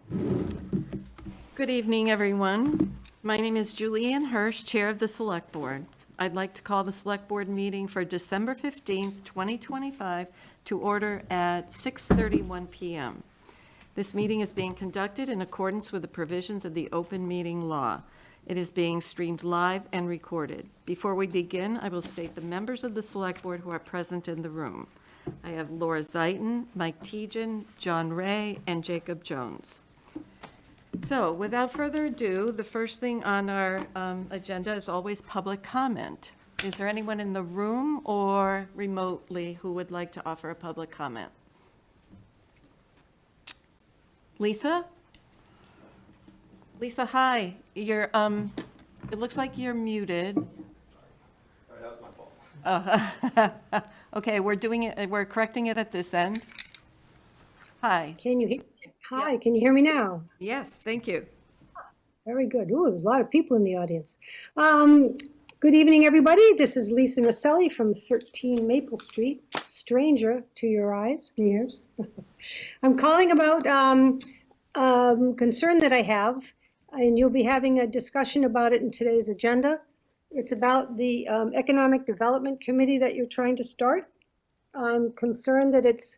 Good evening, everyone. My name is Julianne Hirsch, Chair of the Select Board. I'd like to call the Select Board meeting for December 15th, 2025 to order at 6:31 PM. This meeting is being conducted in accordance with the provisions of the open meeting law. It is being streamed live and recorded. Before we begin, I will state the members of the Select Board who are present in the room. I have Laura Zeiton, Mike Tejan, John Ray, and Jacob Jones. So without further ado, the first thing on our agenda is always public comment. Is there anyone in the room or remotely who would like to offer a public comment? Lisa? Lisa, hi. You're, it looks like you're muted. Sorry, that was my fault. Oh, okay, we're correcting it at this end. Hi. Can you hear? Hi, can you hear me now? Yes, thank you. Very good. Ooh, there's a lot of people in the audience. Good evening, everybody. This is Lisa Maselli from 13 Maple Street, stranger to your eyes and ears. I'm calling about concern that I have, and you'll be having a discussion about it in today's agenda. It's about the Economic Development Committee that you're trying to start. I'm concerned that it's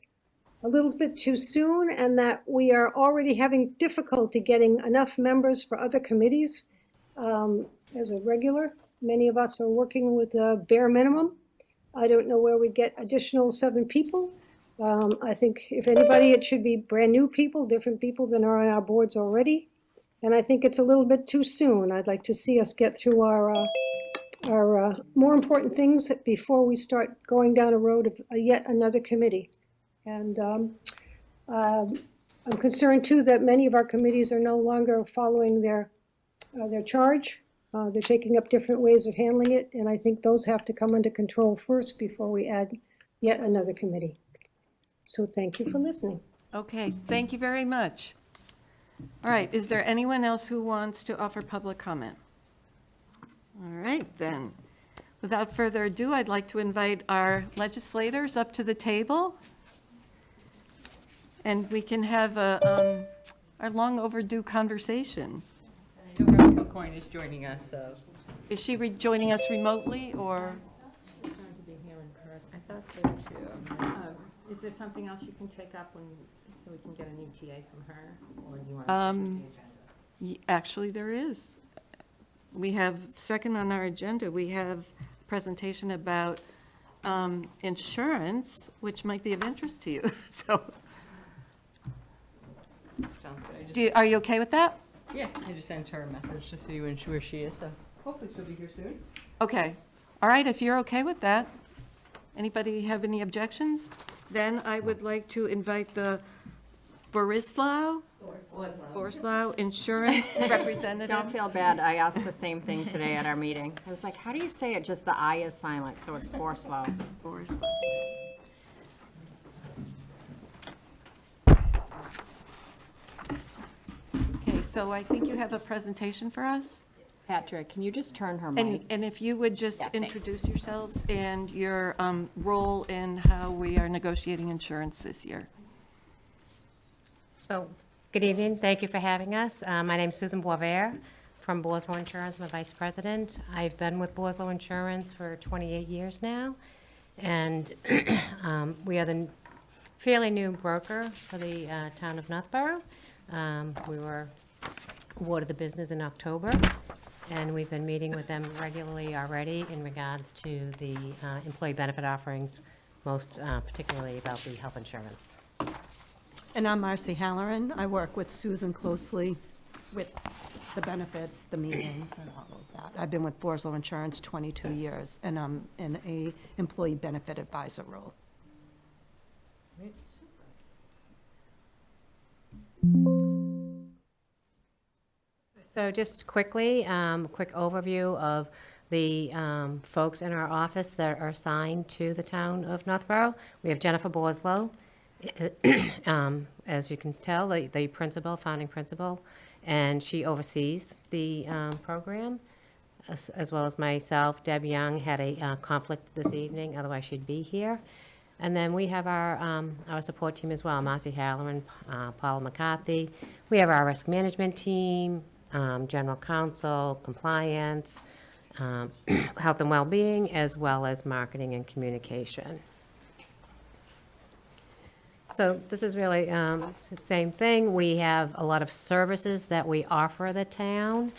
a little bit too soon and that we are already having difficulty getting enough members for other committees. As a regular, many of us are working with a bare minimum. I don't know where we'd get additional 7 people. I think if anybody, it should be brand new people, different people than are on our boards already. And I think it's a little bit too soon. I'd like to see us get through our more important things before we start going down a road of yet another committee. And I'm concerned too that many of our committees are no longer following their charge. They're taking up different ways of handling it, and I think those have to come under control first before we add yet another committee. So thank you for listening. Okay, thank you very much. All right, is there anyone else who wants to offer public comment? All right, then. Without further ado, I'd like to invite our legislators up to the table. And we can have our long overdue conversation. I know Rebecca Coyne is joining us, so. Is she joining us remotely, or? Trying to be here in person. I thought so too. Is there something else you can take up so we can get an ETA from her? Or do you want to skip the agenda? Actually, there is. We have, second on our agenda, we have a presentation about insurance, which might be of interest to you, so. Sounds good. Are you okay with that? Yeah, I just sent her a message to see where she is, so hopefully she'll be here soon. Okay. All right, if you're okay with that. Anybody have any objections? Then I would like to invite the Borislau Insurance Representative. Don't feel bad. I asked the same thing today at our meeting. I was like, how do you say it? Just the I is silent, so it's Borslow. Borislau. Okay, so I think you have a presentation for us? Patrick, can you just turn her mic? And if you would just Yeah, thanks. introduce yourselves and your role in how we are negotiating insurance this year. So, good evening. Thank you for having us. My name's Susan Boisvert from Borslow Insurance. I'm the Vice President. I've been with Borslow Insurance for 28 years now. And we are the fairly new broker for the town of Northborough. We were awarded the business in October, and we've been meeting with them regularly already in regards to the employee benefit offerings, most particularly about the health insurance. And I'm Marcy Halloran. I work with Susan closely with the benefits, the meetings, and all of that. I've been with Borslow Insurance 22 years, and I'm in a employee benefit advisor role. So just quickly, quick overview of the folks in our office that are assigned to the town of Northborough. We have Jennifer Borslow, as you can tell, the principal, founding principal, and she oversees the program, as well as myself. Deb Young had a conflict this evening, otherwise she'd be here. And then we have our support team as well, Marcy Halloran, Paula McCarthy. We have our risk management team, general counsel, compliance, health and well-being, as well as marketing and communication. So this is really it's the same thing. We have a lot of services that we offer the town.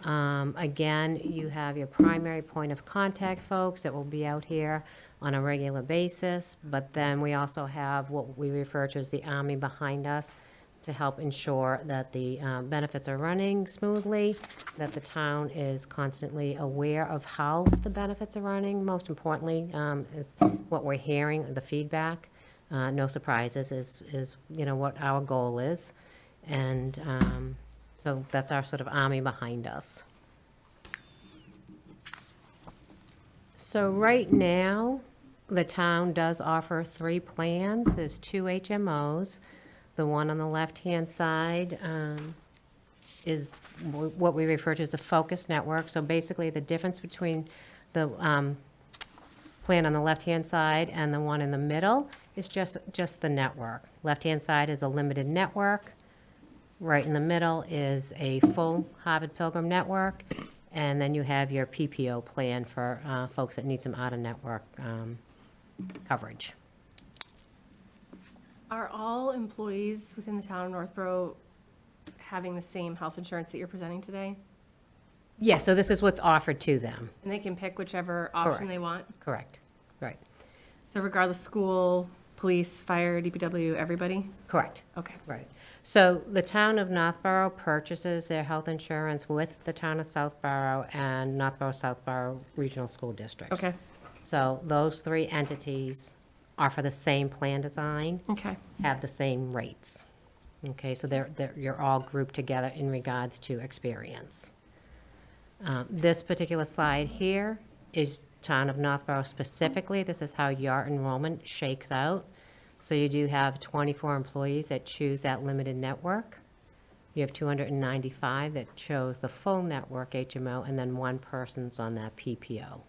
Again, you have your primary point of contact folks that will be out here on a regular basis, but then we also have what we refer to as the army behind us to help ensure that the benefits are running smoothly, that the town is constantly aware of how the benefits are running. Most importantly, is what we're hearing, the feedback. No surprises is what our goal is. And so that's our sort of army behind us. So right now, the town does offer 3 plans. There's 2 HMOs. The one on the left-hand side is what we refer to as a focus network. So basically, the difference between the plan on the left-hand side and the one in the middle is just the network. Left-hand side is a limited network. Right in the middle is a full Harvard Pilgrim network. And then you have your PPO plan for folks that need some out-of-network coverage. Are all employees within the town of Northborough having the same health insurance that you're presenting today? Yeah, so this is what's offered to them. And they can pick whichever option Correct. they want? Correct. Right. So regardless, school, police, fire, DPW, everybody? Correct. Okay. Right. So the town of Northborough purchases their health insurance with the town of Southborough and Northborough-Southborough Regional School Districts. Okay. So those 3 entities offer the same plan design, Okay. have the same rates. Okay, so you're all grouped together in regards to experience. This particular slide here is town of Northborough specifically. This is how your enrollment shakes out. So you do have 24 employees that choose that limited network. You have 295 that chose the full network HMO, and then 1 person's on that PPO.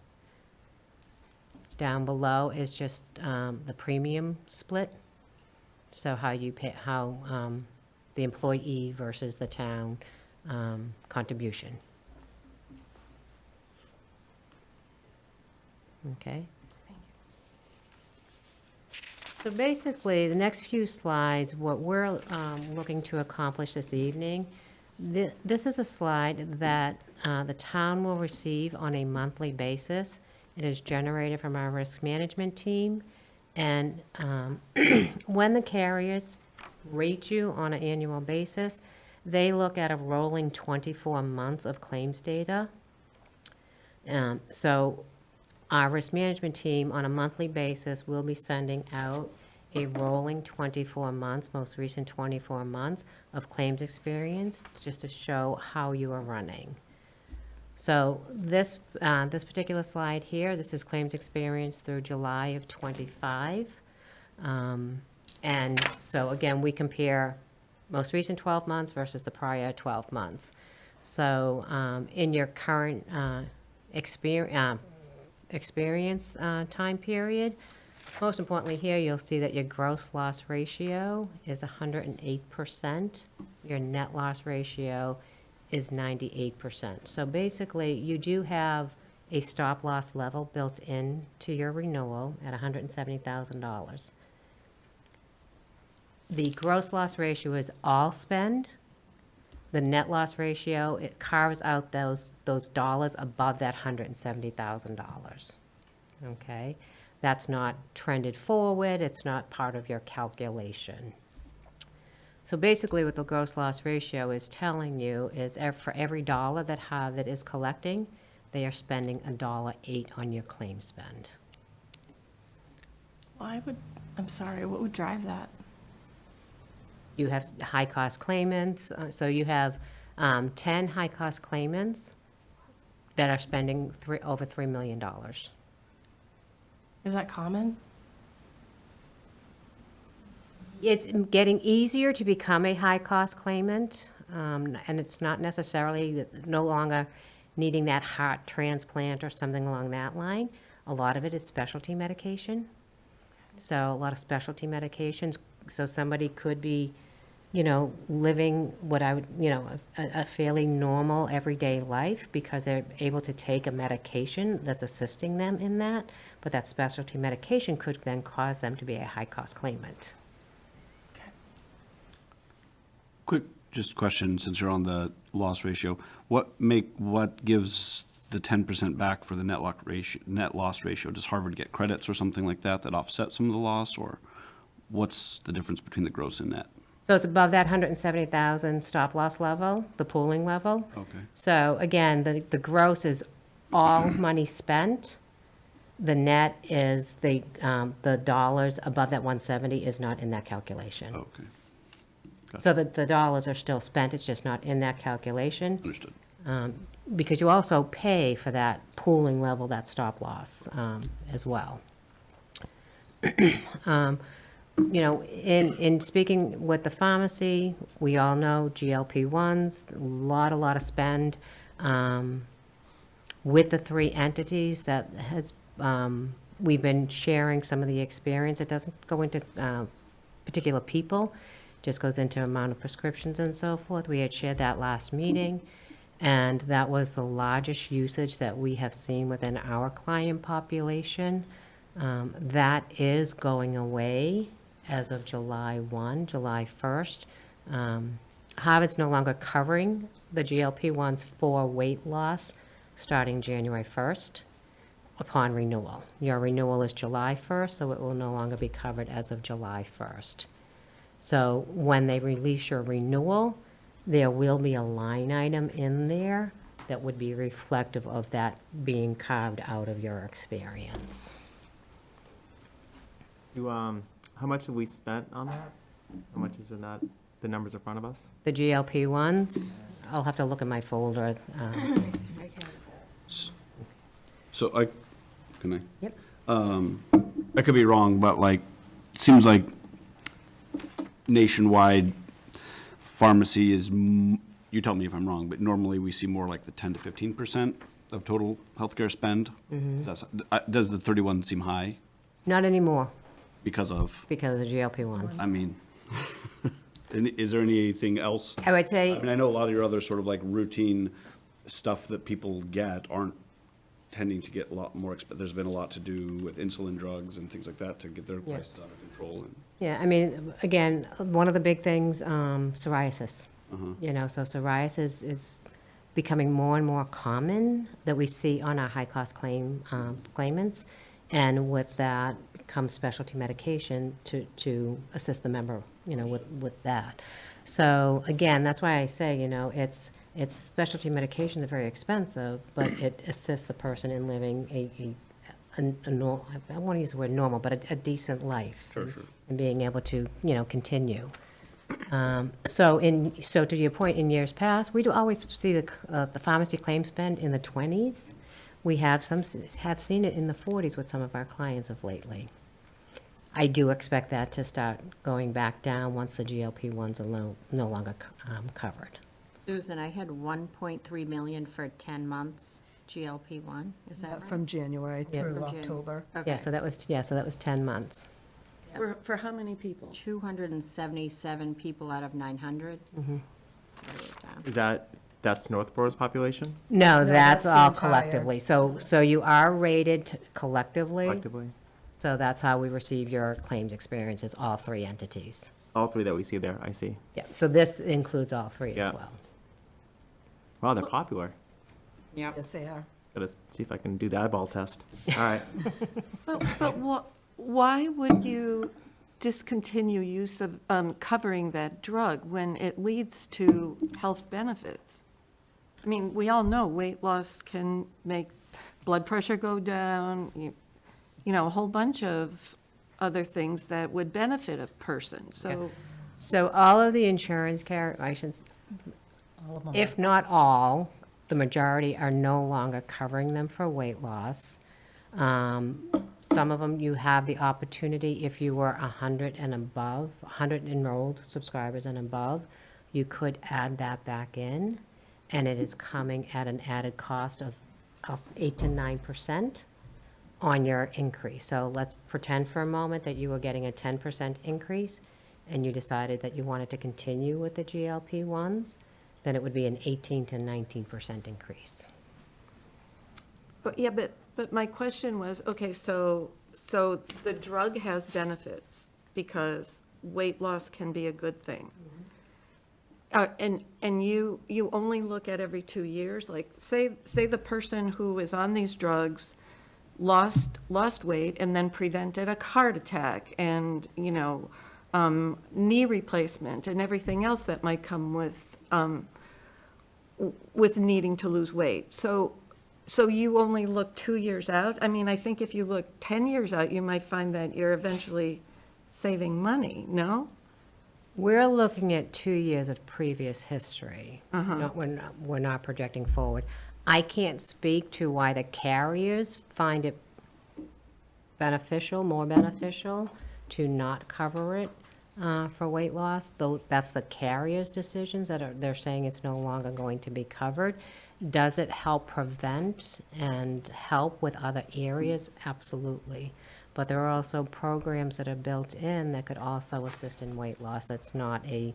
Down below is just the premium split. So how you pay, how the employee versus the town contribution. Okay. So basically, the next few slides, what we're looking to accomplish this evening, this is a slide that the town will receive on a monthly basis. It is generated from our risk management team. And when the carriers rate you on an annual basis, they look at a rolling 24 months of claims data. So our risk management team, on a monthly basis, will be sending out a rolling 24 months, most recent 24 months of claims experience, just to show how you are running. So this particular slide here, this is claims experience through July of '25. And so again, we compare most recent 12 months versus the prior 12 months. So in your current experience time period, most importantly here, you'll see that your gross loss ratio is 108%. Your net loss ratio is 98%. So basically, you do have a stop loss level built into your renewal at $170,000. The gross loss ratio is all spend. The net loss ratio, it carves out those dollars above that $170,000. Okay? That's not trended forward. It's not part of your calculation. So basically what the gross loss ratio is telling you is for every dollar that Harvard is collecting, they are spending $1.08 on your claim spend. Well, I'm sorry, what would drive that? You have high-cost claimants, so you have 10 high-cost claimants that are spending over $3 million. Is that common? It's getting easier to become a high-cost claimant, and it's not necessarily no longer needing that heart transplant or something along that line. A lot of it is specialty medication. so a lot of specialty medications. So somebody could be, you know, living what I would, you know, a fairly normal everyday life because they're able to take a medication that's assisting them in that, but that specialty medication could then cause them to be a high-cost claimant. Quick, just question, since you're on the loss ratio, what gives the 10% back for the net loss ratio? Does Harvard get credits or something like that that offset some of the loss, or what's the difference between the gross and net? So it's above that 170,000 stop-loss level, the pooling level. Okay. So again, the gross is all money spent. The net is the dollars above that 170 is not in that calculation. Okay, So the dollars are still spent, it's just not in that calculation. understood. Because you also pay for that pooling level, that stop-loss as well. You know, in speaking with the pharmacy, we all know GLP-1s, a lot of spend. With the three entities that has, we've been sharing some of the experience. It doesn't go into particular people, just goes into amount of prescriptions and so forth. We had shared that last meeting, and that was the largest usage that we have seen within our client population. That is going away as of July 1st. Harvard's no longer covering the GLP-1s for weight loss starting January 1st upon renewal. Your renewal is July 1st, so it will no longer be covered as of July 1st. So when they release your renewal, there will be a line item in there that would be reflective of that being carved out of your experience. How much have we spent on that? How much is in that, the numbers in front of us? The GLP-1s, I'll have to look at my folder. So can I? Yep. I could be wrong, but like, seems like nationwide pharmacy is, you tell me if I'm wrong, but normally we see more like the 10 to 15% of total healthcare spend. Does the 31 seem high Not anymore because of, because of the GLP-1s. I mean, is there anything else? I would say. I mean, I know a lot of your other sort of like routine stuff that people get aren't tending to get a lot more, there's been a lot to do with insulin drugs and things like that to get their Yeah. prices out of control. And Yeah, I mean, again, one of the big things, psoriasis. You know, so psoriasis is becoming more and more common that we see on our high-cost claimants. And with that comes specialty medication to assist the member, you know, with that. So again, that's why I say, you know, it's specialty medications are very expensive, but it assists the person in living a normal, I don't want to use the word normal, but a decent life. Sure. And being able to, you know, continue. So to your point, in years past, we do always see the pharmacy claim spend in the 20s. We have seen it in the 40s with some of our clients of lately. I do expect that to start going back down once the GLP-1s are no longer covered. Susan, I had 1.3 million for 10 months GLP-1, is that right? From January Yeah. through From Jan- October. Okay. So that was 10 months. For how many people? 277 people out of 900. Is that's Northborough's population No, that's that's the all entire- collectively. So you are rated collectively. collectively? So that's how we receive your claims experiences, all three entities. All three that we see there, I see. Yeah, so this includes all three as Yeah. well. Wow, they're popular. Yep. Yes, they are. Gotta see if I can do the eyeball test. All right. But why would you discontinue use of covering that drug when it leads to health benefits? I mean, we all know weight loss can make blood pressure go down, you know, a whole bunch of other things that would benefit a person, so. So all of the insurance carriers, if not all, the majority are no longer covering them for weight loss. Some of them, you have the opportunity, if you were 100 and above, 100 enrolled subscribers and above, you could add that back in, and it is coming at an added cost of 8 to 9%. on your increase. So let's pretend for a moment that you were getting a 10% increase, and you decided that you wanted to continue with the GLP-1s, then it would be an 18 to 19% increase. But, yeah, but my question was, okay, so the drug has benefits because weight loss can be a good thing. And you only look at every 2 years, like, say the person who is on these drugs lost weight and then prevented a heart attack and, knee replacement and everything else that might come with needing to lose weight. So you only look 2 years out? I mean, I think if you look 10 years out, you might find that you're eventually saving money, no? We're looking at 2 years of previous history. We're not projecting forward. I can't speak to why the carriers find it more beneficial to not cover it for weight loss, though that's the carrier's decisions they're saying it's no longer going to be covered. Does it help prevent and help with other areas? Absolutely. But there are also programs that are built in that could also assist in weight loss. That's not a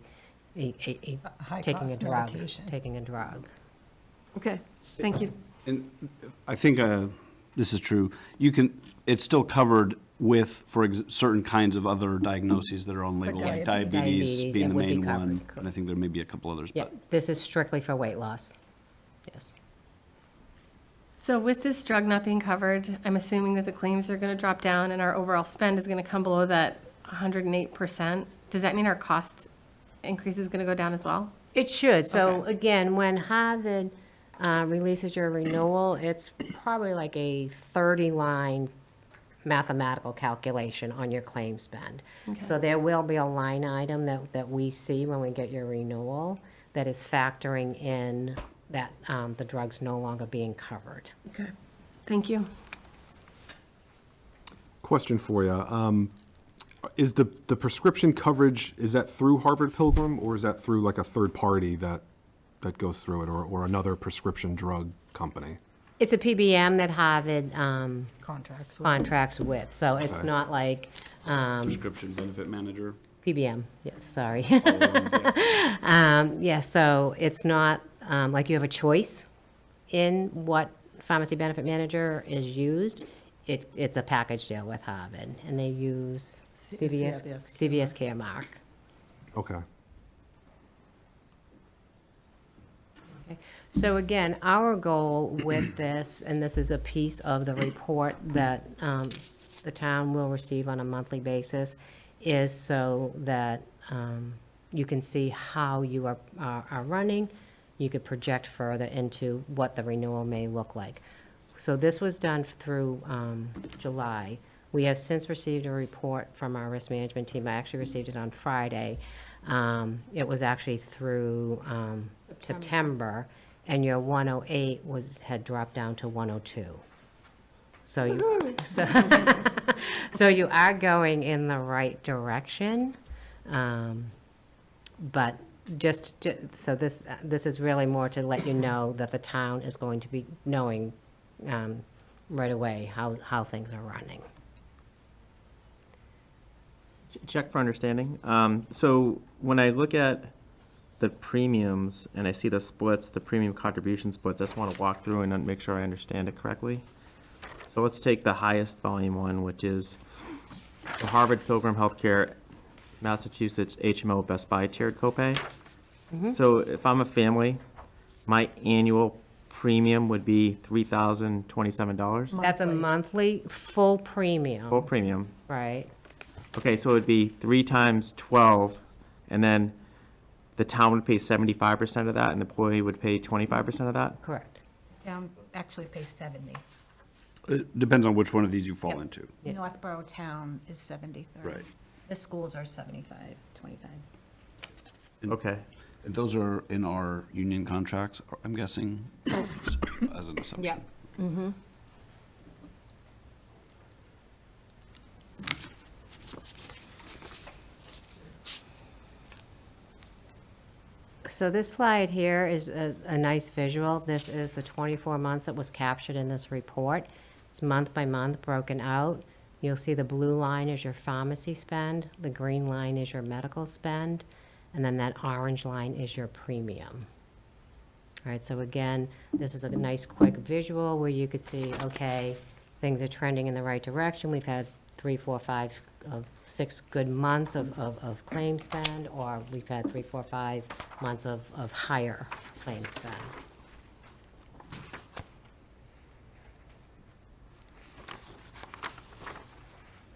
taking a high-cost drug, medication. taking a drug. Okay, thank you. And I think this is true. It's still covered for certain kinds of other diagnoses that are on label, like diabetes Diabetes, being it the would be main one. covered, And I think there may be a couple others, Yeah, but this is strictly for weight loss. Yes. So with this drug not being covered, I'm assuming that the claims are going to drop down and our overall spend is going to come below that 108%. Does that mean our cost increase is going to go down as well? It should. So Okay. again, when Harvard releases your renewal, it's probably like a 30-line mathematical calculation on your claim spend. So there will be a line item that we see when we get your renewal that is factoring in that the drug's no longer being covered. Okay. Thank you. Question for you. Is the prescription coverage, is that through Harvard Pilgrim, or is that through like a third party that goes through it, or another prescription drug company? It's a PBM that Harvard Contracts. contracts with, so it's Okay. not like prescription benefit manager. PBM, yes, sorry. Yeah, so it's not like you have a choice in what pharmacy benefit manager is used. It's a package deal with Harvard, and they use CVS Caremark. Okay. So again, our goal with this, and this is a piece of the report that the town will receive on a monthly basis, is so that you can see how you are running. You could project further into what the renewal may look like. So this was done through July. We have since received a report from our risk management team. I actually received it on Friday. It was actually through September, and your 108 had dropped down to 102. So you are going in the right direction. But so this is really more to let you know that the town is going to be knowing right away how things are running. Check for understanding. So when I look at the premiums and I see the splits, the premium contribution splits, I just want to walk through and make sure I understand it correctly. So let's take the highest volume one, which is the Harvard Pilgrim Healthcare Massachusetts HMO Best Buy tiered copay. So if I'm a family, my annual premium would be $3,027. That's a monthly full premium. Full premium. Right. Okay, so it would be 3 times 12, and then the town would pay 75% of that, and the employee would pay 25% of that? Correct. Town actually pays 70. It depends on which one of these you fall into. Yeah. Northborough Town is 70/30. Right. The schools are 75/25. Okay. And those are in our union contracts, I'm guessing, as an assumption. Yep. So this slide here is a nice visual. This is the 24 months that was captured in this report. It's month by month broken out. You'll see the blue line is your pharmacy spend, the green line is your medical spend, and then that orange line is your premium. All right, so again, this is a nice quick visual where you could see, okay, things are trending in the right direction. We've had 3, 4, 5 of 6 good months of claim spend, or we've had 3, 4, 5 months of higher claim spend.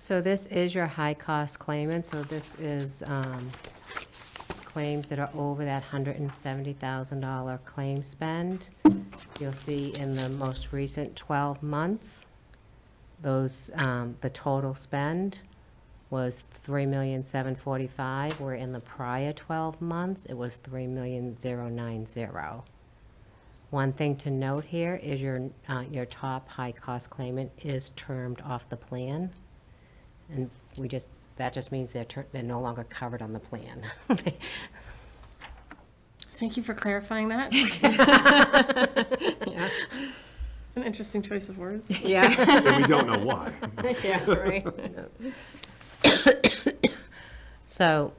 So this is your high-cost claimant, so this is claims that are over that $170,000 claim spend. You'll see in the most recent 12 months, those, the total spend was $3,745,000, where in the prior 12 months, it was $3,090,000. One thing to note here is your top high-cost claimant is termed off the plan. And that just means they're no longer covered on the plan. Thank you for clarifying that. It's an interesting choice of words. Yeah. And we don't know why. Yeah, right. So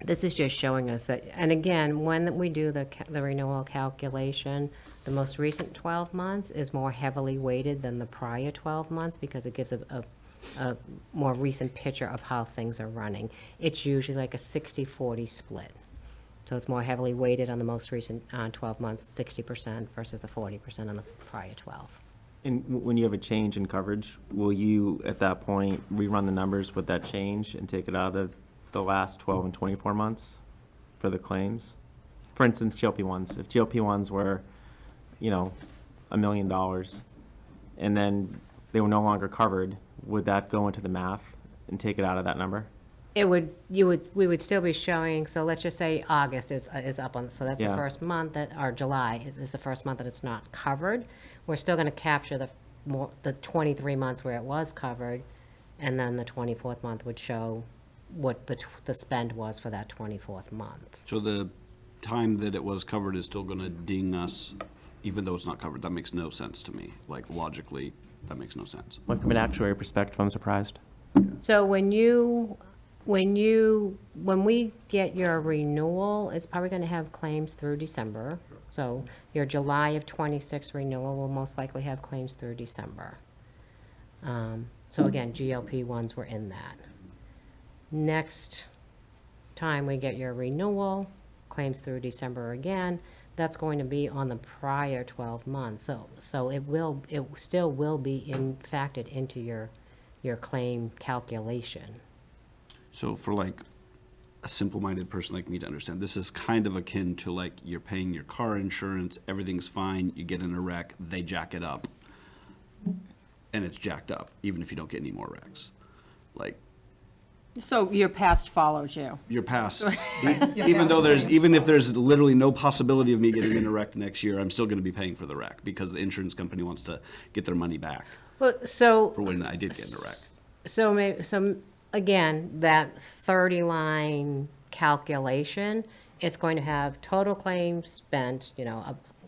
this is just showing us that, and again, when we do the renewal calculation, the most recent 12 months is more heavily weighted than the prior 12 months because it gives a more recent picture of how things are running. It's usually like a 60-40 split. So it's more heavily weighted on the most recent 12 months, 60% versus the 40% on the prior 12. And when you have a change in coverage, will you, at that point, rerun the numbers with that change and take it out of the last 12 and 24 months for the claims? For instance, GLP-1s. If GLP-1s were, $1 million, and then they were no longer covered, would that go into the math and take it out of that number? We would still be showing, so let's just say August is up on, so that's the Yeah. first month that, or July is the first month that it's not covered. We're still gonna capture the 23 months where it was covered, and then the 24th month would show what the spend was for that 24th month. So the time that it was covered is still gonna ding us, even though it's not covered. That makes no sense to me. Like logically, that makes no sense. Like, from an actuary perspective, I'm surprised. So when we get your renewal, it's probably gonna have claims through December. So your July of 26 renewal will most likely have claims through December. So again, GLP-1s were in that. Next time we get your renewal, claims through December again, that's going to be on the prior 12 months. So it still will be factored into your claim calculation. So for like a simple-minded person like me to understand, this is kind of akin to like you're paying your car insurance, everything's fine, you get in a wreck, they jack it up, and it's jacked up, even if you don't get any more wrecks. Like, So your past follows you. your past, even if there's literally no possibility of me getting in a wreck next year, I'm still gonna be paying for the wreck because the insurance company wants to get their money back Well, so. for when I did get in a wreck. So again, that 30-line calculation, it's going to have total claims spent,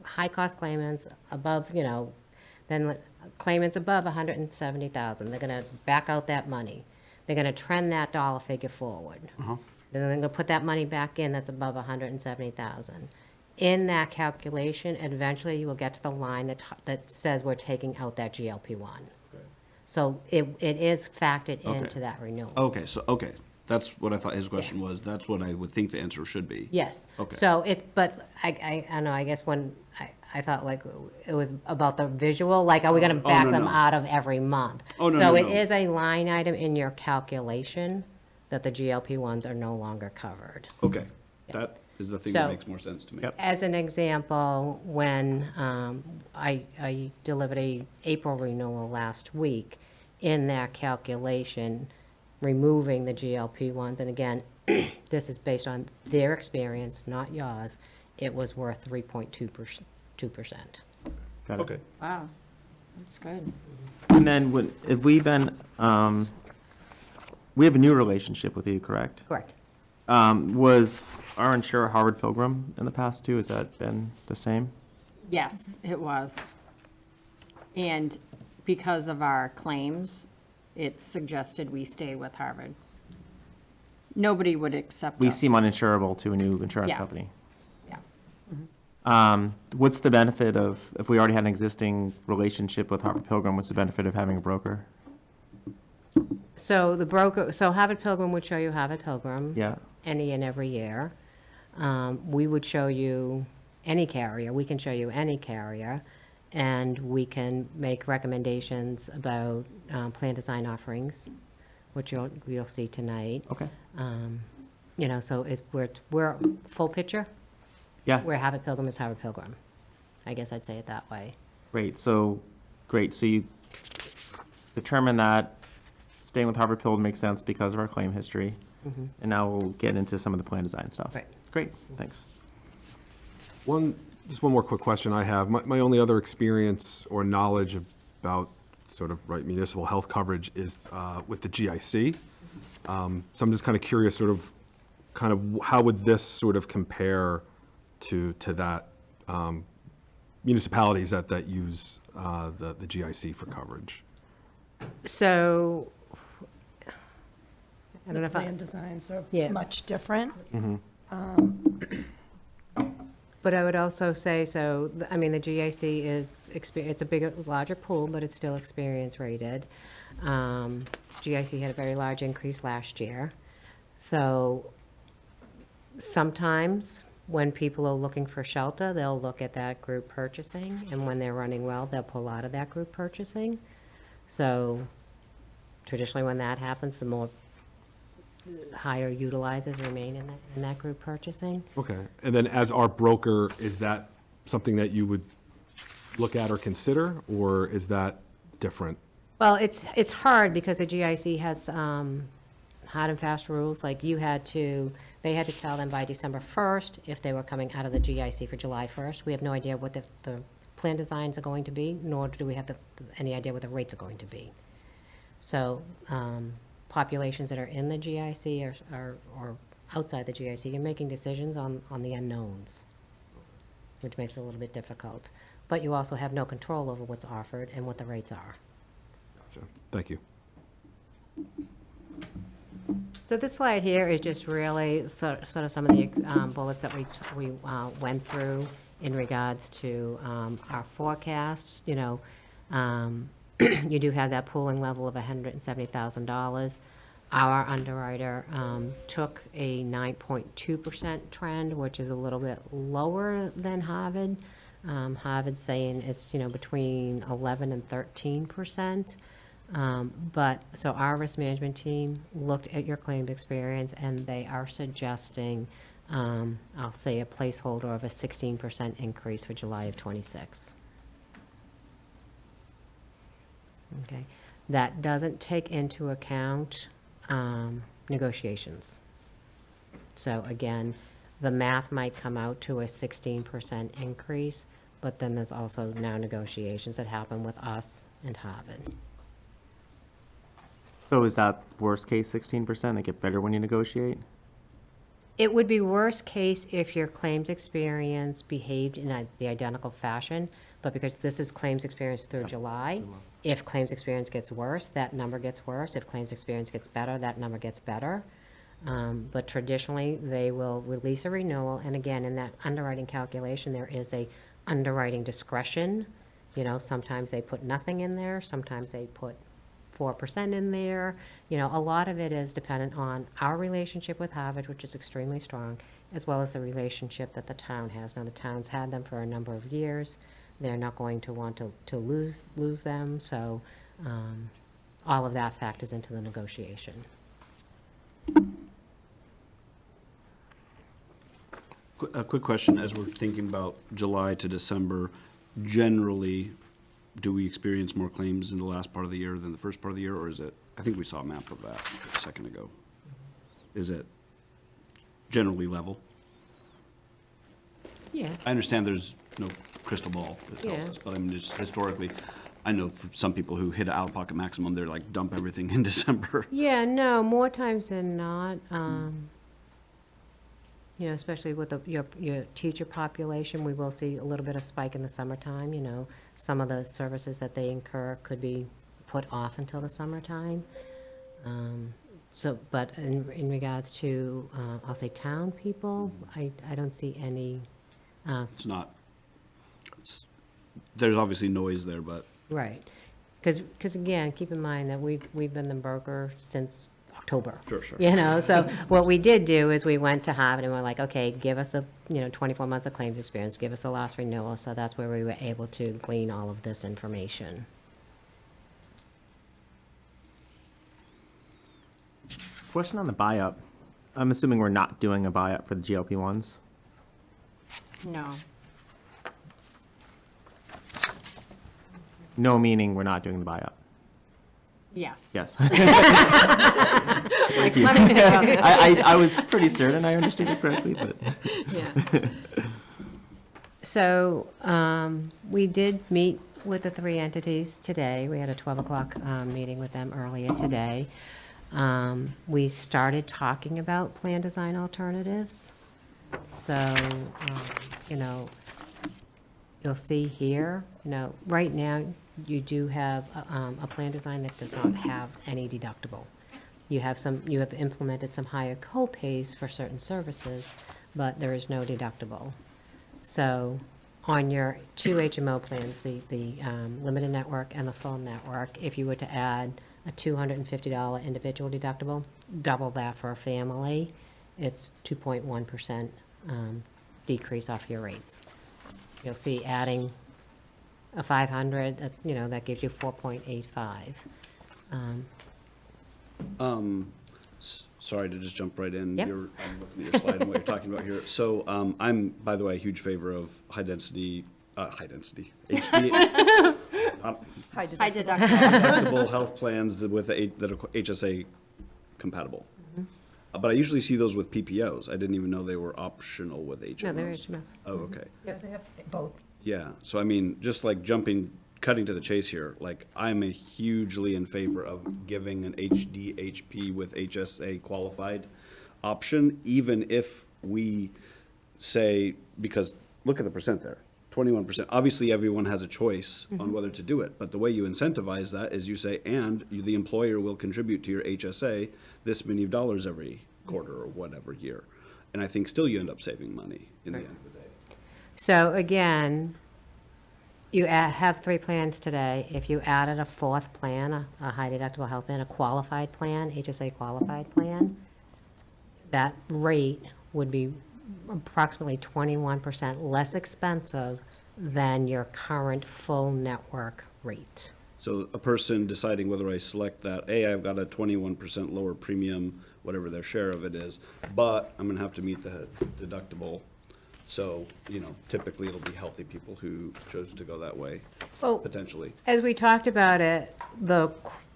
high-cost claimants above, then claimants above 170,000. They're gonna back out that money. They're gonna trend that dollar figure forward. Then they're gonna put that money back in that's above 170,000. In that calculation, eventually you will get to the line that says we're taking out that GLP-1. So it is factored into that renewal. Okay, that's what I thought his question was. That's what I would think the answer should be. Yes. Okay. So but I don't know, I guess when I thought like it was about the visual, like, are we gonna back no, them no. out of every month? Oh, no, So no, it no. is a line item in your calculation that the GLP-1s are no longer covered. Okay, that is the thing So- that makes more sense to me. Yep. As an example, when I delivered a April renewal last week, in that calculation, removing the GLP-1s, and again, this is based on their experience, not yours, it was worth 3.2%. Got it. Okay. Wow, that's good. And then, have we been, we have a new relationship with you, correct? Correct. Was our insurer Harvard Pilgrim in the past too? Has that been the same? Yes, it was. And because of our claims, it's suggested we stay with Harvard. Nobody would accept We us. seem uninsurable to a new insurance Yeah. company. Yeah. What's the benefit of, if we already had an existing relationship with Harvard Pilgrim, what's the benefit of having a broker? So the broker, so Harvard Pilgrim would show you Harvard Pilgrim. Yeah, Any and every year. We would show you any carrier, we can show you any carrier, and we can make recommendations about plan design offerings, which you'll see tonight. okay. You know, so we're full picture, Yeah, where Harvard Pilgrim is Harvard Pilgrim. I guess I'd say it that way. great, so you determine that staying with Harvard Pilgrim makes sense because of our claim history. And now we'll get into some of the plan design stuff. Right. Great, thanks. Just one more quick question I have. My only other experience or knowledge about sort of, right, municipal health coverage is with the GIC. So I'm just kind of curious, how would this sort of compare to that, municipalities that use the GIC for coverage? So, I don't know The if I, plan designs are Yeah. much different. but I would also say, so, I mean, the GIC is, it's a bigger, larger pool, but it's still experience rated. GIC had a very large increase last year. So sometimes when people are looking for shelter, they'll look at that group purchasing, and when they're running well, they'll pull out of that group purchasing. So traditionally, when that happens, the more higher utilizers remain in that group purchasing. Okay, and then as our broker, is that something that you would look at or consider, or is that different? Well, it's hard because the GIC has hard and fast rules, like they had to tell them by December 1st if they were coming out of the GIC for July 1st. We have no idea what the plan designs are going to be, nor do we have any idea what the rates are going to be. So populations that are in the GIC or outside the GIC, you're making decisions on the unknowns, which makes it a little bit difficult. But you also have no control over what's offered and what the rates are. Gotcha. Thank you. So this slide here is just really sort of some of the bullets that we went through in regards to our forecasts. You know, you do have that pooling level of $170,000. Our underwriter took a 9.2% trend, which is a little bit lower than Harvard. Harvard's saying it's, between 11 and 13%. But, so our risk management team looked at your claims experience, and they are suggesting, I'll say a placeholder of a 16% increase for July of '26. Okay, that doesn't take into account negotiations. So again, the math might come out to a 16% increase, but then there's also now negotiations that happen with us and Harvard. So is that worst case 16%? They get better when you negotiate? It would be worst case if your claims experience behaved in the identical fashion, but because this is claims experience through July, if claims experience gets worse, that number gets worse. If claims experience gets better, that number gets better. But traditionally, they will release a renewal, and again, in that underwriting calculation, there is a underwriting discretion. Sometimes they put nothing in there, sometimes they put 4% in there. A lot of it is dependent on our relationship with Harvard, which is extremely strong, as well as the relationship that the town has. Now, the town's had them for a number of years. They're not going to want to lose them, so all of that factors into the negotiation. A quick question, as we're thinking about July to December, generally, do we experience more claims in the last part of the year than the first part of the year, or is it, I think we saw a map of that a second ago. Is it generally Yeah. I understand there's no crystal ball that tells Yeah. us, but I mean, just historically, I know for some people who hit an out-of-pocket maximum, they're like, dump everything in December. Yeah, no, more times than not. you know, especially with your teacher population, we will see a little bit of spike in the summertime, you know. Some of the services that they incur could be put off until the summertime. So, but in regards to, I'll say town people, I don't see any, It's not, there's obviously noise there, but right. Because again, keep in mind that we've been the broker since October. Sure. You know, so what we did do is we went to Harvard and we're like, okay, give us the, 24 months of claims experience, give us a loss renewal. So that's where we were able to glean all of this information. Question on the buy-up. I'm assuming we're not doing a buy-up for the GLP-1s? No. No, meaning we're not doing the buy-up. Yes. Yes. Let me think about this. I was pretty certain I understood it correctly, but. Yeah. So we did meet with the three entities today. We had a 12 o'clock meeting with them earlier today. We started talking about plan design alternatives. So, you'll see here, right now, you do have a plan design that does not have any deductible. You have implemented some higher co-pays for certain services, but there is no deductible. So on your two HMO plans, the limited network and the full network, if you were to add a $250 individual deductible, double that for a family, it's 2.1% decrease off your rates. You'll see adding a 500, that gives you 4.85. Sorry to just jump right in. Yep. I'm looking at your slide and what you're talking about here. So I'm, by the way, a huge favor of HD, High deductible. deductible health plans that are HSA compatible. But I usually see those with PPOs. I didn't even know they were optional with HMOs. No, they're HMOs. Oh, okay. Yeah, they have both. Yeah, so I mean, just like cutting to the chase here, like I'm a hugely in favor of giving an HDHP with HSA qualified option, even if we say, because look at the percent there, 21%. Obviously, everyone has a choice on whether to do it, but the way you incentivize that is you say, and the employer will contribute to your HSA this many dollars every quarter or whatever year. And I think still you end up saving money in the end of the day. So again, you have three plans today. If you added a fourth plan, a high deductible health plan, a qualified plan, HSA qualified plan, that rate would be approximately 21% less expensive than your current full network rate. So a person deciding whether I select that, I've got a 21% lower premium, whatever their share of it is, but I'm gonna have to meet the deductible. So, typically it'll be healthy people who chose to go that way, Well, potentially. as we talked about it, the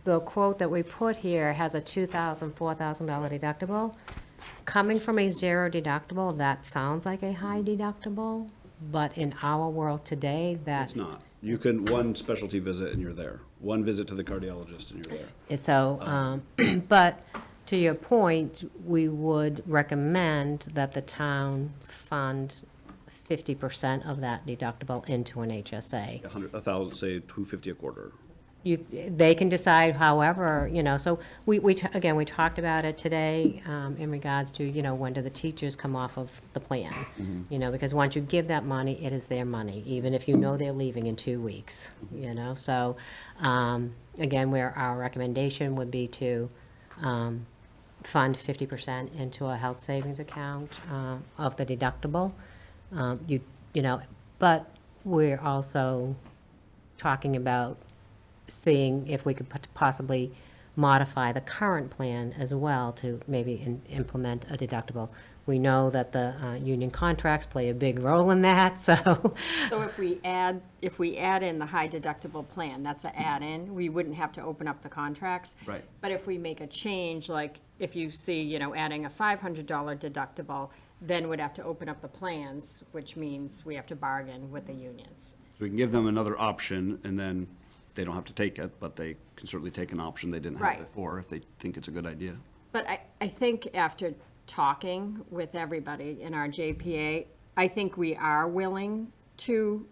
quote that we put here has a $2,000, $4,000 deductible. Coming from a zero deductible, that sounds like a high deductible, but in our world today, It's not. You can, one specialty visit and you're there. One visit to the cardiologist and you're there. So, but to your point, we would recommend that the town fund 50% of that deductible into an HSA. 1,000, say 250 a quarter. They can decide however, so we talked about it today in regards to, when do the teachers come off of the plan? Because once you give that money, it is their money, even if they're leaving in 2 weeks, So, again, where our recommendation would be to fund 50% into a health savings account of the deductible. But we're also talking about seeing if we could possibly modify the current plan as well to maybe implement a deductible. We know that the union contracts play a big role in that, so. So if we add in the high deductible plan, that's an add-in, we wouldn't have to open up the contracts. Right. But if we make a change, like if you see, adding a $500 deductible, then we'd have to open up the plans, which means we have to bargain with the unions. So we can give them another option and then they don't have to take it, but they can certainly take an option they didn't have Right. before if they think it's a good idea. But I think after talking with everybody in our JPA, I think we are willing to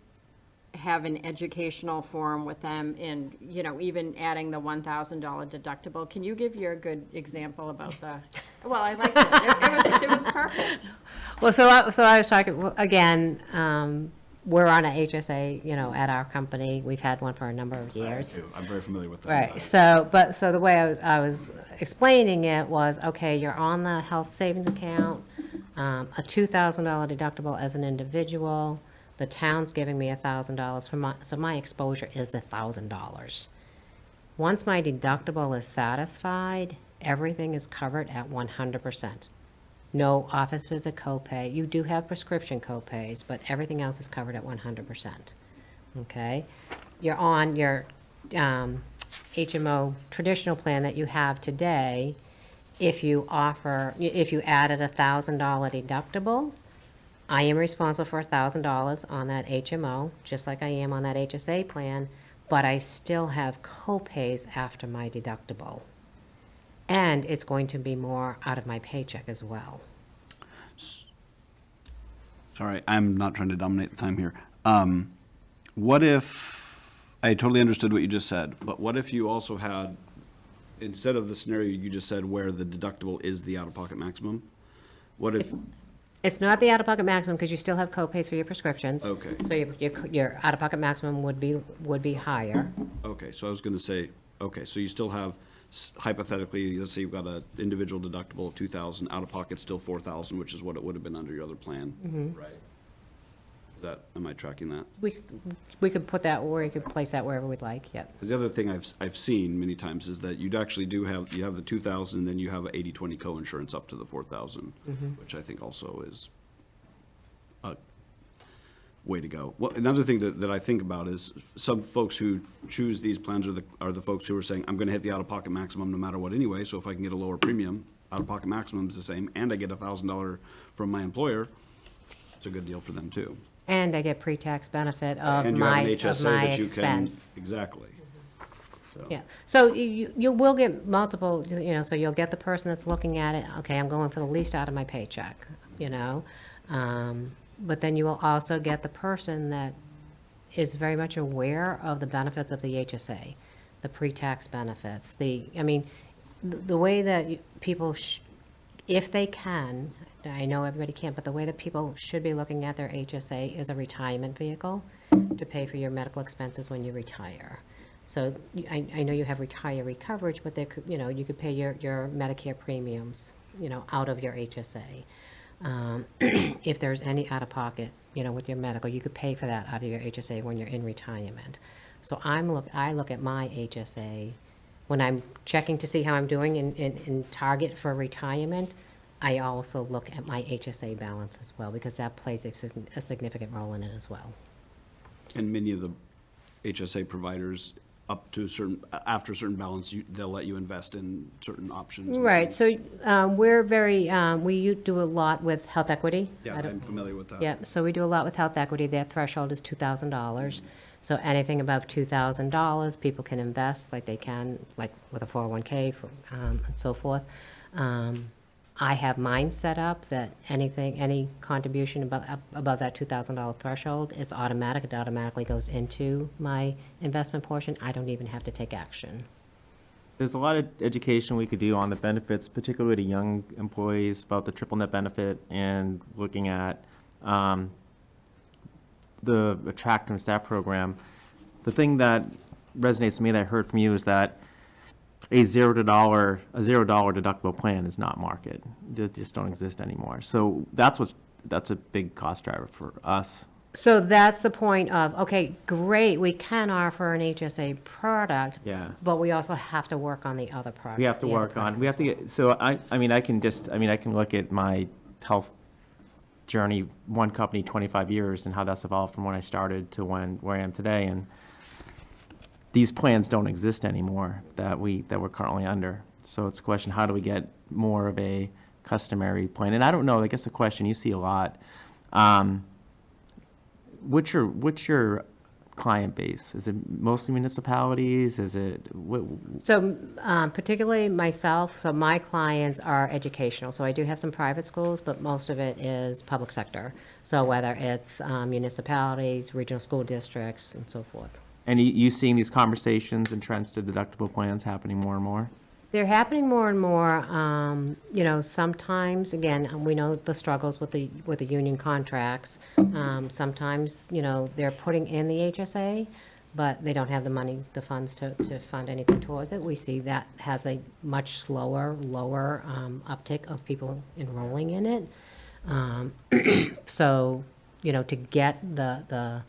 have an educational forum with them and, you know, even adding the $1,000 deductible. Can you give your good example about the, well, I liked it. It was perfect. Well, so I was talking, well, again, we're on a HSA, you know, at our company. We've had one for a number of years. I'm very familiar with that. Right, so the way I was explaining it was, okay, you're on the health savings account, a $2,000 deductible as an individual, the town's giving me $1,000 for so my exposure is $1,000. Once my deductible is satisfied, everything is covered at 100%. No office visit copay. You do have prescription copays, but everything else is covered at 100%. Okay? You're on your HMO traditional plan that you have today. If you added a $1,000 deductible, I am responsible for $1,000 on that HMO, just like I am on that HSA plan, but I still have copays after my deductible. And it's going to be more out of my paycheck as well. Sorry, I'm not trying to dominate the time here. What if, I totally understood what you just said, but what if you also had, instead of the scenario you just said where the deductible is the out-of-pocket maximum? What if, It's not the out-of-pocket maximum because you still have copays for your prescriptions. Okay. So your out-of-pocket maximum would be higher. okay, so I was gonna say, okay, so you still have, hypothetically, let's say you've got an individual deductible of 2,000, out-of-pocket still 4,000, which is what it would have been under your other plan. Right. Is that, am I tracking that? We could put that, or you could place that wherever we'd like, yep. Because the other thing I've seen many times is that you'd actually you have the 2,000, then you have a 80/20 co-insurance up to the 4,000, which I think also is a way to go. Well, another thing that I think about is some folks who choose these plans are the folks who are saying, I'm gonna hit the out-of-pocket maximum no matter what anyway, so if I can get a lower premium, out-of-pocket maximum is the same, and I get $1,000 from my employer, it's a good deal for them too. And I get pre-tax benefit of And you have my an HSA that you can, expense. exactly. So- Yeah, so you will get multiple, you know, so you'll get the person that's looking at it, okay, I'm going for the least out of my paycheck, you know? But then you will also get the person that is very much aware of the benefits of the HSA, the pre-tax benefits, the way that people, if they can, I know everybody can't, but the way that people should be looking at their HSA is a retirement vehicle to pay for your medical expenses when you retire. So I know you have retiree coverage, but there could, you know, you could pay your Medicare premiums, you know, out of your HSA. If there's any out-of-pocket, you know, with your medical, you could pay for that out of your HSA when you're in retirement. So I look at my HSA, when I'm checking to see how I'm doing in target for retirement, I also look at my HSA balance as well, because that plays a significant role in it as well. And many of the HSA providers, up to a certain, after a certain balance, they'll let you invest in certain options. and Right, stuff. so we're very, we do a lot with health equity. Yeah, I'm familiar with that. Yeah, so we do a lot with health equity. Their threshold is $2,000. So anything above $2,000, people can invest like they can, like with a 401k and so forth. I have mine set up that any contribution above that $2,000 threshold, it's automatic. It automatically goes into my investment portion. I don't even have to take action. There's a lot of education we could do on the benefits, particularly to young employees, about the triple net benefit and looking at the attractiveness of that program. The thing that resonates to me that I heard from you is that a $0 deductible plan is not market. They just don't exist anymore. So that's a big cost driver for us. So that's the point of, okay, great, we can offer an HSA product. Yeah. But we also have to work on the other product. We have to work on, we have to get, so I can look at my health journey, one company, 25 years, and how that's evolved from when I started to where I am today. And these plans don't exist anymore that we're currently under. So it's a question, how do we get more of a customary plan? And I don't know, I guess the question you see a lot, what's your client base? Is it mostly municipalities? Is it, what? So particularly myself, so my clients are educational. So I do have some private schools, but most of it is public sector. So whether it's municipalities, regional school districts, and so forth. And you seeing these conversations and trends to deductible plans happening more and more? They're happening more and more. You know, sometimes, again, we know the struggles with the union contracts. Sometimes, you know, they're putting in the HSA, but they don't have the money, the funds to fund anything towards it. We see that has a much slower, lower uptick of people enrolling in it. So, you know, to get the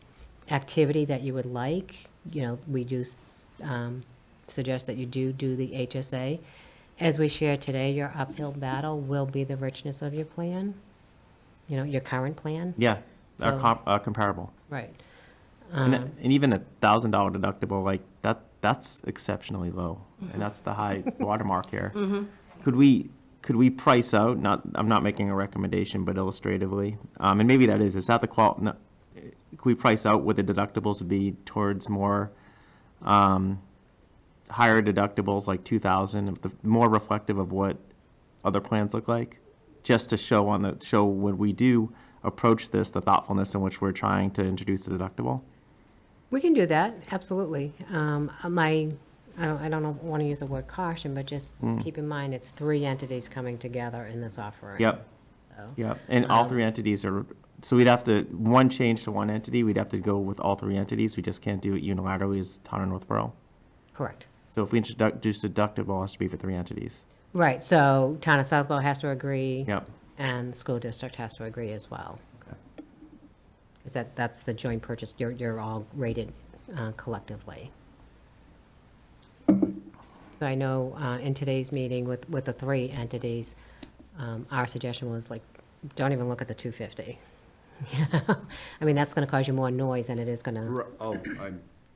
activity that you would like, you know, we do suggest that you do the HSA. As we shared today, your uphill battle will be the richness of your plan, you know, your current plan. Yeah, So- comparable. Right. And even $1,000 deductible, like that's exceptionally low, and that's the high watermark here. Could we price out? I'm not making a recommendation, but illustratively, and maybe is that the no, could we price out what the deductibles would be towards more higher deductibles, like 2,000, more reflective of what other plans look like, just to show when we do approach this, the thoughtfulness in which we're trying to introduce the deductible? We can do that, absolutely. I don't want to use the word caution, but just keep in mind, it's 3 entities coming together in this offering. Yep. So, Yep, and all 3 entities are, so we'd have to, one change to one entity, we'd have to go with all 3 entities, we just can't do it unilaterally as Town of Northborough. correct. So if we introduce deductible, it has to be for 3 entities. Right, so Town of Southborough has to agree. Yep. And the school district has to agree as well. Okay. Because that's the joint purchase, you're all rated collectively. So I know in today's meeting with the 3 entities, our suggestion was like, don't even look at the 250. I mean, that's going to cause you more noise than it is going to. Oh, I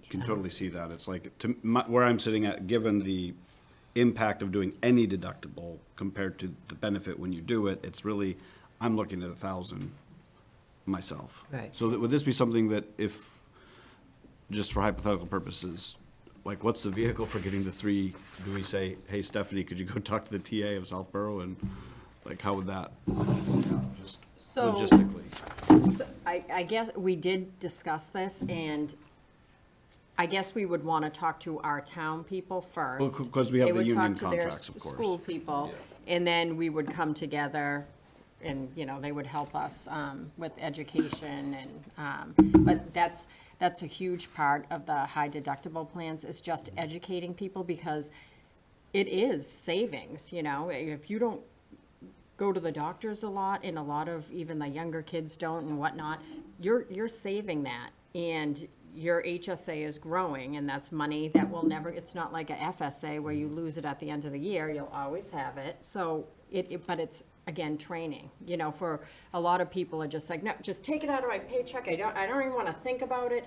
can totally see that. It's like, where I'm sitting at, given the impact of doing any deductible compared to the benefit when you do it, it's really, I'm looking at 1,000 myself. Right. So would this be something that if, just for hypothetical purposes, like what's the vehicle for getting the 3? Do we say, hey, Stephanie, could you go talk to the TA of Southborough, and like, how would that, just So- logistically? So I guess we did discuss this, and I guess we would want to talk to our town people first. Well, 'cause we have They the would union talk to their contracts, of course. School people, and then we would come together, and, you know, they would help us with education, and, but that's a huge part of the high deductible plans, is just educating people, because it is savings, you know, if you don't go to the doctors a lot, and a lot of even the younger kids don't and whatnot, you're saving that, and your HSA is growing, and that's money that will never, it's not like a FSA where you lose it at the end of the year, you'll always have it. So but it's, again, training, you know, for a lot of people are just like, no, just take it out of my paycheck, I don't even want to think about it.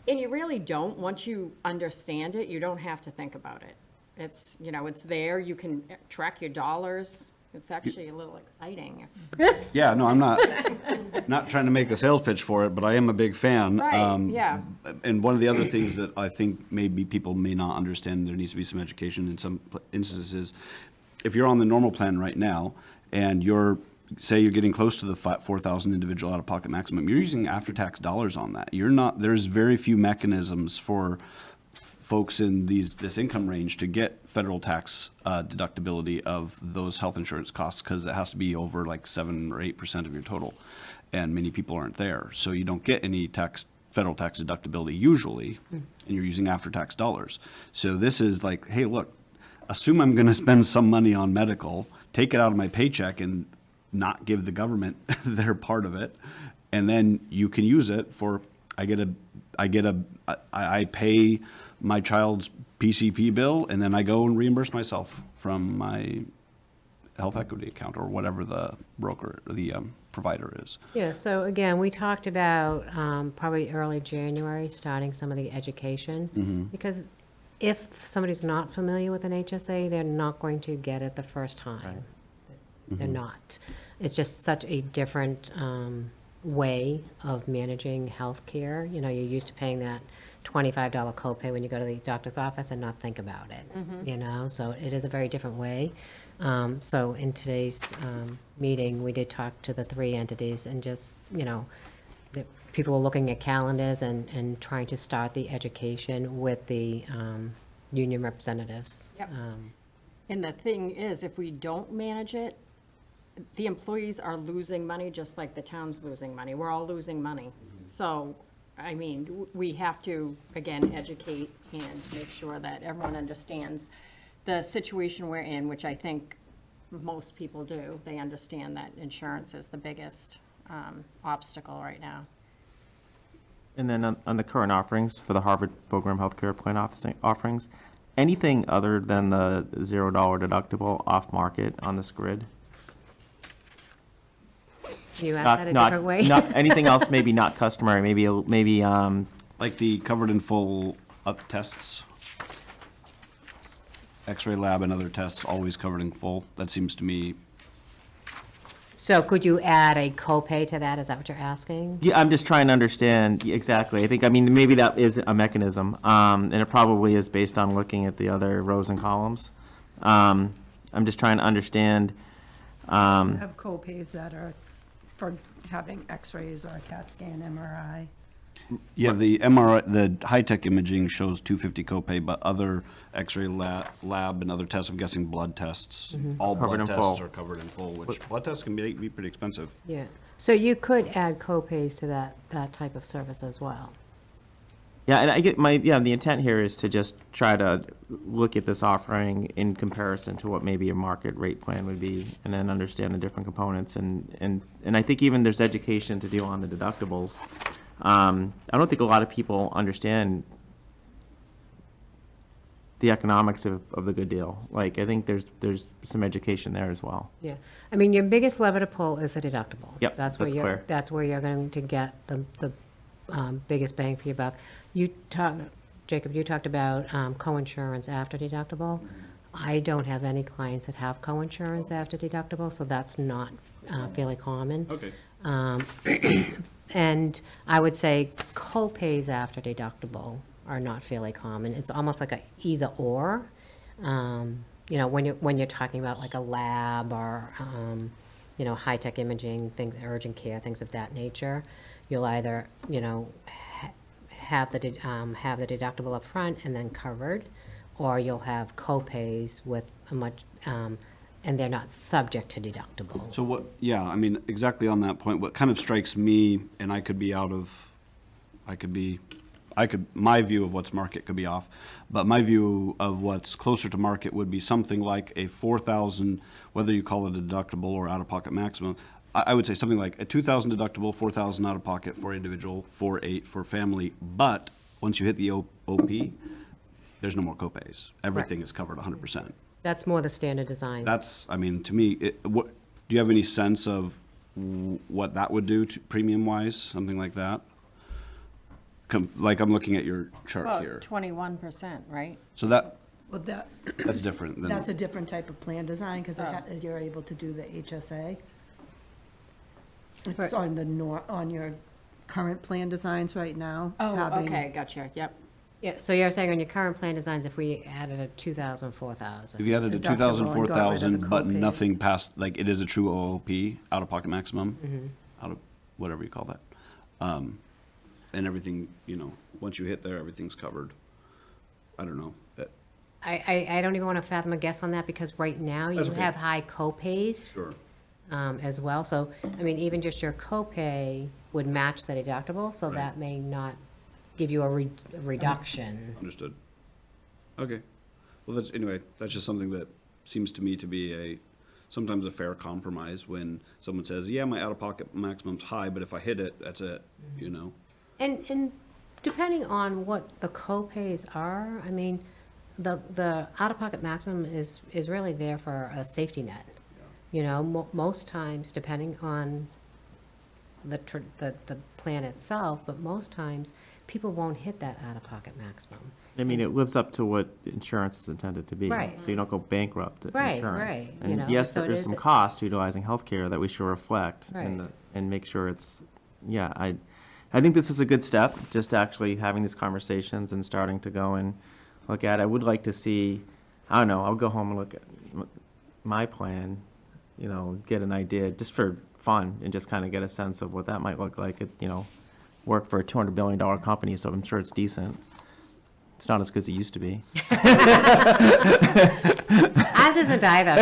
And you really don't. Once you understand it, you don't have to think about it. It's, you know, it's there, you can track your dollars. It's actually a little exciting. Yeah, no, I'm not trying to make a sales pitch for it, but I am a big fan. Right, yeah. And one of the other things that I think maybe people may not understand, there needs to be some education in some instances, if you're on the normal plan right now, and say you're getting close to the 4,000 individual out-of-pocket maximum, you're using after-tax dollars on that. There's very few mechanisms for folks in this income range to get federal tax deductibility of those health insurance costs, because it has to be over like 7 or 8% of your total, and many people aren't there. So you don't get any federal tax deductibility usually, and you're using after-tax dollars. So this is like, hey, look, assume I'm going to spend some money on medical, take it out of my paycheck and not give the government their part of it, and then you can use it for, I pay my child's PCP bill, and then I go and reimburse myself from my health equity account, or whatever the broker, or the provider is. Yeah, so again, we talked about probably early January, starting some of the education. Because if somebody's not familiar with an HSA, they're not going to get it the first time. They're not. It's just such a different way of managing healthcare. You know, you're used to paying that $25 copay when you go to the doctor's office and not think about it, you know? So it is a very different way. So in today's meeting, we did talk to the three entities and just, you know, the people are looking at calendars and trying to start the education with the union representatives. Yep. And the thing is, if we don't manage it, the employees are losing money just like the town's losing money. We're all losing money. So, I mean, we have to, again, educate and make sure that everyone understands the situation we're in, which I think most people do. They understand that insurance is the biggest obstacle right now. And then on the current offerings for the Harvard Program Healthcare Plan offerings, anything other than the $0 deductible off-market on this grid? Can you ask that a different way? Not anything else, maybe not customary, maybe, Like the covered in full tests? X-ray lab and other tests always covered in full? That seems to me, So could you add a copay to that? Is that what you're asking? yeah, I'm just trying to understand exactly. I mean, maybe that is a mechanism, and it probably is based on looking at the other rows and columns. I'm just trying to understand, Have co-pays that are for having x-rays or a CAT scan, MRI. yeah, the MRI, the high-tech imaging shows $250 copay, but other X-ray lab and other tests, I'm guessing blood tests, all Covered blood in tests full. are covered in full, which blood tests can be pretty expensive. Yeah. So you could add copays to that type of service as well. yeah, and the intent here is to just try to look at this offering in comparison to what maybe a market rate plan would be, and then understand the different components, and I think even there's education to do on the deductibles. I don't think a lot of people understand the economics of the good deal. Like, I think there's some education there as well. Yeah. I mean, your biggest lever to pull is the deductible. Yep, That's where that's you're, clear. that's where you're going to get the biggest bang for your buck. Jacob, you talked about co-insurance after deductible. I don't have any clients that have co-insurance after deductible, so that's not fairly common. Okay. And I would say co-pays after deductible are not fairly common. It's almost like a either or. You know, when you're talking about like a lab or, you know, high-tech imaging, things, urgent care, things of that nature, you'll either, you know, have the deductible up front and then covered, or you'll have co-pays with a much, and they're not subject to deductible. So what, yeah, I mean, exactly on that point, what kind of strikes me, and my view of what's market could be off, but my view of what's closer to market would be something like a 4,000, whether you call it a deductible or out-of-pocket maximum, I would say something like a 2,000 deductible, 4,000 out-of-pocket for individual, 4,800 for family, but once you hit the OP, there's no more copays. Everything is covered 100%. That's more the standard design. That's, I mean, to me, what, do you have any sense of what that would do to premium-wise, something like that? Like I'm looking at your chart Well, here. 21%, right? So that's Well, different than. that's a different type of plan design, because Oh. you're able to do the HSA. It's on on your current plan designs right now. Oh, having- okay, gotcha, yep. Yeah, so you're saying on your current plan designs, if we added a 2,000, 4,000? If you added a Deductible 2,000, and got rid of the 4,000, but copays. nothing past, like, it is a true OOP, out-of-pocket maximum, out of, whatever you call that. And everything, you know, once you hit there, everything's covered. I don't know. I don't even want to fathom a guess on that, because right now you That's okay. have high co-pays Sure. as well. So, I mean, even just your co-pay would match the deductible, so Right. that may not give you a reduction. Understood. Okay. Well, anyway, that's just something that seems to me to be sometimes a fair compromise when someone says, yeah, my out-of-pocket maximum's high, but if I hit it, that's it, you know? And depending on what the co-pays are, I mean, the out-of-pocket maximum is really there for a safety net. You know, most times, depending on the plan itself, but most times, people won't hit that out-of-pocket maximum. I mean, it lives up to what insurance is intended to be. Right. So you don't go bankrupt at Right, insurance. right, you know, And yes, so it there's is some a- cost to utilizing healthcare that we should reflect Right. and make sure it's yeah, I think this is a good step, just actually having these conversations and starting to go and look at it. I would like to see, I don't know, I'll go home and look at my plan, you know, get an idea, just for fun, and just kind of get a sense of what that might look like, you know, work for a $200 billion company, so I'm sure it's decent. It's not as good as it used to be. Ours isn't either.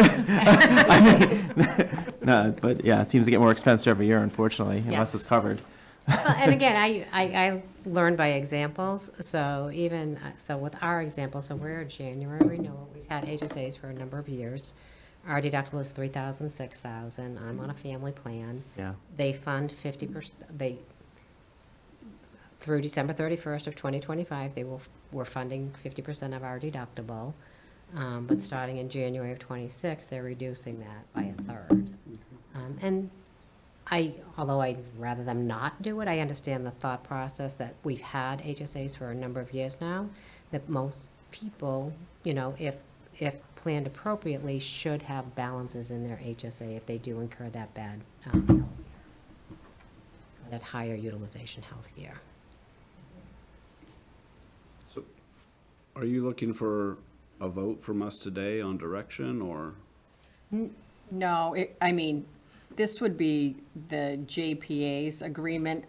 No, but yeah, it seems to get more expensive every year, unfortunately, unless Yes. it's covered. Well, and again, I learn by examples, so even, so with our example, so we're a January renewal, we've had HSAs for a number of years. Our deductible is $3,000, $6,000, I'm on a family plan. Yeah. They fund 50%, through December 31st of 2025, were funding 50% of our deductible. But starting in January of '26, they're reducing that by a third. And although I'd rather them not do it, I understand the thought process that we've had HSAs for a number of years now, that most people, you know, if planned appropriately, should have balances in their HSA if they do incur that bad, that higher utilization health year. So, are you looking for a vote from us today on direction, or? No, I mean, this would be the JPA's agreement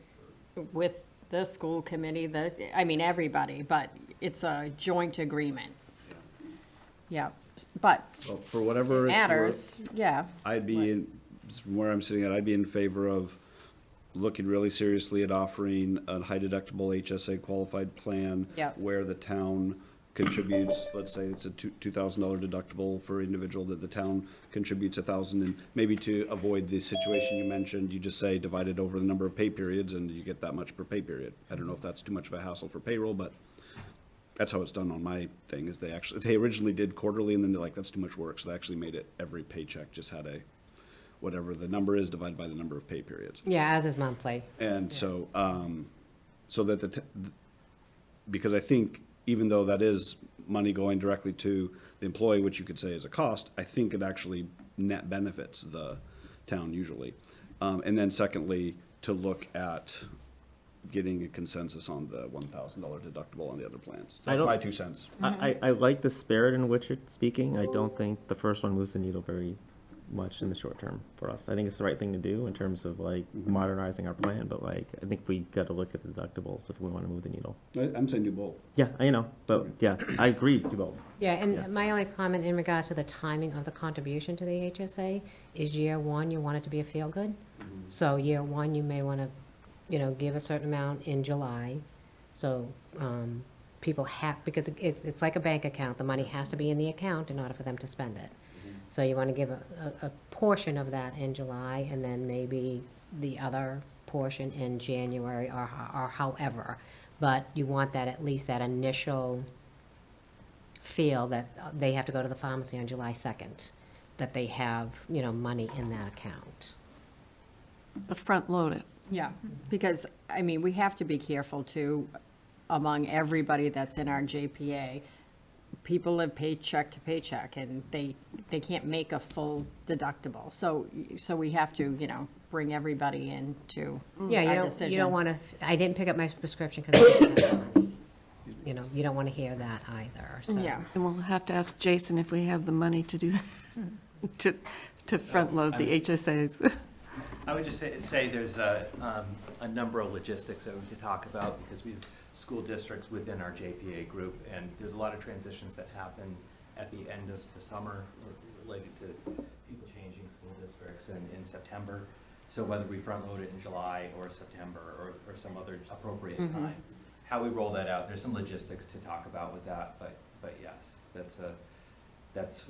with the school committee, everybody, but it's a joint agreement. Yeah, but Well, for whatever it it's matters, worth, yeah. I'd be in, from where I'm sitting at, I'd be in favor of looking really seriously at offering a high deductible HSA qualified plan. Yep. Where the town contributes, let's say it's a $2,000 deductible for individual, that the town contributes $1,000, and maybe to avoid the situation you mentioned, you just say divide it over the number of pay periods and you get that much per pay period. I don't know if that's too much of a hassle for payroll, but that's how it's done on my thing, is they originally did quarterly, and then they're like, that's too much work, so they actually made it every paycheck just had a, whatever the number is divided by the number of pay periods. Yeah, as is monthly. And so, so that because I think even though that is money going directly to the employee, which you could say is a cost, I think it actually net benefits the town usually. And then secondly, to look at getting a consensus on the $1,000 deductible on the other plans. I That's don't- my 2 cents. I like the spirit in which it's speaking. I don't think the first one moves the needle very much in the short term for us. I think it's the right thing to do in terms of like modernizing our plan, but like, I think we got to look at the deductibles if we want to move the needle. I'm saying do both. Yeah, I know, but yeah, I agree, do both. Yeah, Yeah. and my only comment in regards to the timing of the contribution to the HSA is year one, you want it to be a feel-good. So year one, you may want to, you know, give a certain amount in July. So people have, because it's like a bank account, the money has to be in the account in order for them to spend it. So you want to give a portion of that in July, and then maybe the other portion in January or however. But you want that, at least that initial feel that they have to go to the pharmacy on July 2nd, that they have, you know, money in that account. Front load it. Yeah, because, I mean, we have to be careful too, among everybody that's in our JPA. People live paycheck to paycheck, and they can't make a full deductible. So we have to, you know, bring everybody into Yeah, our decision. you don't want to, I didn't pick up my prescription because I didn't have money. You know, you don't want to hear that either, so. Yeah. And we'll have to ask Jason if we have the money to do that, to front load the HSAs. I would just say there's a number of logistics that we could talk about, because we have school districts within our JPA group, and there's a lot of transitions that happen at the end of the summer related to people changing school districts in September. So whether we front load it in July or September or some other appropriate time, how we roll that out, there's some logistics to talk about with that, but yes, that's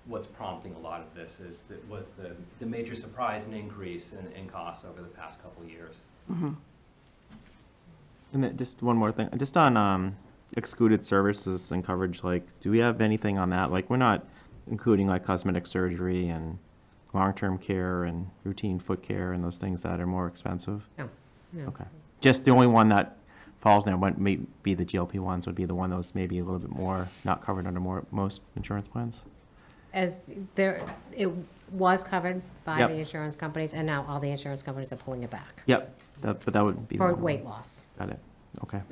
what's prompting a lot of this was the major surprise and increase in costs over the past couple of years. And then just one more thing, just on excluded services and coverage, like, do we have anything on that? Like, we're not including like cosmetic surgery and long-term care and routine foot care and those things that are more expensive? No, no. Okay. Just the only one that falls now, may be the GLP-1s would be the one that was maybe a little bit more not covered under most insurance plans? as there, it was covered by Yep. the insurance companies, and now all the insurance companies are pulling it back Yep, but that would be. for normal. weight loss. Got it, okay.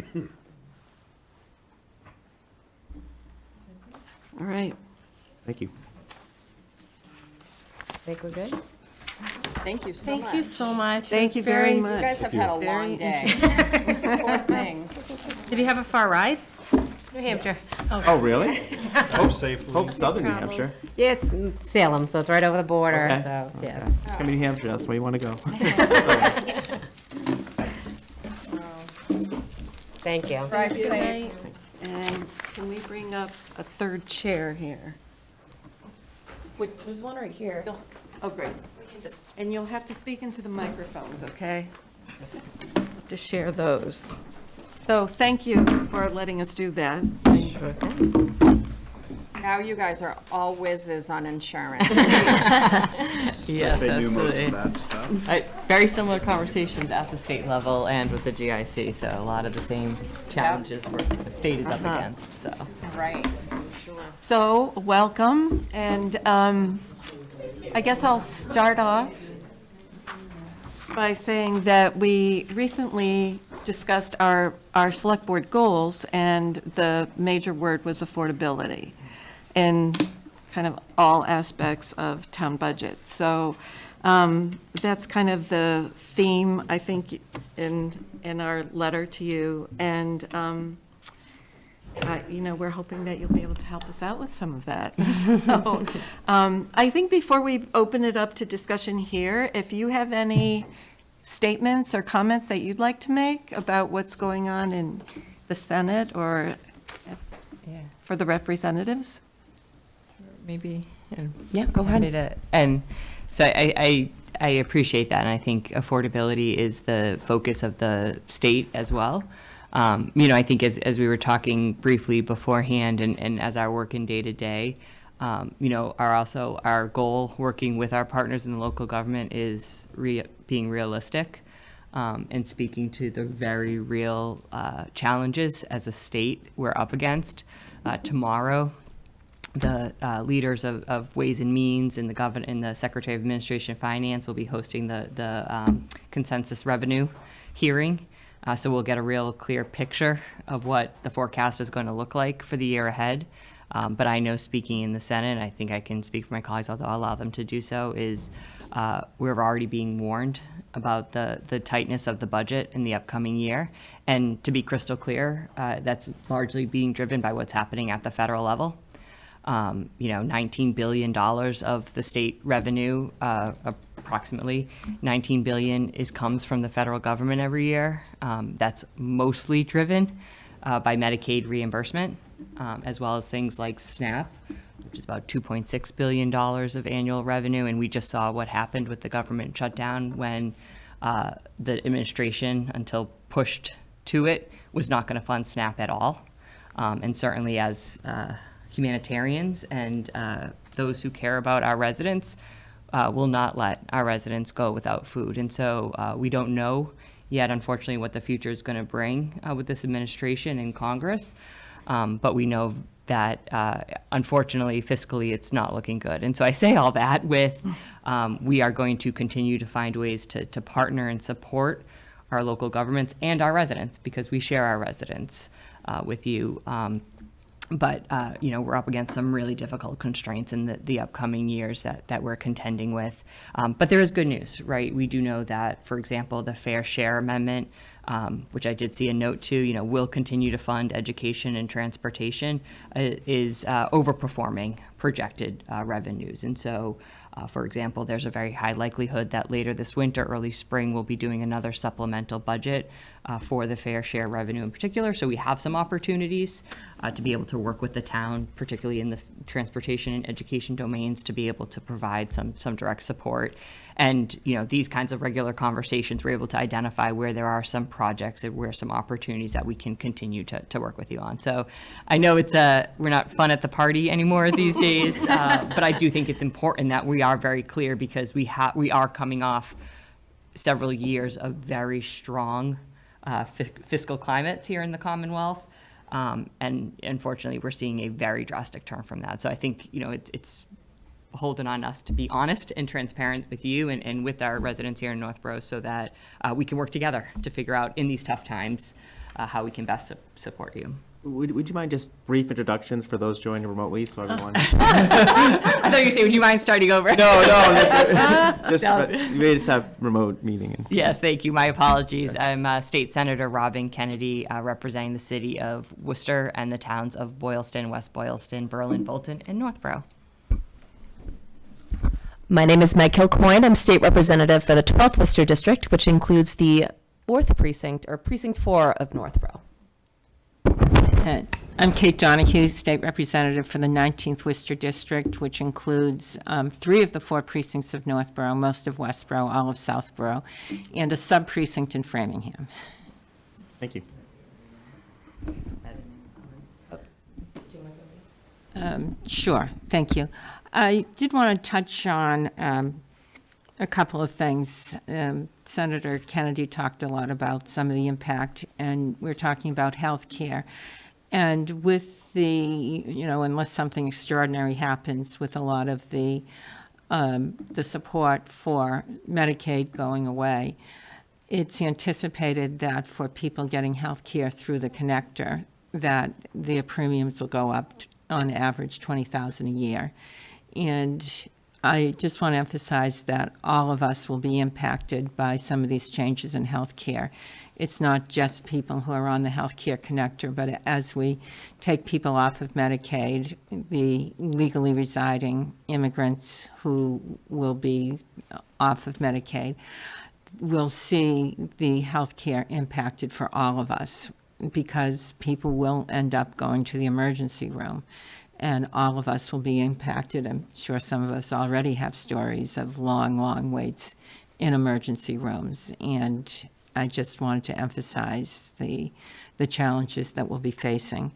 All right. Thank you. Think we're good? Thank you so much. Thank you so much. Thank That's you very You much. guys have had a long Very day. Poor things. Did you have a far ride? New Hampshire. Oh, really? Hope safely. Hope Southern New Travels. Hampshire. Yeah, it's Salem, so it's right over the border, Okay, so, okay. yes. It's gonna be New Hampshire, that's where you wanna go. Thank you. Drive safe. And can we bring up a third chair here? There's one right here. Oh, great. And you'll have to speak into the microphones, okay? To share those. So thank you for letting us do that. Now you guys are all whizzes on insurance. Yes, They knew most absolutely. of that stuff. Very similar conversations at the state level and with the GIC, so a lot of the same challenges the state is up against, so. Right. So, welcome, and I guess I'll start off by saying that we recently discussed our select board goals, and the major word was affordability in kind of all aspects of town budget. So that's kind of the theme, I think, in our letter to you, and we're hoping that you'll be able to help us out with some of that. So, I think before we open it up to discussion here, if you have any statements or comments that you'd like to make about what's going on in the Senate or Yeah. for the representatives? Maybe. Yeah, go ahead. And so I appreciate that, and I think affordability is the focus of the state as well. I think as we were talking briefly beforehand and as our work in day to day, our goal working with our partners in the local government is being realistic and speaking to the very real challenges as a state we're up against. Tomorrow, the leaders of Ways and Means and the Secretary of Administration and Finance will be hosting the consensus revenue hearing. So we'll get a real clear picture of what the forecast is going to look like for the year ahead. But I know speaking in the Senate, I think I can speak for my colleagues, although I'll allow them to do so, is we're already being warned about the tightness of the budget in the upcoming year. And to be crystal clear, that's largely being driven by what's happening at the federal level. $19 billion of the state revenue, approximately $19 billion comes from the federal government every year. That's mostly driven by Medicaid reimbursement, as well as things like SNAP, which is about $2.6 billion of annual revenue. And we just saw what happened with the government shutdown when the administration, until pushed to it, was not going to fund SNAP at all. And certainly as humanitarians and those who care about our residents will not let our residents go without food. And so we don't know yet, unfortunately, what the future is going to bring with this administration and Congress. But we know that, unfortunately, fiscally, it's not looking good. And so I say all that with we are going to continue to find ways to partner and support our local governments and our residents, because we share our residents with you. But we're up against some really difficult constraints in the upcoming years that we're contending with. But there is good news, right? We do know that, for example, the Fair Share Amendment, which I did see a note to, will continue to fund education and transportation, is overperforming projected revenues. And so, for example, there's a very high likelihood that later this winter, early spring, we'll be doing another supplemental budget for the fair share revenue in particular. So we have some opportunities to be able to work with the town, particularly in the transportation and education domains, to be able to provide some direct support. And, these kinds of regular conversations, we're able to identify where there are some projects and where some opportunities that we can continue to work with you on. So I know we're not fun at the party anymore these days, but I do think it's important that we are very clear, because we are coming off several years of very strong fiscal climates here in the Commonwealth. And unfortunately, we're seeing a very drastic turn from that. So I think, it's beholden on us to be honest and transparent with you and with our residents here in Northborough so that we can work together to figure out in these tough times how we can best support you. Would you mind just brief introductions for those joining remotely, so everyone? I thought you were saying, would you mind starting over? No, just, we may just have remote meeting. Yes, thank you. My apologies. I'm State Senator Robin Kennedy, representing the city of Worcester and the towns of Boylston, West Boylston, Berlin, Bolton, and Northborough. My name is Meg Kilcoyne. I'm state representative for the 12th Worcester District, which includes the 4th Precinct, or Precinct 4 of Northborough. I'm Kate Donahue, State Representative for the 19th Worcester District, which includes 3 of the 4 precincts of Northborough, most of Westborough, all of Southborough, and a sub-precinct in Framingham. Thank you. Sure, thank you. I did want to touch on a couple of things. Senator Kennedy talked a lot about some of the impact, and we're talking about health care. And with the, unless something extraordinary happens with a lot of the support for Medicaid going away, it's anticipated that for people getting health care through the connector, that their premiums will go up on average $20,000 a year. And I just want to emphasize that all of us will be impacted by some of these changes in health care. It's not just people who are on the health care connector, but as we take people off of Medicaid, the legally residing immigrants who will be off of Medicaid will see the health care impacted for all of us, because people will end up going to the emergency room. And all of us will be impacted. I'm sure some of us already have stories of long, long waits in emergency rooms. And I just wanted to emphasize the challenges that we'll be facing.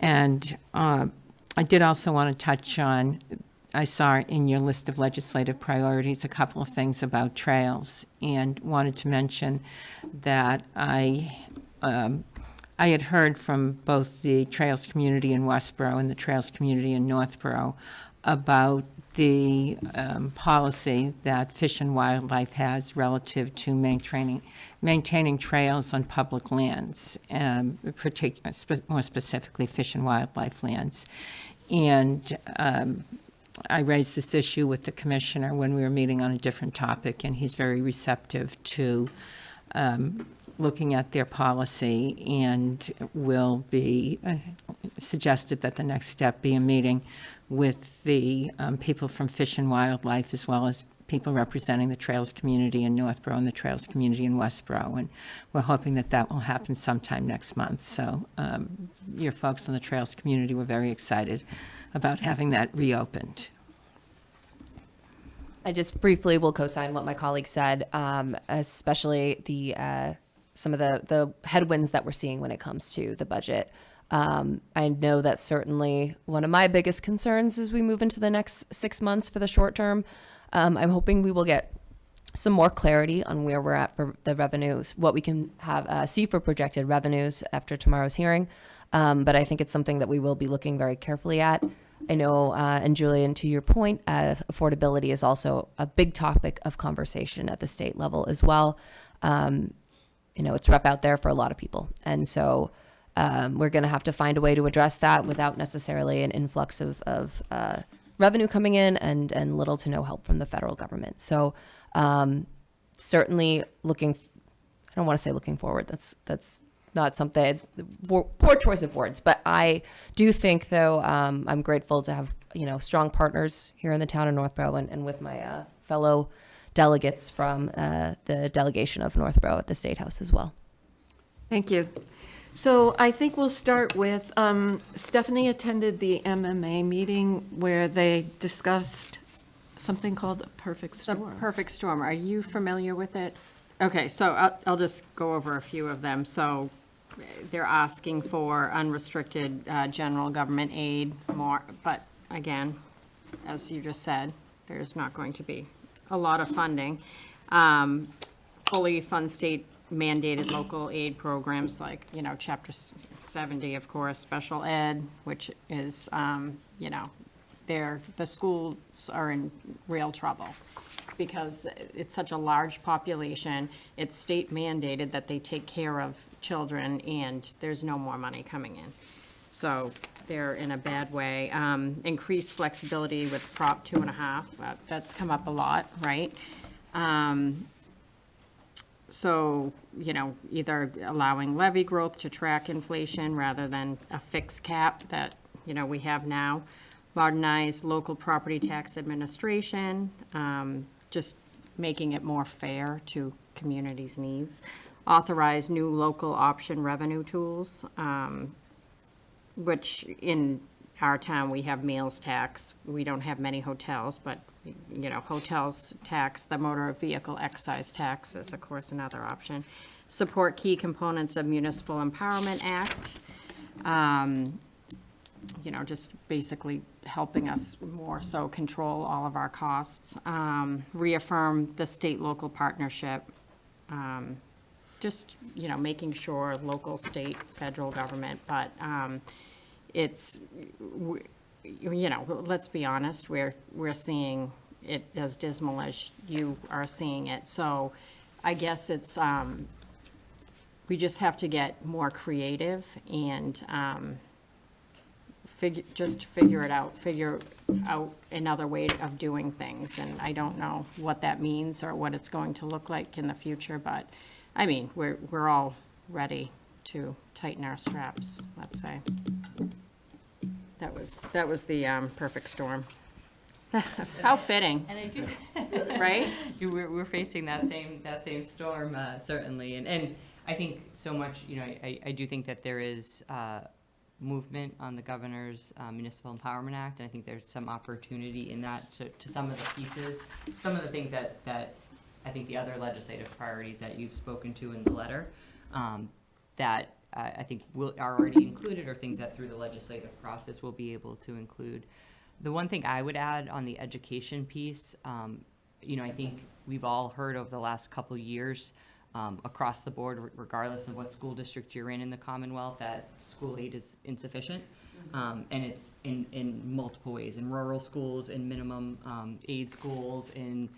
And I did also want to touch on, I saw in your list of legislative priorities a couple of things about trails, and wanted to mention that I had heard from both the Trails community in Westborough and the Trails community in Northborough about the policy that Fish and Wildlife has relative to maintaining trails on public lands, more specifically Fish and Wildlife lands. And I raised this issue with the commissioner when we were meeting on a different topic, and he's very receptive to looking at their policy, and will be suggested that the next step be a meeting with the people from Fish and Wildlife, as well as people representing the Trails community in Northborough and the Trails community in Westborough. And we're hoping that that will happen sometime next month. So your folks in the Trails community were very excited about having that reopened. I just briefly will co-sign what my colleague said, especially some of the headwinds that we're seeing when it comes to the budget. I know that's certainly one of my biggest concerns as we move into the next 6 months for the short term. I'm hoping we will get some more clarity on where we're at for the revenues, what we can have see for projected revenues after tomorrow's hearing. But I think it's something that we will be looking very carefully at. I know, and Julian, to your point, affordability is also a big topic of conversation at the state level as well. It's rough out there for a lot of people. And so we're going to have to find a way to address that without necessarily an influx of revenue coming in and little to no help from the federal government. So certainly I don't want to say looking forward. That's not something, poor choice of words, but I do think, though, I'm grateful to have, strong partners here in the town of Northborough and with my fellow delegates from the delegation of Northborough at the State House as well. Thank you. So I think we'll start with, Stephanie attended the MMA meeting where they discussed something called a perfect The storm. perfect storm, are you familiar with it? Okay, so I'll just go over a few of them. So they're asking for unrestricted general government aid more, but again, as you just said, there's not going to be a lot of funding. Fully fund state mandated local aid programs like, Chapter 70, of course, special ed, which is, the schools are in real trouble because it's such a large population. It's state mandated that they take care of children, and there's no more money coming in. So they're in a bad way. Increased flexibility with Prop 2.5, that's come up a lot, right? So, either allowing levy growth to track inflation rather than a fixed cap that, we have now. Modernize local property tax administration, just making it more fair to communities' needs. Authorize new local option revenue tools, which in our town, we have meals tax. We don't have many hotels, but, hotels tax, the motor vehicle excise tax is, of course, another option. Support key components of Municipal Empowerment Act. Just basically helping us more so control all of our costs. Reaffirm the state-local partnership. Just, making sure local, state, federal government, but it's, let's be honest, we're seeing it as dismal as you are seeing it. So I guess it's, we just have to get more creative and figure out another way of doing things. And I don't know what that means or what it's going to look like in the future, but I mean, we're all ready to tighten our straps, let's say. That was the perfect storm. How fitting, And I do. right? We're facing that same storm, certainly. And I think so much, I do think that there is movement on the governor's Municipal Empowerment Act. And I think there's some opportunity in that to some of the pieces, some of the things that I think the other legislative priorities that you've spoken to in the letter, that I think are already included, or things that through the legislative process we'll be able to include. The one thing I would add on the education piece, I think we've all heard over the last couple years across the board, regardless of what school district you're in the Commonwealth, that school aid is insufficient. And it's in multiple ways, in rural schools, in minimum aid schools, in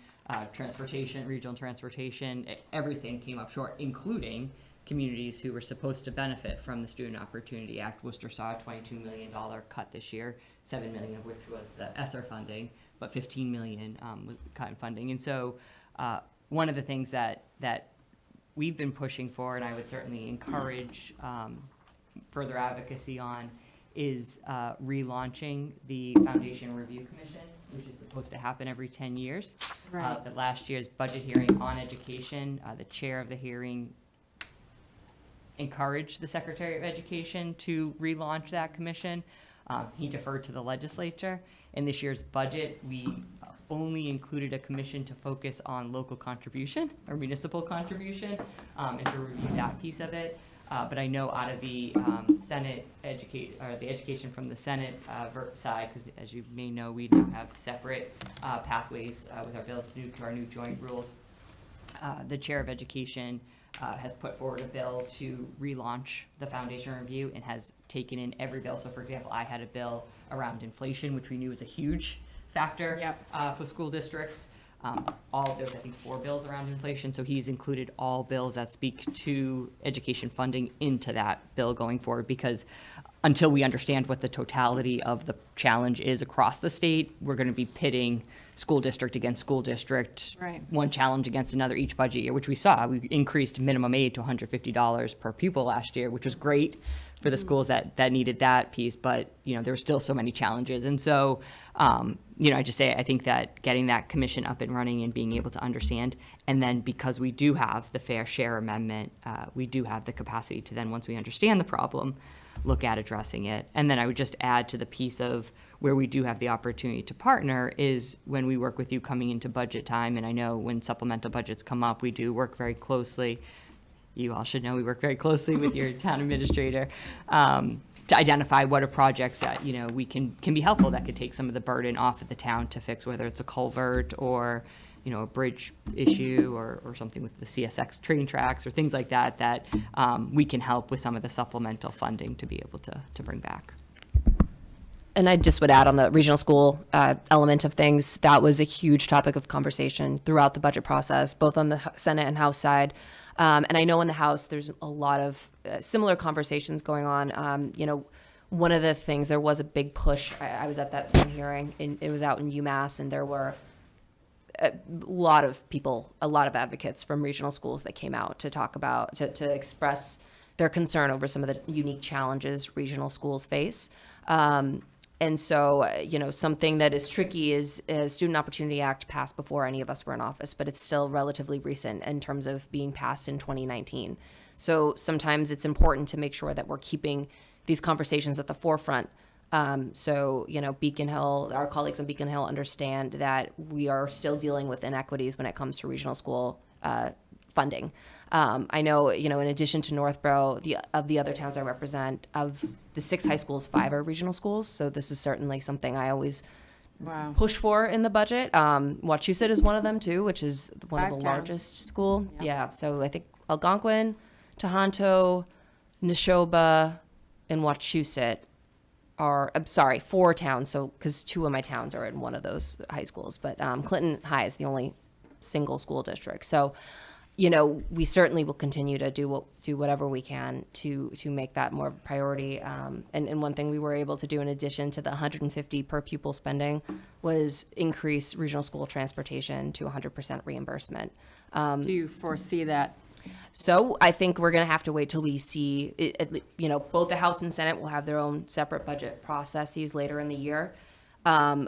transportation, regional transportation. Everything came up short, including communities who were supposed to benefit from the Student Opportunity Act. Worcester saw a $22 million cut this year, $7 million of which was the ESSER funding, but $15 million was cut in funding. And so one of the things that we've been pushing for, and I would certainly encourage further advocacy on, is relaunching the Foundation Review Commission, which is supposed to happen every 10 years. Right. At last year's budget hearing on education, the chair of the hearing encouraged the Secretary of Education to relaunch that commission. He deferred to the legislature. In this year's budget, we only included a commission to focus on local contribution or municipal contribution and to review that piece of it. But I know out of the Senate the education from the Senate side, because as you may know, we now have separate pathways with our bills due to our new joint rules. The chair of education has put forward a bill to relaunch the Foundation Review and has taken in every bill. So for example, I had a bill around inflation, which we knew was a huge factor for school districts. All of those, I think 4 bills around inflation. So he's included all bills that speak to education funding into that bill going forward, because until we understand what the totality of the challenge is across the state, we're going to be pitting school district against school district, Right. one challenge against another each budget year, which we saw. We increased minimum aid to $150 per pupil last year, which was great for the schools that needed that piece, but, there were still so many challenges. And so, I just say, I think that getting that commission up and running and being able to understand, and then because we do have the Fair Share Amendment, we do have the capacity to then, once we understand the problem, look at addressing it. And then I would just add to the piece of where we do have the opportunity to partner is when we work with you coming into budget time. And I know when supplemental budgets come up, we do work very closely. You all should know we work very closely with your town administrator to identify what are projects that, we can be helpful, that could take some of the burden off of the town to fix, whether it's a culvert or, a bridge issue or something with the CSX train tracks or things like that we can help with some of the supplemental funding to be able to bring back. and I just would add on the regional school element of things, that was a huge topic of conversation throughout the budget process, both on the Senate and House side. And I know in the House, there's a lot of similar conversations going on. One of the things, there was a big push. I was at that same hearing, it was out in UMass, and there were a lot of people, a lot of advocates from regional schools that came out to talk about, to express their concern over some of the unique challenges regional schools face. And so, something that is tricky is Student Opportunity Act passed before any of us were in office, but it's still relatively recent in terms of being passed in 2019. So sometimes it's important to make sure that we're keeping these conversations at the forefront. Beacon Hill, our colleagues on Beacon Hill understand that we are still dealing with inequities when it comes to regional school funding. I know, in addition to Northborough, of the other towns I represent, of the 6 high schools, 5 are regional schools. So this is certainly something I always push for in the budget. Wachusett is one of them too, which is one of the 5 towns. largest school. Yeah. So I think Algonquin, Tohoto, Neshoba, and Wachusett are, I'm sorry, 4 towns. So, because 2 of my towns are in one of those high schools, but Clinton High is the only single school district. So, we certainly will continue to do whatever we can to make that more of a priority. And one thing we were able to do in addition to the 150 per pupil spending was increase regional school transportation to 100% reimbursement. Do you foresee that? So I think we're going to have to wait till we see, both the House and Senate will have their own separate budget processes later in the year. I'll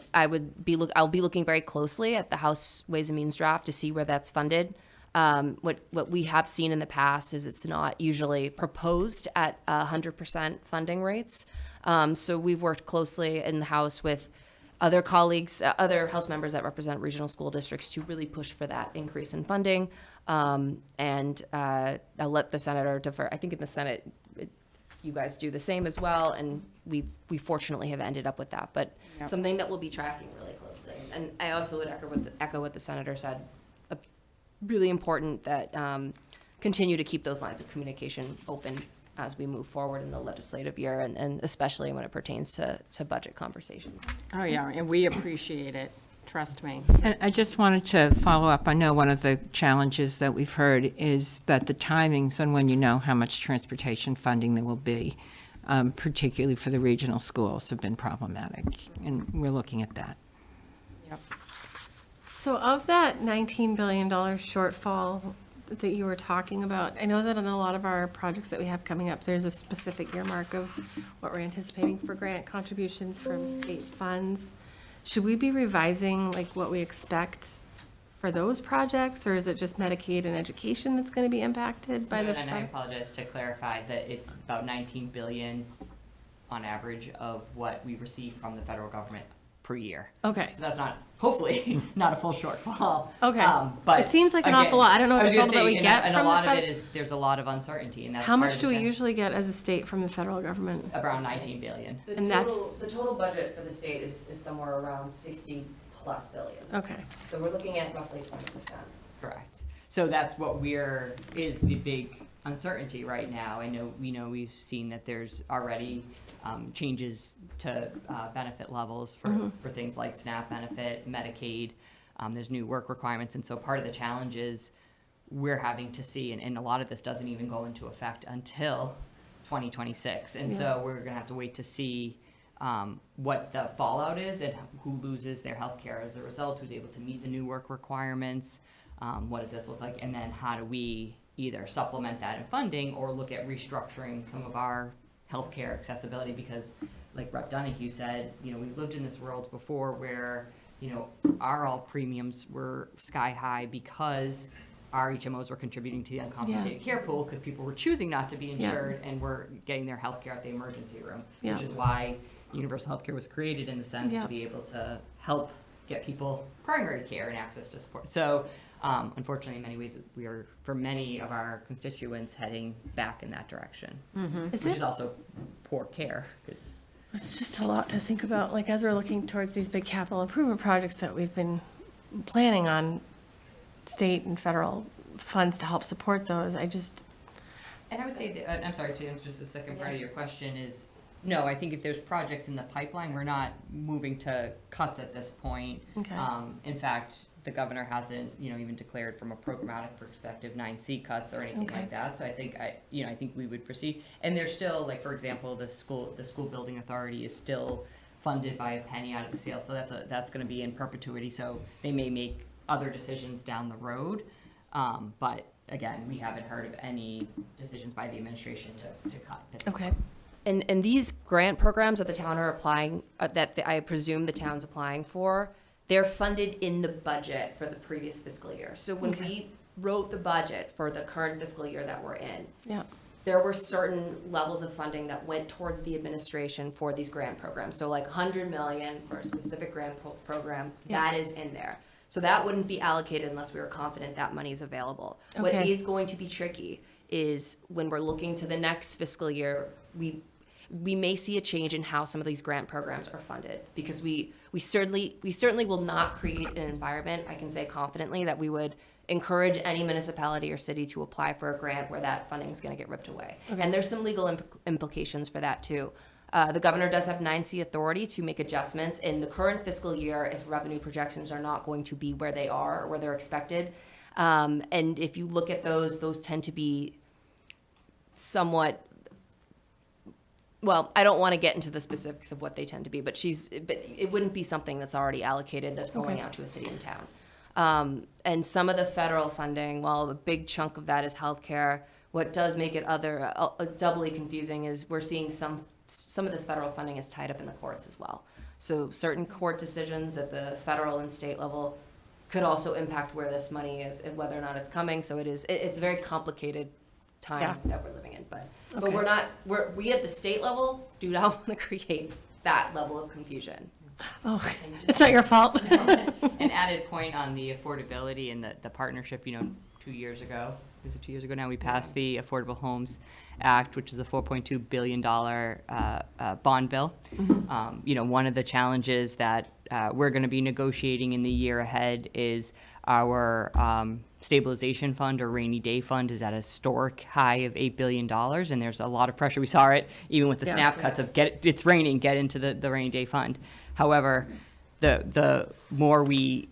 be looking very closely at the House Ways and Means draft to see where that's funded. What we have seen in the past is it's not usually proposed at 100% funding rates. So we've worked closely in the House with other colleagues, other House members that represent regional school districts to really push for that increase in funding. And I'll let the senator defer. I think in the Senate, you guys do the same as well, and we fortunately have ended up with that. But something that we'll be tracking really closely. And I also would echo what the senator said. Really important that continue to keep those lines of communication open as we move forward in the legislative year, and especially when it pertains to budget conversations. Oh, yeah, and we appreciate it, trust me. And I just wanted to follow up. I know one of the challenges that we've heard is that the timings on when you know how much transportation funding there will be, particularly for the regional schools, have been problematic, and we're looking at that. Yep. So of that $19 billion shortfall that you were talking about, I know that in a lot of our projects that we have coming up, there's a specific earmark of what we're anticipating for grant contributions from state funds. Should we be revising like what we expect for those projects, or is it just Medicaid and education that's going to be impacted by the And I fund? apologize to clarify that it's about 19 billion on average of what we receive from the federal government per year. Okay. So that's not, hopefully, not a full shortfall. Okay. But It seems like an again, awful lot. I don't know what was the gonna total that we say, get and from a the lot of fed- it is, there's a lot of uncertainty, and that's How part much of do the we sen- usually get as a state from the federal government? Around 19 billion. And that's- The total budget for the state is somewhere around 60+ billion. Okay. So we're looking at roughly 20%. Correct. So that's what is the big uncertainty right now. We've seen that there's already changes to benefit levels for things like SNAP benefit, Medicaid. There's new work requirements, and so part of the challenge is we're having to see, and a lot of this doesn't even go into effect until 2026. And so we're gonna have to wait to see what the fallout is and who loses their health care as a result, who's able to meet the new work requirements. What does this look like? And then how do we either supplement that in funding or look at restructuring some of our healthcare accessibility? Because like Rep. Donahue said, we've lived in this world before where, our all premiums were sky high because our HMOs were contributing to the uncompensated care pool because people were choosing not to be insured and were getting their healthcare at the emergency room, which is why universal healthcare was created in the sense to be able to help get people primary care and access to support. So unfortunately, in many ways, we are, for many of our constituents, heading back in that direction, which is also poor care. Because It's just a lot to think about, like, as we're looking towards these big capital improvement projects that we've been planning on state and federal funds to help support those. And I would say, that, I'm sorry, to answer just the second part of your question is, No, I think if there's projects in the pipeline, we're not moving to cuts at this point. Okay. In fact, the governor hasn't, even declared from a programmatic perspective, 9C cuts or anything Okay. like that. So I think, I think we would proceed. And there's still, like, for example, the school building authority is still funded by a penny out of the sale. So that's gonna be in perpetuity. So they may make other decisions down the road. But again, we haven't heard of any decisions by the administration to cut at this Okay. point. And these grant programs that the town are applying, I presume the town's applying for, they're funded in the budget for the previous fiscal year. So when we wrote the budget for the current fiscal year that we're in, Yeah. there were certain levels of funding that went towards the administration for these grant programs. So like 100 million for a specific grant program, that is in there. So that wouldn't be allocated unless we were confident that money is available. What Okay. is going to be tricky is when we're looking to the next fiscal year, we may see a change in how some of these grant programs are funded, because we certainly will not create an environment, I can say confidently, that we would encourage any municipality or city to apply for a grant where that funding is going to get ripped away. And there's some legal implications for that too. The governor does have 9C authority to make adjustments in the current fiscal year if revenue projections are not going to be where they are or where they're expected. And if you look at those tend to be somewhat, well, I don't want to get into the specifics of what they tend to be, but it wouldn't be something that's already allocated that's going Okay. out to a city and town. And some of the federal funding, while a big chunk of that is healthcare, what does make it doubly confusing is we're seeing some of this federal funding is tied up in the courts as well. So certain court decisions at the federal and state level could also impact where this money is and whether or not it's coming. So it's a very complicated time Yeah. that we're living in. But Okay. we at the state level do not want to create that level of confusion. Oh, it's not your fault. An added point on the affordability and the partnership, 2 years ago, was it 2 years ago now, we passed the Affordable Homes Act, which is a $4.2 billion bond bill. One of the challenges that we're going to be negotiating in the year ahead is our stabilization fund or rainy day fund is at a historic high of $8 billion. And there's a lot of pressure. We saw it even with the snap cuts of it's raining, get into the rainy day fund. However, the more we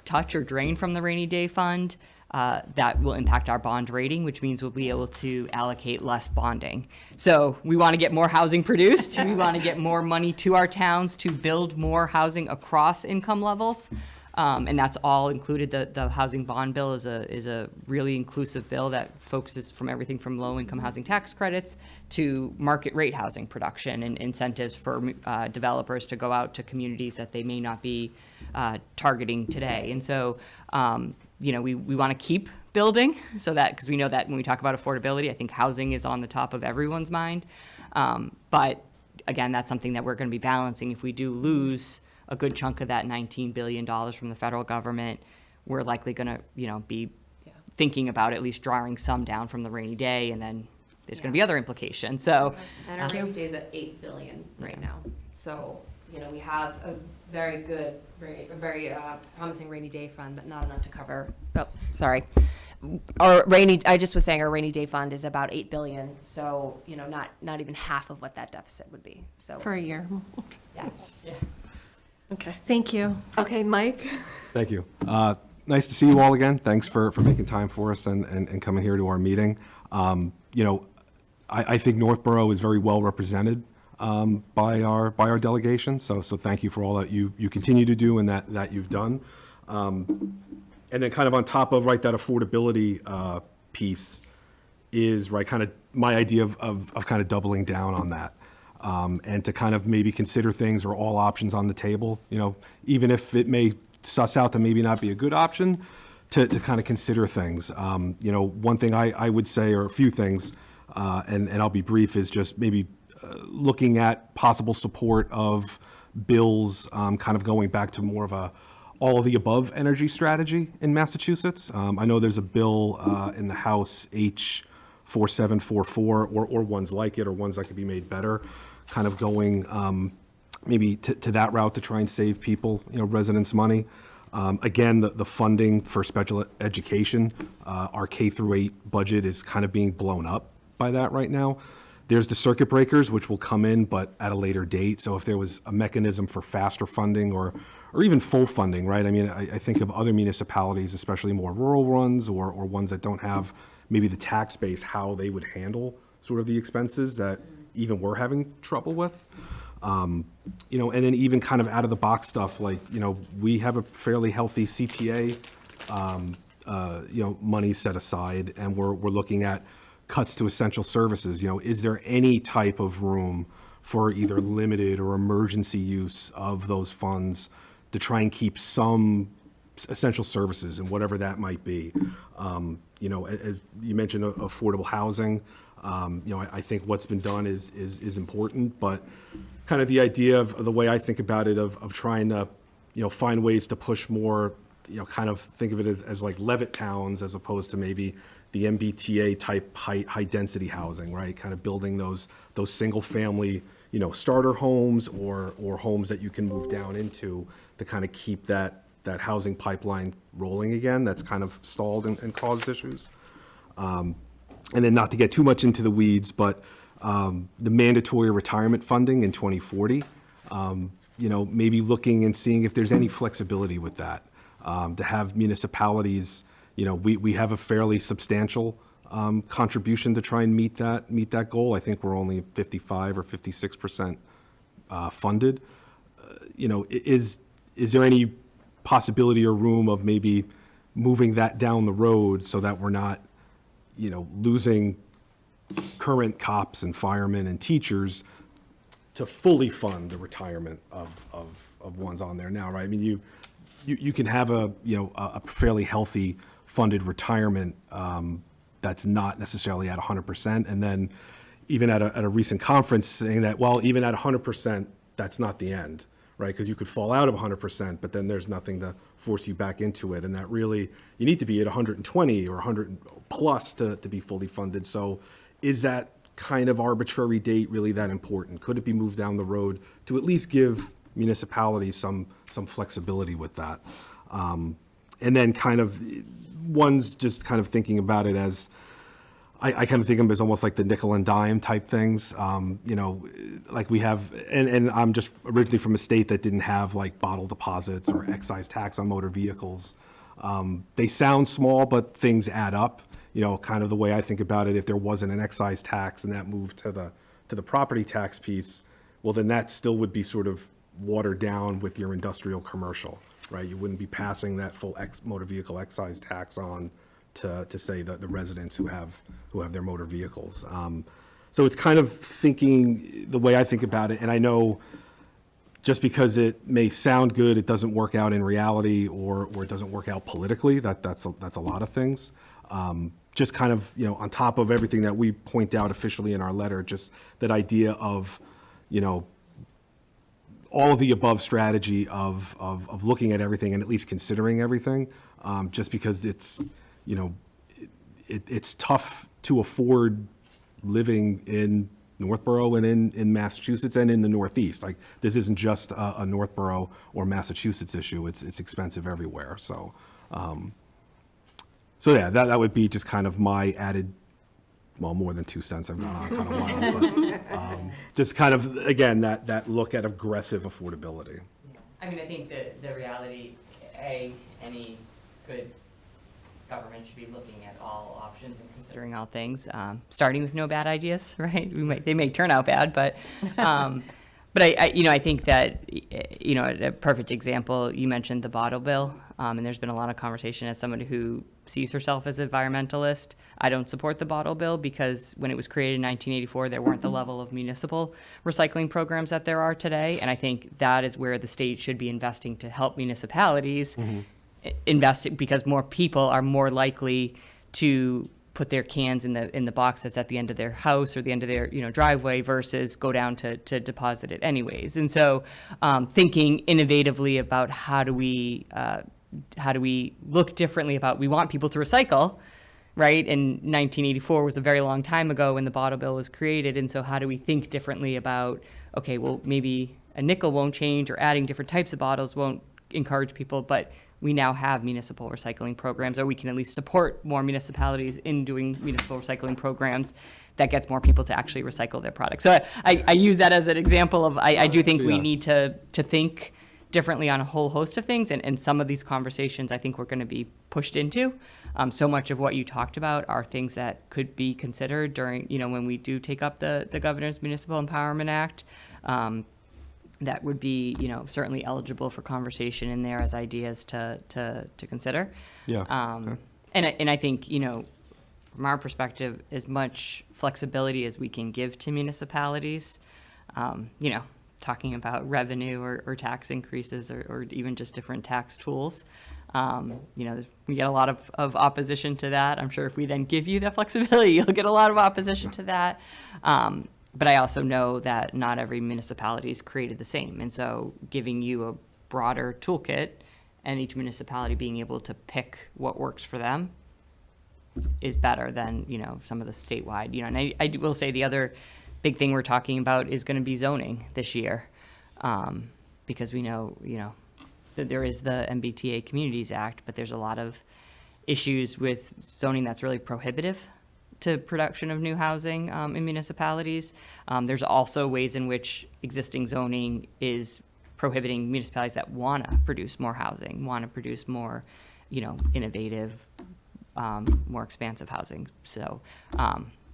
touch or drain from the rainy day fund, that will impact our bond rating, which means we'll be able to allocate less bonding. So we want to get more housing produced. We want to get more money to our towns to build more housing across income levels. And that's all included. The housing bond bill is a really inclusive bill that focuses from everything from low-income housing tax credits to market rate housing production and incentives for developers to go out to communities that they may not be targeting today. And so, we want to keep building because we know that when we talk about affordability, I think housing is on the top of everyone's mind. But again, that's something that we're going to be balancing. If we do lose a good chunk of that $19 billion from the federal government, we're likely going to, be thinking about at least drawing some down from the rainy day, and then there's going to be other implications. So, And our rainy day is at $8 billion right now. So, we have a very good, very promising rainy day fund, but not enough to cover. Oh, sorry. I just was saying our rainy day fund is about $8 billion. So, not even half of what that deficit would be. So, For a year. yes. Okay, thank you. Okay, Mike? Thank you. Nice to see you all again. Thanks for making time for us and coming here to our meeting. I think Northborough is very well represented by our delegation. So thank you for all that you continue to do and that you've done. And then kind of on top of that affordability piece is kind of my idea of kind of doubling down on that. And to kind of maybe consider things or all options on the table, even if it may suss out to maybe not be a good option, to kind of consider things. One thing I would say, or a few things, and I'll be brief, is just maybe looking at possible support of bills, kind of going back to more of a all of the above energy strategy in Massachusetts. I know there's a bill in the House, H4744, or ones like it, or ones that could be made better, kind of going maybe to that route to try and save people, residents money. Again, the funding for special education, our K through 8 budget is kind of being blown up by that right now. There's the circuit breakers, which will come in, but at a later date. So if there was a mechanism for faster funding or even full funding, right? I mean, I think of other municipalities, especially more rural ones or ones that don't have maybe the tax base, how they would handle sort of the expenses that even we're having trouble with. You know, and then even kind of out of the box stuff, like, you know, we have a fairly healthy CPA, you know, money set aside, and we're looking at cuts to essential services. You know, is there any type of room for either limited or emergency use of those funds to try and keep some essential services and whatever that might be? You know, as you mentioned, affordable housing. You know, I think what's been done is important, but kind of the idea of the way I think about it of trying to, you know, find ways to push more, you know, kind of think of it as like Levitt towns as opposed to maybe the MBTA type high density housing, right? Kind of building those single family, you know, starter homes or homes that you can move down into to kind of keep that housing pipeline rolling again. That's kind of stalled and caused issues. And then not to get too much into the weeds, but the mandatory retirement funding in 2040, you know, maybe looking and seeing if there's any flexibility with that. To have municipalities, you know, we have a fairly substantial contribution to try and meet that goal. I think we're only 55 or 56% funded. You know, is there any possibility or room of maybe moving that down the road so that we're not, you know, losing current cops and firemen and teachers to fully fund the retirement of ones on there now, right? I mean, you can have a fairly healthy funded retirement that's not necessarily at 100%, and then even at a recent conference saying that, well, even at 100%, that's not the end, right? Because you could fall out of 100%, but then there's nothing to force you back into it, and that really, you need to be at 120 or 100 plus to be fully funded. So is that kind of arbitrary date really that important? Could it be moved down the road to at least give municipalities some flexibility with that? And then kind of, one's just kind of thinking about it as, I kind of think of them as almost like the nickel and dime type things. You know, like we have, and I'm just originally from a state that didn't have like bottle deposits or excise tax on motor vehicles. They sound small, but things add up. You know, kind of the way I think about it, if there wasn't an excise tax and that moved to the property tax piece, well, then that still would be sort of watered down with your industrial commercial, right? You wouldn't be passing that full motor vehicle excise tax on to say the residents who have their motor vehicles. So it's kind of thinking the way I think about it, and I know just because it may sound good, it doesn't work out in reality, or it doesn't work out politically. That's a lot of things. Just kind of, you know, on top of everything that we point out officially in our letter, just that idea of, you know, all of the above strategy of looking at everything and at least considering everything, just because it's, you know, it's tough to afford living in Northborough and in Massachusetts and in the Northeast. Like, this isn't just a Northborough or Massachusetts issue. It's expensive everywhere. So, so yeah, that would be just kind of my added, well, more than 2 cents. I've gone on kind of wild, but just kind of, again, that look at aggressive affordability. I mean, I think that the reality, any good government should be looking at all options and considering all things, starting with no bad ideas, right? They may turn out bad, but I think that, you know, a perfect example, you mentioned the bottle bill, and there's been a lot of conversation as somebody who sees herself as an environmentalist. I don't support the bottle bill because when it was created in 1984, there weren't the level of municipal recycling programs that there are today, and I think that is where the state should be investing to help municipalities invest, because more people are more likely to put their cans in the box that's at the end of their house or the end of their, you know, driveway versus go down to deposit it anyways. And so thinking innovatively about how do we look differently about, we want people to recycle, right? And 1984 was a very long time ago when the bottle bill was created. And so how do we think differently about, okay, well, maybe a nickel won't change or adding different types of bottles won't encourage people, but we now have municipal recycling programs, or we can at least support more municipalities in doing municipal recycling programs that gets more people to actually recycle their products. So I use that as an example of, I do think we Yeah. need to think differently on a whole host of things, and some of these conversations I think we're going to be pushed into. So much of what you talked about are things that could be considered during, when we do take up the Governor's Municipal Empowerment Act. That would be, certainly eligible for conversation in there as ideas to consider. Yeah. Um, and I think, from our perspective, as much flexibility as we can give to municipalities, talking about revenue or tax increases or even just different tax tools. We get a lot of opposition to that. I'm sure if we then give you that flexibility, you'll get a lot of opposition to that. But I also know that not every municipality is created the same. And so giving you a broader toolkit and each municipality being able to pick what works for them is better than, some of the statewide, and I will say the other big thing we're talking about is going to be zoning this year. Because we know, that there is the MBTA Communities Act, but there's a lot of issues with zoning that's really prohibitive to production of new housing in municipalities. There's also ways in which existing zoning is prohibiting municipalities that want to produce more housing, want to produce more, innovative, more expansive housing. So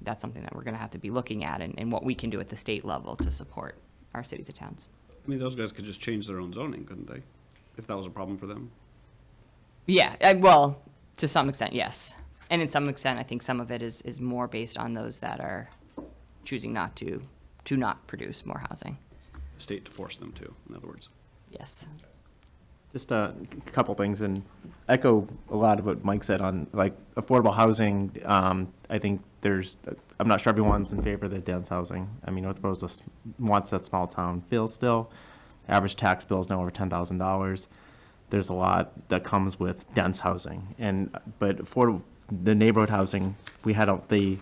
that's something that we're going to have to be looking at and what we can do at the state level to support our cities and towns. I mean, those guys could just change their own zoning, couldn't they? If that was a problem for them? Yeah, well, to some extent, yes. And in some extent, I think some of it is more based on those that are choosing not to not produce more housing. The state to force them to, in other words. Yes. Just a couple things, and echo a lot of what Mike said on, like, affordable housing. I think I'm not sure everyone's in favor of the dense housing. I mean, Northborough wants that small town feel still. Average tax bill is now over $10,000. There's a lot that comes with dense housing, but for the neighborhood housing, we had the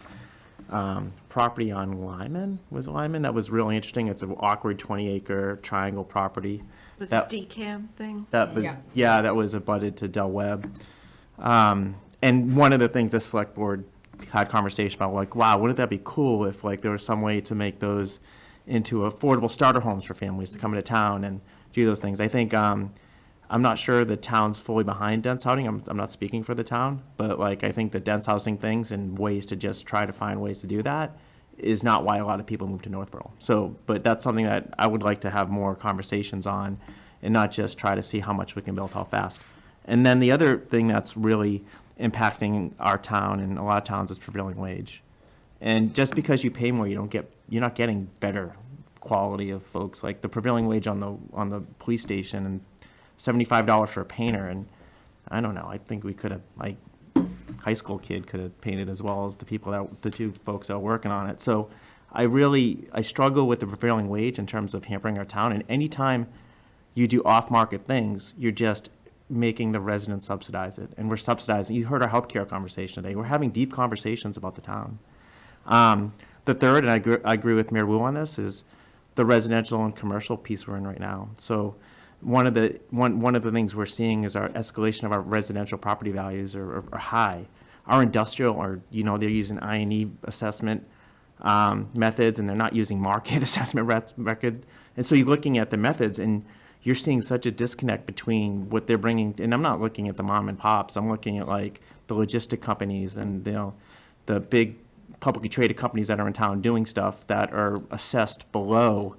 property on Lyman, that was really interesting. It's an awkward 20-acre triangle property. Was That- it DCAM thing? That was, that was abutted to Del Webb. And one of the things the select board had conversation about, like, wow, wouldn't that be cool if, like, there was some way to make those into affordable starter homes for families to come into town and do those things. I think, I'm not sure the town's fully behind dense housing. I'm not speaking for the town, but, like, I think the dense housing things and ways to just try to find ways to do that is not why a lot of people move to Northborough. So, but that's something that I would like to have more conversations on and not just try to see how much we can build, how fast. And then the other thing that's really impacting our town and a lot of towns is prevailing wage. And just because you pay more, you're not getting better quality of folks. Like the prevailing wage on the police station and $75 for a painter, and I don't know, I think we could have, like, high school kid could have painted as well as the two folks that are working on it. So I struggle with the prevailing wage in terms of hampering our town, and anytime you do off-market things, you're just making the residents subsidize it, and we're subsidizing. You heard our healthcare conversation today. We're having deep conversations about the town. The third, and I agree with Mayor Wu on this, is the residential and commercial piece we're in right now. So one of the things we're seeing is our escalation of our residential property values are high. Our industrial they're using I&E assessment methods, and they're not using market assessment record. And so you're looking at the methods, and you're seeing such a disconnect between what they're bringing. And I'm not looking at the mom and pops. I'm looking at, like, the logistic companies and, the big publicly traded companies that are in town doing stuff that are assessed below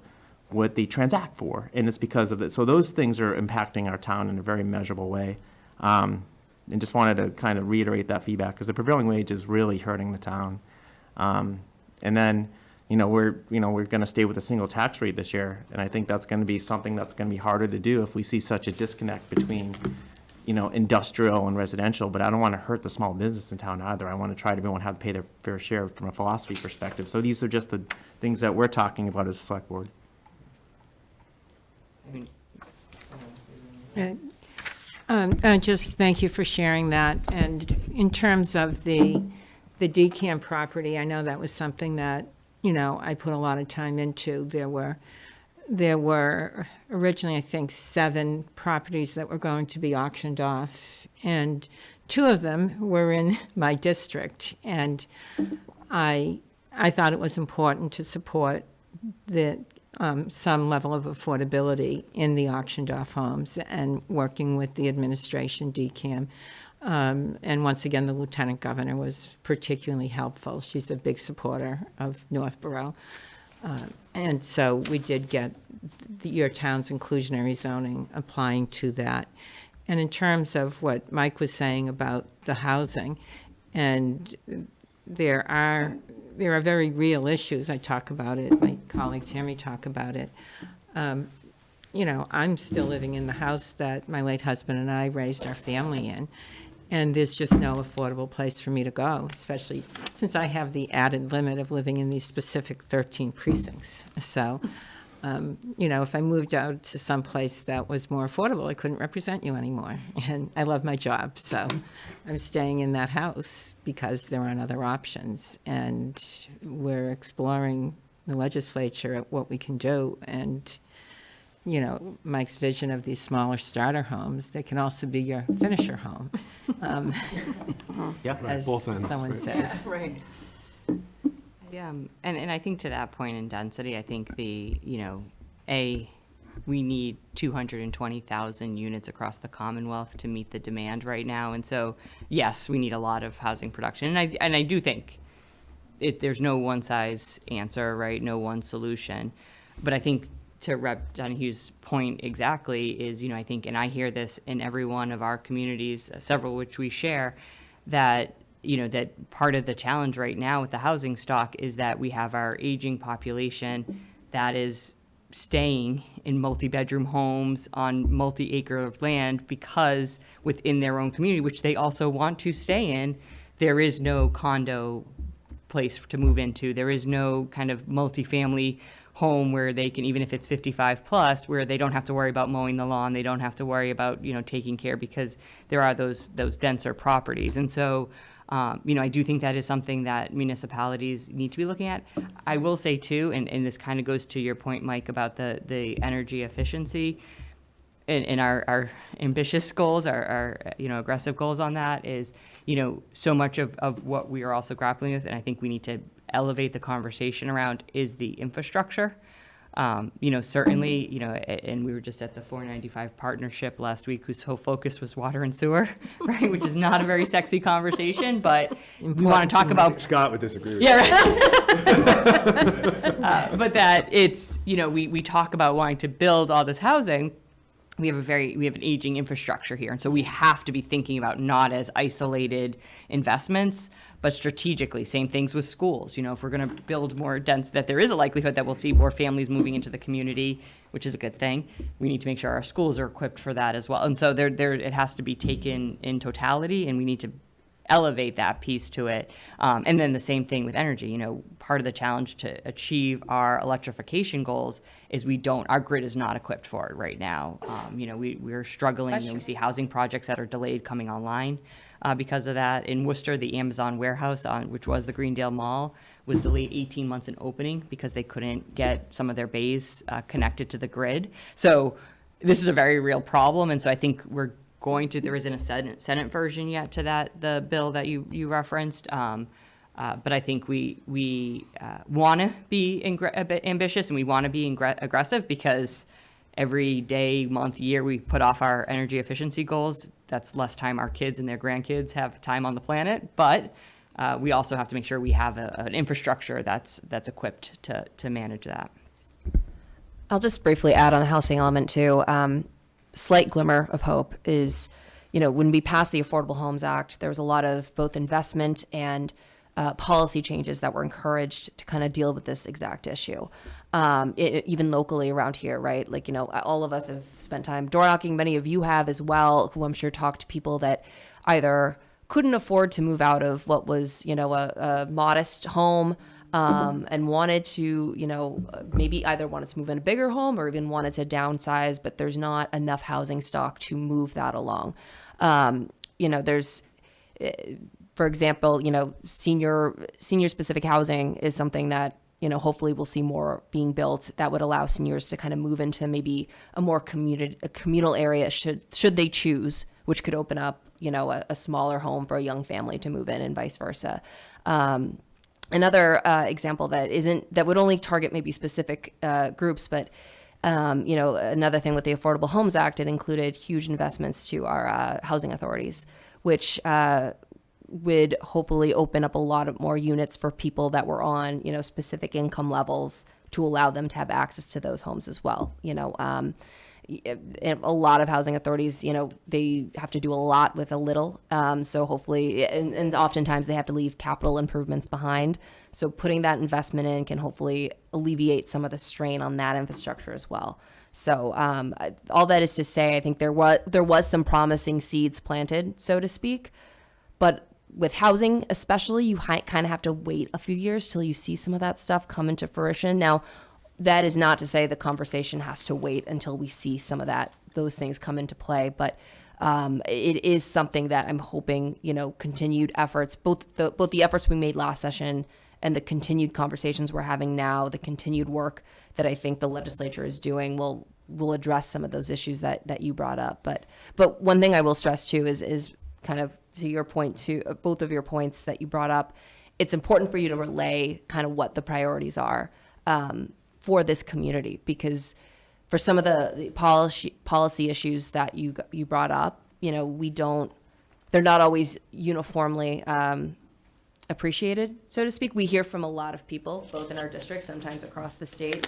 what they transact for. And it's because of it. So those things are impacting our town in a very measurable way. And just wanted to kind of reiterate that feedback, because the prevailing wage is really hurting the town. And then, we're going to stay with a single tax rate this year. And I think that's going to be something that's going to be harder to do if we see such a disconnect between, industrial and residential. But I don't want to hurt the small business in town either. I want to try to everyone have to pay their fair share from a philosophy perspective. So these are just the things that we're talking about as a select board. Just thank you for sharing that. And in terms of the DCAM property, I know that was something that, I put a lot of time into. There were there were originally, I think, 7 properties that were going to be auctioned off, and 2 of them were in my district. And I thought it was important to support the some level of affordability in the auctioned off homes, and working with the administration, DCAM. And once again, the Lieutenant Governor was particularly helpful. She's a big supporter of Northborough. And so we did get your town's inclusionary zoning applying to that. And in terms of what Mike was saying about the housing, and there are very real issues. I talk about it, my colleagues hear me talk about it. You know, I'm still living in the house that my late husband and I raised our family in, and there's just no affordable place for me to go, especially since I have the added limit of living in these specific 13 precincts. So, you know, if I moved out to some place that was more affordable, I couldn't represent you anymore. And I love my job, so I'm staying in that house because there aren't other options. And we're exploring the legislature at what we can do. And, you know, Mike's vision of these smaller starter homes, they can also be your finisher home, Yeah. as both ends, someone right. says. Right. Yeah, and I think to that point in density, I think we need 220,000 units across the Commonwealth to meet the demand right now. And so, yes, we need a lot of housing production. And I do think there's no one size answer, right? No one solution. But I think to Rep. Donohue's point exactly is, I think, and I hear this in every one of our communities, several which we share, that that part of the challenge right now with the housing stock is that we have our aging population that is staying in multi-bedroom homes on multi-acre of land because within their own community, which they also want to stay in, there is no condo place to move into. There is no kind of multifamily home where they can, even if it's 55 plus, where they don't have to worry about mowing the lawn, they don't have to worry about, taking care, because there are those denser properties. And so, I do think that is something that municipalities need to be looking at. I will say too, and this kind of goes to your point, Mike, about the energy efficiency and our ambitious goals, our aggressive goals on that is, so much of what we are also grappling with, and I think we need to elevate the conversation around, is the infrastructure. Certainly, and we were just at the 495 partnership last week, whose whole focus was water and sewer, right? Which is not a very sexy conversation, but we want to talk about. Scott would disagree with Yeah, right. But that it's, we talk about wanting to build all this housing. We have an aging infrastructure here. And so we have to be thinking about not as isolated investments, but strategically. Same things with schools. If we're going to build more dense, that there is a likelihood that we'll see more families moving into the community, which is a good thing. We need to make sure our schools are equipped for that as well. And so it has to be taken in totality, and we need to elevate that piece to it. And then the same thing with energy. Part of the challenge to achieve our electrification goals is our grid is not equipped for it right now. We're struggling. We see housing projects that are delayed coming online because of that. In Worcester, the Amazon warehouse, which was the Greendale Mall, was delayed 18 months in opening because they couldn't get some of their bays connected to the grid. So this is a very real problem. And so I think there isn't a Senate version yet to the bill that you referenced. But I think we want to be a bit ambitious, and we want to be aggressive, because every day, month, year we put off our energy efficiency goals, that's less time our kids and their grandkids have time on the planet. But we also have to make sure we have an infrastructure that's equipped to manage that. I'll just briefly add on the housing element too. Slight glimmer of hope is, when we passed the Affordable Homes Act, there was a lot of both investment and policy changes that were encouraged to kind of deal with this exact issue. Even locally around here, right? Like, all of us have spent time door knocking. Many of you have as well, who I'm sure talked to people that either couldn't afford to move out of what was, a modest home, and wanted to, maybe either wanted to move in a bigger home or even wanted to downsize, but there's not enough housing stock to move that along. There's, for example, senior specific housing is something that hopefully we'll see more being built that would allow seniors to kind of move into maybe a more communal area should they choose, which could open up, a smaller home for a young family to move in and vice versa. Another example that would only target maybe specific groups, but another thing with the Affordable Homes Act, it included huge investments to our housing authorities, which would hopefully open up a lot of more units for people that were on, specific income levels to allow them to have access to those homes as well. A lot of housing authorities, they have to do a lot with a little. So hopefully, and oftentimes they have to leave capital improvements behind. So putting that investment in can hopefully alleviate some of the strain on that infrastructure as well. So all that is to say, I think there was some promising seeds planted, so to speak. But with housing especially, you kind of have to wait a few years till you see some of that stuff come into fruition. Now, that is not to say the conversation has to wait until we see some of those things come into play, but it is something that I'm hoping, continued efforts, both the efforts we made last session and the continued conversations we're having now, the continued work that I think the legislature is doing will address some of those issues that you brought up. But one thing I will stress too is kind of to your point, to both of your points that you brought up, it's important for you to relay kind of what the priorities are for this community, because for some of the policy issues that you brought up, they're not always uniformly appreciated, so to speak. We hear from a lot of people, both in our district, sometimes across the state,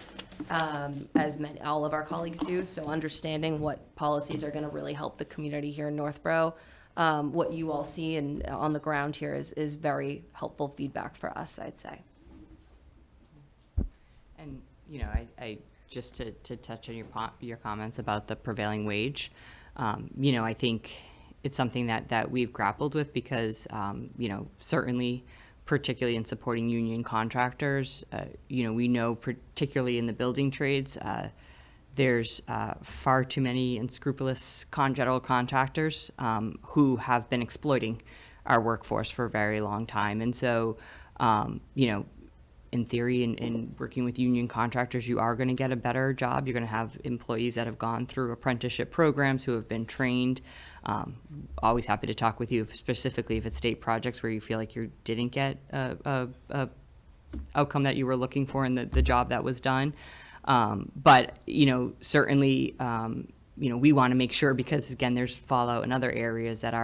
all of our colleagues do. So understanding what policies are going to really help the community here in Northborough, what you all see and on the ground here is very helpful feedback for us, I'd say. And, I just to touch on your comments about the prevailing wage, I think it's something that we've grappled with because, certainly, particularly in supporting union contractors, we know particularly in the building trades, there's far too many unscrupulous general contractors who have been exploiting our workforce for a very long time. And so, in theory, in working with union contractors, you are going to get a better job. You're going to have employees that have gone through apprenticeship programs who have been trained. Always happy to talk with you specifically if it's state projects where you feel like you didn't get a outcome that you were looking for in the job that was done. But, certainly, we want to make sure, because again, there's fallout in other areas that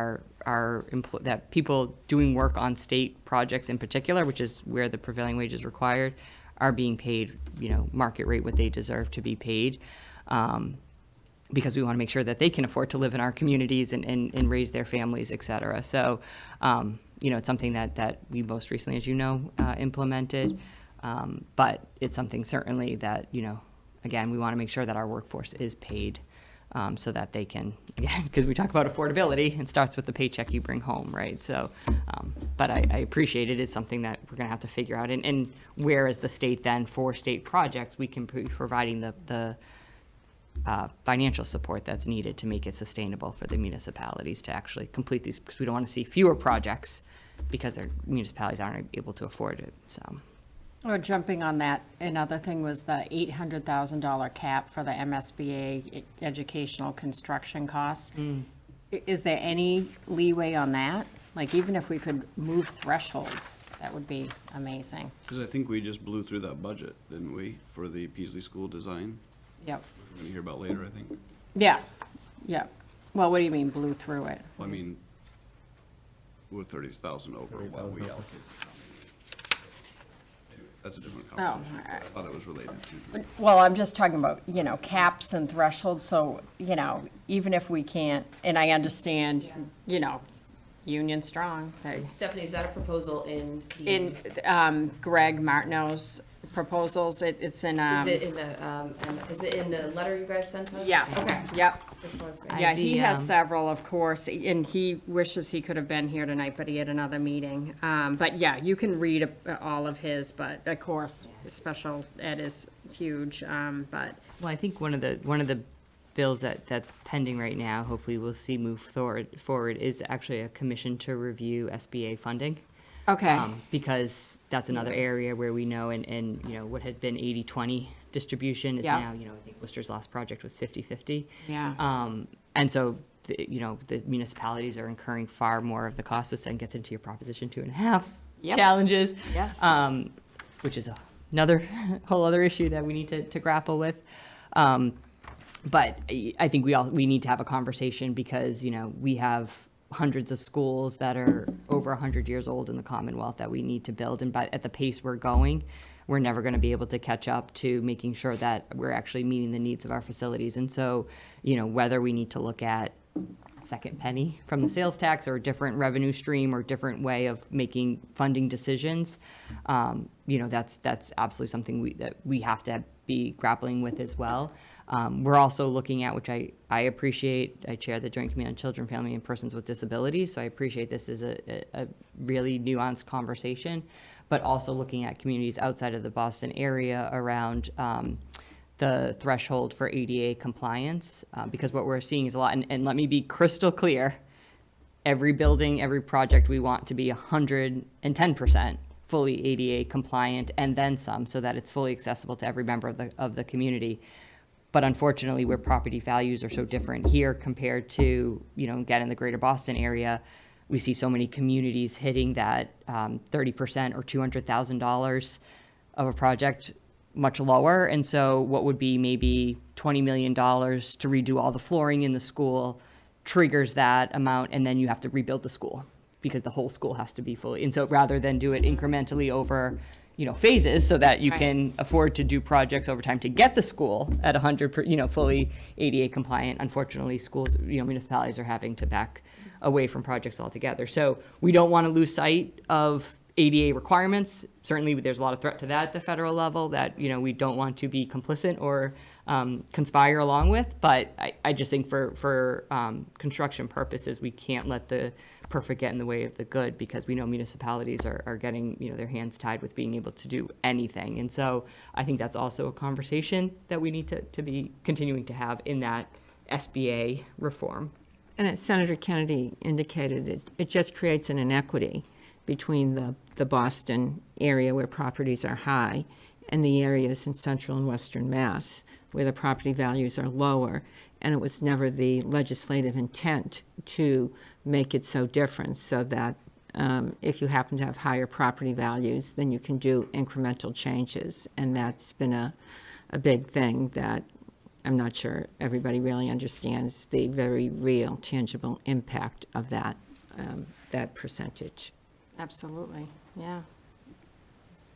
that people doing work on state projects in particular, which is where the prevailing wage is required, are being paid, market rate what they deserve to be paid. Because we want to make sure that they can afford to live in our communities and raise their families, et cetera. So, it's something that we most recently, as implemented. But it's something certainly that, again, we want to make sure that our workforce is paid so that they can, again, because we talk about affordability, it starts with the paycheck you bring home, right? So, but I appreciate it is something that we're going to have to figure out. And where is the state then for state projects, we can be providing the financial support that's needed to make it sustainable for the municipalities to actually complete these, because we don't want to see fewer projects because their municipalities aren't able to afford it, so. Or jumping on that, another thing was the $800,000 cap for the MSBA educational construction costs. Is there any leeway on that? Like, even if we could move thresholds, that would be amazing. Because I think we just blew through that budget, didn't we, for the Peasley School design? Yep. Which we're going to hear about later, I think. Yeah, yeah. Well, what do you mean blew through it? I mean, we're 30,000 over what we allocated. That's a different Oh, conversation. all right. I thought it was related to. Well, I'm just talking about, caps and thresholds, so, even if we can't, and I understand, union strong. Stephanie, is that a proposal in In Greg Martineau's proposals, it's in, is it in the letter you guys sent us? yes, Okay. yep. Just wanted to- Yeah, he the, has several, of course, and he wishes he could have been here tonight, but he had another meeting. But yeah, you can read all of his, but of course, special ed is huge, but. Well, I think one of the bills that's pending right now, hopefully we'll see move forward is actually a commission to review SBA funding. Okay. Because that's another area where we know, and, you know, what had been 80-20 distribution is Yeah. now, you know, I think Worcester's last project was 50-50. Yeah. And so, you know, the municipalities are incurring far more of the cost, which then gets into your Proposition 2.5 Yep. challenges. Yes. Which is another whole other issue that we need to grapple with. But I think we need to have a conversation because, you know, we have hundreds of schools that are over 100 years old in the Commonwealth that we need to build. And at the pace we're going, we're never going to be able to catch up to making sure that we're actually meeting the needs of our facilities. And so, you know, whether we need to look at second penny from the sales tax or a different revenue stream or different way of making funding decisions, you know, that's absolutely something that we have to be grappling with as well. We're also looking at, which I appreciate, I chair the Joint Committee on Children, Family, and Persons with Disabilities, so I appreciate this is a really nuanced conversation, but also looking at communities outside of the Boston area around the threshold for ADA compliance, because what we're seeing is a lot, and let me be crystal clear, every building, every project, we want to be 110% fully ADA compliant and then some, so that it's fully accessible to every member of the community. But unfortunately, where property values are so different here compared to, you know, again, in the greater Boston area, we see so many communities hitting that 30% or $200,000 of a project much lower. And so what would be maybe $20 million to redo all the flooring in the school triggers that amount, and then you have to rebuild the school because the whole school has to be fully. And so rather than do it incrementally over, you know, phases so that you Right. can afford to do projects over time to get the school at 100, you know, fully ADA compliant. Unfortunately, schools, you know, municipalities are having to back away from projects altogether. So we don't want to lose sight of ADA requirements. Certainly, there's a lot of threat to that at the federal level that, you know, we don't want to be complicit or conspire along with. But I just think for construction purposes, we can't let the perfect get in the way of the good, because we know municipalities are getting, you know, their hands tied with being able to do anything. And so I think that's also a conversation that we need to be continuing to have in that SBA reform. And as Senator Kennedy indicated, it just creates an inequity between the Boston area where properties are high and the areas in central and western Mass where the property values are lower. And it was never the legislative intent to make it so different, so that if you happen to have higher property values, then you can do incremental changes. And that's been a big thing that I'm not sure everybody really understands, the very real, tangible impact of that percentage. Absolutely, yeah.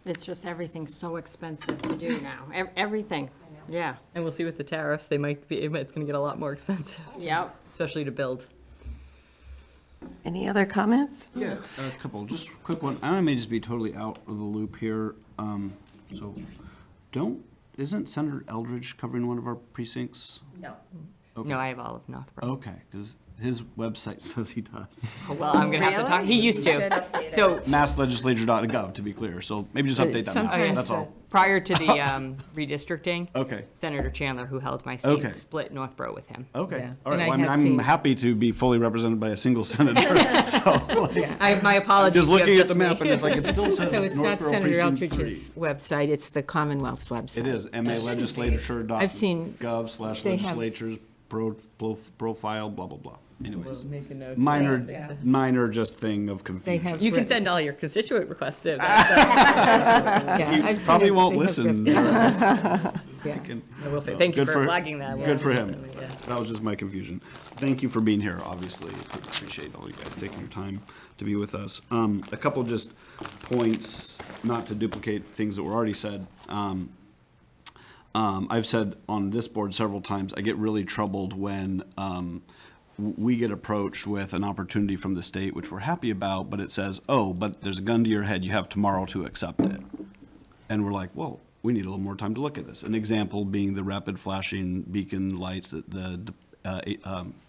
It's just everything's so expensive to do now. Everything, yeah. And we'll see with the tariffs, it's going to get a lot more expensive, Yep. especially to build. Any other comments? Yeah, a couple, just a quick one. I may just be totally out of the loop here. So isn't Senator Eldridge covering one of our precincts? No. Okay. No, I have all of Northborough. Okay, because his website says he does. Well, I'm going to have to talk, he used to. So MassLegislature.gov, to be clear, so maybe just update that now, Sometimes that's all. prior to the redistricting, Okay, Senator Chandler, who held my Okay. seat, split Northborough with him. okay, Yeah. all And right, I well, I mean, have I'm seen- happy to be fully represented by a single senator, so, like, My apologies. just you have looking at just the map, me. and it's like, it still says So it's not Northborough Senator Precinct Eldridge's 3. website, it's the Commonwealth's website. It is, I've seen- they have- MALegislature.gov/legislatures profile, blah, blah, blah. Anyways, Make a note. minor just thing of They confusion. have. You can written- send all your constituent requests to. yeah, He I've seen probably it- won't they have listen. written- Yeah. Thank you Good for flagging that. Good for him. Certainly, yeah. That was just my confusion. Thank you for being here, obviously. Appreciate all you guys taking your time to be with us. A couple just points, not to duplicate things that were already said. I've said on this board several times, I get really troubled when we get approached with an opportunity from the state, which we're happy about, but it says, oh, but there's a gun to your head, you have tomorrow to accept it. And we're like, well, we need a little more time to look at this. An example being the rapid flashing beacon lights that the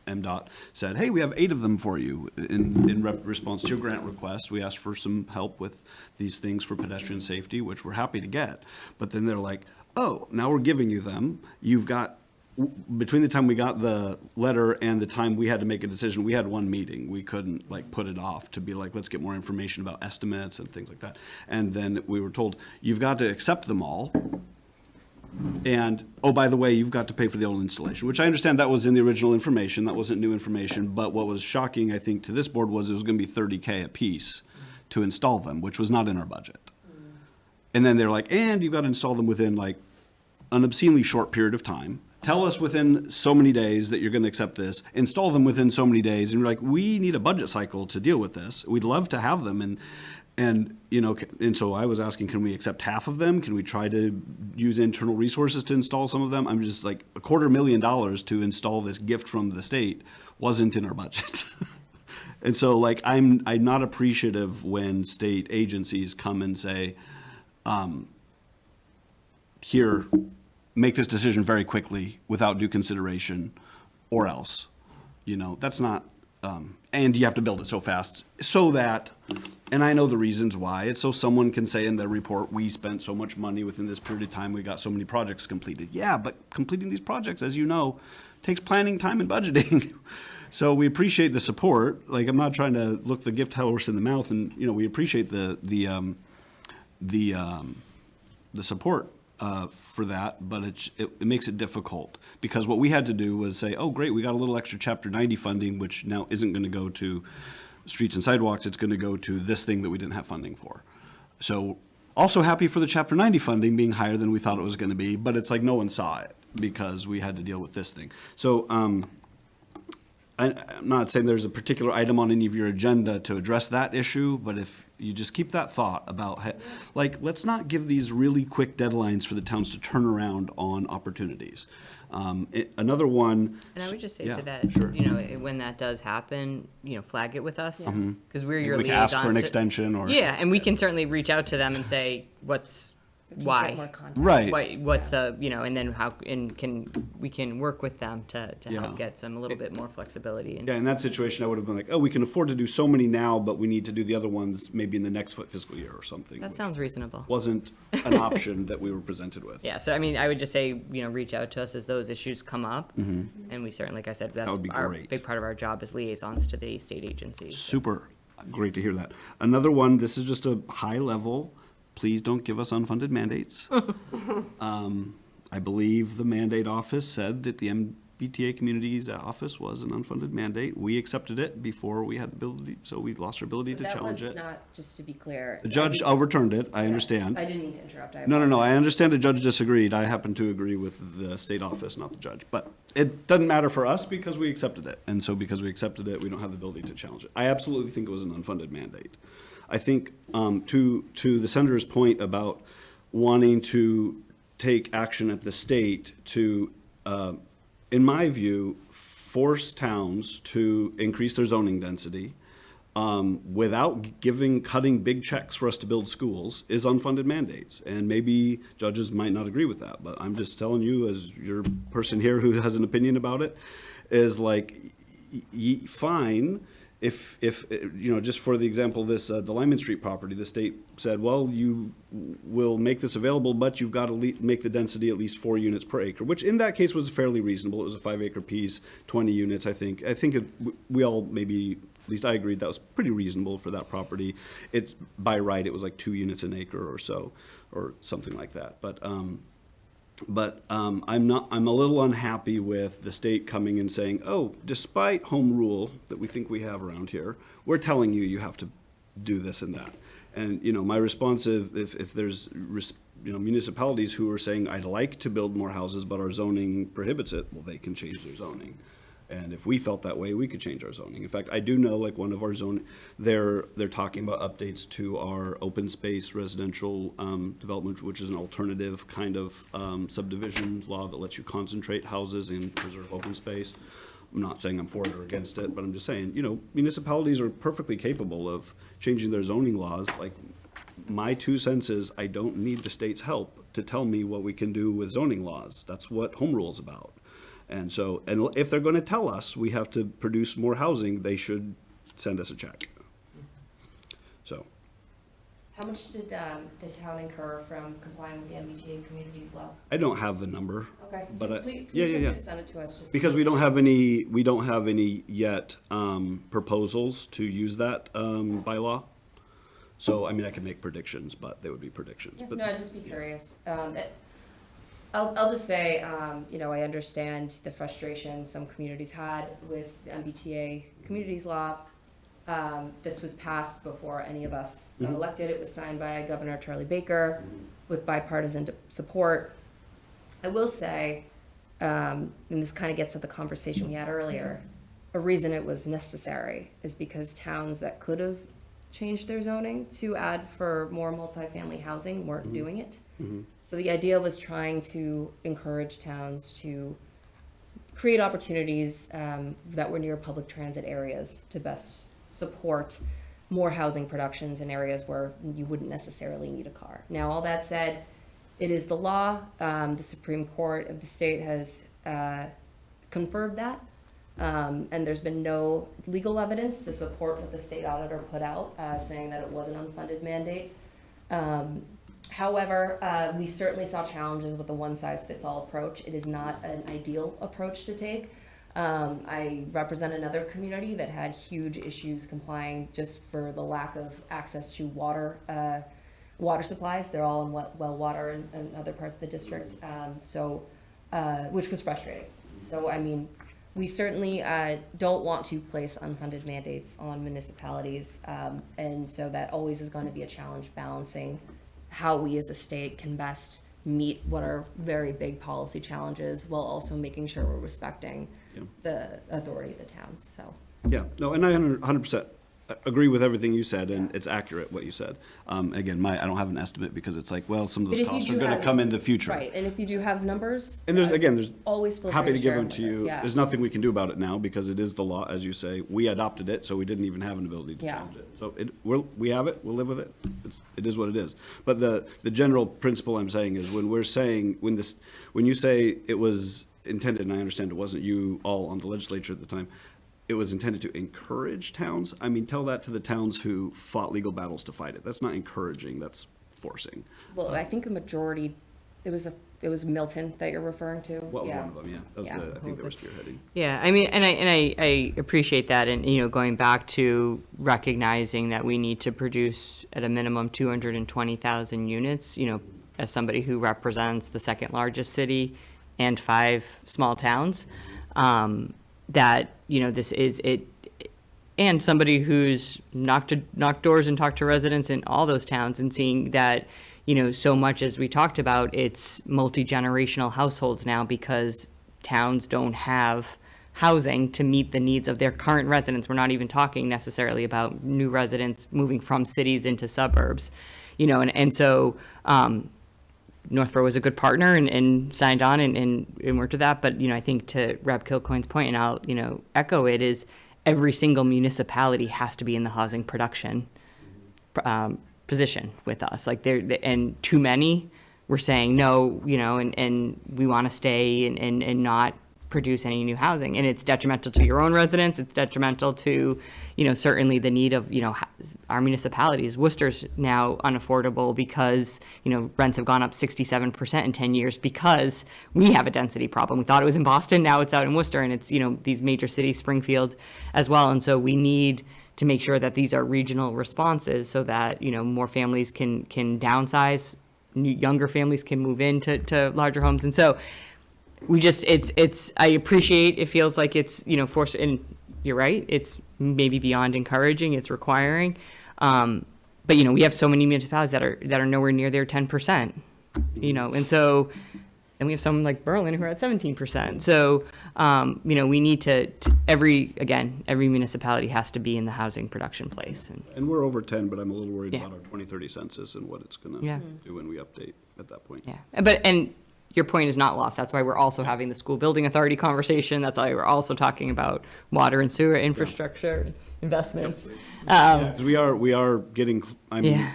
MDOT said, hey, we have 8 of them for you. In response to your grant request, we asked for some help with these things for pedestrian safety, which we're happy to get. But then they're like, oh, now we're giving you them. You've got between the time we got the letter and the time we had to make a decision, we had one meeting. We couldn't like put it off to be like, let's get more information about estimates and things like that. And then we were told, you've got to accept them all. And, oh, by the way, you've got to pay for the old installation, which I understand that was in the original information. That wasn't new information. But what was shocking, I think, to this board was it was going to be $30K a piece to install them, which was not in our budget. And then they're like, and you've got to install them within like an obscenely short period of time. Tell us within so many days that you're going to accept this. Install them within so many days. And we're like, we need a budget cycle to deal with this. We'd love to have them. And you know, and so I was asking, can we accept half of them? Can we try to use internal resources to install some of them? I'm just like, $250,000 to install this gift from the state wasn't in our budget. And so like, I'm not appreciative when state agencies come and say, here, make this decision very quickly without due consideration, or else. You know, that's not, and you have to build it so fast so that, and I know the reasons why, it's so someone can say in their report, we spent so much money within this period of time, we got so many projects completed. Yeah, but completing these projects, as you know, takes planning, time, and budgeting. So we appreciate the support. Like, I'm not trying to look the gift horse in the mouth, and, you know, we appreciate the support for that, but it makes it difficult, because what we had to do was say, oh, great, we got a little extra Chapter 90 funding, which now isn't going to go to streets and sidewalks, it's going to go to this thing that we didn't have funding for. So also happy for the Chapter 90 funding being higher than we thought it was going to be, but it's like no one saw it because we had to deal with this thing. So I'm not saying there's a particular item on any of your agenda to address that issue, but if you just keep that thought about, like, let's not give these really quick deadlines for the towns to turn around on opportunities. Another one. And I would just say Yeah, to that, sure. you know, when that does happen, you know, flag it with us, because we're your We can liaisons. ask for an to- extension or. Yeah, and we can certainly reach out to them and say, why? Right. What's the, you know, and then how, and we can work with them to Yeah. help get some, a little bit more flexibility. And Yeah, in that situation, I would have been like, oh, we can afford to do so many now, but we need to do the other ones maybe in the next fiscal year or something. That which sounds reasonable. Wasn't an option that we were presented with. Yeah, so I mean, I would just say, you know, reach out to us as those issues come up. And we certainly, like I said, that's would be our great. big part of our job as liaisons to the state agencies. Super. Great to hear that. Another one, this is just a high level. Please don't give us unfunded mandates. I believe the mandate office said that the MBTA community's office was an unfunded mandate. We accepted it before we had the ability, so we lost our ability to challenge it. not, just to be clear. The judge overturned it, I understand. didn't mean to interrupt. No, I understand the judge disagreed. I happen to agree with the state office, not the judge. But it doesn't matter for us because we accepted it. And so because we accepted it, we don't have the ability to challenge it. I absolutely think it was an unfunded mandate. I think to the senator's point about wanting to take action at the state to, in my view, force towns to increase their zoning density without cutting big checks for us to build schools is unfunded mandates. And maybe judges might not agree with that, but I'm just telling you, as your person here who has an opinion about it, is like, fine. If you know, just for the example, this the Lyman Street property, the state said, well, you will make this available, but you've got to make the density at least 4 units per acre, which in that case was fairly reasonable. It was a 5-acre piece, 20 units, I think. We all maybe, at least I agreed that was pretty reasonable for that property. It's by right, it was like 2 units an acre or so, or something like that. But I'm a little unhappy with the state coming and saying, oh, despite home rule that we think we have around here, we're telling you, you have to do this and that. And, you know, my response, if there's, you know, municipalities who are saying, I'd like to build more houses, but our zoning prohibits it, well, they can change their zoning. And if we felt that way, we could change our zoning. In fact, I do know, like, one of our zone, they're talking about updates to our open space residential development, which is an alternative kind of subdivision law that lets you concentrate houses and preserve open space. I'm not saying I'm for it or against it, but I'm just saying, you know, municipalities are perfectly capable of changing their zoning laws. Like, my 2 cents is I don't need the state's help to tell me what we can do with zoning laws. That's what home rule is about. And so, and if they're going to tell us we have to produce more housing, they should send us a check. So. How much did the town incur from complying with the MBTA communities law? I don't have the number. Okay. But Please yeah, feel yeah, free yeah. to send it to us. Just Because we don't have any yet proposals to use that by law. So, I mean, I can make predictions, but they would be predictions. Yeah, But no, I'd just be curious. I'll just say, I understand the frustration some communities had with the MBTA communities law. This was passed before any of us got elected. It was signed by Governor Charlie Baker with bipartisan support. I will say, and this kind of gets at the conversation we had earlier, a reason it was necessary is because towns that could have changed their zoning to add for more multifamily housing weren't doing it. So the idea was trying to encourage towns to create opportunities that were near public transit areas to best support more housing productions in areas where you wouldn't necessarily need a car. Now, all that said, it is the law. The Supreme Court of the state has confirmed that. And there's been no legal evidence to support what the state auditor put out, saying that it was an unfunded mandate. However, we certainly saw challenges with the one-size-fits-all approach. It is not an ideal approach to take. I represent another community that had huge issues complying just for the lack of access to water supplies. They're all in well water in other parts of the district, which was frustrating. So, I mean, we certainly don't want to place unfunded mandates on municipalities, and so that always is going to be a challenge balancing how we as a state can best meet what are very big policy challenges while also making sure we're respecting the authority of the towns, so. yeah, no, and I 100% agree with everything you said, and it's accurate what you said. Again, I don't have an estimate because it's like, well, some of But those if you costs are do going to have- come in the future. Right, and if you do have numbers. And there's always feel free happy to give share them to with us, you. yeah. There's nothing we can do about it now because it is the law, as you say. We adopted it, so we didn't even have an ability to Yeah. change it. So we have it, we'll live with it. It is what it is. But the general principle I'm saying is when you say it was intended, and I understand it wasn't you all on the legislature at the time, it was intended to encourage towns. I mean, tell that to the towns who fought legal battles to fight it. That's not encouraging, that's forcing. Well, I think the majority, it was Milton that you're referring to. What was Yeah. one of them, yeah. That was Yeah. I think they were spearheading. Yeah, I mean, and I appreciate that, and going back to recognizing that we need to produce at a minimum 220,000 units. As somebody who represents the second largest city and 5 small towns, that this is it, and somebody who's knocked doors and talked to residents in all those towns and seeing that. So much as we talked about, it's multi-generational households now because towns don't have housing to meet the needs of their current residents. We're not even talking necessarily about new residents moving from cities into suburbs, and so Northborough was a good partner and signed on and worked with that. But, I think to Rep. Kilcoyne's point, and I'll, echo it, is every single municipality has to be in the housing production position with us. Like and too many, we're saying no, and we want to stay and not produce any new housing. And it's detrimental to your own residents. It's detrimental to, certainly the need of, our municipalities. Worcester's now unaffordable because, rents have gone up 67% in 10 years because we have a density problem. We thought it was in Boston, now it's out in Worcester, and it's, these major cities, Springfield as well. And so we need to make sure that these are regional responses so that, more families can downsize, younger families can move into larger homes. And so we just, I appreciate, it feels like it's, forced, and you're right, it's maybe beyond encouraging, it's requiring. But, we have so many municipalities that are nowhere near their 10%, and so, and we have some like Berlin who are at 17%. So, we need to every municipality has to be in the housing production place. And we're over 10, but I'm a little worried Yeah. about our 2030 census and what it's going Yeah. to do when we update at that point. Yeah, and your point is not lost. That's why we're also having the school building authority conversation. That's why we're also talking about water and sewer infrastructure investments. 'Cause we are getting, Yeah.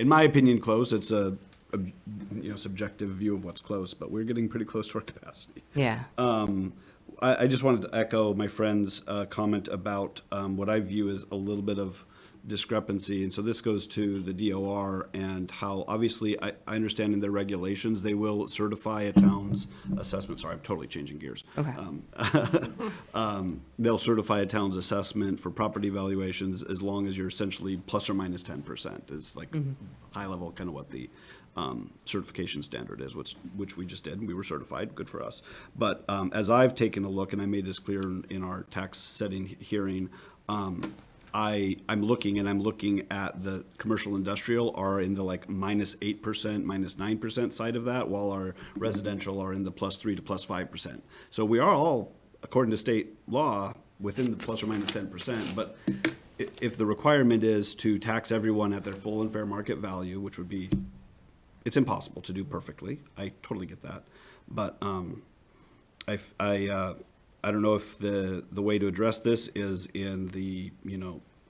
in my opinion, close. It's a subjective view of what's close, but we're getting pretty close to our capacity. Yeah. I just wanted to echo my friend's comment about what I view as a little bit of discrepancy, and so this goes to the DOR and how, obviously, I understand in their regulations, they will certify a town's assessment, sorry, I'm totally changing gears. Okay. They'll certify a town's assessment for property valuations as long as you're essentially plus or minus 10% is like high level, kind of what the certification standard is, which we just did, and we were certified, good for us. But as I've taken a look, and I made this clear in our tax setting hearing, I'm looking at the commercial industrial are in the like -8%, -9% side of that, while our residential are in the +3% to +5%. So we are all, according to state law, within the plus or minus 10%, but if the requirement is to tax everyone at their full and fair market value, which would be, it's impossible to do perfectly, I totally get that, but I don't know if the way to address this is in the,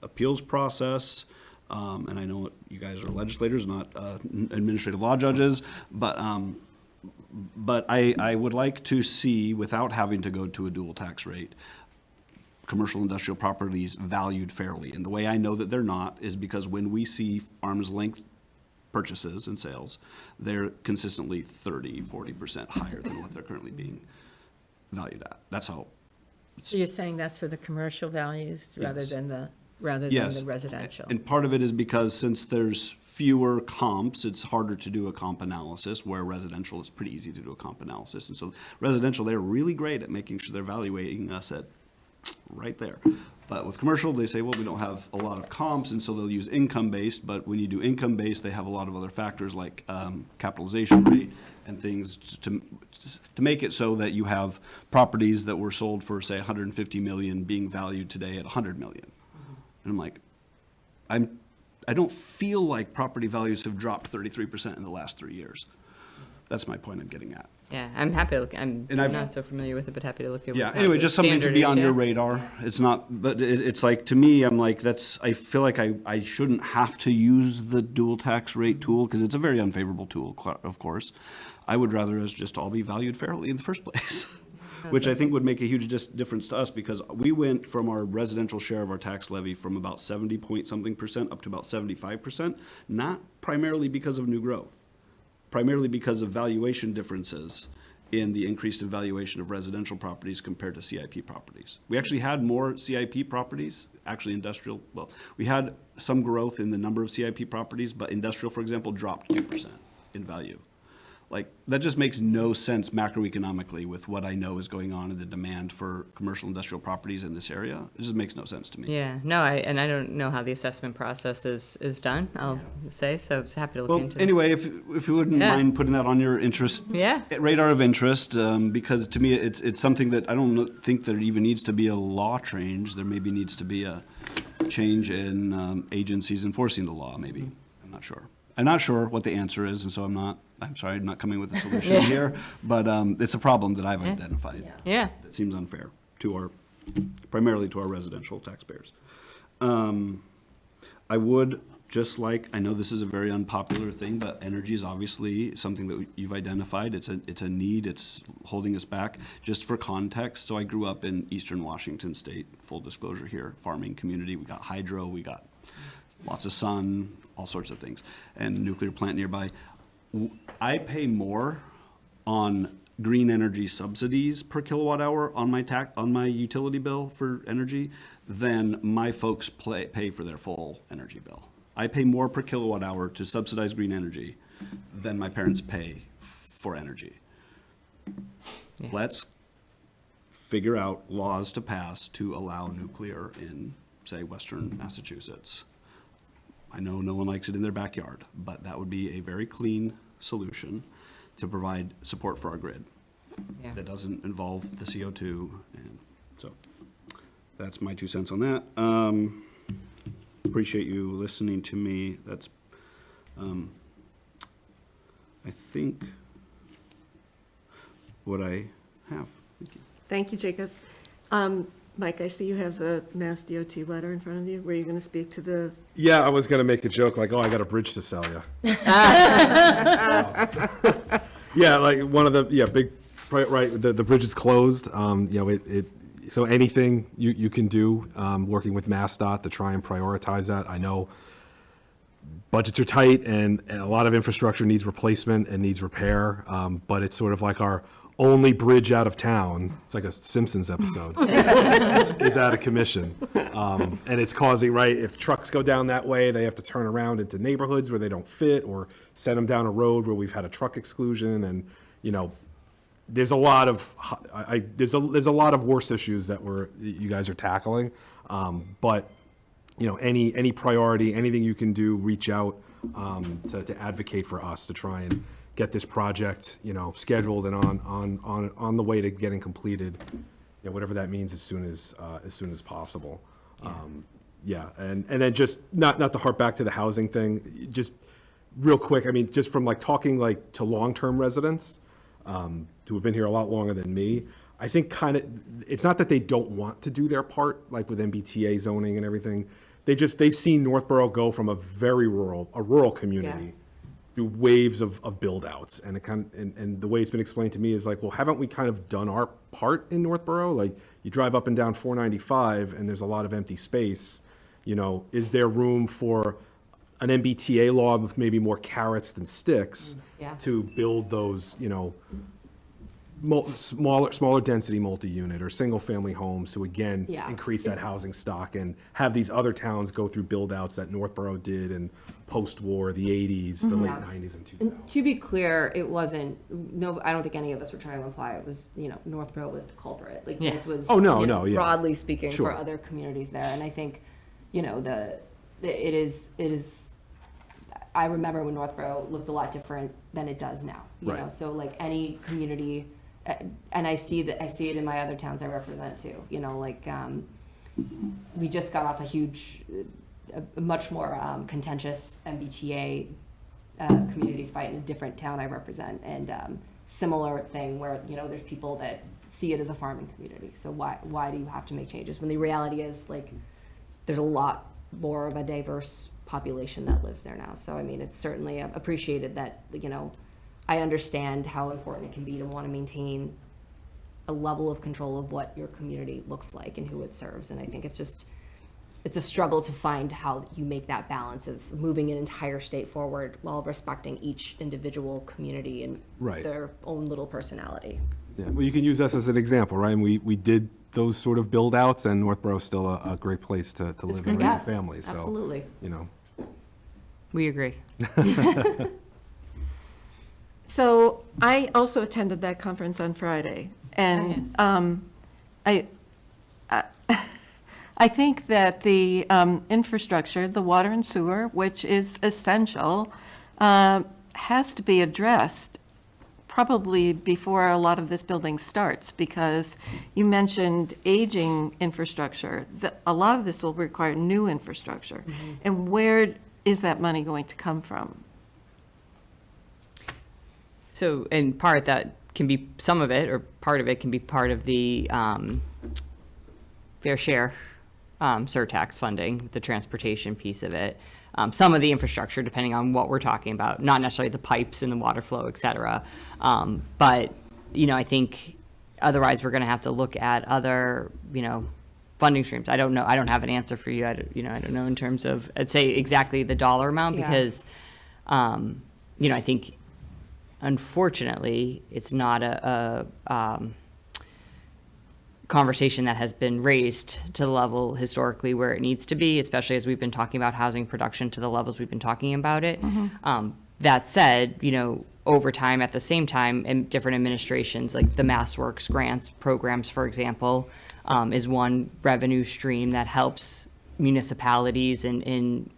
appeals process, and I know you guys are legislators, not administrative law judges, but I would like to see, without having to go to a dual tax rate, commercial industrial properties valued fairly. And the way I know that they're not is because when we see arm's length purchases and sales, they're consistently 30-40% higher than what they're currently being valued at. That's how. So you're saying that's for the commercial values rather Yes. than the Yes. residential? And part of it is because since there's fewer comps, it's harder to do a comp analysis, where residential is pretty easy to do a comp analysis. And so residential, they're really great at making sure they're evaluating us at right there. But with commercial, they say, well, we don't have a lot of comps, and so they'll use income-based. But when you do income-based, they have a lot of other factors like capitalization rate and things to make it so that you have properties that were sold for, say, 150 million being valued today at 100 million. And I'm like, I don't feel like property values have dropped 33% in the last 3 years. That's my point I'm getting at. Yeah, I'm happy to look, I'm And I've- not so familiar with it, but happy to look at. Yeah, what anyway, the just something to standard be is, on your yeah. radar. It's not, but it's like, to me, I'm like, I feel like I shouldn't have to use the dual tax rate tool, because it's a very unfavorable tool, of course. I would rather us just all be valued fairly in the first place. Which I think would make a huge difference to us, because we went from our residential share of our tax levy from about 70-point-something% up to about 75%, not primarily because of new growth, primarily because of valuation differences in the increased valuation of residential properties compared to CIP properties. We actually had more CIP properties, actually industrial, well, we had some growth in the number of CIP properties, but industrial, for example, dropped 2% in value. Like, that just makes no sense macroeconomically with what I know is going on in the demand for commercial industrial properties in this area. It just makes no sense to me. Yeah, no, and I don't know how the assessment process is done, I'll say, so it's happy to look Well, into it. anyway, if you wouldn't Yeah. mind putting that on your Yeah. radar of interest, because to me, it's something that I don't think there even needs to be a law change. There maybe needs to be a change in agencies enforcing the law, maybe. I'm not sure. I'm not sure what the answer is, and so I'm sorry, I'm not coming with a solution here, but it's a problem that I've identified. Yeah, It seems unfair primarily to our residential taxpayers. I would just like, I know this is a very unpopular thing, but energy is obviously something that you've identified. It's a need, it's holding us back. Just for context, so I grew up in eastern Washington State, full disclosure here, farming community. We got hydro, we got lots of sun, all sorts of things, and nuclear plant nearby. I pay more on green energy subsidies per kilowatt hour on my utility bill for energy than my folks pay for their full energy bill. I pay more per kilowatt hour to subsidize green energy than my parents pay for energy. Yeah. Let's figure out laws to pass to allow nuclear in, say, western Massachusetts. I know no one likes it in their backyard, but that would be a very clean solution to provide support for our grid. Yeah. That doesn't involve the CO2, and so that's my 2 cents on that. Appreciate you listening to me. That's, I think, what I have. Thank you. Thank you, Jacob. Mike, I see you have the Mass DOT letter in front of you. Were you going to speak to the, Yeah, I was gonna make a joke like, oh, I got a bridge to sell you. Yeah, like one of the, big, right, the bridge is closed. so anything you can do, working with MassDOT to try and prioritize that. I know budgets are tight and a lot of infrastructure needs replacement and needs repair, but it's sort of like our only bridge out of town. It's like a Simpsons episode. Is out of commission. And it's causing, right, if trucks go down that way, they have to turn around into neighborhoods where they don't fit or send them down a road where we've had a truck exclusion. And, you know, there's a lot of, there's a lot of worse issues that you guys are tackling. But, you know, any priority, anything you can do, reach out to advocate for us to try and get this project, you know, scheduled and on the way to getting completed, you know, whatever that means as soon as possible. Yeah, and then just not to harp back to the housing thing, just real quick, I mean, just from like talking like to long-term residents who have been here a lot longer than me, I think kind of, it's not that they don't want to do their part, like with MBTA zoning and everything. They've seen Northborough go from a rural community through waves of build outs. And and the way it's been explained to me is like, well, haven't we kind of done our part in Northborough? Like you drive up and down 495 and there's a lot of empty space. You know, is there room for an MBTA law with maybe more carrots than sticks to build those, you know, smaller density multi-unit or single-family homes to again increase that housing stock and have these other towns go through build-outs that Northborough did in post-war, the 80s, the late 90s and 2000s. And to be clear, it wasn't, no, I don't think any of us were trying to imply it was, you know, Northborough was the culprit. Like this was, broadly speaking for other communities there. And I think, you know, it is, I remember when Northborough looked a lot different than it does now, you know, so like any community, and I see it in my other towns I represent too, you know, like, we just got off a much more contentious MBTA communities fight in a different town I represent, and similar thing where, you know, there's people that see it as a farming community. So why do you have to make changes when the reality is like there's a lot more of a diverse population that lives there now. So I mean, it's certainly appreciated that, you know, I understand how important it can be to want to maintain a level of control of what your community looks like and who it serves. And I think it's a struggle to find how you make that balance of moving an entire state forward while respecting each individual community and their own little personality. Yeah, well, you can use us as an example, right? And we did those sort of build outs, and Northborough's still a great place to live and raise a family. So, absolutely. You know. We agree. So I also attended that conference on Friday, and I think that the infrastructure, the water and sewer, which is essential, has to be addressed probably before a lot of this building starts, because you mentioned aging infrastructure. A lot of this will require new infrastructure. And where is that money going to come from? So in part, that can be some of it, or part of it can be part of the fair share surtax funding, the transportation piece of it. Some of the infrastructure, depending on what we're talking about, not necessarily the pipes and the water flow, et cetera. But, you know, I think otherwise we're going to have to look at other, you know, funding streams. I don't know. I don't have an answer for you. I don't know in terms of, I'd say exactly the dollar amount because, you know, I think unfortunately it's not a conversation that has been raised to the level historically where it needs to be, especially as we've been talking about housing production to the levels we've been talking about it. That said, you know, over time, at the same time, in different administrations, like the MassWorks grants programs, for example, is one revenue stream that helps municipalities in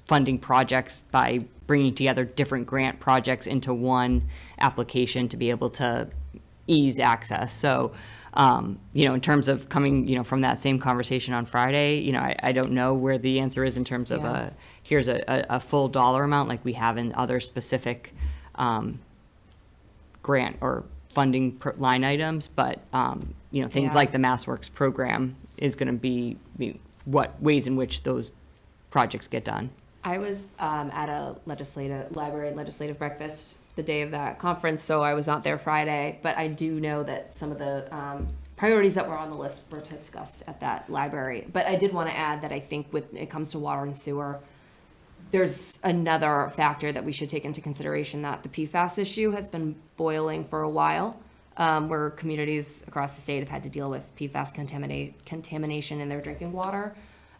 funding projects by bringing together different grant projects into one application to be able to ease access. So, you know, in terms of coming, you know, from that same conversation on Friday, you know, I don't know where the answer is in terms of here's a full dollar amount like we have in other specific grant or funding line items, but, you know, things like the MassWorks program is going to be what ways in which those projects get done. I was at a legislative breakfast the day of that conference, so I was not there Friday, but I do know that some of the priorities that were on the list were discussed at that library. But I did want to add that I think when it comes to water and sewer, there's another factor that we should take into consideration, that the PFAS issue has been boiling for a while, where communities across the state have had to deal with PFAS contamination in their drinking water.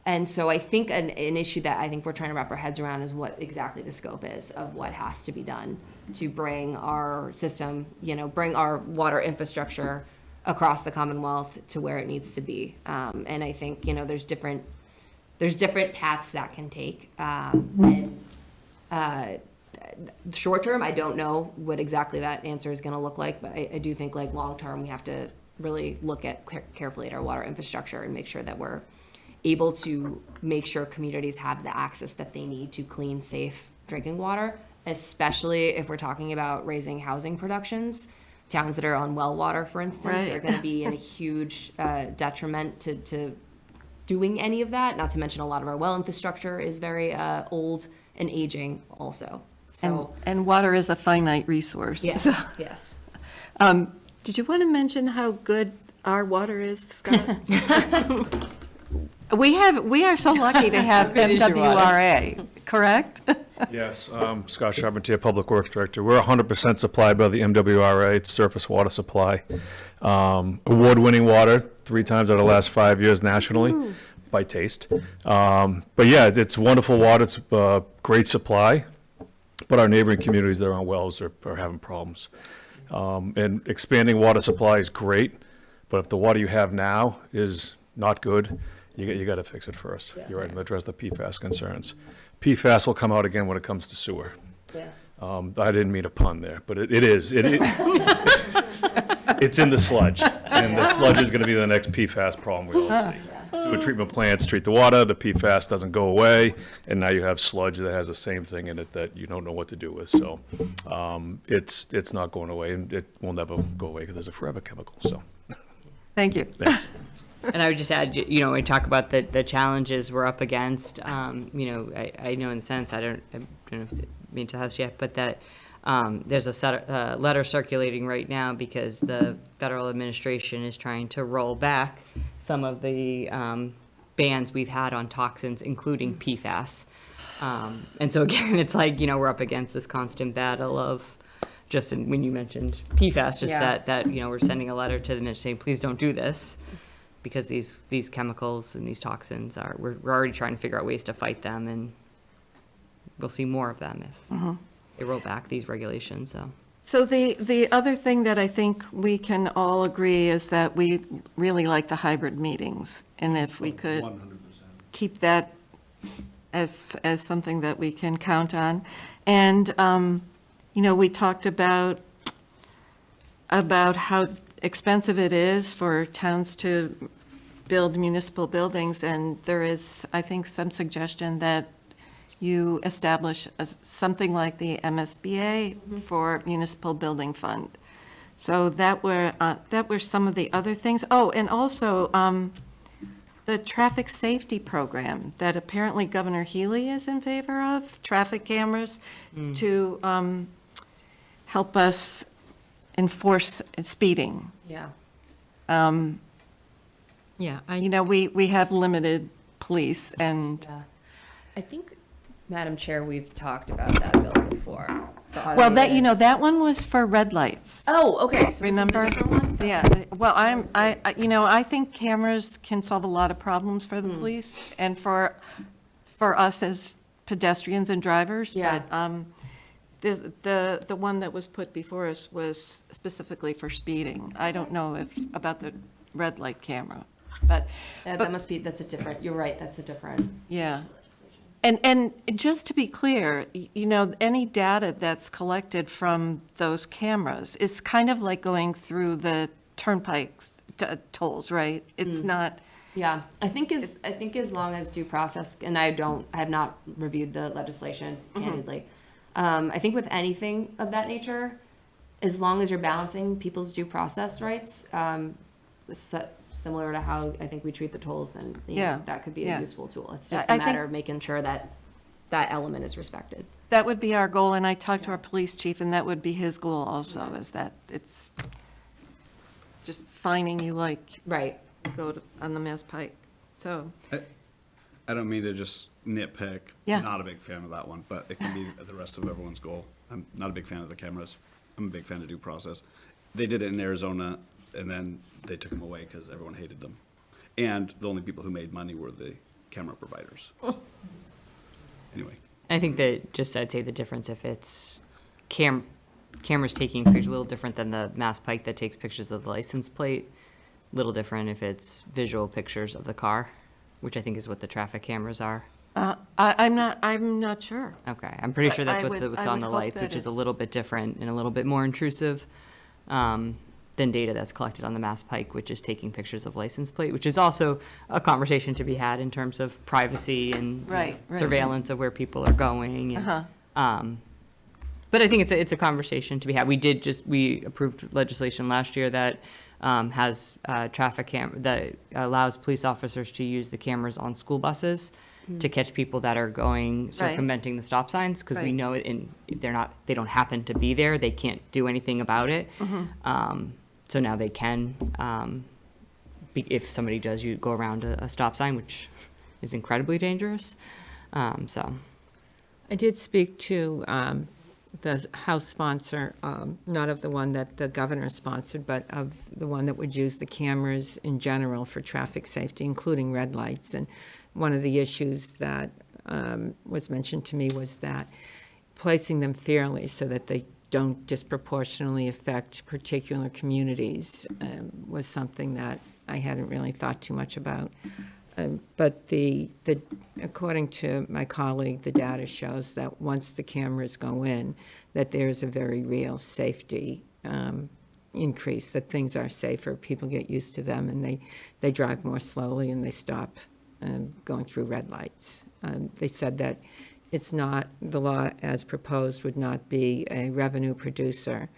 And so I think an issue that I think we're trying to wrap our heads around is what exactly the scope is of what has to be done to bring our system, bring our water infrastructure across the Commonwealth to where it needs to be. And I think, there's different paths that can take. Short term, I don't know what exactly that answer is going to look like, but I do think like long term, we have to really look at carefully at our water infrastructure and make sure that we're able to make sure communities have the access that they need to clean, safe drinking water, especially if we're talking about raising housing productions. Towns that are on well water, for instance, Right. are going to be in a huge detriment to doing any of that. Not to mention a lot of our well infrastructure is very old and aging also. So, And water is a finite resource. yes, So, yes. did you want to mention how good our water is, Scott? We are so lucky to have good is your water? MWRA, correct? Yes, Scott Charpentier, Public Works Director. We're 100% supplied by the MWRA, it's surface water supply. Award-winning water, 3 times out of the last 5 years nationally by taste. But yeah, it's wonderful water, it's great supply, but our neighboring communities that are on wells are having problems. And expanding water supply is great, but if the water you have now is not good, you got to fix it first. You're right, and address the PFAS concerns. PFAS will come out again when it comes to sewer. Yeah. I didn't mean a pun there, but it is. It's in the sludge, and the sludge is going to be the next PFAS problem we all see. Sewer treatment plants treat the water, the PFAS doesn't go away, and now you have sludge that has the same thing in it that you don't know what to do with. So it's not going away, and it will never go away because there's a forever chemical. So Thank you. thanks. And I would just add, when we talk about the challenges we're up against, I know in a sense, I don't know if it's been to house yet, but that there's a letter circulating right now because the federal administration is trying to roll back some of the bans we've had on toxins, including PFAS. And so again, it's like, we're up against this constant battle of just when you mentioned PFAS, just Yeah. that we're sending a letter to the ministry saying, please don't do this. Because these chemicals and these toxins we're already trying to figure out ways to fight them, and we'll see more of them if they roll back these regulations, so. So the other thing that I think we can all agree is that we really like the hybrid meetings. And if we could 100%. keep that as something that we can count on. And, we talked about how expensive it is for towns to build municipal buildings, and there is, I think, some suggestion that you establish something like the MSBA for Municipal Building Fund. So that were some of the other things. Oh, and also the traffic safety program that apparently Governor Healy is in favor of, traffic cameras to help us enforce speeding. Yeah. Yeah, we have limited police and, Yeah. I think, Madam Chair, we've talked about that bill before. the well, automated- that one was for red lights. Oh, okay, so this is a Remember? different one? Yeah, well, I think cameras can solve a lot of problems for the Hmm. police and for us as pedestrians and drivers. Yeah. But the one that was put before us was specifically for speeding. I don't know about the red light camera, but, Yeah, that's a different, you're right, that's a different. yeah. And just to be clear, any data that's collected from those cameras is kind of like going through the turnpikes tolls, right? It's not, Yeah, I think as long as due process, and I have not reviewed the legislation candidly. I think with anything of that nature, as long as you're balancing people's due process rights, similar to how I think we treat the tolls, then Yeah, that could be yeah. a useful tool. It's just I a think- matter of making sure that that element is respected. that would be our goal, and I talked to our police chief, and that would be his goal also, is that just fining you like Right. on the Mass Pike. So, I don't mean to just nitpick. Yeah. Not a big fan of that one, but it can be the rest of everyone's goal. I'm not a big fan of the cameras. I'm a big fan of due process. They did it in Arizona, and then they took them away because everyone hated them. And the only people who made money were the camera providers. Anyway. I think that just I'd say the difference if it's cameras taking pictures, a little different than the Mass Pike that takes pictures of the license plate. Little different if it's visual pictures of the car, which I think is what the traffic cameers are. I'm not sure. Okay, I'm pretty But sure that's I what's would on the hope lights, that which is a it's- little bit different and a little bit more intrusive than data that's collected on the Mass Pike, which is taking pictures of license plate, which is also a conversation to be had in terms of privacy and Right, right. surveillance of where people are going. And, Uh-huh. but I think it's a conversation to be had. We approved legislation last year that has traffic that allows police officers to use the cameras on school buses to catch people that are going circumventing the stop signs, because we Right. know if they don't happen to be there, they can't do anything about it. So now they can, if somebody does go around a stop sign, which is incredibly dangerous. So. I did speak to the House sponsor, not of the one that the governor sponsored, but of the one that would use the cameras in general for traffic safety, including red lights. And one of the issues that was mentioned to me was that placing them fairly so that they don't disproportionately affect particular communities was something that I hadn't really thought too much about. But according to my colleague, the data shows that once the cameras go in, that there's a very real safety increase, that things are safer, people get used to them, and they drive more slowly and they stop going through red lights. They said that the law as proposed would not be a revenue producer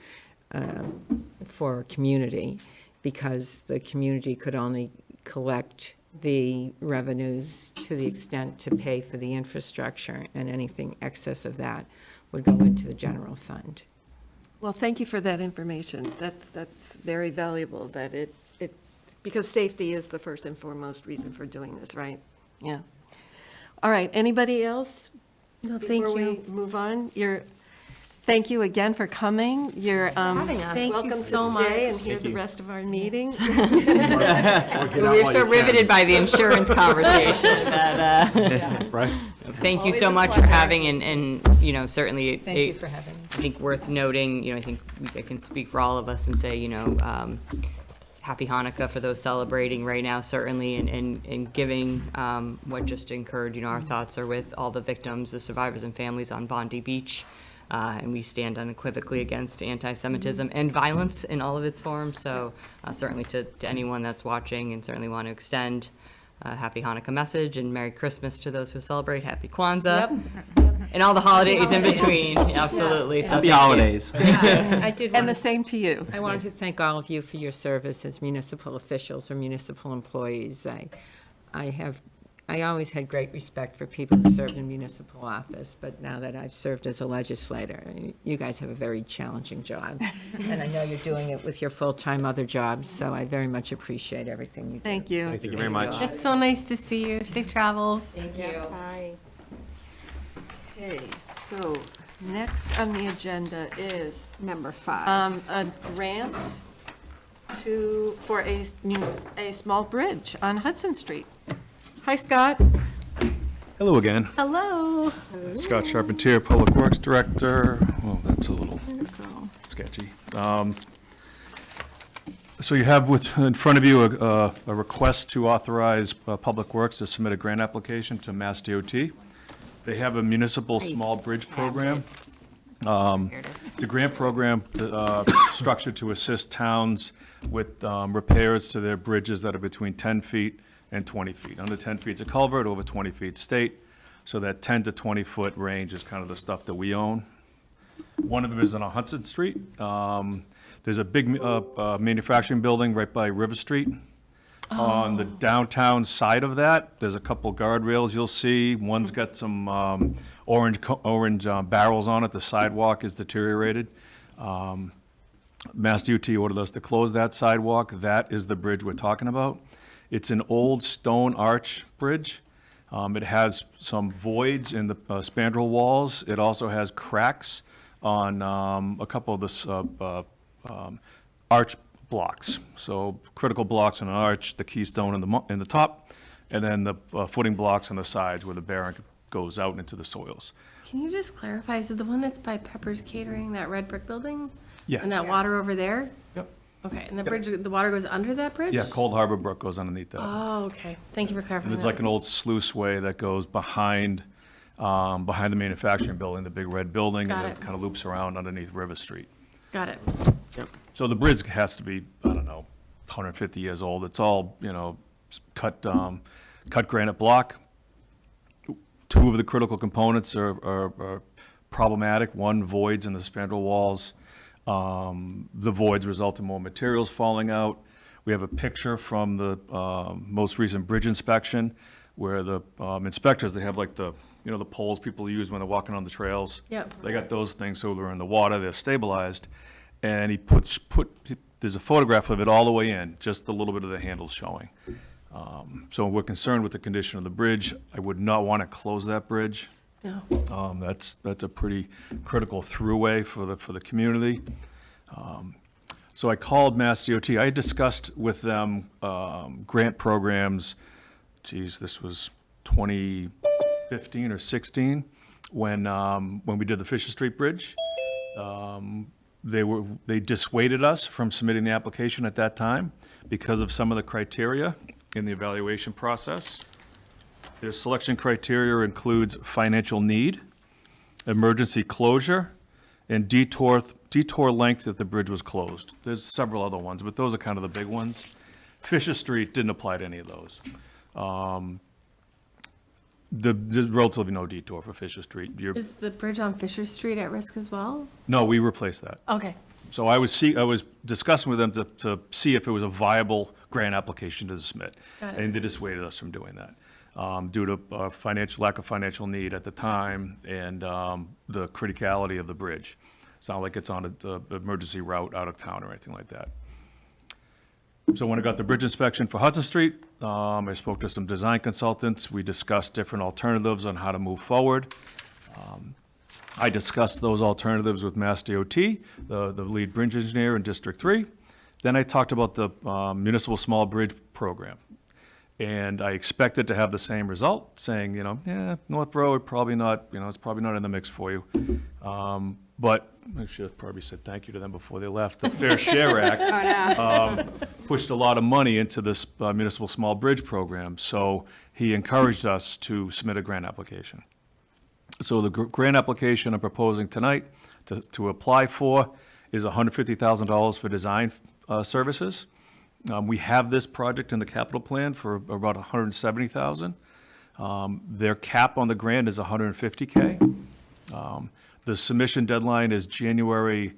for a community, because the community could only collect the revenues to the extent to pay for the infrastructure, and anything excess of that would go into the general fund. Well, thank you for that information. That's very valuable, that because safety is the first and foremost reason for doing this, right? Yeah. All right, anybody else? No, thank Before we you. move on, thank you again for coming. You're having us. Thank you welcome so to stay much. and hear the rest of our meeting. We're so riveted by the insurance conversation that, Right? thank you so much for having, and, certainly. Thank you for having us. I think worth noting, I think I can speak for all of us and say, happy Hanukkah for those celebrating right now, certainly, and giving what just occurred. Our thoughts are with all the victims, the survivors and families on Bondi Beach. And we stand unequivocally against anti-Semitism and violence in all of its forms. So certainly to anyone that's watching, and certainly want to extend a happy Hanukkah message and Merry Christmas to those who celebrate, Happy Kwanzaa, and all the holidays in between. Absolutely. So Happy thank you. holidays. I did And want the same to you. I wanted to thank all of you for your service as municipal officials or municipal employees. I always had great respect for people who served in municipal office, but now that I've served as a legislator, you guys have a very challenging job. And I know you're doing it with your full-time other jobs, so I very much appreciate everything you do. Thank you. Thank you very much. It's so nice to see you. Safe travels. Okay, so next on the agenda is Number 5. a grant for a small bridge on Hudson Street. Hi, Scott. Hello again. Hello. Scott Charpentier, Public Works Director. Oh, that's a little sketchy. So you have in front of you a request to authorize Public Works to submit a grant application to Mass DOT. They have a municipal small bridge program. The grant program structured to assist towns with repairs to their bridges that are between 10 feet and 20 feet. Under 10 feet is a culvert, over 20 feet state. So that 10 to 20-foot range is kind of the stuff that we own. One of them is on Hudson Street. There's a big manufacturing building right by River Street. On the downtown side of that, there's a couple guardrails you'll see. One's got some orange barrels on it. The sidewalk is deteriorated. Mass DOT ordered us to close that sidewalk. That is the bridge we're talking about. It's an old stone arch bridge. It has some voids in the spandrel walls. It also has cracks on a couple of the arch blocks. So critical blocks in an arch, the keystone in the top, and then the footing blocks on the sides where the bearing goes out into the soils. Can you just clarify, is it the one that's by Pepper's Catering, that red brick building? Yeah. And that water over there? Yep. Okay, and the bridge, the water goes under that bridge? Yeah, Cold Harbor Brook goes underneath that. Oh, okay. Thank you for clarifying There's that. like an old sluice way that goes behind the manufacturing building, the big red building, Got and it. it kind of loops around underneath River Street. Got it. So the bridge has to be, I don't know, 150 years old. It's all, cut granite block. Two of the critical components are problematic. One, voids in the spandrel walls. The voids result in more materials falling out. We have a picture from the most recent bridge inspection where the inspectors, they have like the poles people use when they're walking on the trails. Yep. They got those things so they're in the water, they're stabilized. And he there's a photograph of it all the way in, just a little bit of the handles showing. So we're concerned with the condition of the bridge. I would not want to close that bridge. No. That's a pretty critical throughway for the community. So I called Mass DOT. I discussed with them grant programs. Geez, this was 2015 or 16 when we did the Fisher Street Bridge. They dissuaded us from submitting the application at that time because of some of the criteria in the evaluation process. Their selection criteria includes financial need, emergency closure, and detour length if the bridge was closed. There's several other ones, but those are kind of the big ones. Fisher Street didn't apply to any of those. There's relatively no detour for Fisher Street. Is the bridge on Fisher Street at risk as well? No, we replaced that. Okay. So I was discussing with them to see if it was a viable grant application to submit. Got it. And they dissuaded us from doing that due to lack of financial need at the time and the criticality of the bridge. It's not like it's on an emergency route out of town or anything like that. So when I got the bridge inspection for Hudson Street, I spoke to some design consultants. We discussed different alternatives on how to move forward. I discussed those alternatives with Mass DOT, the lead bridge engineer in District 3. Then I talked about the Municipal Small Bridge Program. And I expected to have the same result, saying, North Road, probably not, it's probably not in the mix for you. But I should have probably said thank you to them before they left. The Fair Share Act pushed a lot of money into this Municipal Small Bridge Program. So he encouraged us to submit a grant application. So the grant application I'm proposing tonight to apply for is $150,000 for design services. We have this project in the capital plan for about $170,000. Their cap on the grant is $150K. The submission deadline is January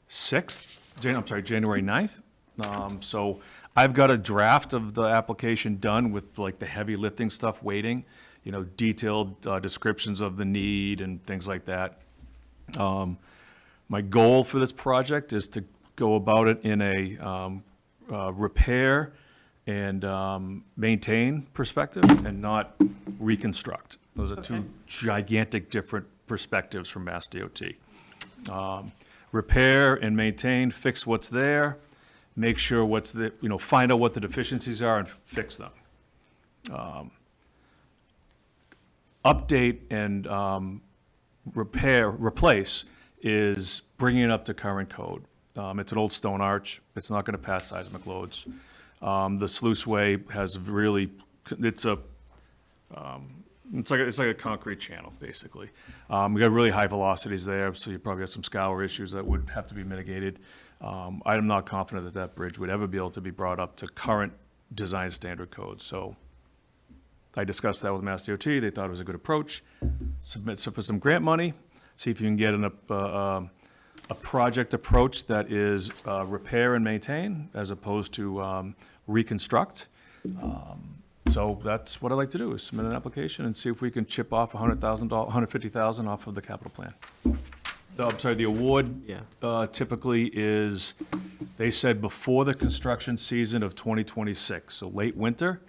9th. So I've got a draft of the application done with like the heavy lifting stuff waiting, detailed descriptions of the need and things like that. My goal for this project is to go about it in a repair and maintain perspective and not reconstruct. Those are two gigantic different perspectives from Mass DOT. Repair and maintain, fix what's there, make sure find out what the deficiencies are and fix them. Update and replace is bringing it up to current code. It's an old stone arch. It's not going to pass seismic loads. The sluiceway has it's like a concrete channel, basically. We got really high velocities there, so you probably have some scour issues that would have to be mitigated. I'm not confident that bridge would ever be able to be brought up to current design standard codes. So I discussed that with Mass DOT. They thought it was a good approach. Submit for some grant money, see if you can get a project approach that is repair and maintain as opposed to reconstruct. So that's what I'd like to do, is submit an application and see if we can chip off $150,000 off of the capital plan. I'm sorry, the award Yeah. typically is, they said before the construction season of 2026, so late winter.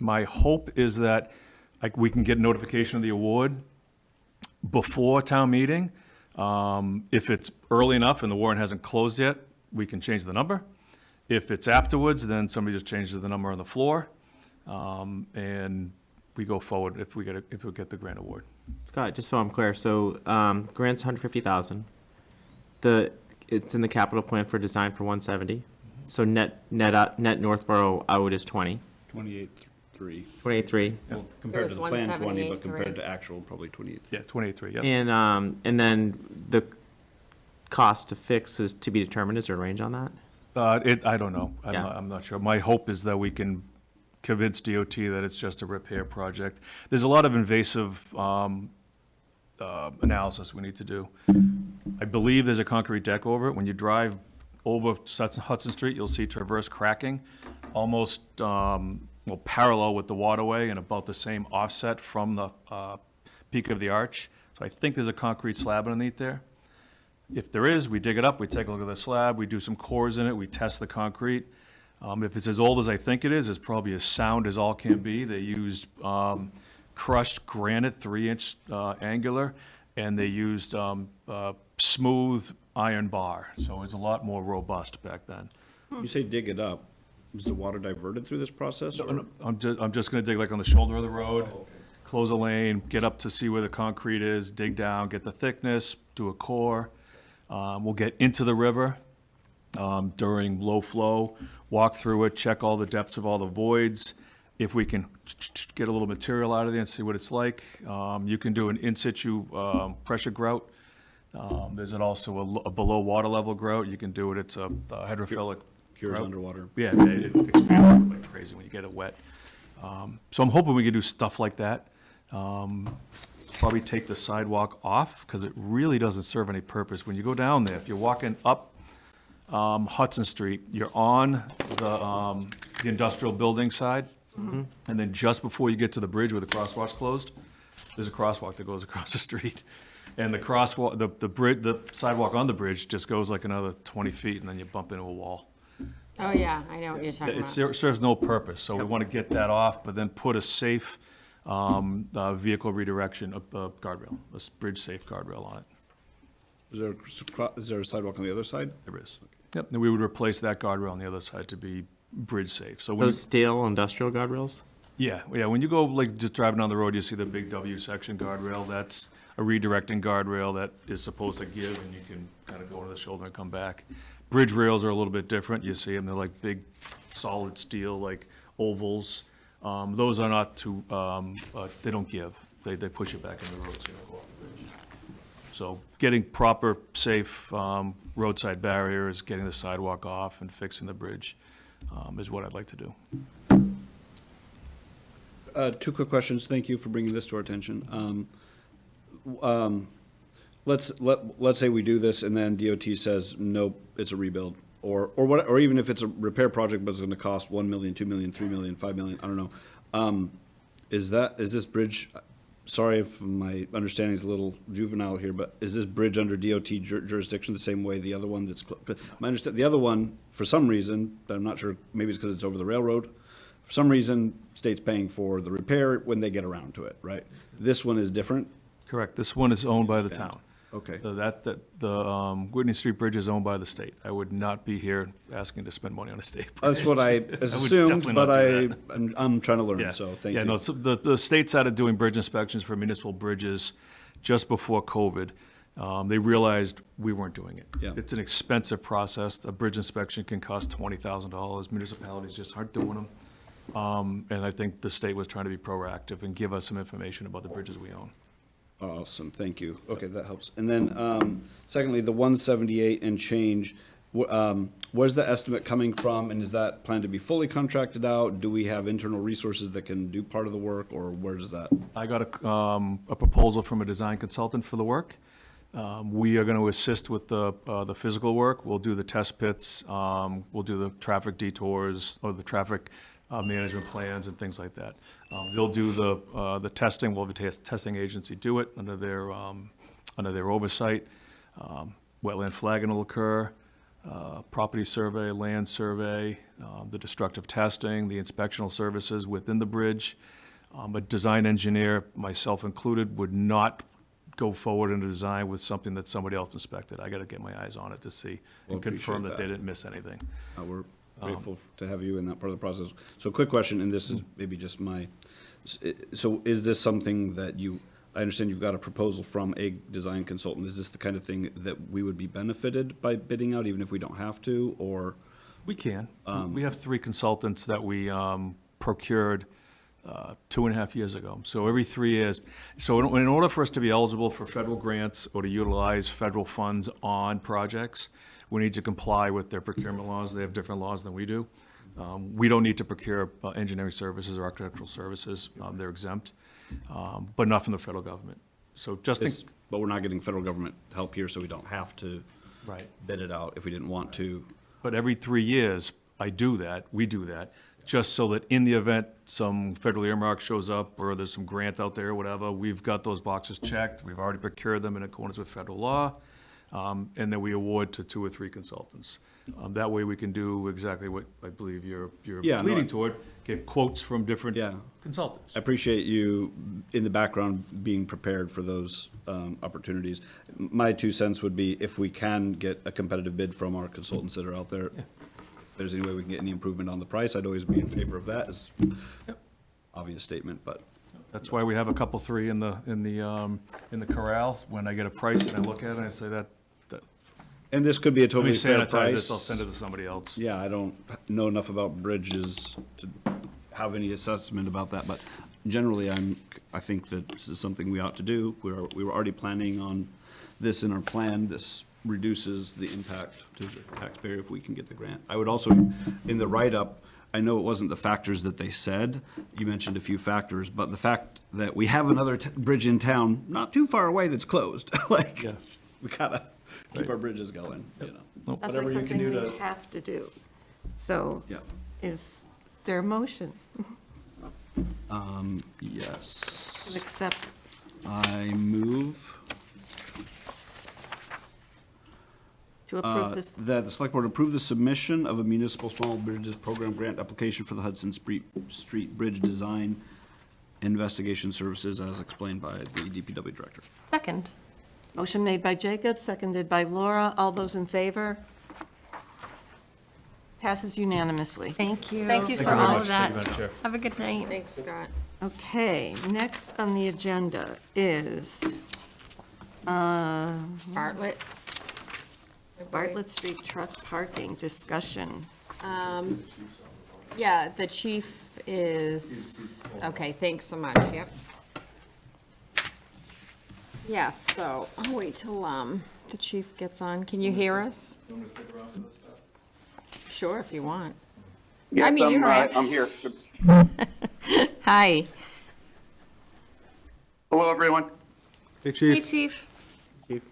My hope is that we can get notification of the award before town meeting. If it's early enough and the warrant hasn't closed yet, we can change the number. If it's afterwards, then somebody just changes the number on the floor, and we go forward if we get the grant award. Scott, just so I'm clear, so grant's 150,000. It's in the capital plan for design for 170. So net Northborough out is 20. 28.3. 28.3. Well, compared to the plan, 20, but 178.3. compared to actual, probably 28. Yeah, 28.3, yep. And then the cost to fix is to be determined. Is there a range on that? I don't know. Yeah. I'm not sure. My hope is that we can convince DOT that it's just a repair project. There's a lot of invasive analysis we need to do. I believe there's a concrete deck over it. When you drive over Hudson Street, you'll see traverse cracking, almost parallel with the waterway and about the same offset from the peak of the arch. So I think there's a concrete slab underneath there. If there is, we dig it up, we take a look at the slab, we do some cores in it, we test the concrete. If it's as old as I think it is, it's probably as sound as all can be. They used crushed granite, 3-inch angular, and they used smooth iron bar. So it's a lot more robust back then. You say dig it up. Is the water diverted through this process? or- I'm just gonna dig like on the shoulder of the road, close a lane, get up to see where the concrete is, dig down, get the thickness, do a core. We'll get into the river during low flow, walk through it, check all the depths of all the voids. If we can get a little material out of there and see what it's like, you can do an in situ pressure grout. There's also a below water level grout. You can do it. It's a hydrophilic Cures grout. underwater. Yeah, it expands like crazy when you get it wet. So I'm hoping we can do stuff like that. Probably take the sidewalk off because it really doesn't serve any purpose. When you go down there, if you're walking up Hudson Street, you're on the industrial building side. And then just before you get to the bridge where the crosswalk's closed, there's a crosswalk that goes across the street. And the crosswalk, the sidewalk on the bridge just goes like another 20 feet and then you bump into a wall. Oh, yeah, I know what you're talking It about. serves no purpose, so we want to get that off, but then put a safe vehicle redirection guardrail, a bridge-safe guardrail on it. Is there a sidewalk on the other side? There is. Yep, and we would replace that guardrail on the other side to be bridge-safe. So when Those steel industrial guardrails? yeah, when you go, like, just driving down the road, you see the big W section guardrail, that's a redirecting guardrail that is supposed to give, and you can kind of go to the shoulder and come back. Bridge rails are a little bit different, you see them, they're like big, solid steel, like ovals. Those are not too, they don't give, they push it back in the road, so you don't go off the bridge. So getting proper, safe roadside barriers, getting the sidewalk off, and fixing the bridge is what I'd like to do. Two quick questions. Thank you for bringing this to our attention. Let's say we do this and then DOT says, nope, it's a rebuild. Or even if it's a repair project, but it's gonna cost 1 million, 2 million, 3 million, 5 million, I don't know. Is this bridge, sorry if my understanding is a little juvenile here, but is this bridge under DOT jurisdiction the same way the other one that's, the other one, for some reason, I'm not sure, maybe it's because it's over the railroad, for some reason, state's paying for the repair when they get around to it, right? This one is different? Correct, this one is owned by the town. Okay. So the Whitney Street Bridge is owned by the state. I would not be here asking to spend money on a state bridge. That's what I would assumed, definitely but not do that. I'm trying to learn, Yeah. so thank Yeah, you. no, so the state started doing bridge inspections for municipal bridges just before COVID. They realized we weren't doing it. Yeah. It's an expensive process. A bridge inspection can cost $20,000. Municipalities just aren't doing them. And I think the state was trying to be proactive and give us some information about the bridges we own. Awesome, thank you. Okay, that helps. And then, secondly, the 178 and change, where's the estimate coming from? And is that planned to be fully contracted out? Do we have internal resources that can do part of the work, or where does that? I got a proposal from a design consultant for the work. We are going to assist with the physical work. We'll do the test pits, we'll do the traffic detours, or the traffic management plans and things like that. They'll do the testing, we'll have a testing agency do it under their oversight. Wetland flagging will occur, property survey, land survey, the destructive testing, the inspectional services within the bridge. A design engineer, myself included, would not go forward in a design with something that somebody else inspected. I got to get my eyes on it to see Well, and confirm appreciate that they that. didn't miss anything. We're grateful to have you in that part of the process. So quick question, and this is maybe just so is this something that I understand you've got a proposal from a design consultant. Is this the kind of thing that we would be benefited by bidding out, even if we don't have to, or? We can. We have 3 consultants that we procured 2.5 years ago. So every 3 years, so in order for us to be eligible for federal grants or to utilize federal funds on projects, we need to comply with their procurement laws. They have different laws than we do. We don't need to procure engineering services or architectural services. They're exempt, but not from the federal government. So just think. But we're not getting federal government help here, so we don't have to Right. bid it out if we didn't want to. But every 3 years, we do that, just so that in the event some federal earmark shows up or there's some grant out there or whatever, we've got those boxes checked, we've already procured them in accordance with federal law, and then we award to 2 or 3 consultants. That way we can do exactly what I believe you're Yeah, no, leading toward, get quotes from different Yeah. consultants. I appreciate you in the background being prepared for those opportunities. My 2 cents would be if we can get a competitive bid from our consultants that are out there, if there's any way we can get any improvement on the price, I'd always be in favor of that. It's obvious statement, but That's why we have a couple, 3 in the corral. When I get a price and I look at it, I say that, and this could be a let me totally fair sanitize price. this, I'll send it to somebody else. Yeah, I don't know enough about bridges to have any assessment about that, but generally, I think that this is something we ought to do. We were already planning on this in our plan. This reduces the impact to the taxpayer if we can get the grant. I would also, in the write-up, I know it wasn't the factors that they said. You mentioned a few factors, but the fact that we have another bridge in town, not too far away, that's closed, like, Yeah. we gotta keep Right. our bridges going, you know. Sounds like Whatever you can something do we to, have to do. So yeah. is there a motion Yes. to accept? I move To approve this? that the select board approve the submission of a municipal small bridges program grant application for the Hudson Street Bridge Design Investigation Services as explained by the DPW director. Second. Motion made by Jacob, seconded by Laura. All those in favor? Passes unanimously. Thank you. Thank you for so all much. of that. Thank you, Madam Chair. Have a good night. Thanks, Scott. Okay, next on the agenda is Bartlett? Bartlett Street truck parking discussion. Yeah, the chief is, okay, thanks so much, yep. Yes, so, I'll wait till, the chief gets on. Can you hear us? Sure, if you want. Yes, mean, you don't have- I'm here. Hi. Hello, everyone. Hey, Hey, Chief. Chief.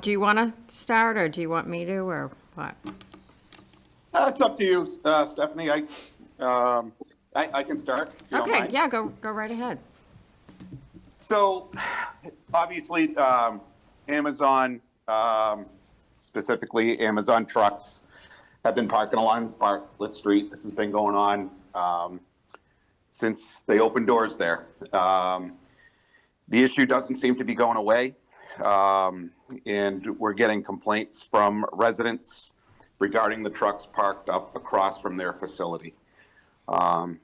Do you want to start, or do you want me to, or what? It's up to you, Stephanie. I can start. if you don't Okay, mind. yeah, go right ahead. So, obviously, Amazon, specifically Amazon trucks, have been parking along Bartlett Street. This has been going on since they opened doors there. The issue doesn't seem to be going away, and we're getting complaints from residents regarding the trucks parked up across from their facility.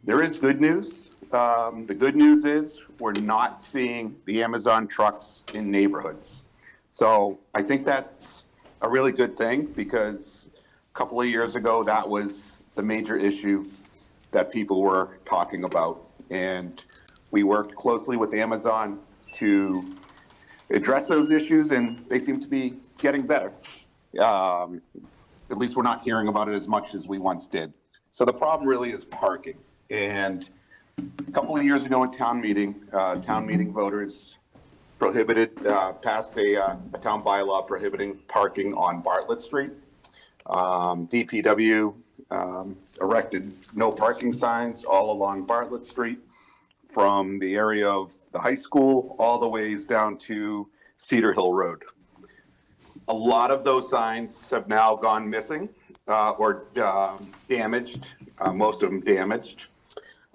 There is good news. The good news is we're not seeing the Amazon trucks in neighborhoods. So I think that's a really good thing, because a couple of years ago, that was the major issue that people were talking about. And we worked closely with Amazon to address those issues, and they seem to be getting better. At least we're not hearing about it as much as we once did. So the problem really is parking. And a couple of years ago at town meeting voters prohibited, passed a town bylaw prohibiting parking on Bartlett Street. DPW erected no parking signs all along Bartlett Street, from the area of the high school all the ways down to Cedar Hill Road. A lot of those signs have now gone missing or damaged, most of them damaged.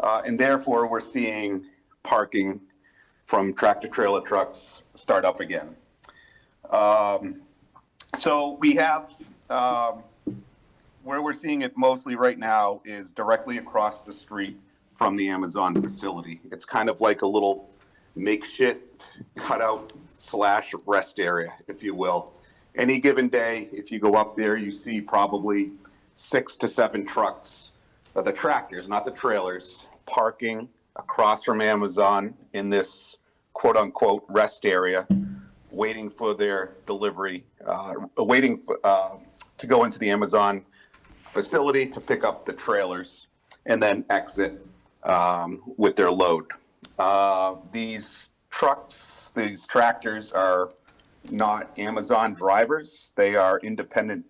And therefore, we're seeing parking from tractor-trailer trucks start up again. So we have, where we're seeing it mostly right now is directly across the street from the Amazon facility. It's kind of like a little makeshift cutout / rest area, if you will. Any given day, if you go up there, you see probably 6 to 7 trucks, the tractors, not the trailers, parking across from Amazon in this quote unquote rest area, waiting for their delivery, waiting for, to go into the Amazon facility to pick up the trailers and then exit with their load. These trucks, these tractors are not Amazon drivers. They are independent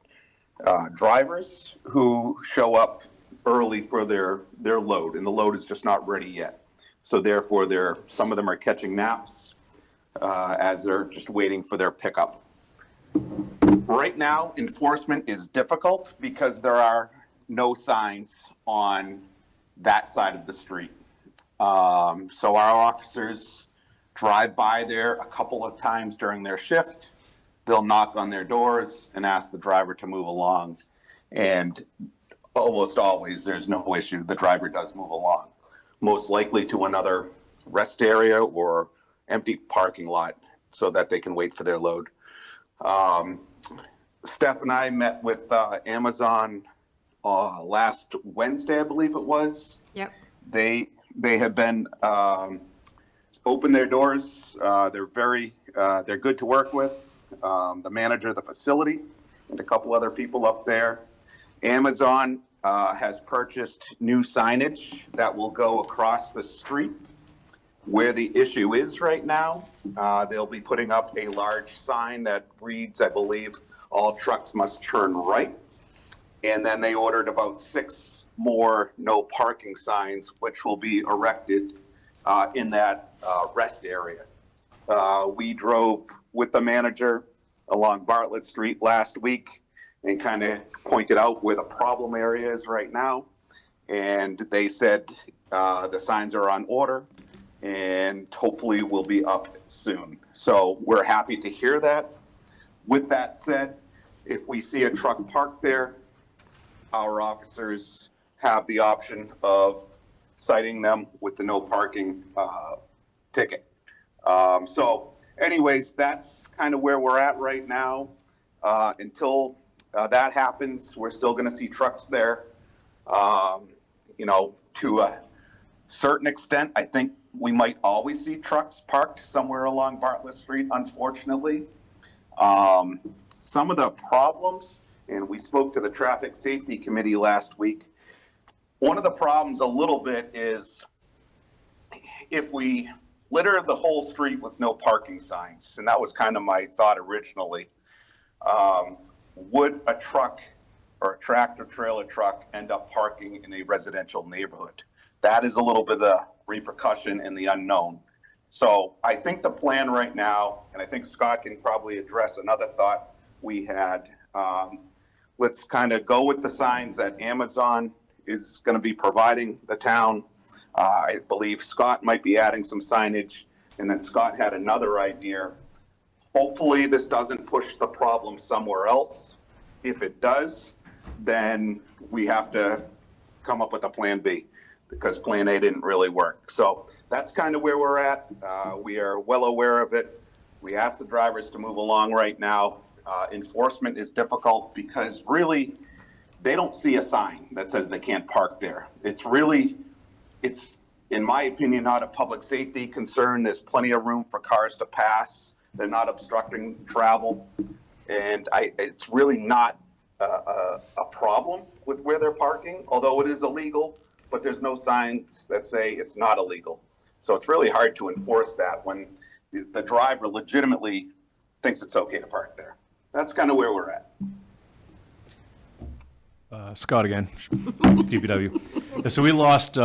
drivers who show up early for their load, and the load is just not ready yet. So therefore, some of them are catching naps as they're just waiting for their pickup. Right now, enforcement is difficult because there are no signs on that side of the street. So our officers drive by there a couple of times during their shift. They'll knock on their doors and ask the driver to move along. And almost always, there's no issue. The driver does move along, most likely to another rest area or empty parking lot so that they can wait for their load. Steph and I met with Amazon last Wednesday, I believe it was. Yep. They have been open their doors. They're good to work with. The manager of the facility and a couple other people up there. Amazon has purchased new signage that will go across the street. Where the issue is right now, they'll be putting up a large sign that reads, I believe, all trucks must turn right. And then they ordered about 6 more no parking signs, which will be erected in that rest area. We drove with the manager along Bartlett Street last week and kind of pointed out where the problem area is right now. And they said the signs are on order and hopefully will be up soon. So we're happy to hear that. With that said, if we see a truck parked there, our officers have the option of citing them with the no parking ticket. So anyways, that's kind of where we're at right now. Until that happens, we're still going to see trucks there. To a certain extent, I think we might always see trucks parked somewhere along Bartlett Street, unfortunately. Some of the problems, and we spoke to the Traffic Safety Committee last week, one of the problems a little bit is if we litter the whole street with no parking signs, and that was kind of my thought originally, would a truck or a tractor trailer truck end up parking in a residential neighborhood? That is a little bit of the repercussion and the unknown. So I think the plan right now, and I think Scott can probably address another thought we had, let's kind of go with the signs that Amazon is going to be providing the town. I believe Scott might be adding some signage, and then Scott had another idea. Hopefully this doesn't push the problem somewhere else. If it does, then we have to come up with a plan B, because plan A didn't really work. So that's kind of where we're at. We are well aware of it. We asked the drivers to move along right now. Enforcement is difficult because really they don't see a sign that says they can't park there. It's, in my opinion, not a public safety concern. There's plenty of room for cars to pass. They're not obstructing travel. And it's really not a problem with where they're parking, although it is illegal, but there's no signs that say it's not illegal. So it's really hard to enforce that when the driver legitimately thinks it's okay to park there. That's kind of where we're at. Scott again, DPW. So we lost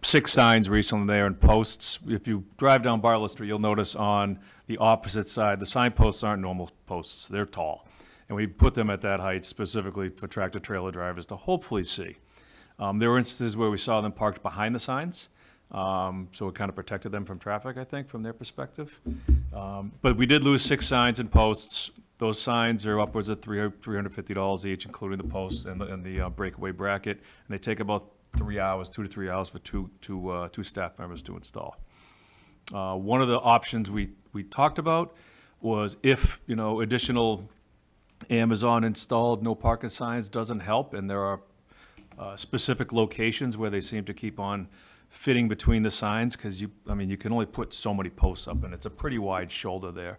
6 signs recently there and posts. If you drive down Bartlett Street, you'll notice on the opposite side, the signposts aren't normal posts. They're tall. And we put them at that height specifically for tractor trailer drivers to hopefully see. There were instances where we saw them parked behind the signs, so it kind of protected them from traffic, I think, from their perspective. But we did lose 6 signs and posts. Those signs are upwards of $350 each, including the posts and the breakaway bracket, and they take about 3 hours, 2 to 3 hours for two staff members to install. One of the options we talked about was if, additional Amazon installed no parking signs doesn't help, and there are specific locations where they seem to keep on fitting between the signs, because you can only put so many posts up, and it's a pretty wide shoulder there.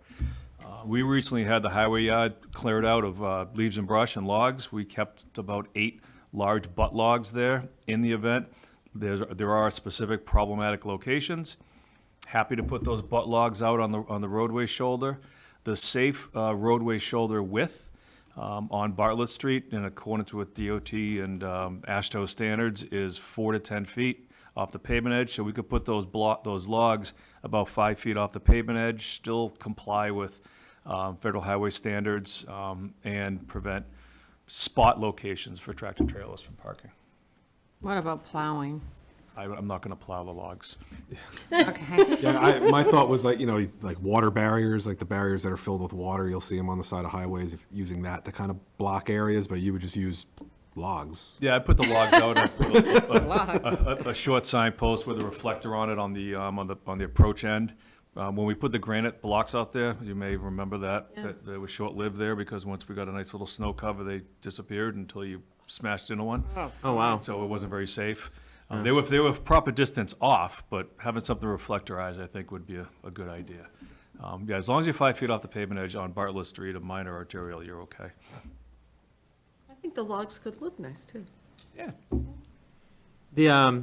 We recently had the highway yard cleared out of leaves and brush and logs. We kept about 8 large butt logs there in the event. There are specific problematic locations. Happy to put those butt logs out on the roadway shoulder. The safe roadway shoulder width on Bartlett Street, in accordance with DOT and AASHTO standards, is 4 to 10 feet off the pavement edge. So we could put those logs about 5 feet off the pavement edge, still comply with federal highway standards, and prevent spot locations for tractor trailers from parking. What about plowing? I'm not going to plow the logs. Okay. Yeah, my thought was like, like water barriers, like the barriers that are filled with water, you'll see them on the side of highways, using that to kind of block areas, but you would just use logs. Yeah, I put the logs out. I put a short sign post with a reflector on it on the approach end. When we put the granite blocks out there, you may remember that they were short-lived there, because once we got a nice little snow cover, they disappeared until you smashed into one. Oh, wow. So it wasn't very safe. They were proper distance off, but having something reflectorized, I think, would be a good idea. As long as you're 5 feet off the pavement edge on Bartlett Street, a minor arterial, you're okay. I think the logs could look nice, too. Yeah.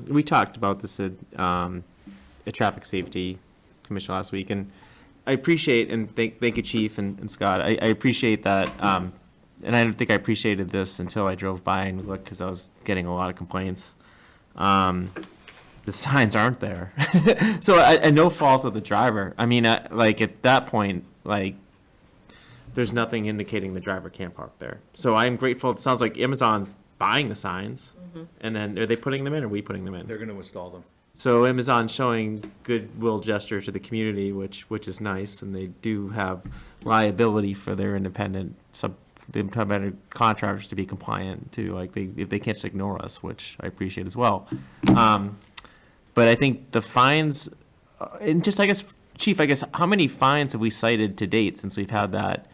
We talked about this at Traffic Safety Commission last week, and I appreciate, and thank you, Chief and Scott. I appreciate that, and I don't think I appreciated this until I drove by and looked, because I was getting a lot of complaints. The signs aren't there. So I no fault of the driver. I mean, like at that point, like there's nothing indicating the driver can't park there. So I'm grateful. It sounds like Amazon's buying the signs, and then are they putting them in, or are we putting them in? They're going to install them. So Amazon showing goodwill gesture to the community, which is nice, and they do have liability for their independent contractors to be compliant too. Like if they can't just ignore us, which I appreciate as well. But I think the fines, and just I guess, Chief, how many fines have we cited to date since we've had that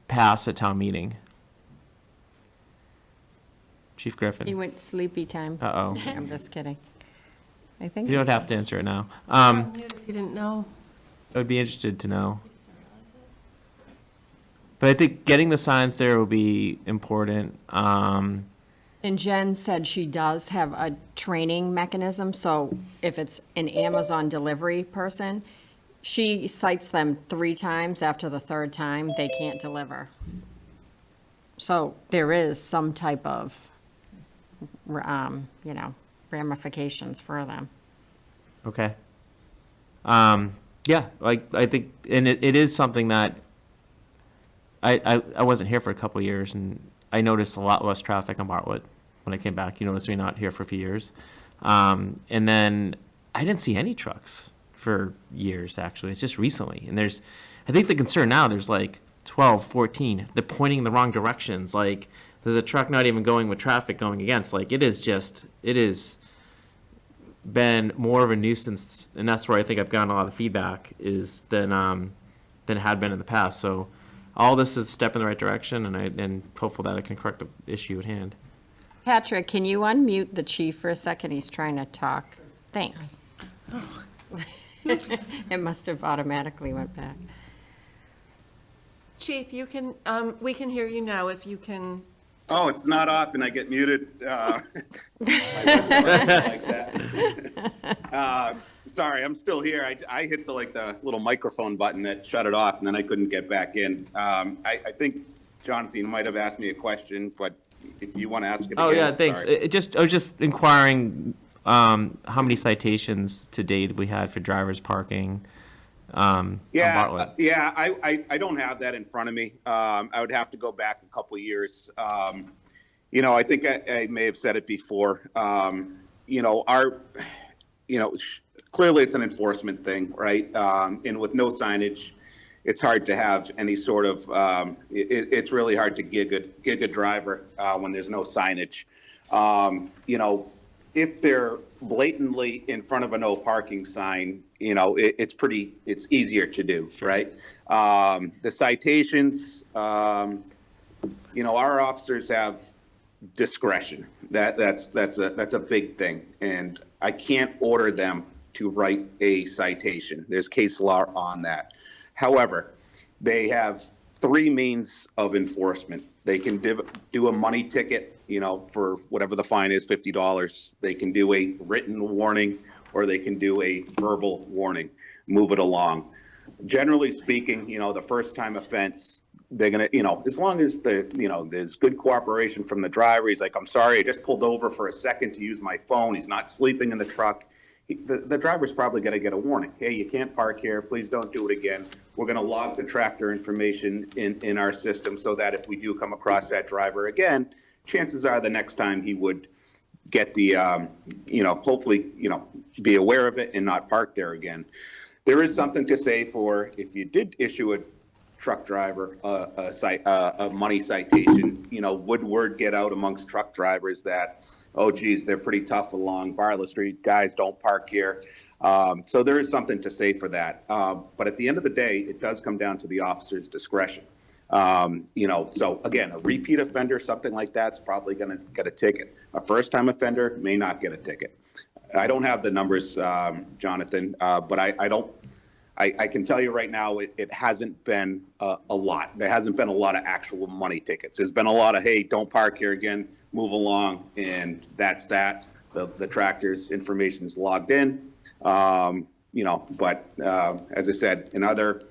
pass at town meeting? Chief Griffin. He went sleepy time. Uh-oh. I'm just kidding. I think You don't it's- have to answer it now. If you didn't know. I would be interested to know. But I think getting the signs there will be important. And Jen said she does have a training mechanism, so if it's an Amazon delivery person, she cites them 3 times. After the 3rd time, they can't deliver. So there is some type of, ramifications for them. Okay. Yeah, like I think, and it is something that I wasn't here for a couple of years, and I noticed a lot less traffic on Bartlett when I came back. You noticed me not here for a few years. And then I didn't see any trucks for years, actually. It's just recently. And I think the concern now, there's like 12, 14. They're pointing in the wrong directions. Like, there's a truck not even going with traffic going against. Like, it is been more of a nuisance, and that's where I think I've gotten a lot of feedback than it had been in the past. So all this is a step in the right direction, and hopeful that it can correct the issue at hand. Patrick, can you unmute the chief for a second? He's trying to talk. Thanks. It must have automatically went back. Chief, you can, we can hear you now, if you can. Oh, it's not off and I get muted. Sorry, I'm still here. I hit the little microphone button that shut it off, and then I couldn't get back in. I think Jonathan might have asked me a question, but if you want to ask it again. Oh, yeah, thanks. sorry. I was just inquiring how many citations to date have we had for drivers parking on Bartlett. I don't have that in front of me. I would have to go back a couple of years. I think I may have said it before. Clearly it's an enforcement thing, right? And with no signage, it's hard to have any sort of, it's really hard to gig a driver when there's no signage. If they're blatantly in front of a no parking sign, it's easier to do, right? The citations, our officers have discretion. That's a big thing. And I can't order them to write a citation. There's case law on that. However, they have three means of enforcement. They can do a money ticket, for whatever the fine is, $50. They can do a written warning, or they can do a verbal warning, move it along. Generally speaking, the first time offense, they're gonna, as long as there's good cooperation from the driver. He's like, I'm sorry, I just pulled over for a second to use my phone. He's not sleeping in the truck. The driver's probably going to get a warning. Hey, you can't park here. Please don't do it again. We're going to log the tractor information in our system so that if we do come across that driver again, chances are the next time he would get the, hopefully, be aware of it and not park there again. There is something to say for if you did issue a truck driver a money citation, would word get out amongst truck drivers that, oh, geez, they're pretty tough along Bartlett Street. Guys, don't park here. So there is something to say for that. But at the end of the day, it does come down to the officer's discretion. So again, a repeat offender, something like that's probably going to get a ticket. A first-time offender may not get a ticket. I don't have the numbers, Jonathan, but I can tell you right now, it hasn't been a lot. There hasn't been a lot of actual money tickets. There's been a lot of, hey, don't park here again, move along, and that's that. The tractor's information is logged in, but as I said, in other,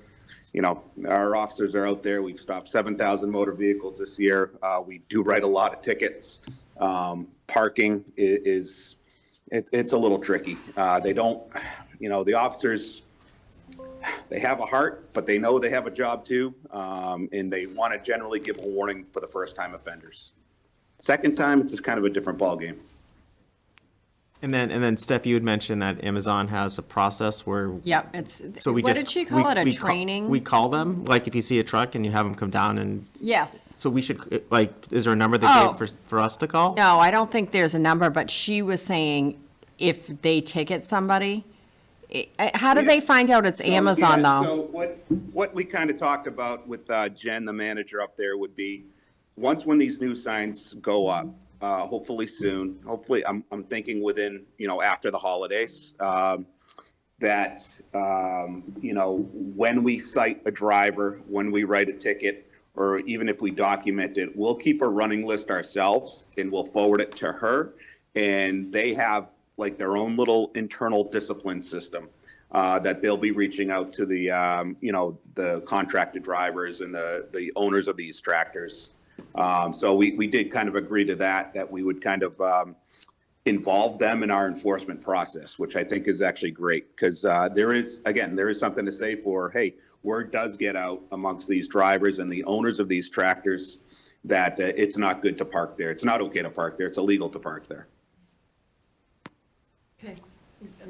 our officers are out there. We've stopped 7,000 motor vehicles this year. We do write a lot of tickets. Parking it's a little tricky. They don't, the officers, they have a heart, but they know they have a job too, and they want to generally give a warning for the first-time offenders. Second time, it's just kind of a different ballgame. And then Steph, you had mentioned that Amazon has a process where. Yep, it's, So we what just. did she call it, a we training? We call them, like if you see a truck and you have them come down and. Yes. So we should, is there a number they Oh. gave for us to call? No, I don't think there's a number, but she was saying if they ticket somebody, how do they find out it's Amazon though? So what we kind of talked about with Jen, the manager up there, would be, once when these new signs go up, hopefully soon, hopefully I'm thinking within, after the holidays, that, when we cite a driver, when we write a ticket, or even if we document it, we'll keep a running list ourselves and we'll forward it to her. And they have like their own little internal discipline system that they'll be reaching out to the, the contracted drivers and the owners of these tractors. So we did kind of agree to that we would kind of involve them in our enforcement process, which I think is actually great, because there is something to say for, hey, word does get out amongst these drivers and the owners of these tractors that it's not good to park there. It's not okay to park there. It's illegal to park there. Okay.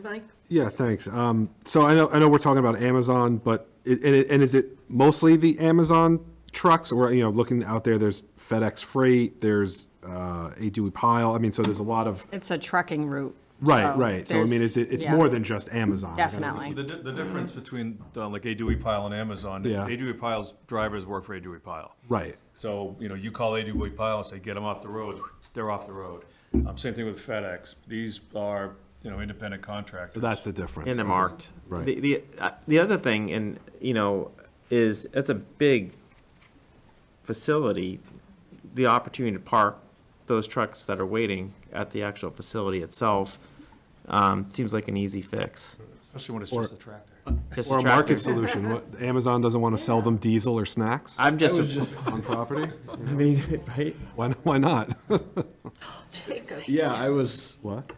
Mike? Yeah, thanks. So I know we're talking about Amazon, but is it mostly the Amazon trucks, or looking out there, there's FedEx Freight, there's a Dewey Pile. I mean, so there's a lot of. It's a trucking route. Right. So I mean, it's yeah. more than just Amazon. Definitely. The difference between like A Dewey Pile and Amazon, Yeah. A Dewey Pile's drivers work for A Dewey Pile. Right. So, you call A Dewey Pile and say, get them off the road, they're off the road. Same thing with FedEx. These are, independent contractors. So that's the difference. And they're marked. Right. The other thing, and, is it's a big facility, the opportunity to park those trucks that are waiting at the actual facility itself seems like an easy fix. Especially when it's just a tractor. Just Or a tractor. market solution. What, Amazon doesn't want to sell them diesel or snacks I'm just, on property? I mean, right? Why not? Jacob. Yeah, I was What?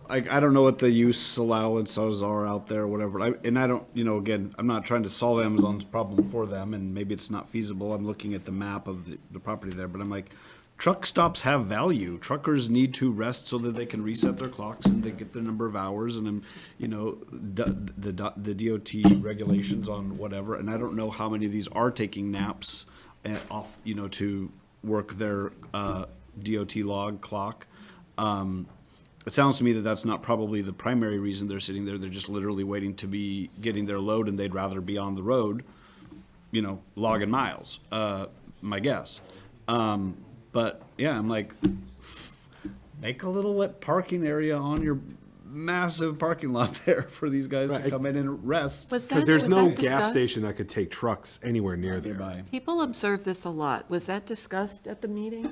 I don't know what the use allowances are out there, or whatever. I don't, again, I'm not trying to solve Amazon's problem for them, and maybe it's not feasible. I'm looking at the map of the property there, but I'm like, truck stops have value. Truckers need to rest so that they can reset their clocks and they get their number of hours, and the DOT regulations on whatever. And I don't know how many of these are taking naps off, to work their DOT log clock. It sounds to me that that's not probably the primary reason they're sitting there. They're just literally waiting to be getting their load, and they'd rather be on the road, logging miles, my guess. But yeah, I'm like, make a little parking area on your massive parking lot there for these guys to come in and rest. Because there's no gas station that could take trucks anywhere near there. Nearby. People observe this a lot. Was that discussed at the meeting?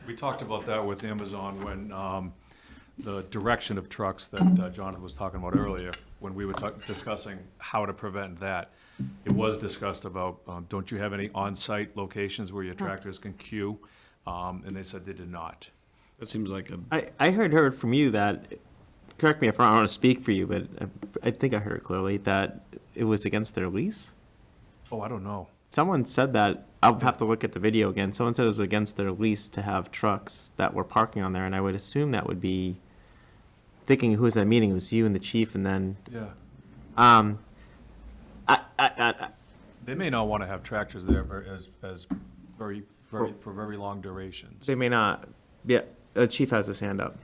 We talked about that with Amazon when the direction of trucks that Jonathan was talking about earlier, when we were discussing how to prevent that. It was discussed about, don't you have any on-site locations where your tractors can queue? And they said they did not. That seems like I heard from you that, correct me if I'm wrong, I don't want to speak for you, but I think I heard it clearly, that it was against their lease? Oh, I don't know. Someone said that, I'll have to look at the video again, someone said it was against their lease to have trucks that were parking on there, and I would assume that would be, thinking who was at that meeting, it was you and the chief, and then, Yeah. They may not want to have tractors there as for very long durations. they may not, yeah, the chief has his hand up.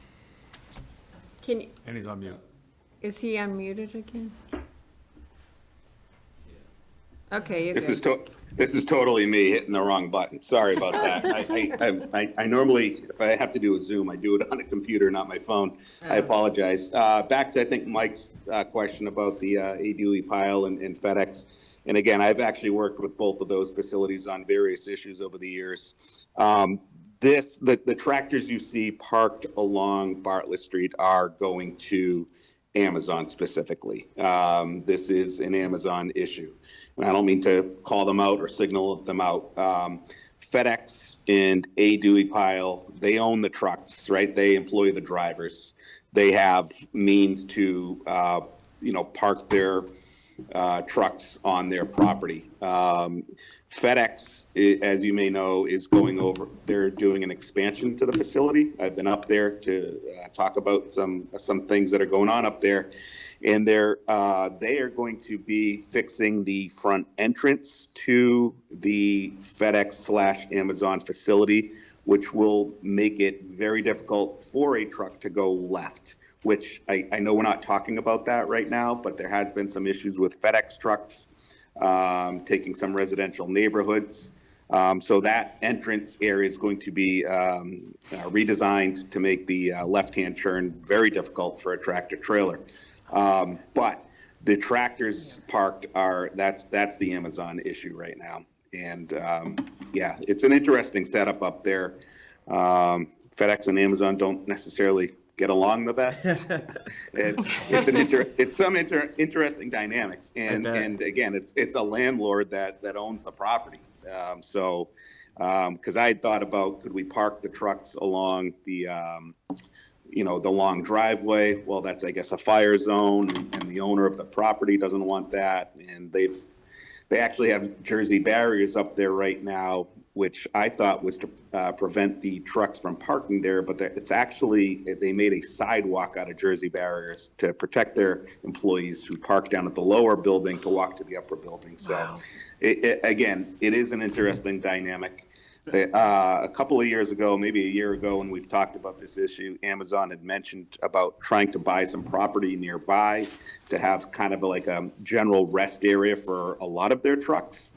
Can, And he's on mute. is he unmuted again? Okay, you're This good. this is totally me hitting the wrong button. Sorry about that. I normally, if I have to do a Zoom, I do it on a computer, not my phone. I apologize. Back to, I think, Mike's question about the ADUE pile and FedEx. And again, I've actually worked with both of those facilities on various issues over the years. The tractors you see parked along Bartlett Street are going to Amazon specifically. This is an Amazon issue. And I don't mean to call them out or signal them out. FedEx and ADUE Pile, they own the trucks, right? They employ the drivers. They have means to, park their trucks on their property. FedEx, as you may know, is going over, they're doing an expansion to the facility. I've been up there to talk about some things that are going on up there. And they are going to be fixing the front entrance to the FedEx/Amazon facility, which will make it very difficult for a truck to go left, which I know we're not talking about that right now, but there has been some issues with FedEx trucks taking some residential neighborhoods. So that entrance area is going to be redesigned to make the left-hand turn very difficult for a tractor trailer. But the tractors parked that's the Amazon issue right now. And, yeah, it's an interesting setup up there. FedEx and Amazon don't necessarily get along the best. It's some interesting dynamics. And again, it's a landlord that owns the property. Cause I had thought about, could we park the trucks along the long driveway? Well, that's, I guess, a fire zone, and the owner of the property doesn't want that. And they actually have Jersey barriers up there right now, which I thought was to prevent the trucks from parking there, but it's actually, they made a sidewalk out of Jersey barriers to protect their employees who park down at the lower building to walk to the upper building. So, again, it is an interesting dynamic. A couple of years ago, maybe a year ago, when we've talked about this issue, Amazon had mentioned about trying to buy some property nearby to have kind of like a general rest area for a lot of their trucks.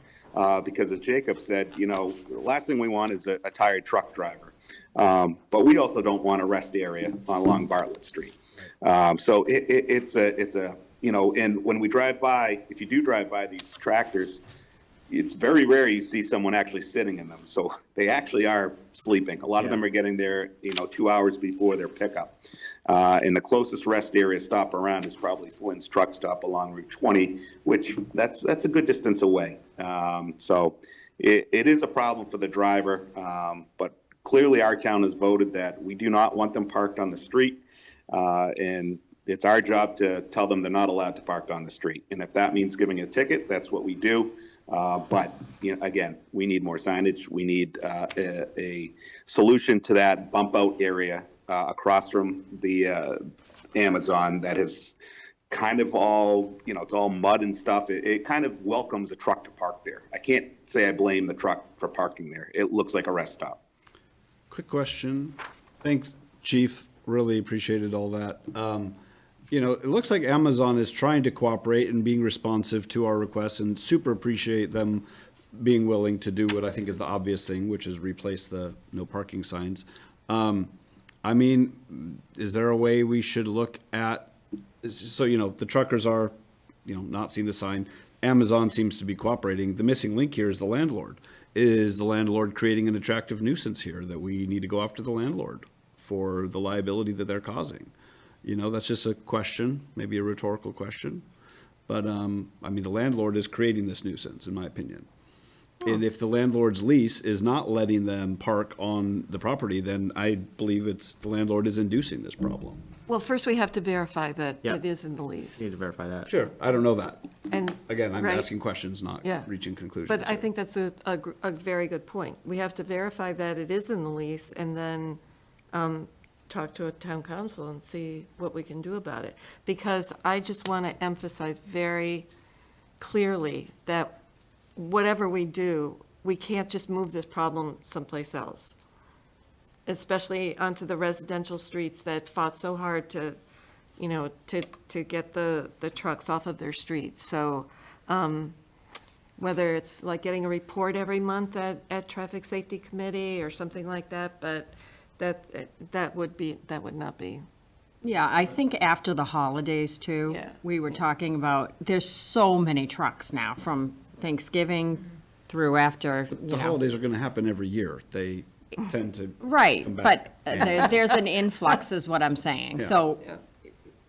Because as Jacob said, the last thing we want is a tired truck driver. But we also don't want a rest area along Bartlett Street. So it's a, and when we drive by, if you do drive by these tractors, it's very rare you see someone actually sitting in them. So they actually are sleeping. A lot of them are getting there, 2 hours before their pickup. And the closest rest area stop around is probably Flynn's truck stop along Route 20, which that's a good distance away. So it is a problem for the driver. But clearly our town has voted that we do not want them parked on the street. And it's our job to tell them they're not allowed to park on the street. And if that means giving a ticket, that's what we do. But, you know, again, we need more signage. We need a solution to that bump out area across from the Amazon that is kind of all, you know, it's all mud and stuff. It kind of welcomes a truck to park there. I can't say I blame the truck for parking there. It looks like a rest stop. Quick question. Thanks, Chief. Really appreciated all that. You know, it looks like Amazon is trying to cooperate and being responsive to our requests, and super appreciate them being willing to do what I think is the obvious thing, which is replace the no parking signs. I mean, is there a way we should look at, so, you know, the truckers are, you know, not seeing the sign. Amazon seems to be cooperating. The missing link here is the landlord. Is the landlord creating an attractive nuisance here that we need to go after the landlord for the liability that they're causing? You know, that's just a question, maybe a rhetorical question. But, I mean, the landlord is creating this nuisance, in my opinion. And if the landlord's lease is not letting them park on the property, then I believe it's, the landlord is inducing this problem. Well, first we have to verify that Yeah. it is in the lease. Need to verify that. Sure, I don't know that. And, Again, I'm right. asking questions, not Yeah. reaching conclusions. But I here. think that's a very good point. We have to verify that it is in the lease and then talk to a town council and see what we can do about it. Because I just want to emphasize very clearly that whatever we do, we can't just move this problem someplace else, especially onto the residential streets that fought so hard to, you know, to get the trucks off of their streets. So whether it's like getting a report every month at Traffic Safety Committee or something like that, but that would not be. Yeah, I think after the holidays too, Yeah. we were talking about, there's so many trucks now from Thanksgiving through after, you The know. holidays are gonna happen every year. They tend to. Right, come but back. there's an influx is what I'm saying. Yeah. So Yeah.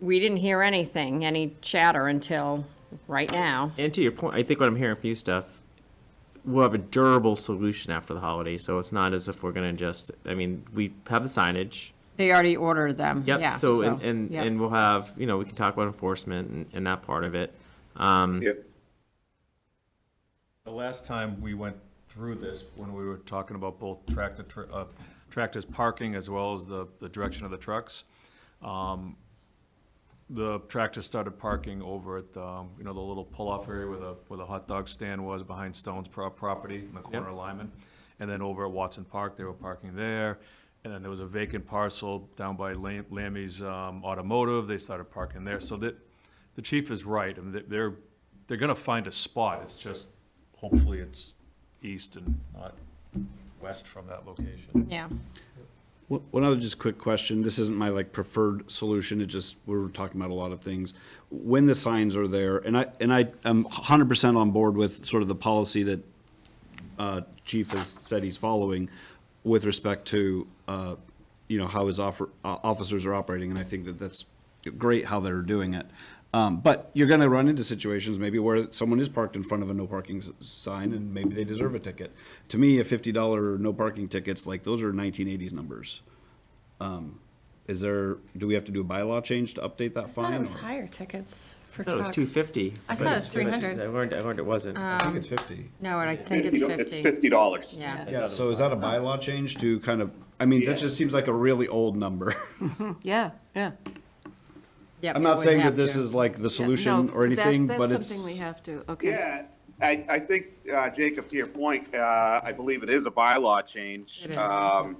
we didn't hear anything, any chatter until right now. And to your point, I think what I'm hearing from you, Steph, we'll have a durable solution after the holiday, so it's not as if we're gonna just, I mean, we have the signage. They already ordered them, yeah. Yep, so, and yeah. we'll have, you know, we can talk about enforcement and that part of it. Yep. The last time we went through this, when we were talking about both tractors parking as well as the direction of the trucks, the tractors started parking over at, you know, the little pull-off area where the hot dog stand was behind Stone's property in the corner of Lyman. And then over at Watson Park, they were parking there. And then there was a vacant parcel down by Lammy's Automotive. They started parking there. So that, the chief is right. I mean, they're gonna find a spot. It's just, hopefully it's east and not west from that location. Yeah. One other just quick question. This isn't my like preferred solution. It just, we're talking about a lot of things. When the signs are there, and I am 100% on board with sort of the policy that Chief has said he's following with respect to, you know, how his officers are operating, and I think that that's great how they're doing it. But you're gonna run into situations maybe where someone is parked in front of a no parking sign and maybe they deserve a ticket. To me, a $50 no parking tickets, like, those are 1980s numbers. Do we have to do a bylaw change to update that I thought fine? it was or- higher tickets for I thought it trucks. was $250. I thought it was 300. I learned it wasn't. I think it's 50. No, I think it's It's 50. $50. Yeah. Yeah, so is that a bylaw change to kind of, I mean, that just seems like a really old number. Yeah, yeah. Yep, I'm it not would saying have that this to. is like the Yeah, solution no, or anything, but That's it's. something we have to, okay. Yeah, I think, Jacob, to your point, I believe it is a bylaw change. It is.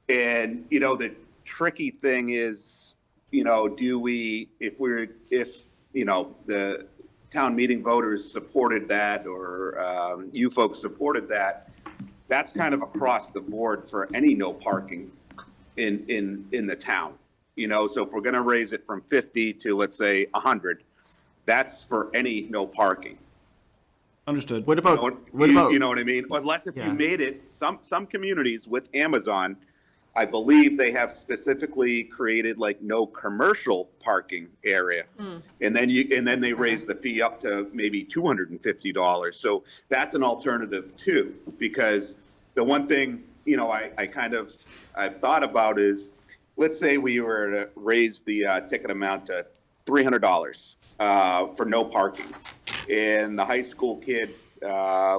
And, you know, the tricky thing is, you know, if, you know, the town meeting voters supported that or you folks supported that, that's kind of across the board for any no parking in the town. You know, so if we're gonna raise it from 50 to, let's say, 100, that's for any no parking. Understood. What You about, know, what about? you know what I mean? Unless if Yeah. you made it, some communities with Amazon, I believe they have specifically created like no commercial parking area. And then they raise the fee up to maybe $250. So that's an alternative too, because the one thing, you know, I've thought about is let's say we were to raise the ticket amount to $300 for no parking. And the high school kid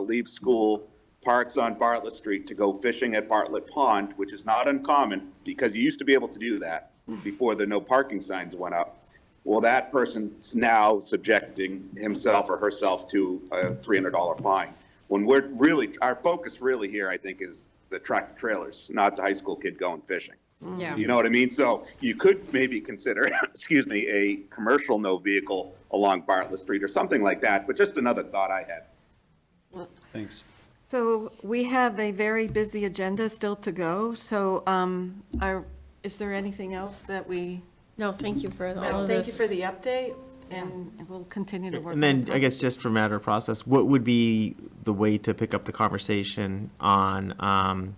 leaves school, parks on Bartlett Street to go fishing at Bartlett Pond, which is not uncommon because you used to be able to do that before the no parking signs went up. Well, that person's now subjecting himself or herself to a $300 fine. When we're really, our focus really here, I think, is the tractor trailers, not the high school kid going fishing. Yeah. You know what I mean? So you could maybe consider, excuse me, a commercial no vehicle along Bartlett Street or something like that, but just another thought I had. Thanks. So we have a very busy agenda still to go, so is there anything else that we? No, thank you for all of Thank you this. for the update, and we'll continue to work And on then, I guess, just for matter of process, what would be the way to pick up the conversation on,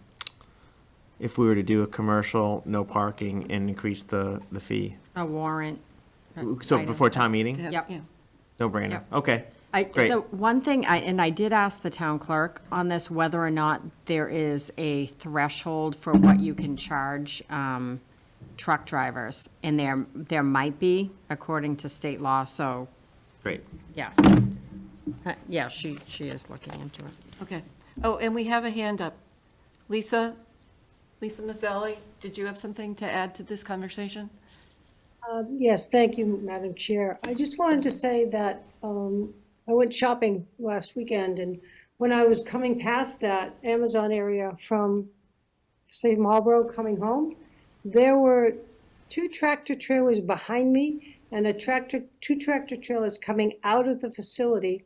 if we were to do a commercial, no parking, and increase the fee? A warrant. So item. before town meeting? Yep. Yeah. No brainer. Yep. Okay, The great. one thing, and I did ask the town clerk on this, whether or not there is a threshold for what you can charge truck drivers. And there might be, according to state law, so, Great. yes. Yeah, she is looking into it. Okay. Oh, and we have a hand up. Lisa Mazzelli, did you have something to add to this conversation? Yes, thank you, Madam Chair. I just wanted to say that I went shopping last weekend, and when I was coming past that Amazon area from, say, Marlboro coming home, there were 2 tractor trailers behind me and 2 tractor trailers coming out of the facility,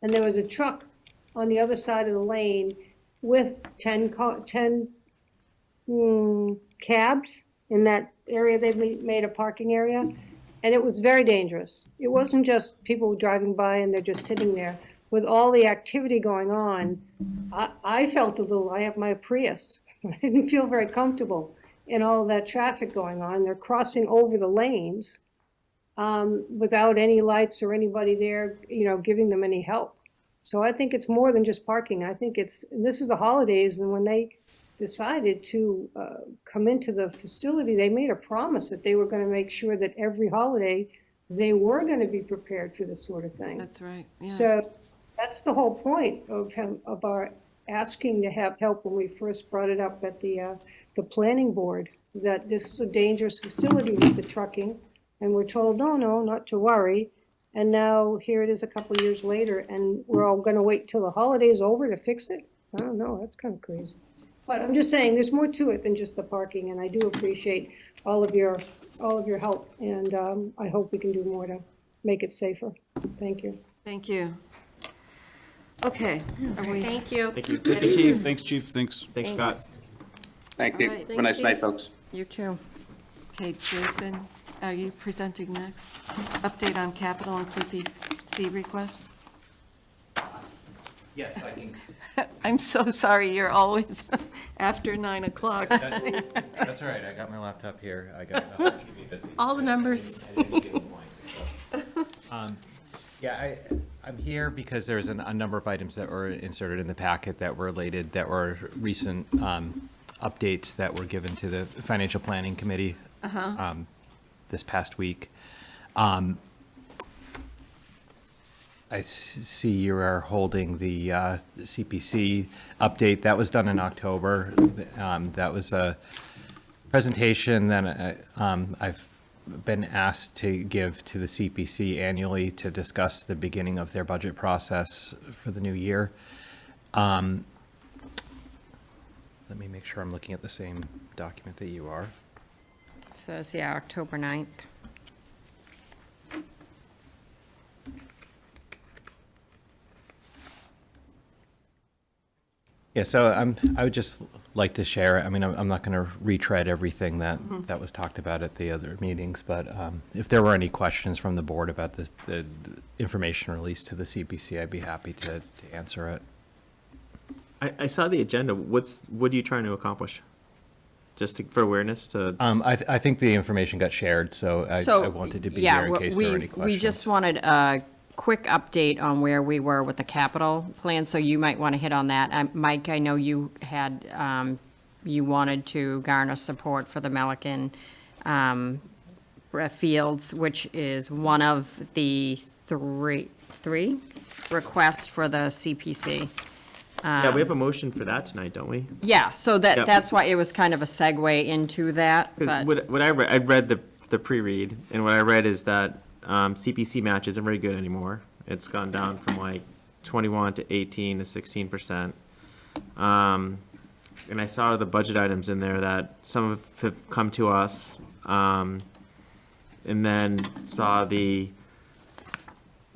and there was a truck on the other side of the lane with 10 cabs in that area. They've made a parking area, and it was very dangerous. It wasn't just people driving by and they're just sitting there. With all the activity going on, I felt a little, I have my Prius. I didn't feel very comfortable in all of that traffic going on. They're crossing over the lanes without any lights or anybody there, giving them any help. So I think it's more than just parking. I think this is the holidays, and when they decided to come into the facility, they made a promise that they were going to make sure that every holiday they were going to be prepared for this sort of thing. That's right, yeah. So that's the whole point of our asking to have help when we first brought it up at the planning board, that this was a dangerous facility with the trucking, and we're told, no, not to worry. And now here it is a couple of years later, and we're all going to wait till the holiday's over to fix it? I don't know, that's kind of crazy. But I'm just saying, there's more to it than just the parking, and I do appreciate all of your help, and I hope we can do more to make it safer. Thank you. Thank you. Okay. Are we? Thank you. Thank you. Thank you, Chief. Thanks, Chief. Thanks. Thanks, Scott. Thank you. All right, Have a nice night, folks. You too. Okay, Jason, are you presenting next? Update on capital and CPC requests? Yes, I can. I'm so sorry, you're always after 9 o'clock. That's all right, I got my laptop here, I got enough to keep me busy. All the numbers. At any given point, so. Yeah, I'm here because there's a number of items that were inserted in the packet that were related, that were recent updates that were given to the Financial Planning Committee this past week. I see you are holding the CPC update. That was done in October. That was a presentation that I've been asked to give to the CPC annually to discuss the beginning of their budget process for the new year. Let me make sure I'm looking at the same document that you are. It says, yeah, October 9th. Yeah, so I would just like to share, I mean, I'm not going to retread everything that was talked about at the other meetings, but if there were any questions from the board about the information released to the CPC, I'd be happy to answer it. I saw the agenda. What are you trying to accomplish? Just for awareness to? I think the information got shared, so I wanted to be here in case there were any questions. We just wanted a quick update on where we were with the capital plan, so you might want to hit on that. Mike, I know you had, you wanted to garner support for the Melican Fields, which is one of the three requests for the CPC. Yeah, we have a motion for that tonight, don't we? Yeah, so Yep. that's why it was kind of a segue into that, 'Cause but, what I read the pre-read, and what I read is that CPC match isn't very good anymore. It's gone down from like 21 to 18 to 16%. And I saw the budget items in there that some have come to us, and then saw the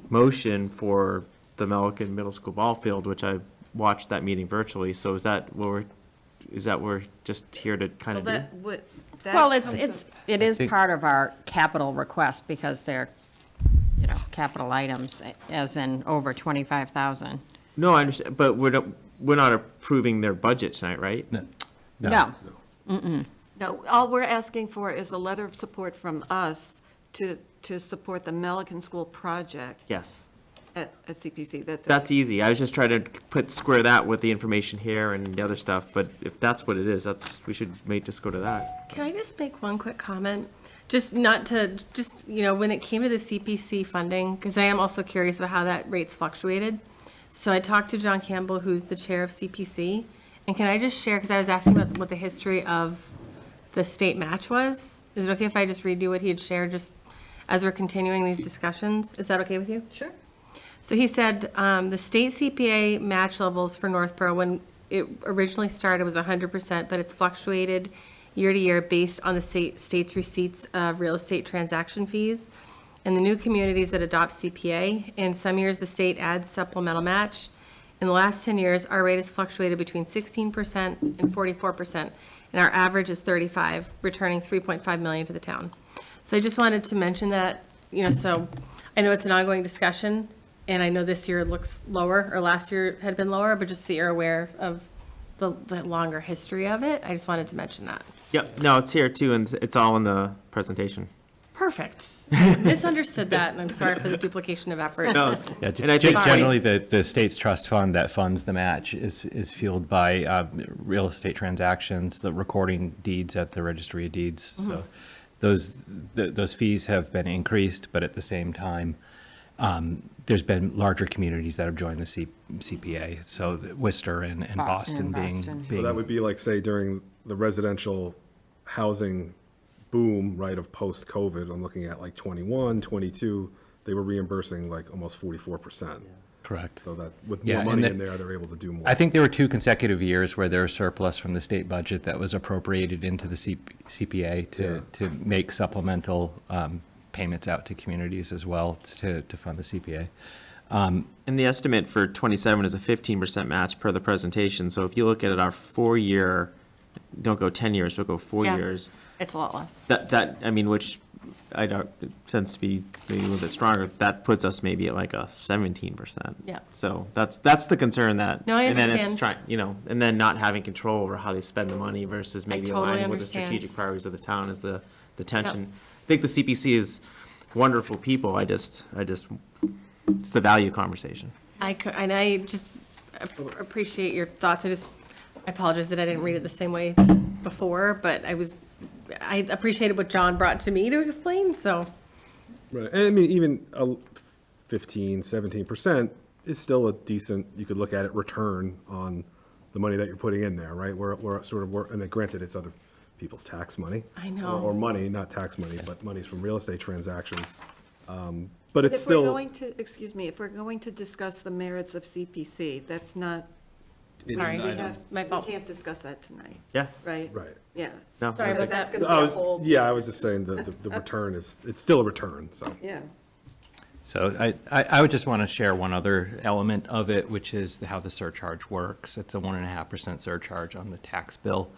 motion for the Melican Middle School ball field, which I watched that meeting virtually. So is that what we're just here to kind Well, of do? well, it is part of our capital request because they're, capital items, as in over 25,000. No, I understand, but we're not approving their budget tonight, right? No. No, all we're asking for is a letter of support from us to support the Melican School project Yes, at CPC. That's it. that's easy. I was just trying to square that with the information here and the other stuff, but if that's what it is, we should just go to that. Can I just make one quick comment? When it came to the CPC funding, because I am also curious about how that rate's fluctuated. So I talked to John Campbell, who's the chair of CPC, and can I just share, because I was asking about what the history of the state match was? Is it okay if I just read you what he had shared just as we're continuing these discussions? Is that okay with you? Sure. So he said, the state CPA match levels for Northborough, when it originally started, was 100%, but it's fluctuated year to year based on the state's receipts of real estate transaction fees. And the new communities that adopt CPA, in some years the state adds supplemental match. In the last 10 years, our rate has fluctuated between 16% and 44%, and our average is 35, returning $3.5 million to the town. So I just wanted to mention that, so I know it's an ongoing discussion, and I know this year looks lower, or last year had been lower, but just so you're aware of the longer history of it, I just wanted to mention that. Yep, no, it's here too, and it's all in the presentation. Perfect. Misunderstood that, and I'm sorry for the duplication of effort. No, Yeah, and I think generally, the state's trust fund that funds the match is fueled by real estate transactions, the recording deeds at the registry of deeds. So those fees have been increased, but at the same time, there's been larger communities that have joined the CPA. So Worcester and Boston being. So that would be like, say, during the residential housing boom, right, of post-COVID, I'm looking at like 21, 22, they were reimbursing like almost 44%. Correct. So that with Yeah, more and money in there, they're able to do more. I think there were 2 consecutive years where there was surplus from the state budget that was appropriated into the CPA to make supplemental payments out to communities as well to fund the CPA. And the estimate for 27 is a 15% match per the presentation. So if you look at it, our 4-year, don't go 10 years, but go 4 Yeah. years. It's a lot less. Which I don't, it tends to be maybe a little bit stronger. That puts us maybe at like a 17%. Yeah. So that's the concern that. No, I And then it's understand. and then not having control over how they spend the money versus maybe totally aligning with the understand. strategic priorities of the town is the tension. I think the CPC is wonderful people. I just, it's the value conversation. I just appreciate your thoughts. I apologize that I didn't read it the same way before, but I appreciated what John brought to me to explain, so. Right, and I mean, even 15, 17% is still a decent, you could look at it, return on the money that you're putting in there, right? We're sort of, and granted, it's other people's tax money. I know. Or money, not tax money, but money's from real estate transactions. But it's If we're still, going to, excuse me, if we're going to discuss the merits of CPC, that's not, Sorry, my we fault. can't discuss that tonight, Yeah. right? right. Yeah. No. Sorry about That's that. going to be a whole. Yeah, I was just saying the return it's still a return, so. Yeah. So I would just want to share one other element of it, which is how the surcharge works. It's a 1.5% surcharge on the tax bill.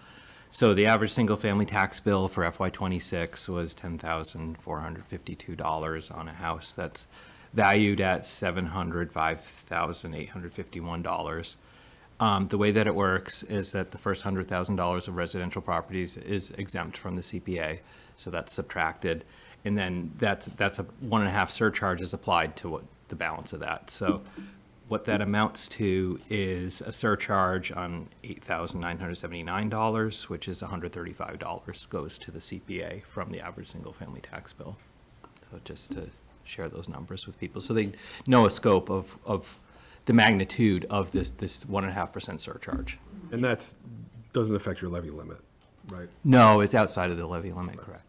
So the average single-family tax bill for FY26 was $10,452 on a house that's valued at $705,851. The way that it works is that the first $100,000 of residential properties is exempt from the CPA, so that's subtracted, and then that's a 1.5 surcharge is applied to what the balance of that. So What that amounts to is a surcharge on $8,979, which is $135 goes to the CPA from the average single-family tax bill. So just to share those numbers with people, so they know a scope of the magnitude of this 1.5% surcharge. And that's, doesn't affect your levy limit, right? No, it's outside of the levy limit, correct.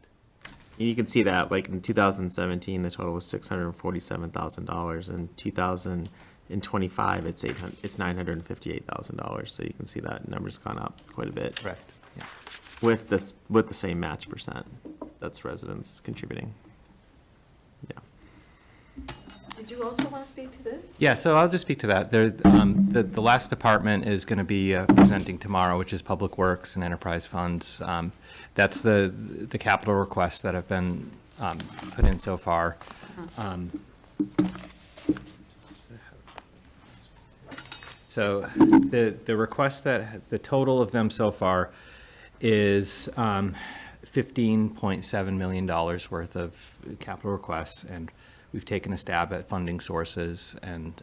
You can see that, like in 2017, the total was $647,000. In 2025, it's $958,000. So you can see that number's gone up quite a bit. Correct, yeah. With the same match percent. That's residents contributing. Yeah. Did you also want to speak to this? Yeah, so I'll just speak to that. The last department is going to be presenting tomorrow, which is Public Works and Enterprise Funds. That's the capital requests that have been put in so far. So the request the total of them so far is $15.7 million worth of capital requests, and we've taken a stab at funding sources and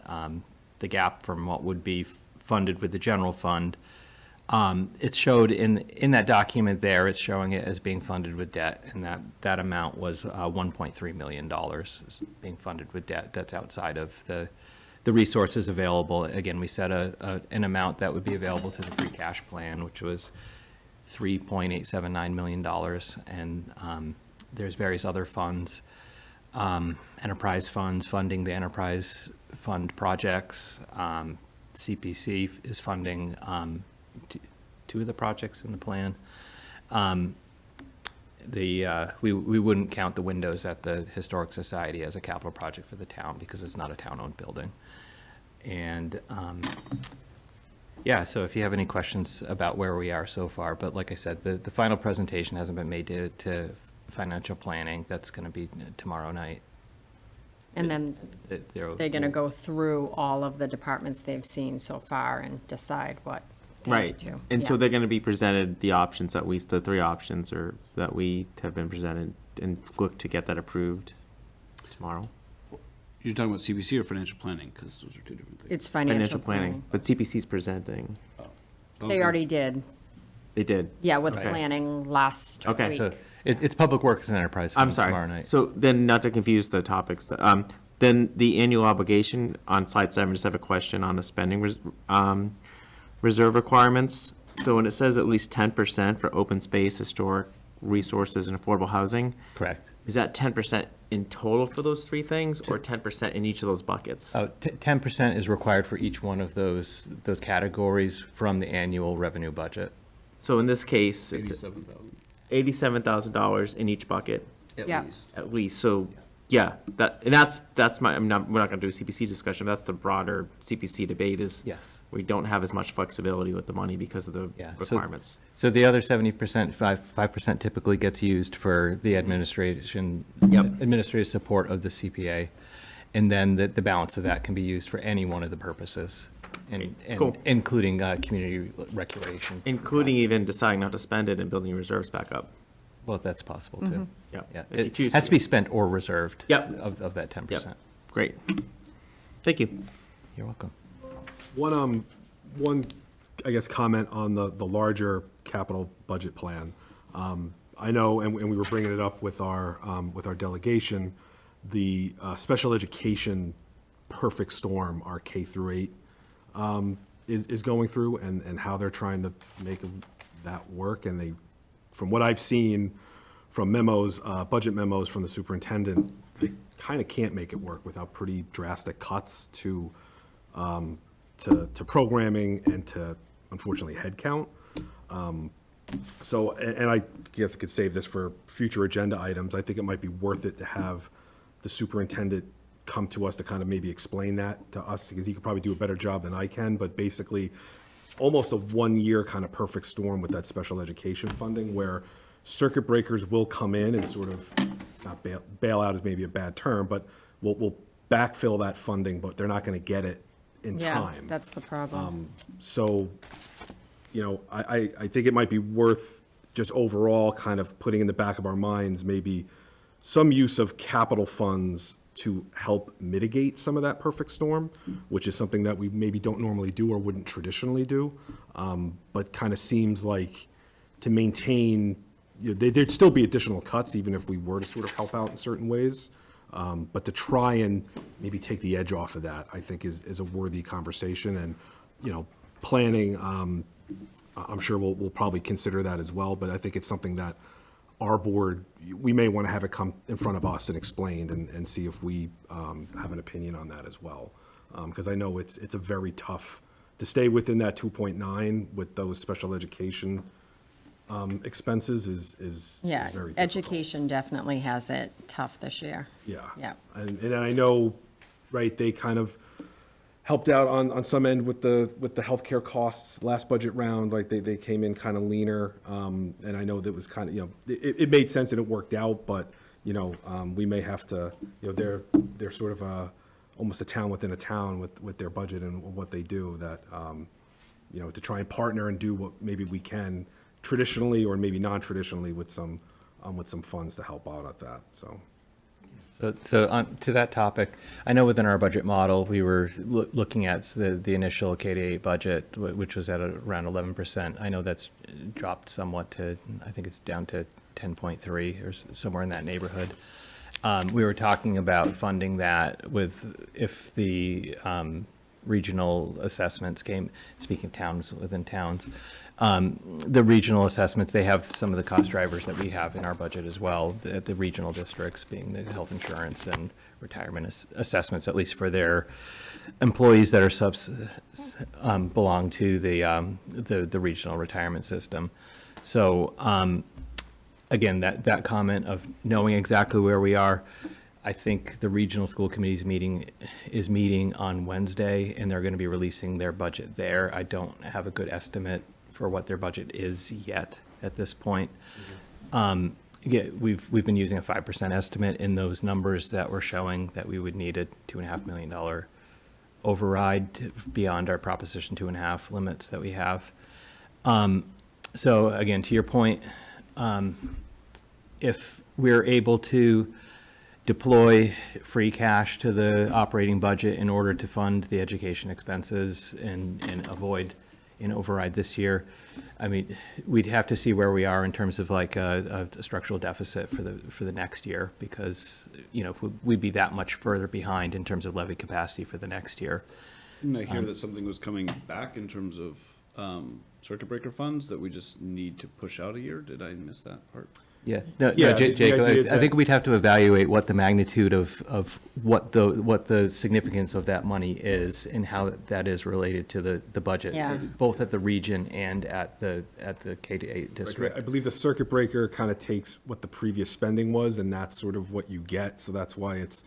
the gap from what would be funded with the general fund. It showed in that document there, it's showing it as being funded with debt, and that amount was $1.3 million is being funded with debt. That's outside of the resources available. Again, we set an amount that would be available through the free cash plan, which was $3.879 million, and there's various other funds. Enterprise funds funding the enterprise fund projects. CPC is funding two of the projects in the plan. We wouldn't count the windows at the Historic Society as a capital project for the town because it's not a town-owned building. And yeah, so if you have any questions about where we are so far, but like I said, the final presentation hasn't been made to financial planning. That's going to be tomorrow night. And then they're going to go through all of the departments they've seen so far and decide what they Right. need to. And so Yeah. they're going to be presented the options, at least the three options that we have been presented, and look to get that approved tomorrow. You're talking about CPC or financial planning? Because those are two different things. It's financial planning. planning. But CPC's presenting. They already did. They did. Yeah, with Okay. planning last Okay. week. So it's Public Works and Enterprise I'm Funds sorry. tomorrow night. So then, not to confuse the topics, then the annual obligation on slide 7, just have a question on the spending reserve requirements. So when it says at least 10% for open space, historic resources, and affordable housing, Correct. is that 10% in total for those three things, or 10% in each of those buckets? 10% is required for each one of those categories from the annual revenue budget. So in this case, it's $87,000 $87,000 in each bucket, at Yeah. least. at least. So, yeah, that's my, we're not going to do a CPC discussion. That's the broader CPC debate is Yes. we don't have as much flexibility with the money because of the Yeah, so- requirements. So the other 70%, 5% typically gets used for the administration, Yep. administrative support of the CPA. And then the balance of that can be used for any one of the purposes, and Cool. including community recreation. Including even deciding not to spend it and building your reserves back up. Well, that's possible too. Yeah. Yeah, If you it choose has to be spent or reserved. Yep. Of that 10%. Yep. Great. Thank you. You're welcome. One, I guess, comment on the larger capital budget plan. I know, and we were bringing it up with our delegation, the special education perfect storm, our K through 8, is going through, and how they're trying to make that work. And they, from what I've seen from memos, budget memos from the superintendent, they kind of can't make it work without pretty drastic cuts to programming and to, unfortunately, headcount. So, and I guess I could save this for future agenda items. I think it might be worth it to have the superintendent come to us to kind of maybe explain that to us, because he could probably do a better job than I can. But basically, almost a one-year kind of perfect storm with that special education funding, where circuit breakers will come in and sort of, not bail out is maybe a bad term, but we'll backfill that funding, but they're not going to get it in Yeah, time. that's the problem. So, I think it might be worth just overall kind of putting in the back of our minds maybe some use of capital funds to help mitigate some of that perfect storm, which is something that we maybe don't normally do or wouldn't traditionally do. But kind of seems like to maintain, there'd still be additional cuts even if we were to sort of help out in certain ways. But to try and maybe take the edge off of that, I think is a worthy conversation. And, planning, I'm sure we'll probably consider that as well. But I think it's something that our board, we may want to have it come in front of us and explained and see if we have an opinion on that as well. Because I know it's a very tough, to stay within that 2.9 with those special education expenses is Yeah, very difficult. education definitely has it tough this year. Yeah. Yeah. And I know, right, they kind of helped out on some end with the healthcare costs last budget round, like they came in kind of leaner. And I know that was kind of, it made sense and it worked out, but, we may have to, they're sort of almost a town within a town with their budget and what they do that, to try and partner and do what maybe we can traditionally or maybe non-traditionally with some funds to help out at that, so. So on to that topic, I know within our budget model, we were looking at the initial K-8 budget, which was at around 11%. I know that's dropped somewhat to, I think it's down to 10.3 or somewhere in that neighborhood. We were talking about funding that if the regional assessments came, speaking of towns within towns, the regional assessments, they have some of the cost drivers that we have in our budget as well, the regional districts being the health insurance and retirement assessments, at least for their employees that are belong to the regional retirement system. So again, that comment of knowing exactly where we are, I think the regional school committee's is meeting on Wednesday, and they're going to be releasing their budget there. I don't have a good estimate for what their budget is yet at this point. We've been using a 5% estimate in those numbers that we're showing that we would need a $2.5 million override beyond our Proposition 2.5 limits that we have. So again, to your point, if we're able to deploy free cash to the operating budget in order to fund the education expenses and avoid an override this year, I mean, we'd have to see where we are in terms of like a structural deficit for the next year, because we'd be that much further behind in terms of levy capacity for the next year. Didn't I hear that something was coming back in terms of circuit breaker funds that we just need to push out a year? Did I miss that part? Yeah, no, Yeah, Jake, the idea is I think that- we'd have to evaluate what the magnitude of what the significance of that money is and how that is related to the budget. Yeah. Both at the region and at the K-8 Right, district. I believe the circuit breaker kind of takes what the previous spending was, and that's sort of what you get, so that's why it's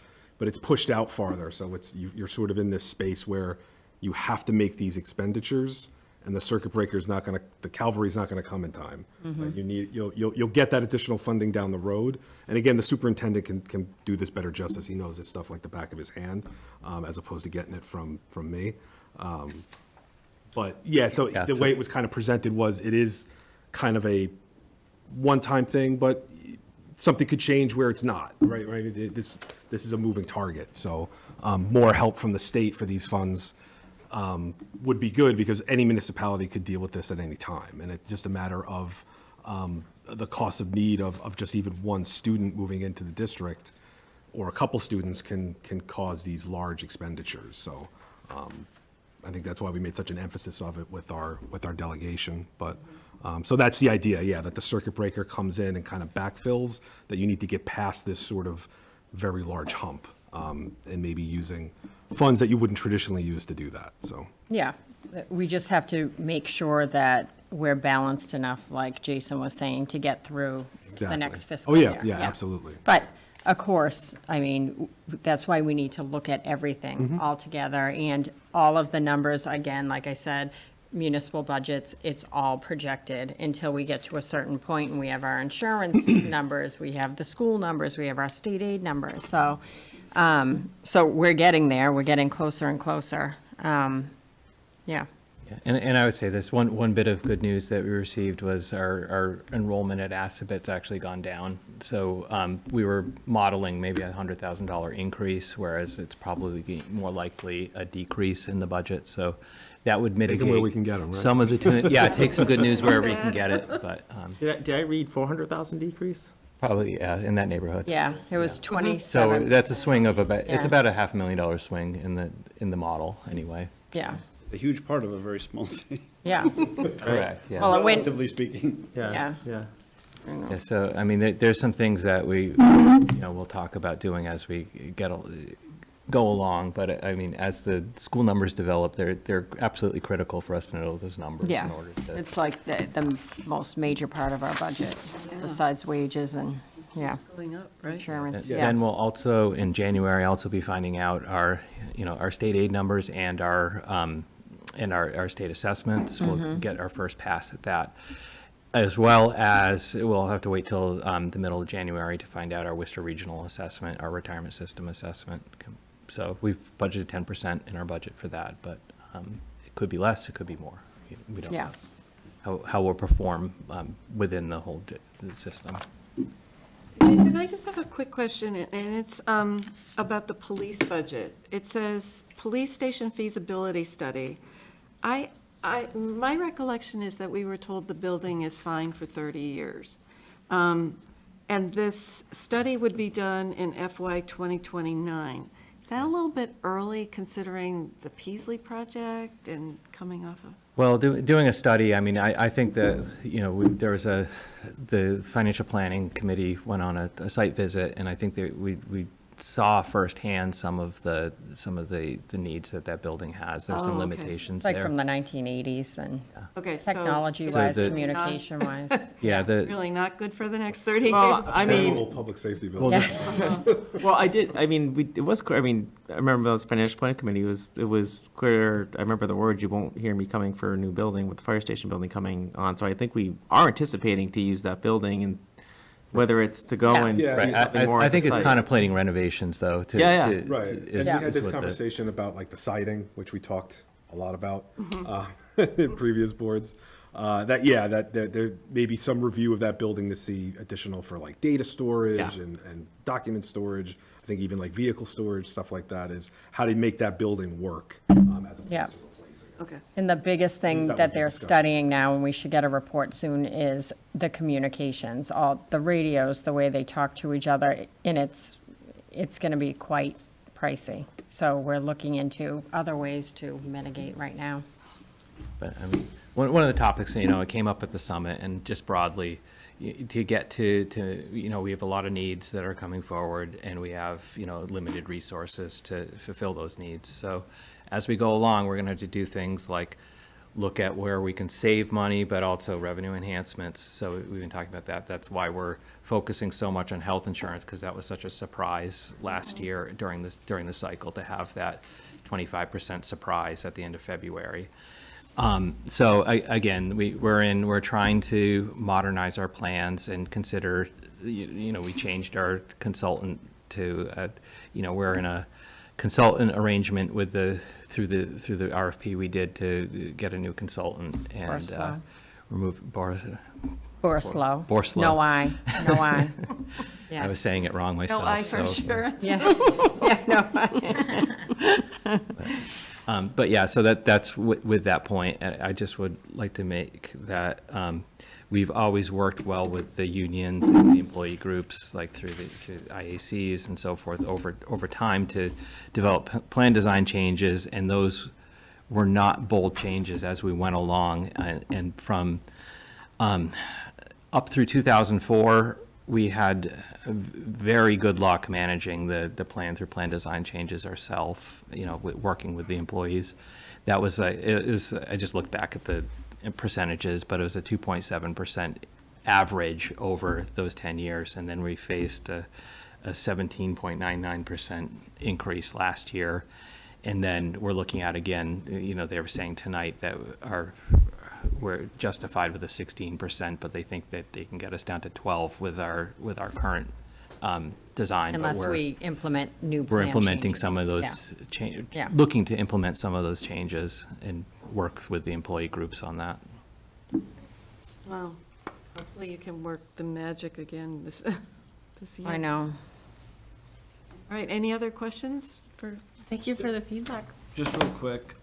pushed out farther, so you're sort of in this space where you have to make these expenditures, and the circuit breaker is the cavalry's not gonna come in time. Right? You'll get that additional funding down the road, and again, the superintendent can do this better justice, he knows this stuff like the back of his hand, as opposed to getting it from me. But yeah, so the way it was kind of presented was, it is kind of a one-time thing, but something could change where it's not, right? This is a moving target, so more help from the state for these funds would be good, because any municipality could deal with this at any time, and it's just a matter of the cost of need of just even one student moving into the district, or a couple students can cause these large expenditures. So I think that's why we made such an emphasis of it with our delegation. But so that's the idea, yeah, that the circuit breaker comes in and kind of backfills, that you need to get past this sort of very large hump, and maybe using funds that you wouldn't traditionally use to do that, so. Yeah, we just have to make sure that we're balanced enough, like Jason was saying, to get through the Exactly. next fiscal Oh, year. yeah, absolutely. But, of course, I mean, that's why we need to look at everything all together, and all of the numbers, again, like I said, municipal budgets, it's all projected until we get to a certain point, and we have our insurance numbers, we have the school numbers, we have our state aid numbers, so we're getting there, we're getting closer and closer. Yeah. Yeah, and I would say this, one bit of good news that we received was our enrollment at Assabet's actually gone down. So we were modeling maybe a $100,000 increase, whereas it's probably more likely a decrease in the budget. So that would mitigate where we can get 'em, right? some of the, yeah, take some good news wherever you can get it, but Did I read 400,000 decrease? probably, yeah, in that neighborhood. Yeah, it was So 27. that's a swing of about, it's Yeah. about a $500,000 swing in the model, anyway. Yeah, It's a huge part of a very small thing, yeah. Correct, yeah. Well, it went, relatively speaking. Yeah. Yeah. Yeah, so, I mean, there's some things that we, we'll talk about doing as we go along, but I mean, as the school numbers develop, they're absolutely critical for us to know those numbers yeah, in order to. it's like the most major part of our budget, besides wages and, yeah, Going up, right? insurance, Then yeah. we'll also, in January, also be finding out our state aid numbers and our state assessments. We'll get our first pass at that. As well as, we'll have to wait till the middle of January to find out our Worcester Regional Assessment, our retirement system assessment. So we've budgeted 10% in our budget for that, but it could be less, it could be more. We don't Yeah. know how we'll perform within the whole the system. Jason, I just have a quick question, and it's about the police budget. It says, police station feasibility study. My recollection is that we were told the building is fine for 30 years. And this study would be done in FY 2029. Is that a little bit early, considering the Peasley project and coming off of? Well, doing a study, I mean, I think that, there was the Financial Planning Committee went on a site visit, and I think that we saw firsthand some of the needs that building has. There's some Oh, okay. limitations It's like there. from the 1980s and Okay, so. technology-wise, So the- communication-wise. Yeah, Really not good for the next 30 Well, years? I mean, Federal public safety bill. well, it was clear, I mean, I remember those financial planning committee, it was clear, I remember the word, you won't hear me coming for a new building with the fire station building coming on. So I think we are anticipating to use that building, and whether it's to go and do Right, something more I at the think it's site. contemplating renovations, though. Yeah, yeah. Right, and we is had this what the- conversation about like the siding, which we talked a lot about in previous boards. That there may be some review of that building to see additional for like data storage Yeah. and document storage. I think even like vehicle storage, stuff like that, is how to make that building work as opposed Yeah. to replacing it. Okay. And the biggest thing That was that the they're discussion. studying now, and we should get a report soon, is the communications, all the radios, the way they talk to each other, and it's going to be quite pricey. So we're looking into other ways to mitigate right now. But I mean, one of the topics, it came up at the summit, and just broadly, to get to, we have a lot of needs that are coming forward, and we have, limited resources to fulfill those needs. So as we go along, we're going to have to do things like look at where we can save money, but also revenue enhancements. So we've been talking about that. That's why we're focusing so much on health insurance, because that was such a surprise last year during the cycle to have that 25% surprise at the end of February. So again, we're trying to modernize our plans and consider, we changed our consultant to, we're in a consultant arrangement with through the RFP we did to get a new consultant and Borslow. remove Borslow. Borslow. No I. I Yes. was saying it wrong myself. No, I for so- sure. Yeah, yeah, no. But yeah, so that's with that point. I just would like to make that we've always worked well with the unions and the employee groups, like through IACs and so forth over time to develop plan design changes, and those were not bold changes as we went along. And from up through 2004, we had very good luck managing the plan through plan design changes ourselves, working with the employees. That was, I just looked back at the percentages, but it was a 2.7% average over those 10 years. And then we faced a 17.99% increase last year. And then we're looking at, again, they were saying tonight that we're justified with a 16%, but they think that they can get us down to 12 with our current design. but Unless we're- we implement new We're plan implementing changes. some of Yeah. those changes, Yeah. looking to implement some of those changes and work with the employee groups on that. Well, hopefully you can work the magic again this, this year. I know. All right, any other questions for? Thank you for the feedback. Just real quick,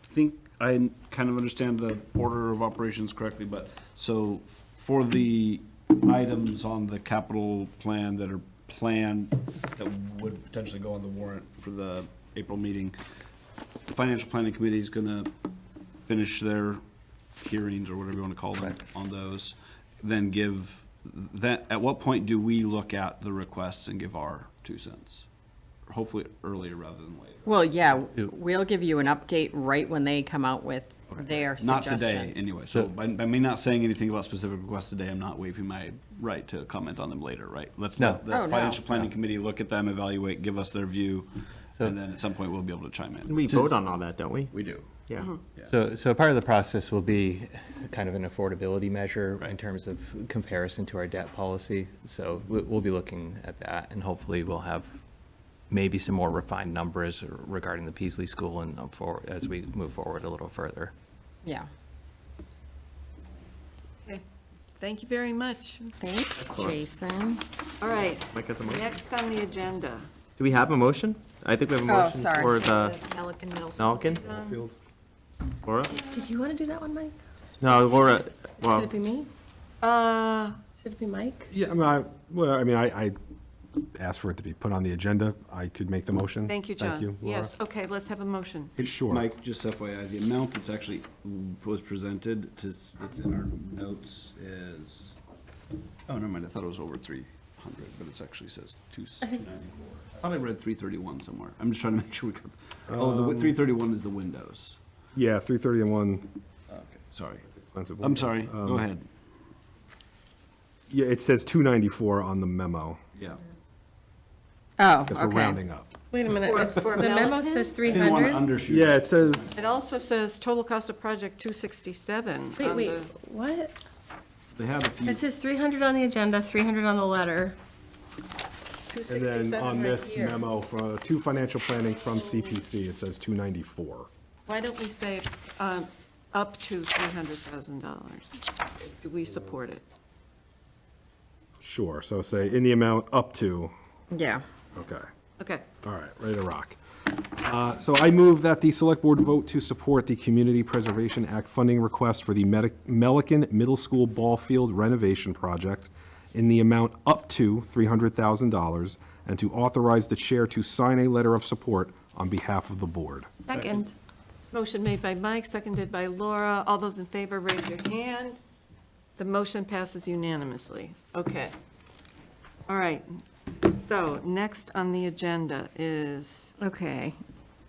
think I kind of understand the order of operations correctly, but so for the items on the capital plan that are planned, that would potentially go on the warrant for the April meeting, the Financial Planning Committee is gonna finish their hearings, or whatever you want to call them, on those, then give, that, at what point do we look at the requests and give our 2 cents? Hopefully earlier rather than later. Well, yeah, we'll give you an update right when they come out with their Not suggestions. today, anyway. So by me not saying anything about specific requests today, I'm not waiving my right to comment on them later, right? Let's No. let the Oh, no. Financial Planning Committee look at them, evaluate, give us their view, So- and then at some point we'll be able to chime in. We vote on all that, don't we? We do. Yeah. So part of the process will be kind of an affordability measure in terms of comparison to our debt policy. So we'll be looking at that, and hopefully we'll have maybe some more refined numbers regarding the Peasley School and as we move forward a little further. Yeah. Okay, thank you very much. Thanks, Jason. All right, Mike has a motion? next on the agenda. Do we have a motion? I think we have a Oh, motion sorry. for the Pelican Middle School. Nalkin? Laura? Did you want to do that one, Mike? No, Laura, Should well, it be me? Uh, Should it be Mike? Yeah, I asked for it to be put on the agenda. I could make the motion. thank you, John. Thank you, Laura. Yes, okay, let's have a motion. Sure. Mike, just FYI, the amount that's actually was presented that's in our notes is, oh, never mind, I thought it was over 300, but it actually says 294. I thought I read 331 somewhere. I'm just trying to make sure we got, the 331 is the windows. Yeah, 331, Okay, sorry. expensive. I'm sorry, go ahead. Yeah, it says 294 on the memo, Yeah. Oh, because we're okay. rounding up. Wait a minute. For- it's- for The memo Melican? says I didn't want to 300? undershoot. Yeah, it says, It also says total cost of project 267. Wait, on wait, the- what? They had a few. It says 300 on the agenda, 300 on the letter. and 267 then on right this here. memo, to financial planning from CPC, it says 294. Why don't we say up to $300,000? Do we support it? Sure, so say in the amount up to, Yeah. okay. Okay, All right, ready to rock. So I move that the select board vote to support the Community Preservation Act funding request for the Melican Middle School Ball Field renovation project in the amount up to $300,000, and to authorize the chair to sign a letter of support on behalf of the board. Second. motion made by Mike, seconded by Laura. All those in favor, raise your hand. The motion passes unanimously. Okay. All right. So next on the agenda is. Okay.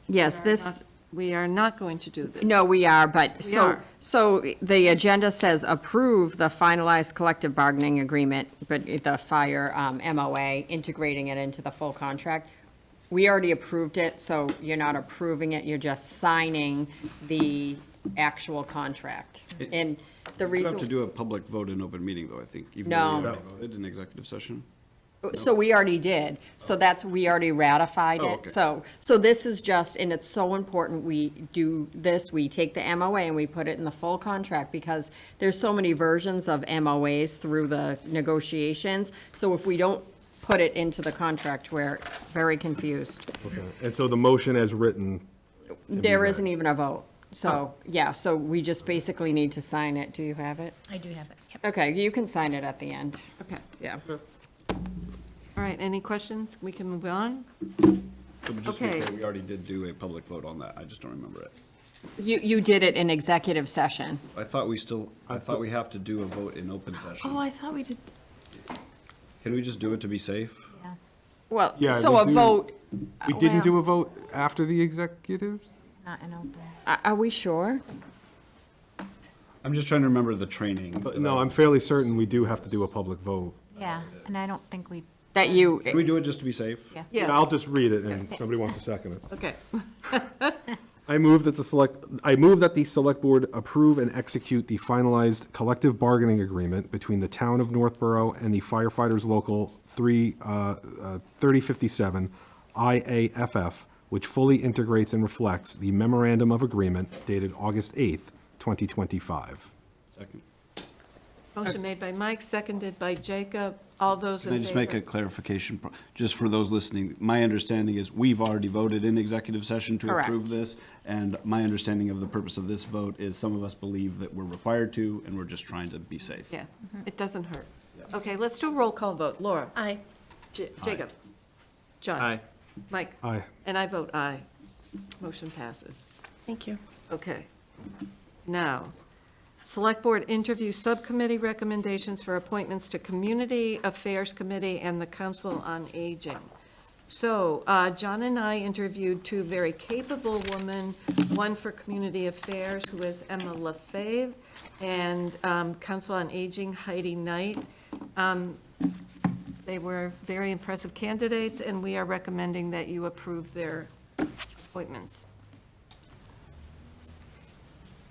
Yes, this. We are not going to do this. No, we are, but We so, are. so the agenda says approve the finalized collective bargaining agreement, but the fire MOA, integrating it into the full contract. We already approved it, so you're not approving it, you're just signing the actual contract. And the We have to reason, do a public vote in open meeting, though, I think, even though No. we already voted in executive session. so we already did, so that's, we already ratified Oh, it. okay. So this is just, and it's so important we do this, we take the MOA and we put it in the full contract, because there's so many versions of MOAs through the negotiations. So if we don't put it into the contract, we're very confused. Okay. And so the motion as written, There isn't even a vote. So, yeah, so we just basically need to sign it. Do you have it? I do have it. Yep. Okay, you can sign it at the end. Okay. Yeah. All right, any questions? We can move on? So just to be Okay. clear, we already did do a public vote on that, I just don't remember it. You did it in executive session. I thought we have to do a vote in open session. Oh, I thought we did. Can we just do it to be safe? Well, Yeah, so we a do- vote, we didn't do a vote after the executive? Not an open. are we sure? I'm just trying to remember the training. But no, I'm fairly certain we do have to do a public vote. Yeah, and I don't think we. That you, Can we do it just to be safe? Yeah. Yes. I'll just read it and somebody wants to second it. Okay. I move that the select board approve and execute the finalized collective bargaining agreement between the town of Northborough and the firefighters local 3057 IAFF, which fully integrates and reflects the memorandum of agreement dated August 8th, 2025. Second. Motion made by Mike, seconded by Jacob. All those in Can I favor? just make a clarification, just for those listening? My understanding is we've already voted in executive session to approve Correct. this, and my understanding of the purpose of this vote is some of us believe that we're required to, and we're just trying to be safe. Yeah, it doesn't hurt. Okay, let's do a roll call vote. Laura? Aye. Jacob? John? Aye. Mike? Aye. And I vote aye. Motion passes. Thank you. Okay. Now, Select Board Interview Subcommittee recommendations for appointments to Community Affairs Committee and the Council on Aging. So, John and I interviewed two very capable women, one for Community Affairs, who is Emma LaFave, and Council on Aging, Heidi Knight. They were very impressive candidates, and we are recommending that you approve their appointments.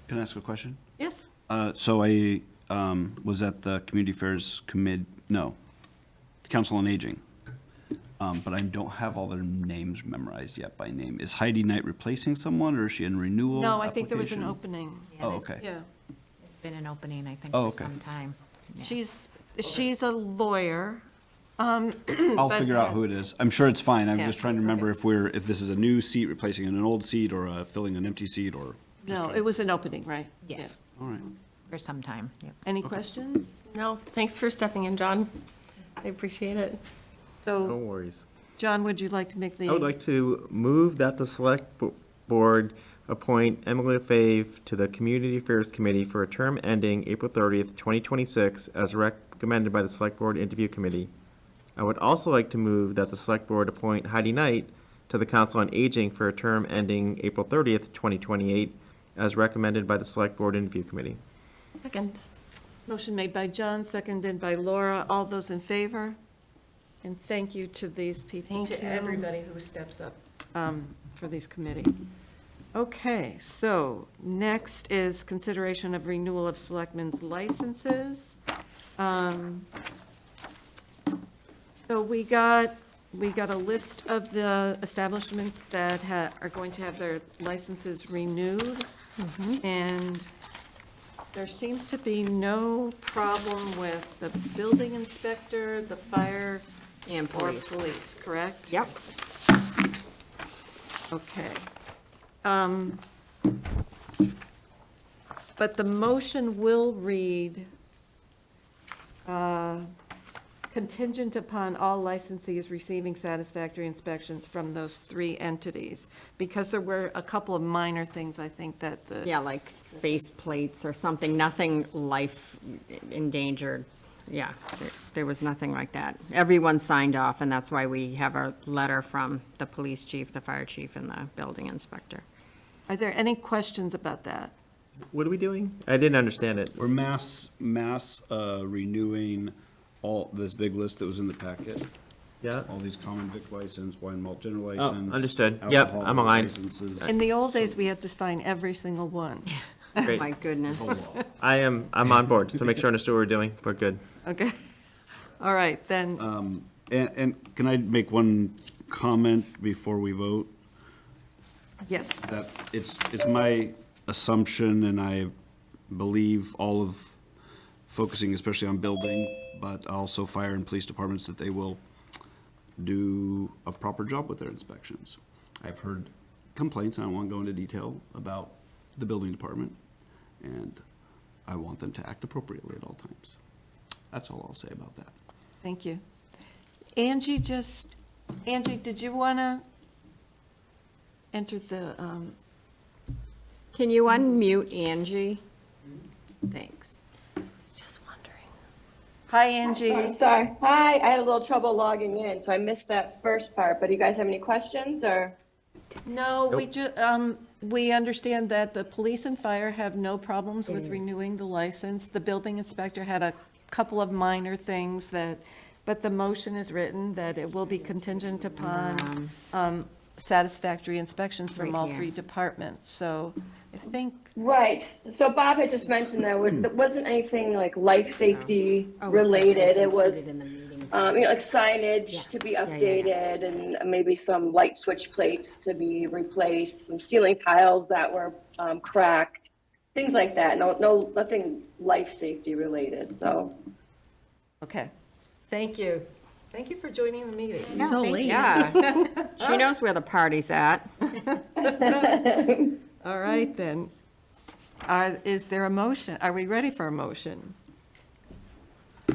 Can I ask a question? Yes? So I was at the Community Affairs Council on Aging, but I don't have all their names memorized yet by name. Is Heidi Knight replacing someone, or is she in renewal? No, I think there was an application? opening. Oh, okay. Yeah. It's been an opening, I think, Oh, for okay. some time. Yeah. She's a lawyer. I'll but, figure out who it is. I'm sure it's fine. I'm Yeah, just trying to remember if this is a new seat replacing an old seat, or filling an empty seat, or. just No, trying- it was an opening, right? Yes, All right. for some time, yep. Yeah. Any questions? No, thanks for stepping in, John. I appreciate it. No So, worries. John, would you like to make the? I would like to move that the select board appoint Emily LaFave to the Community Affairs Committee for a term ending April 30th, 2026, as recommended by the Select Board Interview Committee. I would also like to move that the select board appoint Heidi Knight to the Council on Aging for a term ending April 30th, 2028, as recommended by the Select Board Interview Committee. Second. Motion made by John, seconded by Laura. All those in favor? And thank you to these people, Thank to you. everybody who steps up for these committees. Okay, so next is consideration of renewal of selectmen's licenses. So we got a list of the establishments that are going to have their licenses renewed. And there seems to be no problem with the building inspector, the fire, And or police. police, correct? Yep. Okay. But the motion will read, contingent upon all licensees receiving satisfactory inspections from those three entities. Because there were a couple of minor things, I think, that the. Yeah, like face plates or something, nothing life endangered. Yeah, there was nothing like that. Everyone signed off, and that's why we have a letter from the police chief, the fire chief, and the building inspector. Are there any questions about that? What are we doing? I didn't understand it. We're mass renewing all, this big list that was in the packet. Yeah? All these common vic license, wine malt general Oh, license. understood. Yep, alcohol I'm aligned. licenses. In the old days, we had to sign every single one. Great. My goodness. I'm on board, so make sure I understood what we're doing. We're good. Okay. All right, then, And can I make one comment before we vote? yes. That it's my assumption, and I believe all of, focusing especially on building, but also fire and police departments, that they will do a proper job with their inspections. I've heard complaints, and I won't go into detail, about the building department, and I want them to act appropriately at all times. That's all I'll say about that. Thank you. Angie, did you want to enter the, Can you unmute Angie? Thanks. Just wondering. hi, Angie. Oh, sorry. Hi, I had a little trouble logging in, so I missed that first part, but do you guys have any questions, or? No, we understand that the police and fire have no problems with renewing the license. The building inspector had a couple of minor things but the motion is written that it will be contingent upon satisfactory inspections from Right all here. 3 departments. So I think, Right, so Bob had just mentioned there wasn't anything like life safety Oh, it says related. as It was, included in the meeting. like signage to be yeah. updated and maybe some light switch plates to be replaced, some ceiling tiles that were cracked, things like that. Nothing life safety related, so. okay, thank you. Thank you for joining the meeting. So late. Yeah. She knows where the party's at. All right, then. Is there a motion? Are we ready for a motion?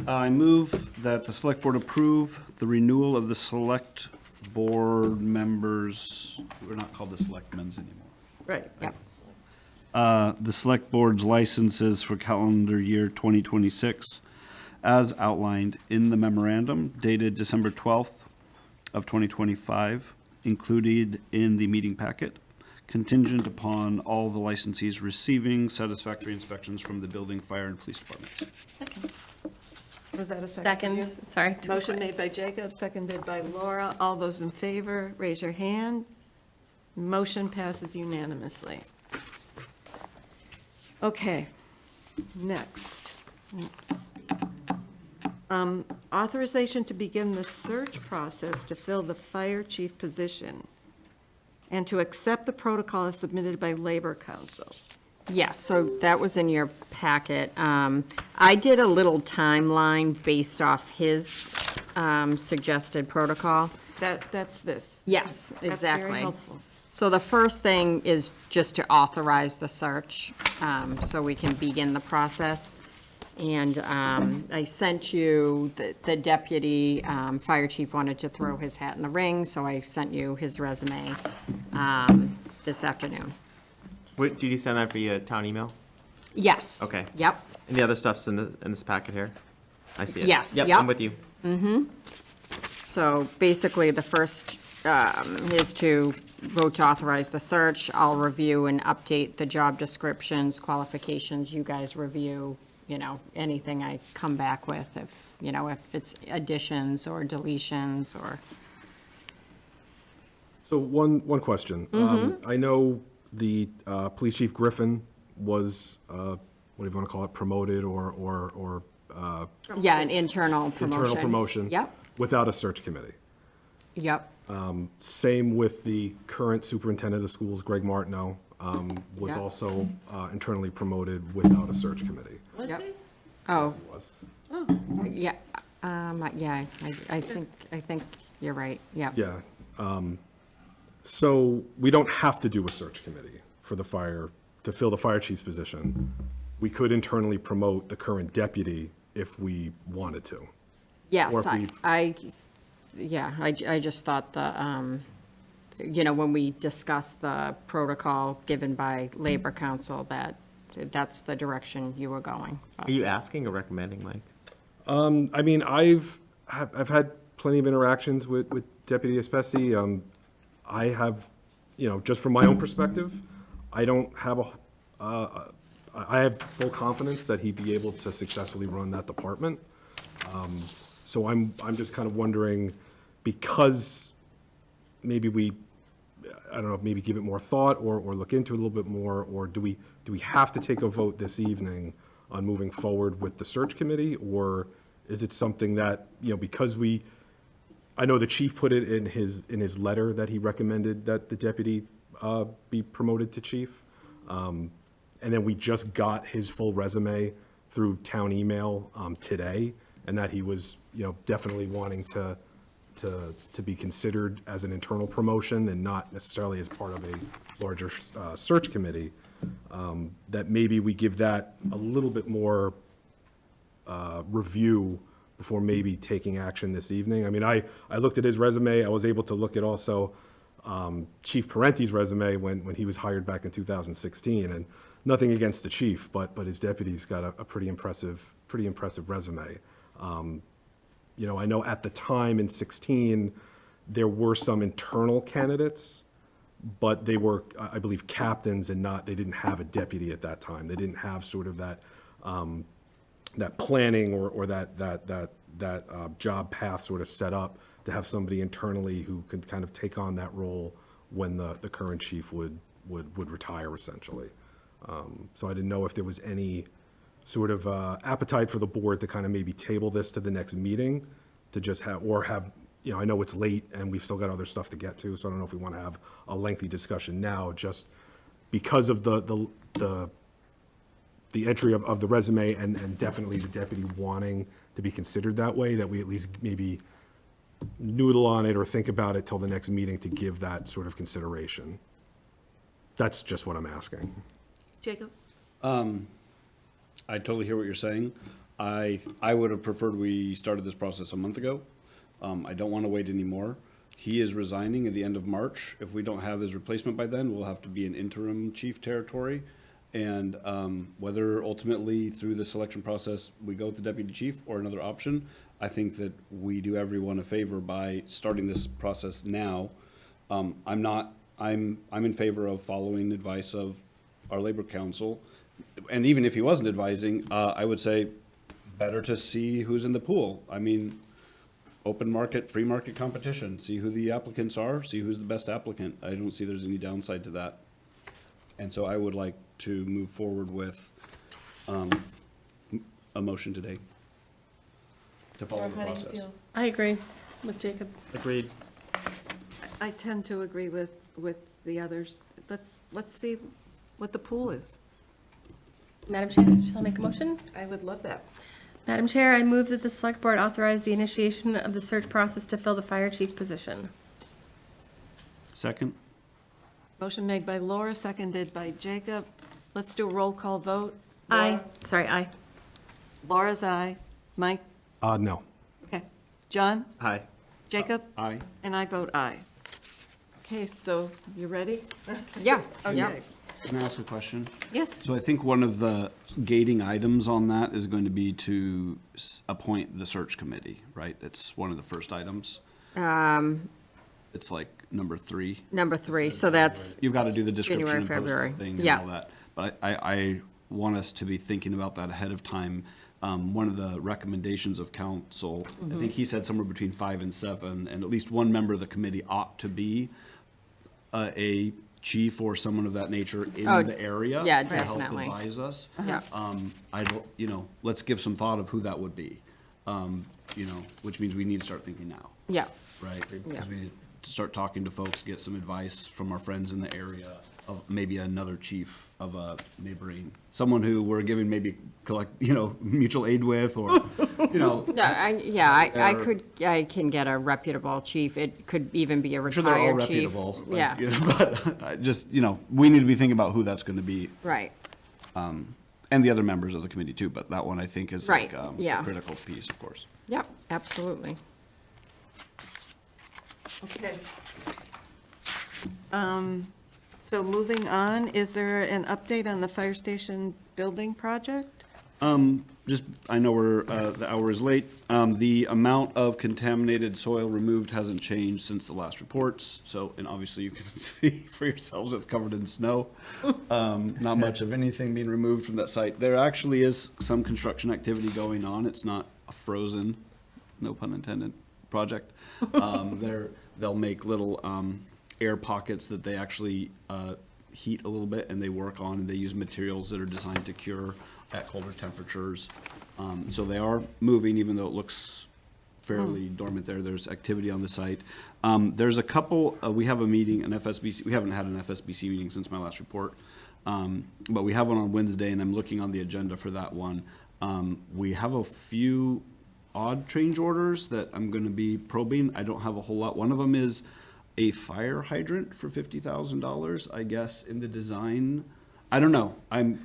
I move that the select board approve the renewal of the select board members, we're not called the selectmen's anymore. Right. Yep. The select board's licenses for calendar year 2026 as outlined in the memorandum dated December 12th of 2025, included in the meeting packet, contingent upon all the licensees receiving satisfactory inspections from the building, fire, and police departments. Was that a second? Second, sorry. Motion made by Jacob, seconded by Laura. All those in favor, raise your hand. Motion passes unanimously. Okay, next. Authorization to begin the search process to fill the fire chief position and to accept the protocol as submitted by Labor Council. Yes, so that was in your packet. I did a little timeline based off his suggested protocol. That's this. Yes, That's exactly. very helpful. So the first thing is just to authorize the search, so we can begin the process. And I sent you, the deputy fire chief wanted to throw his hat in the ring, so I sent you his resume this afternoon. Wait, did you send that via town email? Yes. Okay. Yep. And the other stuff's in this packet here? I see it. Yes, Yep, yep. I'm with you. So basically, the first is to vote to authorize the search. I'll review and update the job descriptions, qualifications. You guys review, anything I come back with, if it's additions or deletions or. So one question. I know the Police Chief Griffin was, what do you want to call it, promoted or Yeah, an internal promotion. internal promotion. Yep, Without a search committee. yep. Same with the current superintendent of schools, Greg Martineau, was Yeah. also internally promoted without a search committee. Was Yep. he? Oh, Was. yeah, yeah, I think you're right, yeah. Yeah. So we don't have to do a search committee for the fire, to fill the fire chief's position. We could internally promote the current deputy if we wanted to. Yes, Or if I we've- just thought when we discussed the protocol given by Labor Council, that's the direction you were going. Are you asking or recommending, Mike? I mean, I've had plenty of interactions with Deputy Espesi. I have, just from my own perspective, I don't have I have full confidence that he'd be able to successfully run that department. So I'm just kind of wondering, because maybe I don't know, maybe give it more thought or look into it a little bit more, or do we have to take a vote this evening on moving forward with the search committee? Or is it something that, because I know the chief put it in his letter that he recommended that the deputy be promoted to chief. And then we just got his full resume through town email today, and that he was, definitely wanting to be considered as an internal promotion and not necessarily as part of a larger search committee, that maybe we give that a little bit more review before maybe taking action this evening. I mean, I looked at his resume. I was able to look at also Chief Parenti's resume when he was hired back in 2016, and nothing against the chief, but his deputy's got a pretty impressive resume. I know at the time in 16, there were some internal candidates, but they were, I believe, captains and they didn't have a deputy at that time. They didn't have sort of that planning or that job path sort of set up to have somebody internally who could kind of take on that role when the current chief would retire essentially. So I didn't know if there was any sort of appetite for the board to kind of maybe table this to the next meeting, to just have, I know it's late and we've still got other stuff to get to, so I don't know if we want to have a lengthy discussion now, just because of the entry of the resume and definitely the deputy wanting to be considered that way, that we at least maybe noodle on it or think about it till the next meeting to give that sort of consideration. That's just what I'm asking. Jacob? I totally hear what you're saying. I would have preferred we started this process a month ago. I don't want to wait anymore. He is resigning at the end of March. If we don't have his replacement by then, we'll have to be in interim chief territory. And whether ultimately through the selection process we go with the deputy chief or another option, I think that we do everyone a favor by starting this process now. I'm in favor of following advice of our labor council. And even if he wasn't advising, I would say better to see who's in the pool. I mean, open market, free market competition, see who the applicants are, see who's the best applicant. I don't see there's any downside to that. And so I would like to move forward with a motion today to follow the process. I agree with Jacob. Agreed. I tend to agree with the others. Let's see what the pool is. Madam Chair, shall I make a motion? I would love that. Madam Chair, I move that the Select Board authorize the initiation of the search process to fill the fire chief position. Second? Motion made by Laura, seconded by Jacob. Let's do a roll call vote. Aye. Sorry, aye. Laura's aye. Mike? No. Okay. John? Hi. Jacob? Aye. And I vote aye. Okay, so you ready? Yeah, Okay. yeah. Can I ask a question? Yes. So I think one of the gating items on that is going to be to appoint the search committee, right? It's one of the first items. It's like number 3. Number 3, so that's, You've got to do the description January, and post the February. thing and Yeah. all that. But I want us to be thinking about that ahead of time. One of the recommendations of council, I think he said somewhere between 5 and 7, and at least one member of the committee ought to be a chief or someone of that nature in Oh, the area. yeah, To help definitely. advise us. Yeah. I don't, let's give some thought of who that would be. Which means we need to start thinking now, yeah, right? Yeah. Because we need to start talking to folks, get some advice from our friends in the area of maybe another chief of a neighboring, someone who we're giving maybe mutual aid with, or, I can get a reputable chief. It could even be a I'm sure they're all retired chief. reputable. Yeah, But I just, we need to be thinking about who that's going to be, right, and the other members of the committee too, but that one I think is like Right, a yeah. critical piece, of course. yep, absolutely. Okay. So moving on, is there an update on the fire station building project? I know the hour is late. The amount of contaminated soil removed hasn't changed since the last reports. And obviously you can see for yourselves, it's covered in snow. Not much of anything being removed from that site. There actually is some construction activity going on. It's not a frozen, no pun intended, project. They'll make little, air pockets that they actually, heat a little bit and they work on, and they use materials that are designed to cure at colder temperatures. So they are moving, even though it looks fairly dormant there. There's activity on the site. There's a couple, we have a meeting, an FSBC, we haven't had an FSBC meeting since my last report. But we have one on Wednesday, and I'm looking on the agenda for that one. We have a few odd change orders that I'm gonna be probing. I don't have a whole lot. One of them is a fire hydrant for $50,000, I guess, in the design. I don't know. I'm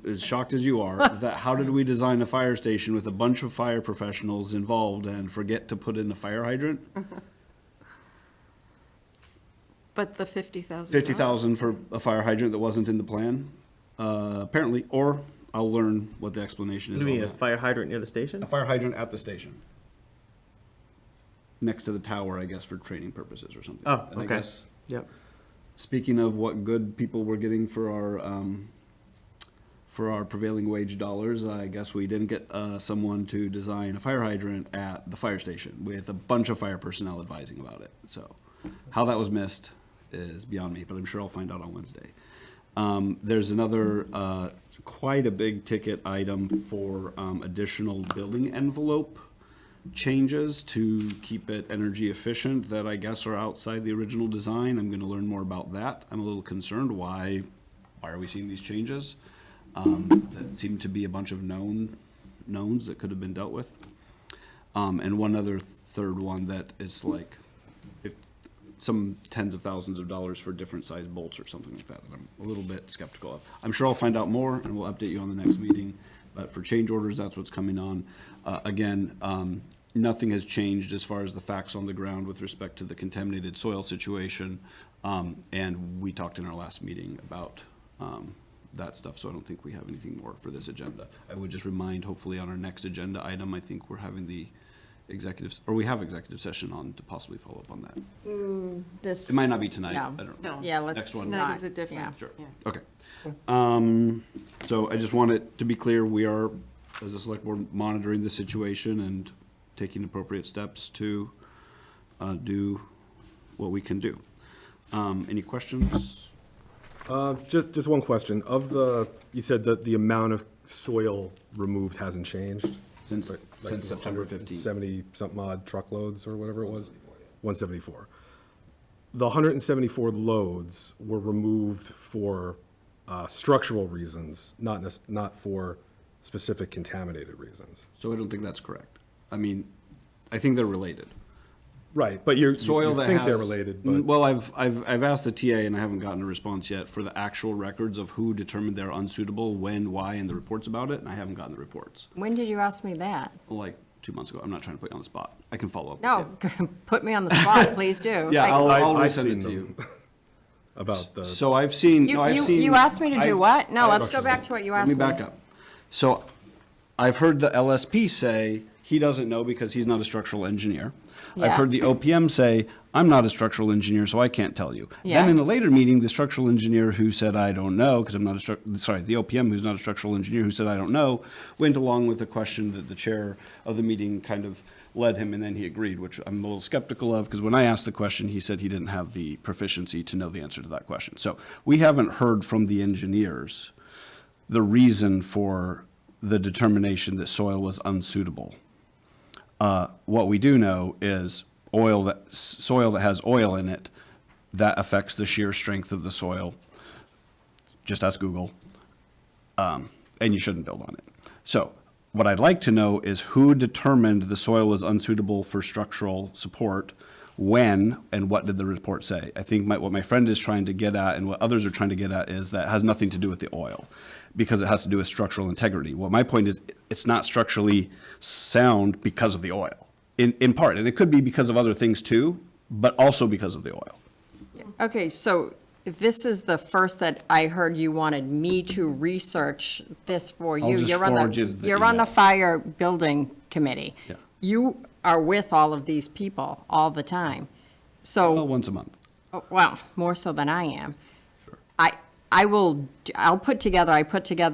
as shocked as you are that how did we design a fire station with a bunch of fire professionals involved and forget to put in a fire hydrant? But the $50,000? $50,000 for a fire hydrant that wasn't in the plan, apparently, or I'll learn what the explanation is You on mean a that. fire hydrant near the station? A fire hydrant at the station. Next to the tower, I guess, for training purposes or something. Oh, And I okay. guess, Yep. speaking of what good people we're getting for our prevailing wage dollars, I guess we didn't get someone to design a fire hydrant at the fire station with a bunch of fire personnel advising about it. So how that was missed, is beyond me, but I'm sure I'll find out on Wednesday. There's another, quite a big ticket item for additional building envelope changes to keep it energy efficient that I guess are outside the original design. I'm gonna learn more about that. I'm a little concerned. Why are we seeing these changes? That seem to be a bunch of knowns that could have been dealt with. And one other third one that is like, some tens of thousands of dollars for different size bolts or something like that I'm a little bit skeptical of. I'm sure I'll find out more and we'll update you on the next meeting, but for change orders, that's what's coming on. Again, nothing has changed as far as the facts on the ground with respect to the contaminated soil situation. And we talked in our last meeting about that stuff, so I don't think we have anything more for this agenda. I would just remind, hopefully on our next agenda item, I think we're having the executives, or we have executive session on to possibly follow up on that. This. It might not be tonight. No. I don't No. know. Yeah, let's Next one. That not, is a different. yeah. Sure. Yeah. Okay. So I just want it to be clear, we are, as a select board, monitoring the situation and taking appropriate steps to do what we can do. Any questions? Just one question. You said that the amount of soil removed hasn't changed? Since September 15th. 70-something odd truckloads or whatever it was? 174. The 174 loads were removed for structural reasons, not for specific contaminated reasons. So I don't think that's correct. I mean, I think they're related. Right, but you Soil that think they're has- related, but... Well, I've asked the TA and I haven't gotten a response yet for the actual records of who determined they're unsuitable, when, why, and the reports about it, and I haven't gotten the reports. When did you ask me that? Like 2 months ago. I'm not trying to put you on the spot. I can follow up. No, with you. put me on the spot, please do. Yeah, Like, I'll I've resend seen it to them. you. About the... So I've seen, no, I've seen. You asked me to do I've- what? No, I've- let's go back to what you Let asked me. me back up. So I've heard the LSP say he doesn't know because he's not a structural engineer. I've Yeah. heard the OPM say, I'm not a structural engineer, so I can't tell you. Yeah. Then in a later meeting, the structural engineer who said, I don't know, because I'm not the OPM who's not a structural engineer who said, I don't know, went along with a question that the chair of the meeting kind of led him, and then he agreed, which I'm a little skeptical of, because when I asked the question, he said he didn't have the proficiency to know the answer to that question. So we haven't heard from the engineers the reason for the determination that soil was unsuitable. What we do know is soil that has oil in it, that affects the shear strength of the soil. Just ask Google. And you shouldn't build on it. So what I'd like to know is who determined the soil was unsuitable for structural support, when, and what did the report say? I think what my friend is trying to get at and what others are trying to get at is that has nothing to do with the oil, because it has to do with structural integrity. Well, my point is it's not structurally sound because of the oil, in part. And it could be because of other things too, but also because of the oil. Okay, so this is the first that I heard you wanted me to research this for you. I'll just You're on forward you the You're on the email. fire building committee. Yeah. You are with all of these people all the time. Well, So, once a month. well, more so than I am. I'll put together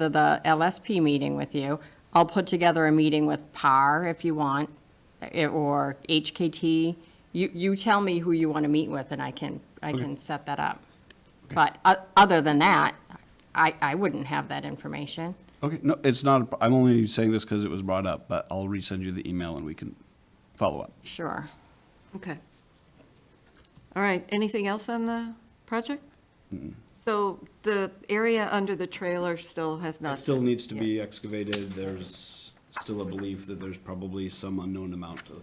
the LSP meeting with you. I'll put together a meeting with PAR if you want, or HKT. You tell me who you want to meet with and I can set that up. But other than that, I wouldn't have that information. Okay, no, it's not, I'm only saying this because it was brought up, but I'll resend you the email and we can follow up. Sure. Okay. All right, anything else on the project? So the area under the trailer still has not. It still been- needs to yeah. be excavated. There's still a belief that there's probably some unknown amount of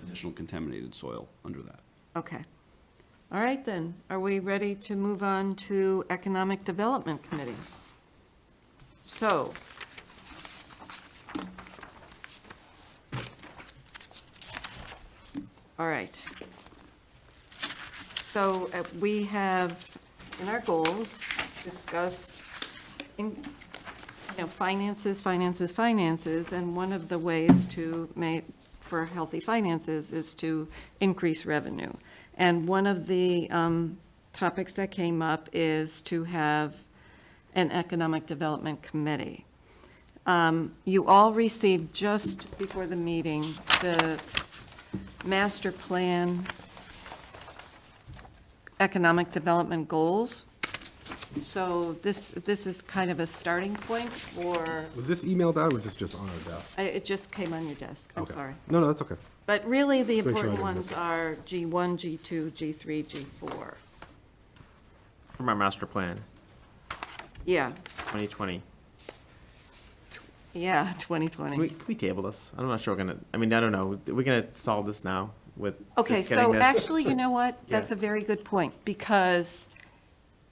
additional contaminated soil under that. Okay. All right, then. Are we ready to move on to Economic Development Committee? So, all right. So we have, in our goals, discussed, finances, and one of the ways to make, for healthy finances is to increase revenue. And one of the topics that came up is to have an economic development committee. You all received just before the meeting, the master plan economic development goals. So this is kind of a starting point for, Was this emailed out, or was this just on our desk? it just came on your desk, I'm Okay. sorry. No, that's okay. But really, the Just make sure I important didn't miss ones are G1, G2, G3, G4. From our master plan, Yeah, 2020. yeah, Can 2020. we table this? I'm not sure we're gonna, I mean, I don't know. We're gonna solve this now with Okay, just getting so this? actually, you know what? Yeah. That's a very good point, because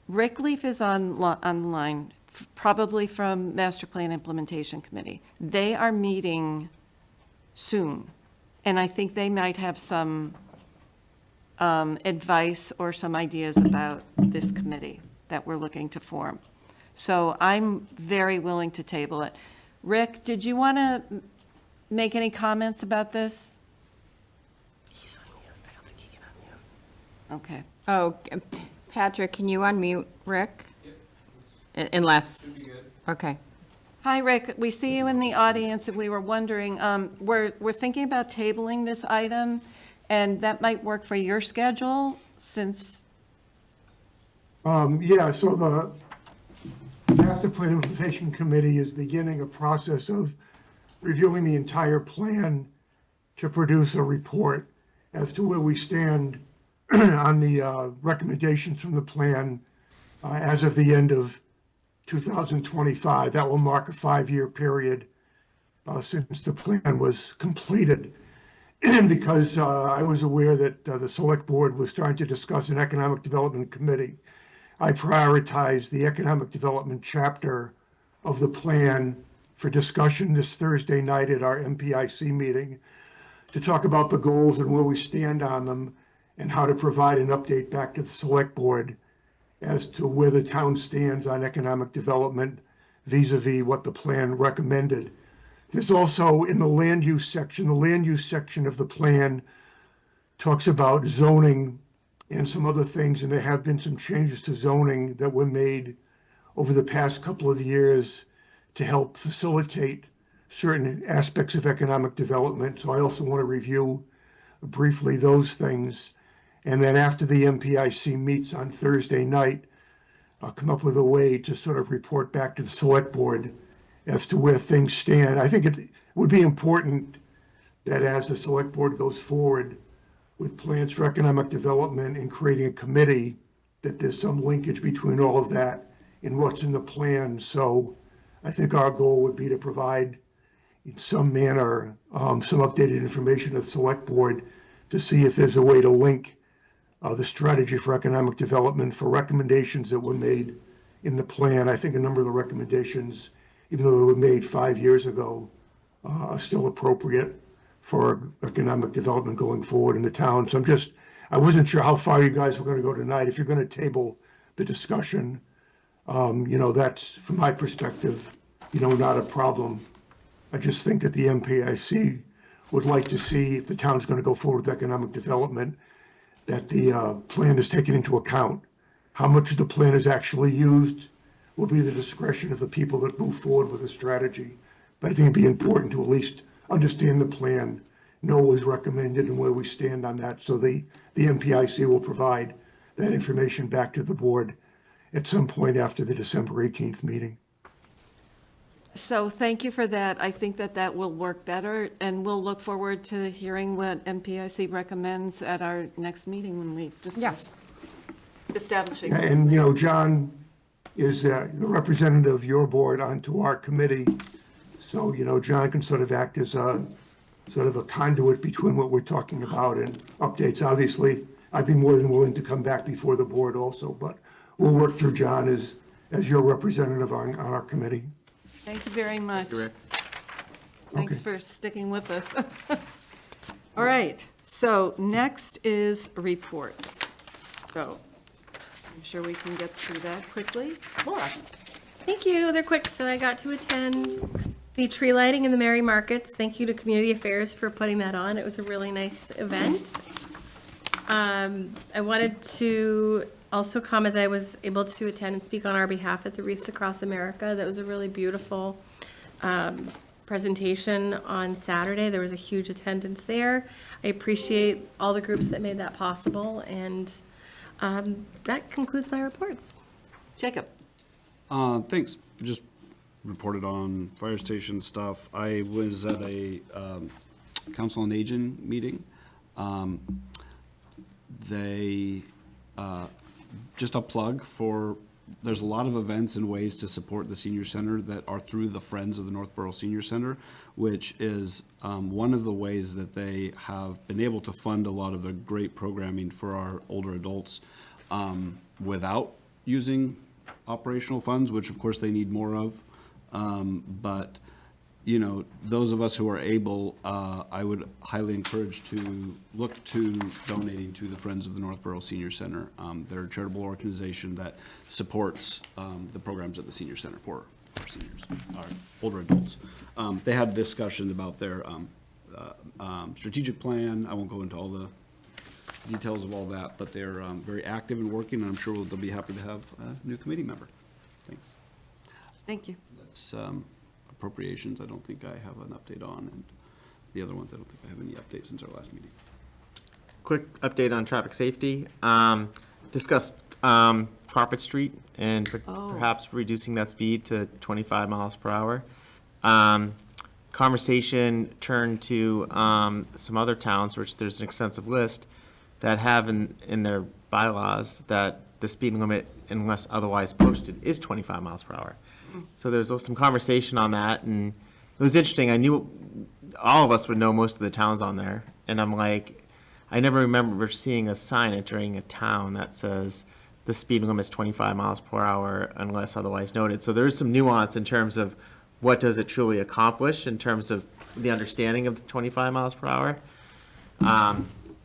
Rick Leaf is on the line, probably from Master Plan Implementation Committee. They are meeting soon, and I think they might have some advice or some ideas about this committee that we're looking to form. So I'm very willing to table it. Rick, did you want to make any comments about this? He's on mute. I don't think he can unmute. Okay. Oh, Patrick, can you unmute Rick? Unless, okay. Hi, Rick. We see you in the audience, and we were wondering, we're thinking about tabling this item, and that might work for your schedule, since, Yeah, so the Master Plan Implementation Committee is beginning a process of reviewing the entire plan to produce a report as to where we stand on the recommendations from the plan as of the end of 2025. That will mark a 5-year period since the plan was completed. And because I was aware that the Select Board was trying to discuss an Economic Development Committee, I prioritized the Economic Development chapter of the plan for discussion this Thursday night at our MPIC meeting to talk about the goals and where we stand on them and how to provide an update back to the Select Board as to where the town stands on economic development vis-a-vis what the plan recommended. There's also in the land use section of the plan talks about zoning and some other things, and there have been some changes to zoning that were made over the past couple of years to help facilitate certain aspects of economic development. So I also want to review briefly those things. And then after the MPIC meets on Thursday night, I'll come up with a way to sort of report back to the Select Board as to where things stand. I think it would be important that as the Select Board goes forward with plans for economic development and creating a committee, that there's some linkage between all of that and what's in the plan. So I think our goal would be to provide in some manner some updated information to the Select Board to see if there's a way to link the strategy for economic development for recommendations that were made in the plan. I think a number of the recommendations, even though they were made 5 years ago, are still appropriate for economic development going forward in the town. So I wasn't sure how far you guys were going to go tonight. If you're going to table the discussion, that's, from my perspective, not a problem. I just think that the MPIC would like to see, if the town's going to go forward with economic development, that the plan is taken into account. How much of the plan is actually used will be the discretion of the people that move forward with a strategy. But I think it'd be important to at least understand the plan, know what was recommended and where we stand on that. So the MPIC will provide that information back to the board at some point after the December 18th meeting. so thank you for that. I think that will work better, and we'll look forward to hearing what MPIC recommends at our next meeting when we discuss establishing. And, John is the representative of your board onto our committee. So, John can sort of act as a sort of a conduit between what we're talking about and updates. Obviously, I'd be more than willing to come back before the board also, but we'll work through John as your representative on our committee. Thank you very much. Thank you, Rick. Thanks for sticking with us. All right, so next is reports. So I'm sure we can get through that quickly. Laura? Thank you. They're quick. So I got to attend the tree lighting in the Merry Markets. Thank you to Community Affairs for putting that on. It was a really nice event. I wanted to also comment that I was able to attend and speak on our behalf at the Wreaths Across America. That was a really beautiful presentation on Saturday. There was a huge attendance there. I appreciate all the groups that made that possible, and That concludes my reports. Jacob? Thanks. Just reported on fire station stuff. I was at a Council on Aging meeting. They, just a plug for, there's a lot of events and ways to support the senior center that are through the Friends of the Northborough Senior Center, which is one of the ways that they have been able to fund a lot of the great programming for our older adults without using operational funds, which of course they need more of. But, you know, those of us who are able, I would highly encourage to look to donating to the Friends of the Northborough Senior Center. They're a charitable organization that supports the programs at the Senior Center for our seniors, our older adults. They had a discussion about their strategic plan. I won't go into all the details of all that, but they're very active and working, and I'm sure they'll be happy to have a new committee member. Thanks. Thank you. That's appropriations, I don't think I have an update on, and the other ones, I don't think I have any updates since our last meeting. Quick update on traffic safety. Discussed Crawford Street and perhaps reducing that speed to 25 miles per hour. Conversation turned to some other towns, which there's an extensive list, that have in their bylaws that the speed limit, unless otherwise posted, is 25 miles per hour. So there's some conversation on that, and it was interesting. I knew all of us would know most of the towns on there, and I'm like, I never remember seeing a sign entering a town that says the speed limit is 25 miles per hour unless otherwise noted. So there's some nuance in terms of what does it truly accomplish in terms of the understanding of the 25 miles per hour.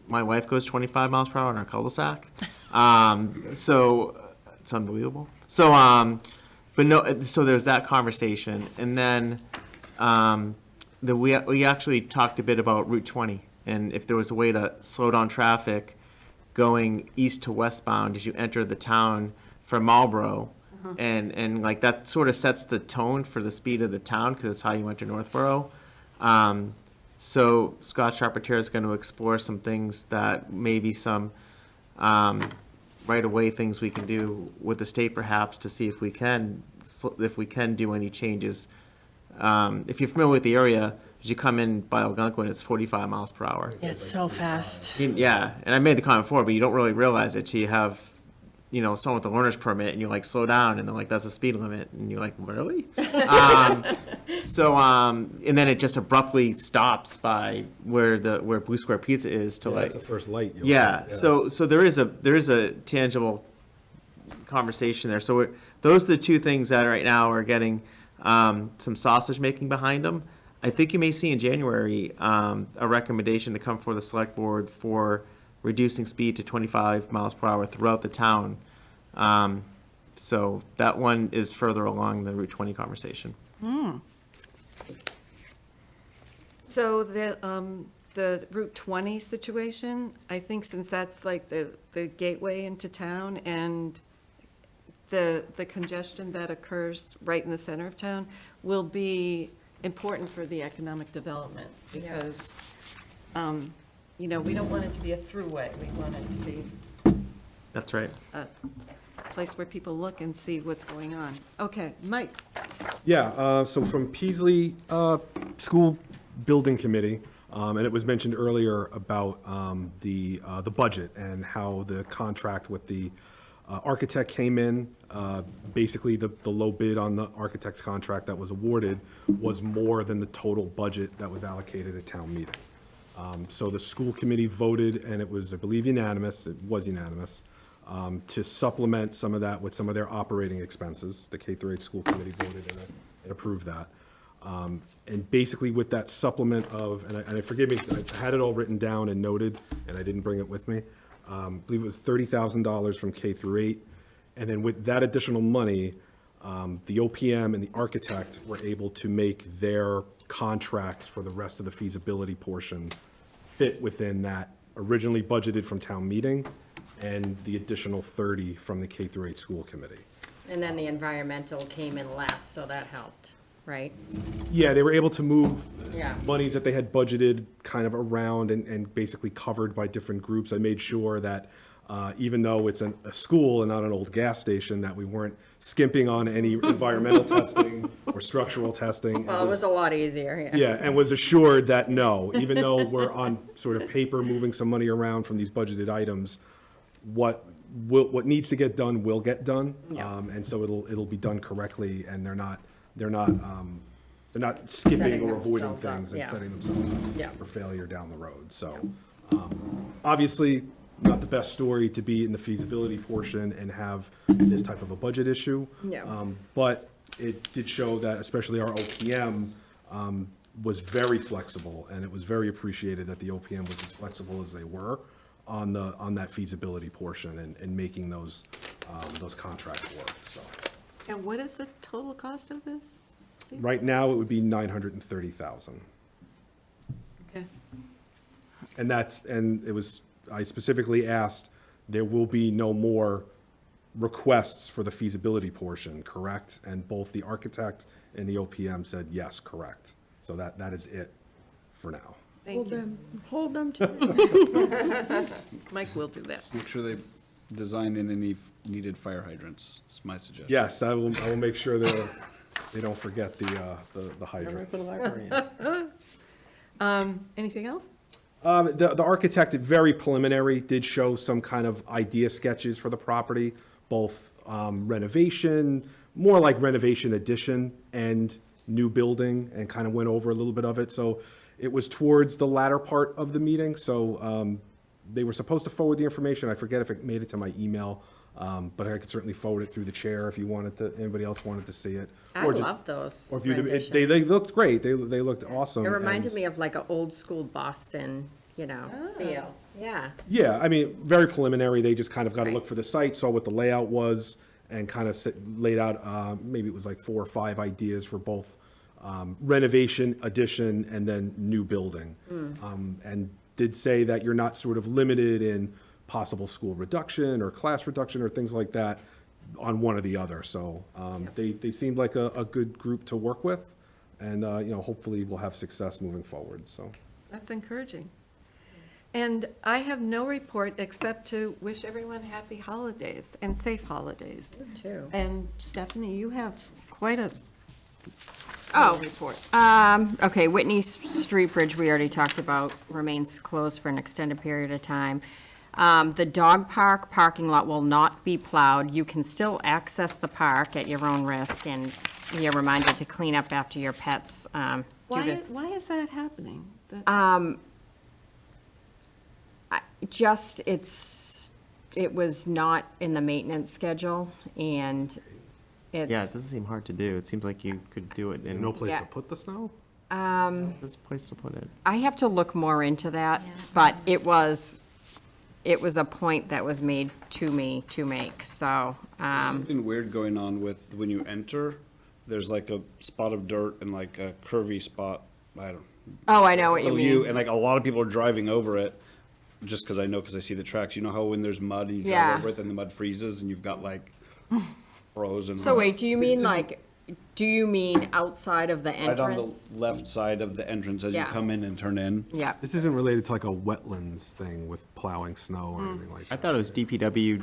My wife goes 25 miles per hour in our cul-de-sac, so it's unbelievable. So, but no, so there's that conversation, and then we actually talked a bit about Route 20, and if there was a way to slow down traffic going east to westbound as you enter the town from Marlboro, and like that sort of sets the tone for the speed of the town because it's how you enter Northborough. So Scott Charpentier is going to explore some things that maybe some right-of-way things we can do with the state perhaps to see if we can do any changes. If you're familiar with the area, as you come in by Algonquin, it's 45 miles per hour. It's so fast. Yeah, and I made the comment before, but you don't really realize it till you have, you know, someone with a learner's permit and you like slow down and they're like, that's a speed limit. And you're like, really? And then it just abruptly stops by where Blue Square Pizza is to That's the first light. So there is a tangible conversation there. So those are the two things that right now are getting some sausage making behind them. I think you may see in January a recommendation to come for the select board for reducing speed to 25 miles per hour throughout the town. So that one is further along the Route 20 conversation. So the Route 20 situation, I think since that's like the gateway into town and the congestion that occurs right in the center of town will be important for the economic development because, you know, we don't want it to be a throughway. We want it to be That's right. a place where people look and see what's going on. Okay, Mike. Yeah, so from Peasley School Building Committee, and it was mentioned earlier about the budget and how the contract with the architect came in. Basically, the low bid on the architect's contract that was awarded was more than the total budget that was allocated at town meeting. So the school committee voted, and it was, I believe, unanimous, to supplement some of that with some of their operating expenses. The K-8 school committee voted and approved that. And basically with that supplement of, and forgive me, I had it all written down and noted, and I didn't bring it with me. I believe it was $30,000 from K-8. And then with that additional money, the OPM and the architect were able to make their contracts for the rest of the feasibility portion fit within that originally budgeted from town meeting and the additional 30 from the K-8 school committee. And then the environmental came in last, so that helped, right? Yeah, they were able to move Yeah. monies that they had budgeted kind of around and basically covered by different groups. I made sure that even though it's a school and not an old gas station, that we weren't skimping on any environmental testing or structural testing. Well, it was a lot easier, yeah. Yeah, and was assured that no, even though we're on sort of paper moving some money around from these budgeted items, what needs to get done will get done. Yeah. And so it'll be done correctly, and they're not skipping Setting or avoiding themselves up, things and yeah. setting themselves Yeah. up for failure down the road. So, obviously, not the best story to be in the feasibility portion and have this type of a budget issue. Yeah. But it did show that especially our OPM was very flexible, and it was very appreciated that the OPM was as flexible as they were on that feasibility portion and making those contracts work, so. And what is the total cost of this? Right now, it would be $930,000. Okay. I specifically asked, there will be no more requests for the feasibility portion, correct? And both the architect and the OPM said, yes, correct. So that is it for now. Thank you. Hold them to it. Mike will do that. Make sure they design in any needed fire hydrants, is my suggestion. Yes, I will make sure that they don't forget the hydrants. Anything else? The architect, very preliminary, did show some kind of idea sketches for the property, both renovation, more like renovation addition, and new building, and kind of went over a little bit of it. So it was towards the latter part of the meeting, so they were supposed to forward the information. I forget if it made it to my email, but I could certainly forward it through the chair if you wanted to, anybody else wanted to see it. I Or just- love those Or if you, renditions. they looked great, they looked awesome. It reminded and- me of like an old school Boston, feel. Yeah. Yeah, I mean, very preliminary, they just kind of got to Right. look for the site, saw what the layout was, and kind of laid out, maybe it was like 4 or 5 ideas for both renovation, addition, and then new building. And did say that you're not sort of limited in possible school reduction or class reduction or things like that on one or the other. So they seemed like a good group to work with, and, hopefully we'll have success moving forward, so. That's encouraging. And I have no report except to wish everyone happy holidays and safe holidays. Too. And Stephanie, you have quite a Oh, report. Okay, Whitney Street Bridge, we already talked about, remains closed for an extended period of time. The dog park parking lot will not be plowed. You can still access the park at your own risk, and you're reminded to clean up after your pets. Why is that happening? It was not in the maintenance schedule, and Yeah, it it's, doesn't seem hard to do. It seems like you could do it in. No place Yeah. to put the snow? There's a place to put it. I have to look more into that, but it was a point that was made to me to make, so, Something weird going on with when you enter, there's like a spot of dirt and like a curvy spot, I don't. oh, I know what you little mean. And like a lot of people are driving over it, just because I see the tracks. You know how when there's mud and you Yeah. drive over it, then the mud freezes and you've got like frozen. So wait, do you mean outside of the Right on the entrance? left side of the entrance as you Yeah. come in and turn in. Yeah, This isn't related to like a wetlands thing with plowing snow or anything like I that. thought it was DPW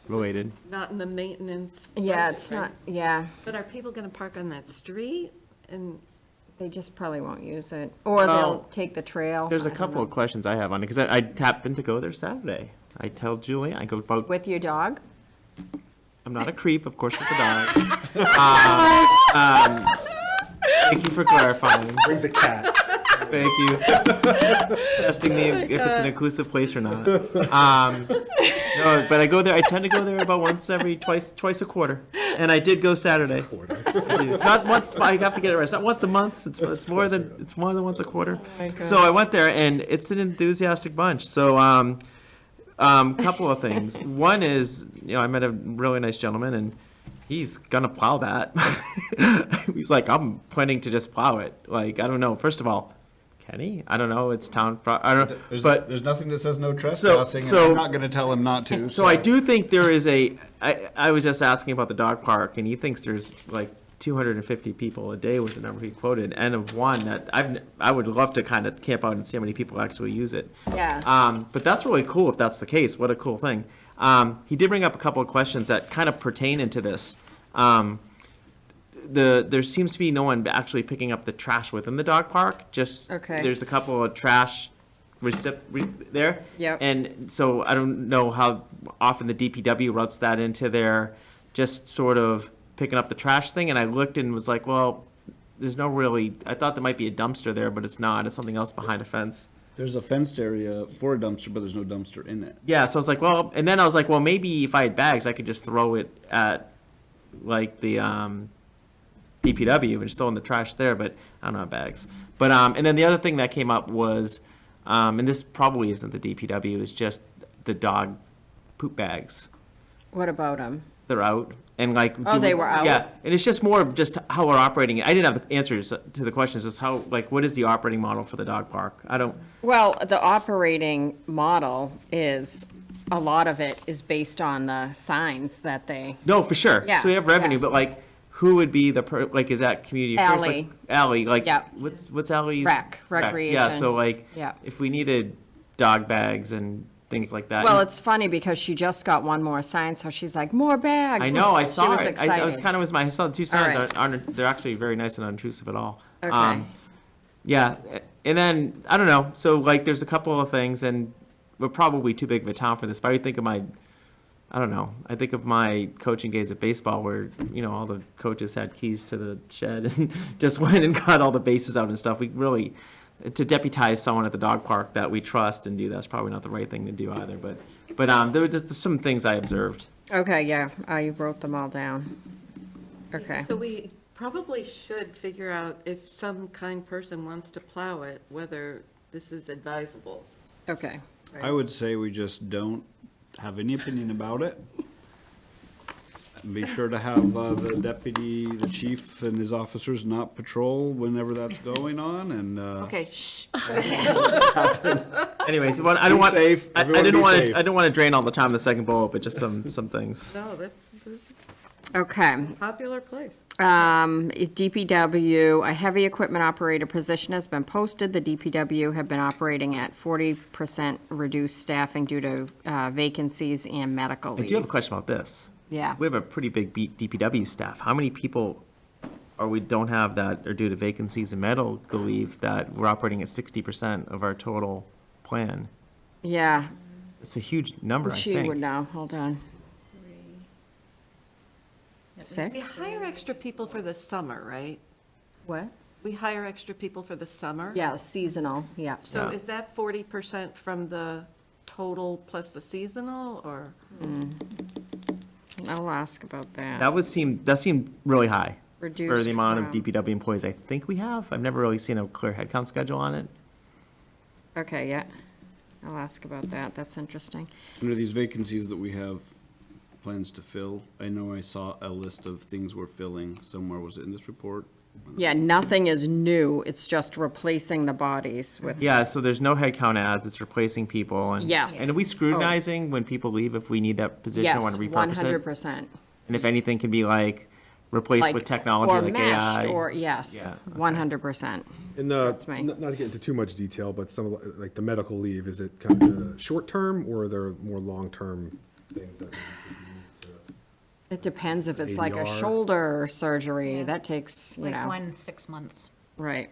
related. Not in the maintenance. yeah, budget, it's right? not, yeah, But are people going to park on that street? And they just probably won't use it, or they'll Well, take the trail. There's I a don't couple know. of questions I have on it, because I happened to go there Saturday. I tell Julie, I go about, With your dog? I'm not a creep, of course, with the dog. Thank you for clarifying. Brings a cat. Thank you. Testing me if it's an inclusive place or not. No, but I go there, I tend to go there about twice a quarter. And I did go Saturday. I do. It's not once, I have to get it right. It's not once a month, it's more than once a quarter. So I went there, and it's an enthusiastic bunch. So, couple of things. One is, I met a really nice gentleman, and he's gonna plow that. He's like, I'm planning to just plow it. Like, I don't know. First of all, can he? I don't know. It's town. I don't. But There's nothing that says no trespassing, trespassing, and I'm I'm not not gonna tell him not to. so I do think there is I was just asking about the dog park, and he thinks there's like 250 people a day was the number he quoted, and of one that I would love to kind of camp out and see how many people actually use it. Yeah. But that's really cool if that's the case. What a cool thing. He did bring up a couple of questions that kind of pertain into this. There seems to be no one actually picking up the trash within the dog park. Just Okay. there's a couple of trash there. Yep. And so I don't know how often the DPW routes that into their just sort of picking up the trash thing. And I looked and was like, well, there's no really, I thought there might be a dumpster there, but it's not. It's something else behind a fence. There's a fenced area for a dumpster, but there's no dumpster in it. Yeah, so I was like, well, and then I was like, well, maybe if I had bags, I could just throw it at like the DPW and just throw in the trash there, but I don't have bags. But and then the other thing that came up was, and this probably isn't the DPW, is just the dog poop bags. What about them? They're out and like. Oh, they were out? Yeah, and it's just more of just how we're operating it. I didn't have the answers to the questions. Just how, like, what is the operating model for the dog park? I don't. Well, the operating model is, a lot of it is based on the signs that they, No, for sure. Yeah, So we have revenue, yeah. but like, who would be the like? Is that community affairs? Ally. Like, Ally, like, Yeah. what's Ally's? recreation. Yeah. So like, Yeah. if we needed dog bags and things like that. Well, it's funny because she just got one more sign, so she's like, more bags. I know. I She saw was it. I was excited. kind of I saw the two signs. right. Aren't they're actually very nice and unintrusive at all. Okay. Yeah, and then I don't know. So like, there's a couple of things, and we're probably too big of a town for this. But I think of my, I don't know. I think of my coaching days at baseball, where all the coaches had keys to the shed and just went and got all the bases out and stuff. We really, to deputize someone at the dog park that we trust and do that's probably not the right thing to do either. But there were just some things I observed. Okay, yeah, I wrote them all down. Okay. So we probably should figure out if some kind person wants to plow it, whether this is advisable. Okay. I would say we just don't have any opinion about it. And be sure to have the deputy, the chief, and his officers not patrol whenever that's going on, and Okay, shh. Anyways, I don't want. safe. I Everyone didn't be want to. safe. I didn't want to drain all the time the second bullet, but just some things. No, that's Okay. a popular place. DPW, a heavy equipment operator position has been posted. The DPW have been operating at 40% reduced staffing due to vacancies and medical I do have a leave. question about this. Yeah. We have a pretty big DPW staff. How many people don't have that are due to vacancies and medical leave that we're operating at 60% of our total plan? Yeah, It's a huge number, I she think. would know. Hold on. We 6? hire extra people for the summer, right? What? We hire extra people for the summer? Yeah, seasonal, yeah. So is that 40% from the total plus the seasonal, or? I'll ask about that. That seemed really high for Reduced the amount of from- DPW employees I think we have. I've never really seen a clear headcount schedule on it. Okay, yeah. I'll ask about that. That's interesting. under these vacancies that we have plans to fill, I know I saw a list of things we're filling somewhere. Was it in this report? Yeah, nothing is new. It's just replacing the bodies with, Yeah, so there's no headcount ads. It's replacing people. And, Yes. And are we scrutinizing when people leave if we need that position? yes, Want to repurpose it? 100%. And if anything can be like replaced with technology or like meshed, AI. or, yes, Yeah, okay. 100%. And Trust me. not to get into too much detail, but some of like the medical leave, is it kind of short term or are there more long term things that? It depends if it's like a ADR. shoulder surgery, that takes, Like 6 months. right.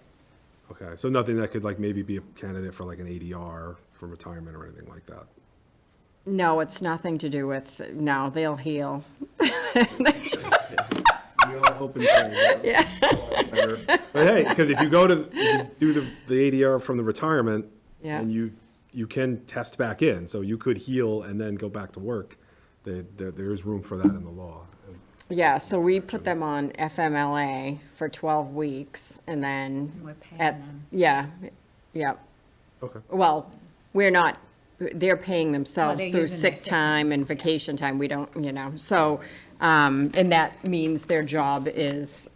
Okay, so nothing that could like maybe be a candidate for like an ADR for retirement or anything like that. No, it's nothing to do with, no, they'll heal. We all hope and pray. Yeah. But hey, because if you go to if you do the ADR from the retirement, Yeah. and you can test back in, so you could heal and then go back to work. There is room for that in the law. Yeah, so we put them on FMLA for 12 weeks, and then. We're paying at them. Yeah, yeah. Okay. Well, we're not, they're paying themselves they're through using their sick sick time and vacation time, we don't, so, and that means their job is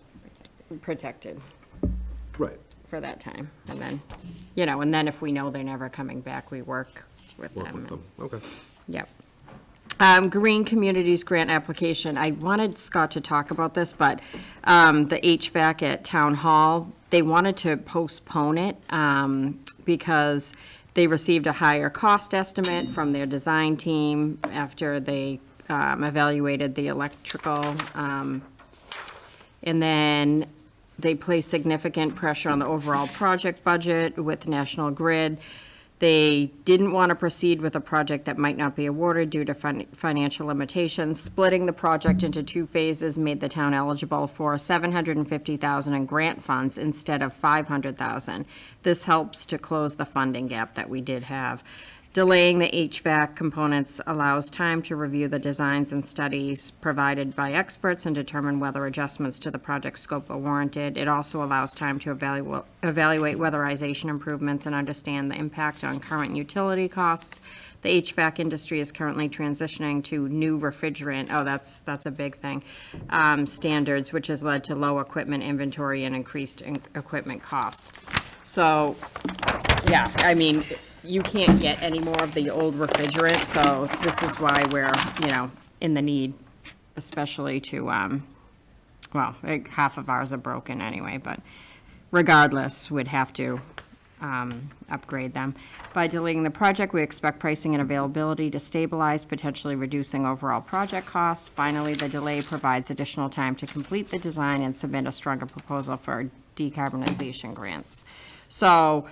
protected Right. for that time. And then, and then if we know they're never coming back, we work with Work them. with them. Okay. Yep. Green Communities Grant application. I wanted Scott to talk about this, but the HVAC at Town Hall, they wanted to postpone it because they received a higher cost estimate from their design team after they evaluated the electrical. And then they placed significant pressure on the overall project budget with National Grid. They didn't want to proceed with a project that might not be awarded due to financial limitations. Splitting the project into 2 phases made the town eligible for $750,000 in grant funds instead of $500,000. This helps to close the funding gap that we did have. Delaying the HVAC components allows time to review the designs and studies provided by experts and determine whether adjustments to the project scope are warranted. It also allows time to evaluate weatherization improvements and understand the impact on current utility costs. The HVAC industry is currently transitioning to new refrigerant, that's a big thing, standards, which has led to low equipment inventory and increased equipment cost. So, yeah, I mean, you can't get any more of the old refrigerant, so this is why we're, in the need, especially to, half of ours are broken anyway, but regardless, we'd have to upgrade them. By delaying the project, we expect pricing and availability to stabilize, potentially reducing overall project costs. Finally, the delay provides additional time to complete the design and submit a stronger proposal for decarbonization grants. So,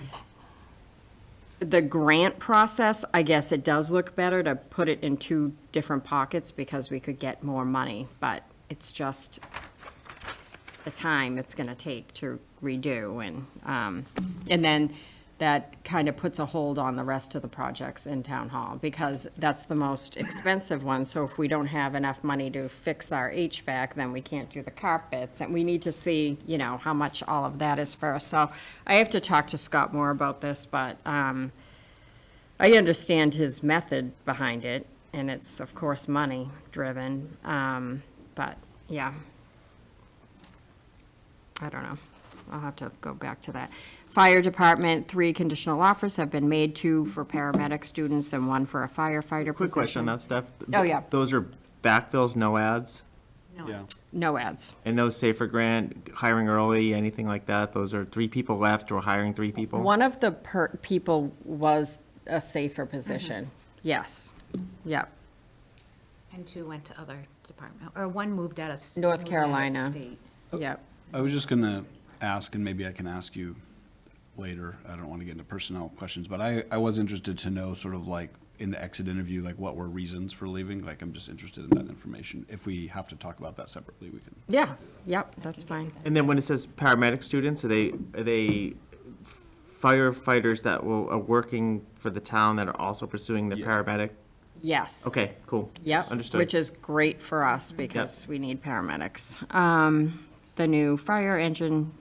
the grant process, I guess it does look better to put it in 2 different pockets because we could get more money, but it's just the time it's gonna take to redo, and then that kind of puts a hold on the rest of the projects in Town Hall, because that's the most expensive one, so if we don't have enough money to fix our HVAC, then we can't do the carpets, and we need to see, how much all of that is first. So I have to talk to Scott more about this, but I understand his method behind it, and it's, of course, money-driven, but, yeah. I don't know. I'll have to go back to that. Fire Department, 3 conditional offers have been made, 2 for paramedic students and 1 for a firefighter position. Quick question on that, Steph. Oh, yeah. Those are backfills, no ads? No. No ads. And no Safer Grant, hiring early, anything like that? Those are 3 people left or hiring 3 people? One of the people was a safer position. Yes. Yep. And 2 went to other department, or 1 moved out of. North moved out of Carolina. state. Yep. I was just gonna ask, and maybe I can ask you later, I don't want to get into personnel questions, but I was interested to know sort of like in the exit interview, like what were reasons for leaving? Like, I'm just interested in that information. If we have to talk about that separately, we can. Yeah, yep, that's fine. And then when it says paramedic students, are they firefighters that are working for the town that are also pursuing the paramedic? Yes. Okay, cool. Yep. Understood. Which is great for us because we need paramedics. The new fire engine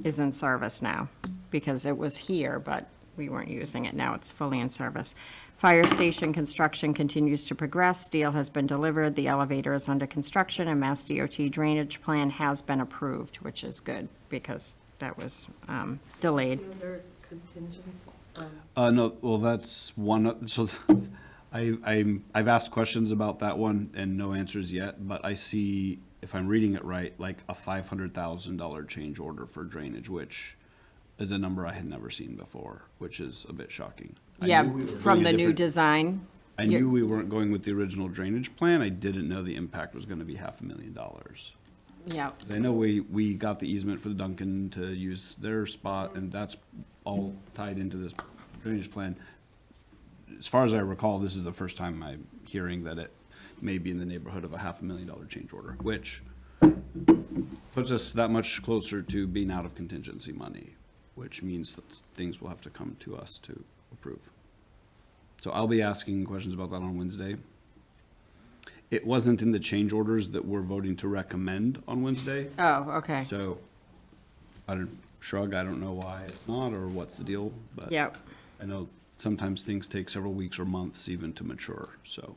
is in service now because it was here, but we weren't using it. Now it's fully in service. Fire station construction continues to progress. Steel has been delivered. The elevator is under construction, and Mass DOT drainage plan has been approved, which is good because that was delayed. Other contingents? No, well, that's one, so I've asked questions about that one and no answers yet, but I see, if I'm reading it right, like a $500,000 change order for drainage, which is a number I had never seen before, which is a bit shocking. I Yeah, knew we were from doing a the new different- design. I knew we weren't going with the original drainage plan. I didn't know the impact was gonna be $500,000. Yeah. I know we got the easement for the Duncan to use their spot, and that's all tied into this drainage plan. As far as I recall, this is the first time I'm hearing that it may be in the neighborhood of a $500,000 change order, which puts us that much closer to being out of contingency money, which means that things will have to come to us to approve. So I'll be asking questions about that on Wednesday. It wasn't in the change orders that we're voting to recommend on Wednesday. Oh, okay. So, I don't know why it's not, or what's the deal, but. Yep. I know sometimes things take several weeks or months even to mature, so.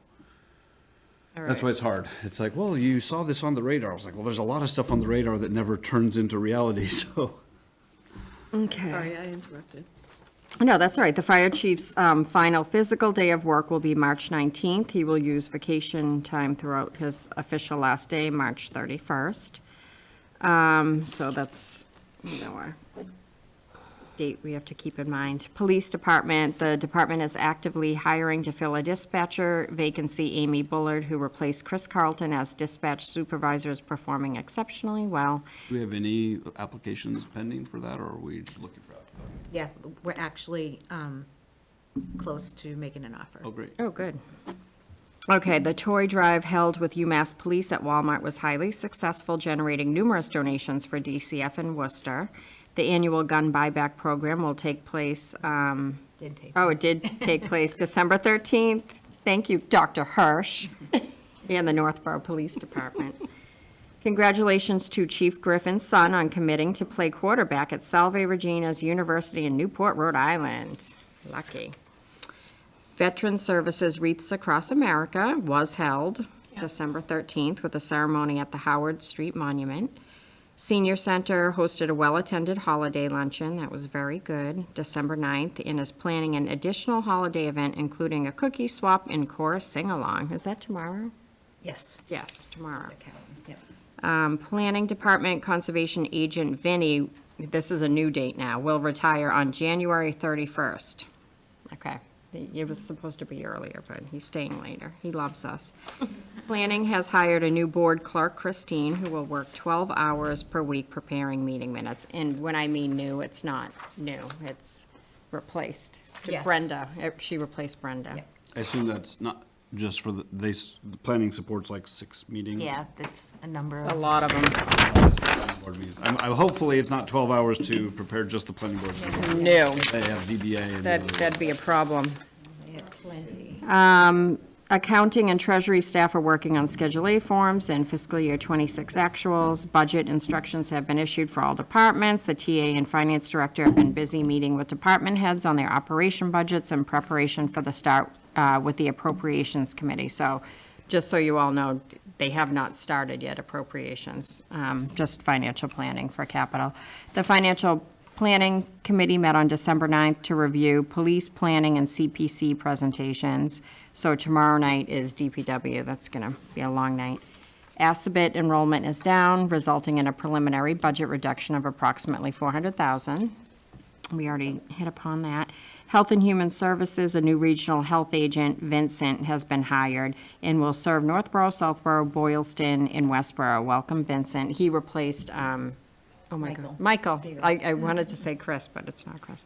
All That's right. why it's hard. It's like, well, you saw this on the radar. I was like, well, there's a lot of stuff on the radar that never turns into reality, so. Okay. Sorry, I interrupted. No, that's all right. The fire chief's final physical day of work will be March 19th. He will use vacation time throughout his official last day, March 31st. So that's, our date we have to keep in mind. Police department, the department is actively hiring to fill a dispatcher vacancy. Amy Bullard, who replaced Chris Carlton as dispatch supervisor, is performing exceptionally well. Do we have any applications pending for that, or are we just looking for? Yeah, we're actually close to making an offer. Oh, great. Oh, good. Okay, the toy drive held with UMass Police at Walmart was highly successful, generating numerous donations for DCF in Worcester. The annual gun buyback program will take place, it did take place December 13th. Thank you, Dr. Hirsch, and the Northborough Police Department. Congratulations to Chief Griffin's son on committing to play quarterback at Salve Regina's University in Newport, Rhode Island. Lucky. Veteran Services Wreaths Across America was held December 13th with a ceremony at the Howard Street Monument. Senior Center hosted a well-attended holiday luncheon. That was very good, December 9th, and is planning an additional holiday event, including a cookie swap and chorus sing-along. Is that tomorrow? Yes. Yes, tomorrow. Yep. Planning Department Conservation Agent Vinnie, this is a new date now, will retire on January 31st. Okay. It was supposed to be earlier, but he's staying later. He loves us. Planning has hired a new board clerk, Christine, who will work 12 hours per week preparing meeting minutes. And when I mean new, it's not new. It's replaced. Yes. Brenda, she replaced Brenda. Yep. I assume that's not just for the planning supports like 6 meetings. Yeah, that's a number A of. lot of them. Board meetings. Hopefully it's not 12 hours to prepare just the planning board. meeting. No, They have ZBA and. the other- that'd be a problem. We have plenty. Accounting and treasury staff are working on Schedule A forms and fiscal year 26 actuals. Budget instructions have been issued for all departments. The TA and finance director have been busy meeting with department heads on their operation budgets in preparation for the start with the appropriations committee. So just so you all know, they have not started yet appropriations, just financial planning for capital. The financial planning committee met on December 9th to review police planning and CPC presentations. So tomorrow night is DPW. That's going to be a long night. Assabet enrollment is down, resulting in a preliminary budget reduction of approximately $400,000. We already hit upon that. Health and Human Services, a new regional health agent, Vincent, has been hired and will serve Northborough, Southborough, Boylston, and Westborough. Welcome, Vincent. He replaced, oh my God, Michael. I wanted to say Chris, but it's not Chris.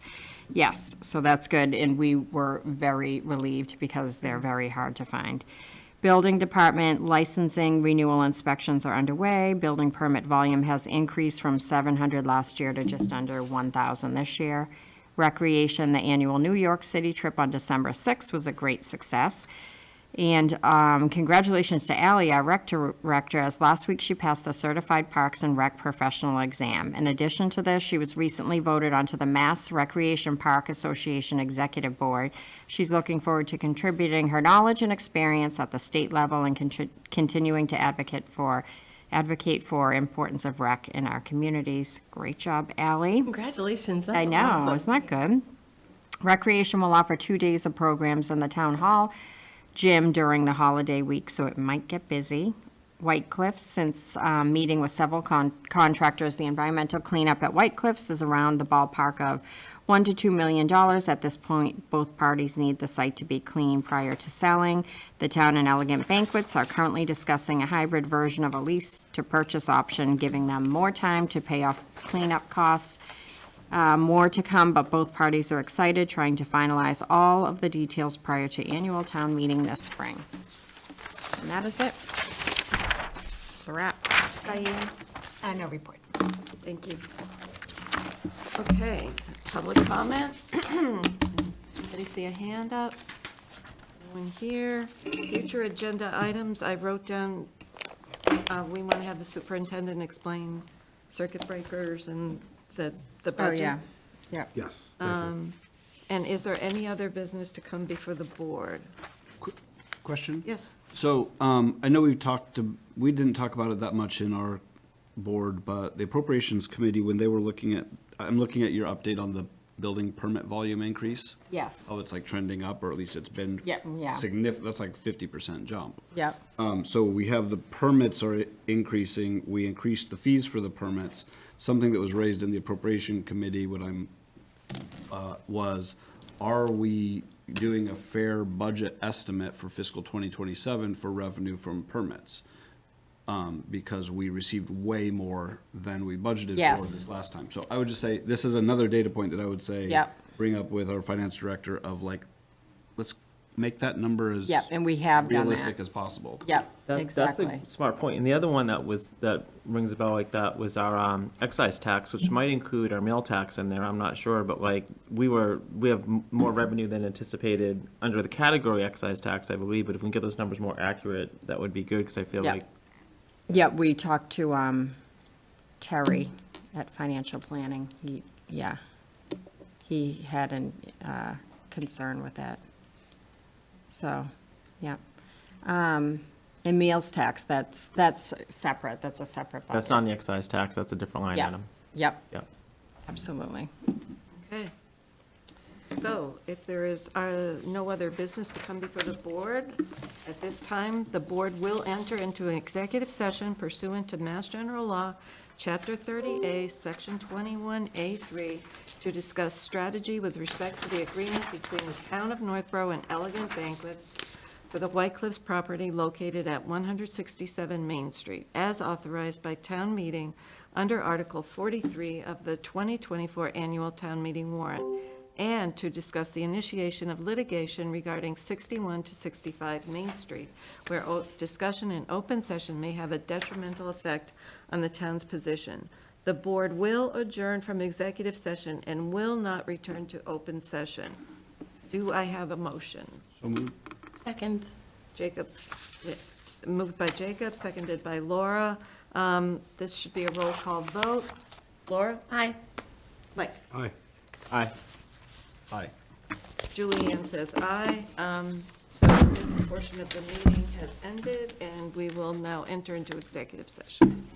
Yes, so that's good, and we were very relieved because they're very hard to find. Building Department licensing renewal inspections are underway. Building permit volume has increased from 700 last year to just under 1,000 this year. Recreation, the annual New York City trip on December 6th was a great success. And congratulations to Ally, our rec director, as last week she passed the Certified Parks and Rec Professional Exam. In addition to this, she was recently voted onto the Mass Recreation Park Association Executive Board. She's looking forward to contributing her knowledge and experience at the state level and continuing to advocate for importance of rec in our communities. Great job, Ally. Congratulations. I That's know, awesome. isn't that good? Recreation will offer 2 days of programs in the town hall gym during the holiday week, so it might get busy. White Cliffs, since meeting with several contractors, the environmental cleanup at White Cliffs is around the ballpark of $1 to $2 million. At this point, both parties need the site to be clean prior to selling. The Town and Elegant Banquets are currently discussing a hybrid version of a lease to purchase option, giving them more time to pay off cleanup costs. More to come, but both parties are excited, trying to finalize all of the details prior to annual town meeting this spring. And that is it. It's a wrap. No report. Thank you. Okay, public comment. Anybody see a hand up? No one here. Future agenda items, I wrote down, we want to have the superintendent explain circuit breakers and the budget. Oh, yeah. Yes. And is there any other business to come before the board? Question? Yes. So, I know we didn't talk about it that much in our board, but the Appropriations Committee, when they were looking at, I'm looking at your update on the building permit volume increase? Yes. Oh, it's like trending up, or at least it's been Yep, yeah. significant, that's like 50% jump. Yep. So we have the permits are increasing, we increased the fees for the permits. Something that was raised in the appropriation committee, what are we doing a fair budget estimate for fiscal 2027 for revenue from permits? Because we received way more than we budgeted for Yes. this last time. So I would just say, this is another data point that I would say, Yep. bring up with our finance director of like, let's make that number as Yep, and we have done that. realistic as possible. Yep, That's exactly. a smart point. And the other one that rings a bell like that was our excise tax, which might include our mail tax in there. I'm not sure, but like we have more revenue than anticipated under the category excise tax, I believe. But if we can get those numbers more accurate, that would be good because I feel Yep. like Yeah, we talked to Terry at Financial Planning. He had an concern with that. So, yeah. And meals tax, that's separate, that's a separate budget. that's not on the excise tax. That's a different line Yeah. item. Yep, Yep. absolutely. Okay. So if there is no other business to come before the board, at this time, the board will enter into an executive session pursuant to Mass General Law, Chapter 30A, Section 21A3, to discuss strategy with respect to the agreement between the Town of Northborough and Elegant Banquets for the White Cliffs property located at 167 Main Street, as authorized by town meeting under Article 43 of the 2024 Annual Town Meeting warrant, and to discuss the initiation of litigation regarding 61 to 65 Main Street, where discussion in open session may have a detrimental effect on the town's position. The board will adjourn from executive session and will not return to open session. Do I have a motion? So moved. Second. Jacob, moved by Jacob, seconded by Laura. This should be a roll call vote. Laura? Aye. Mike? Aye. Aye. Aye. Julianne says aye. So this portion of the meeting has ended, and we will now enter into executive session.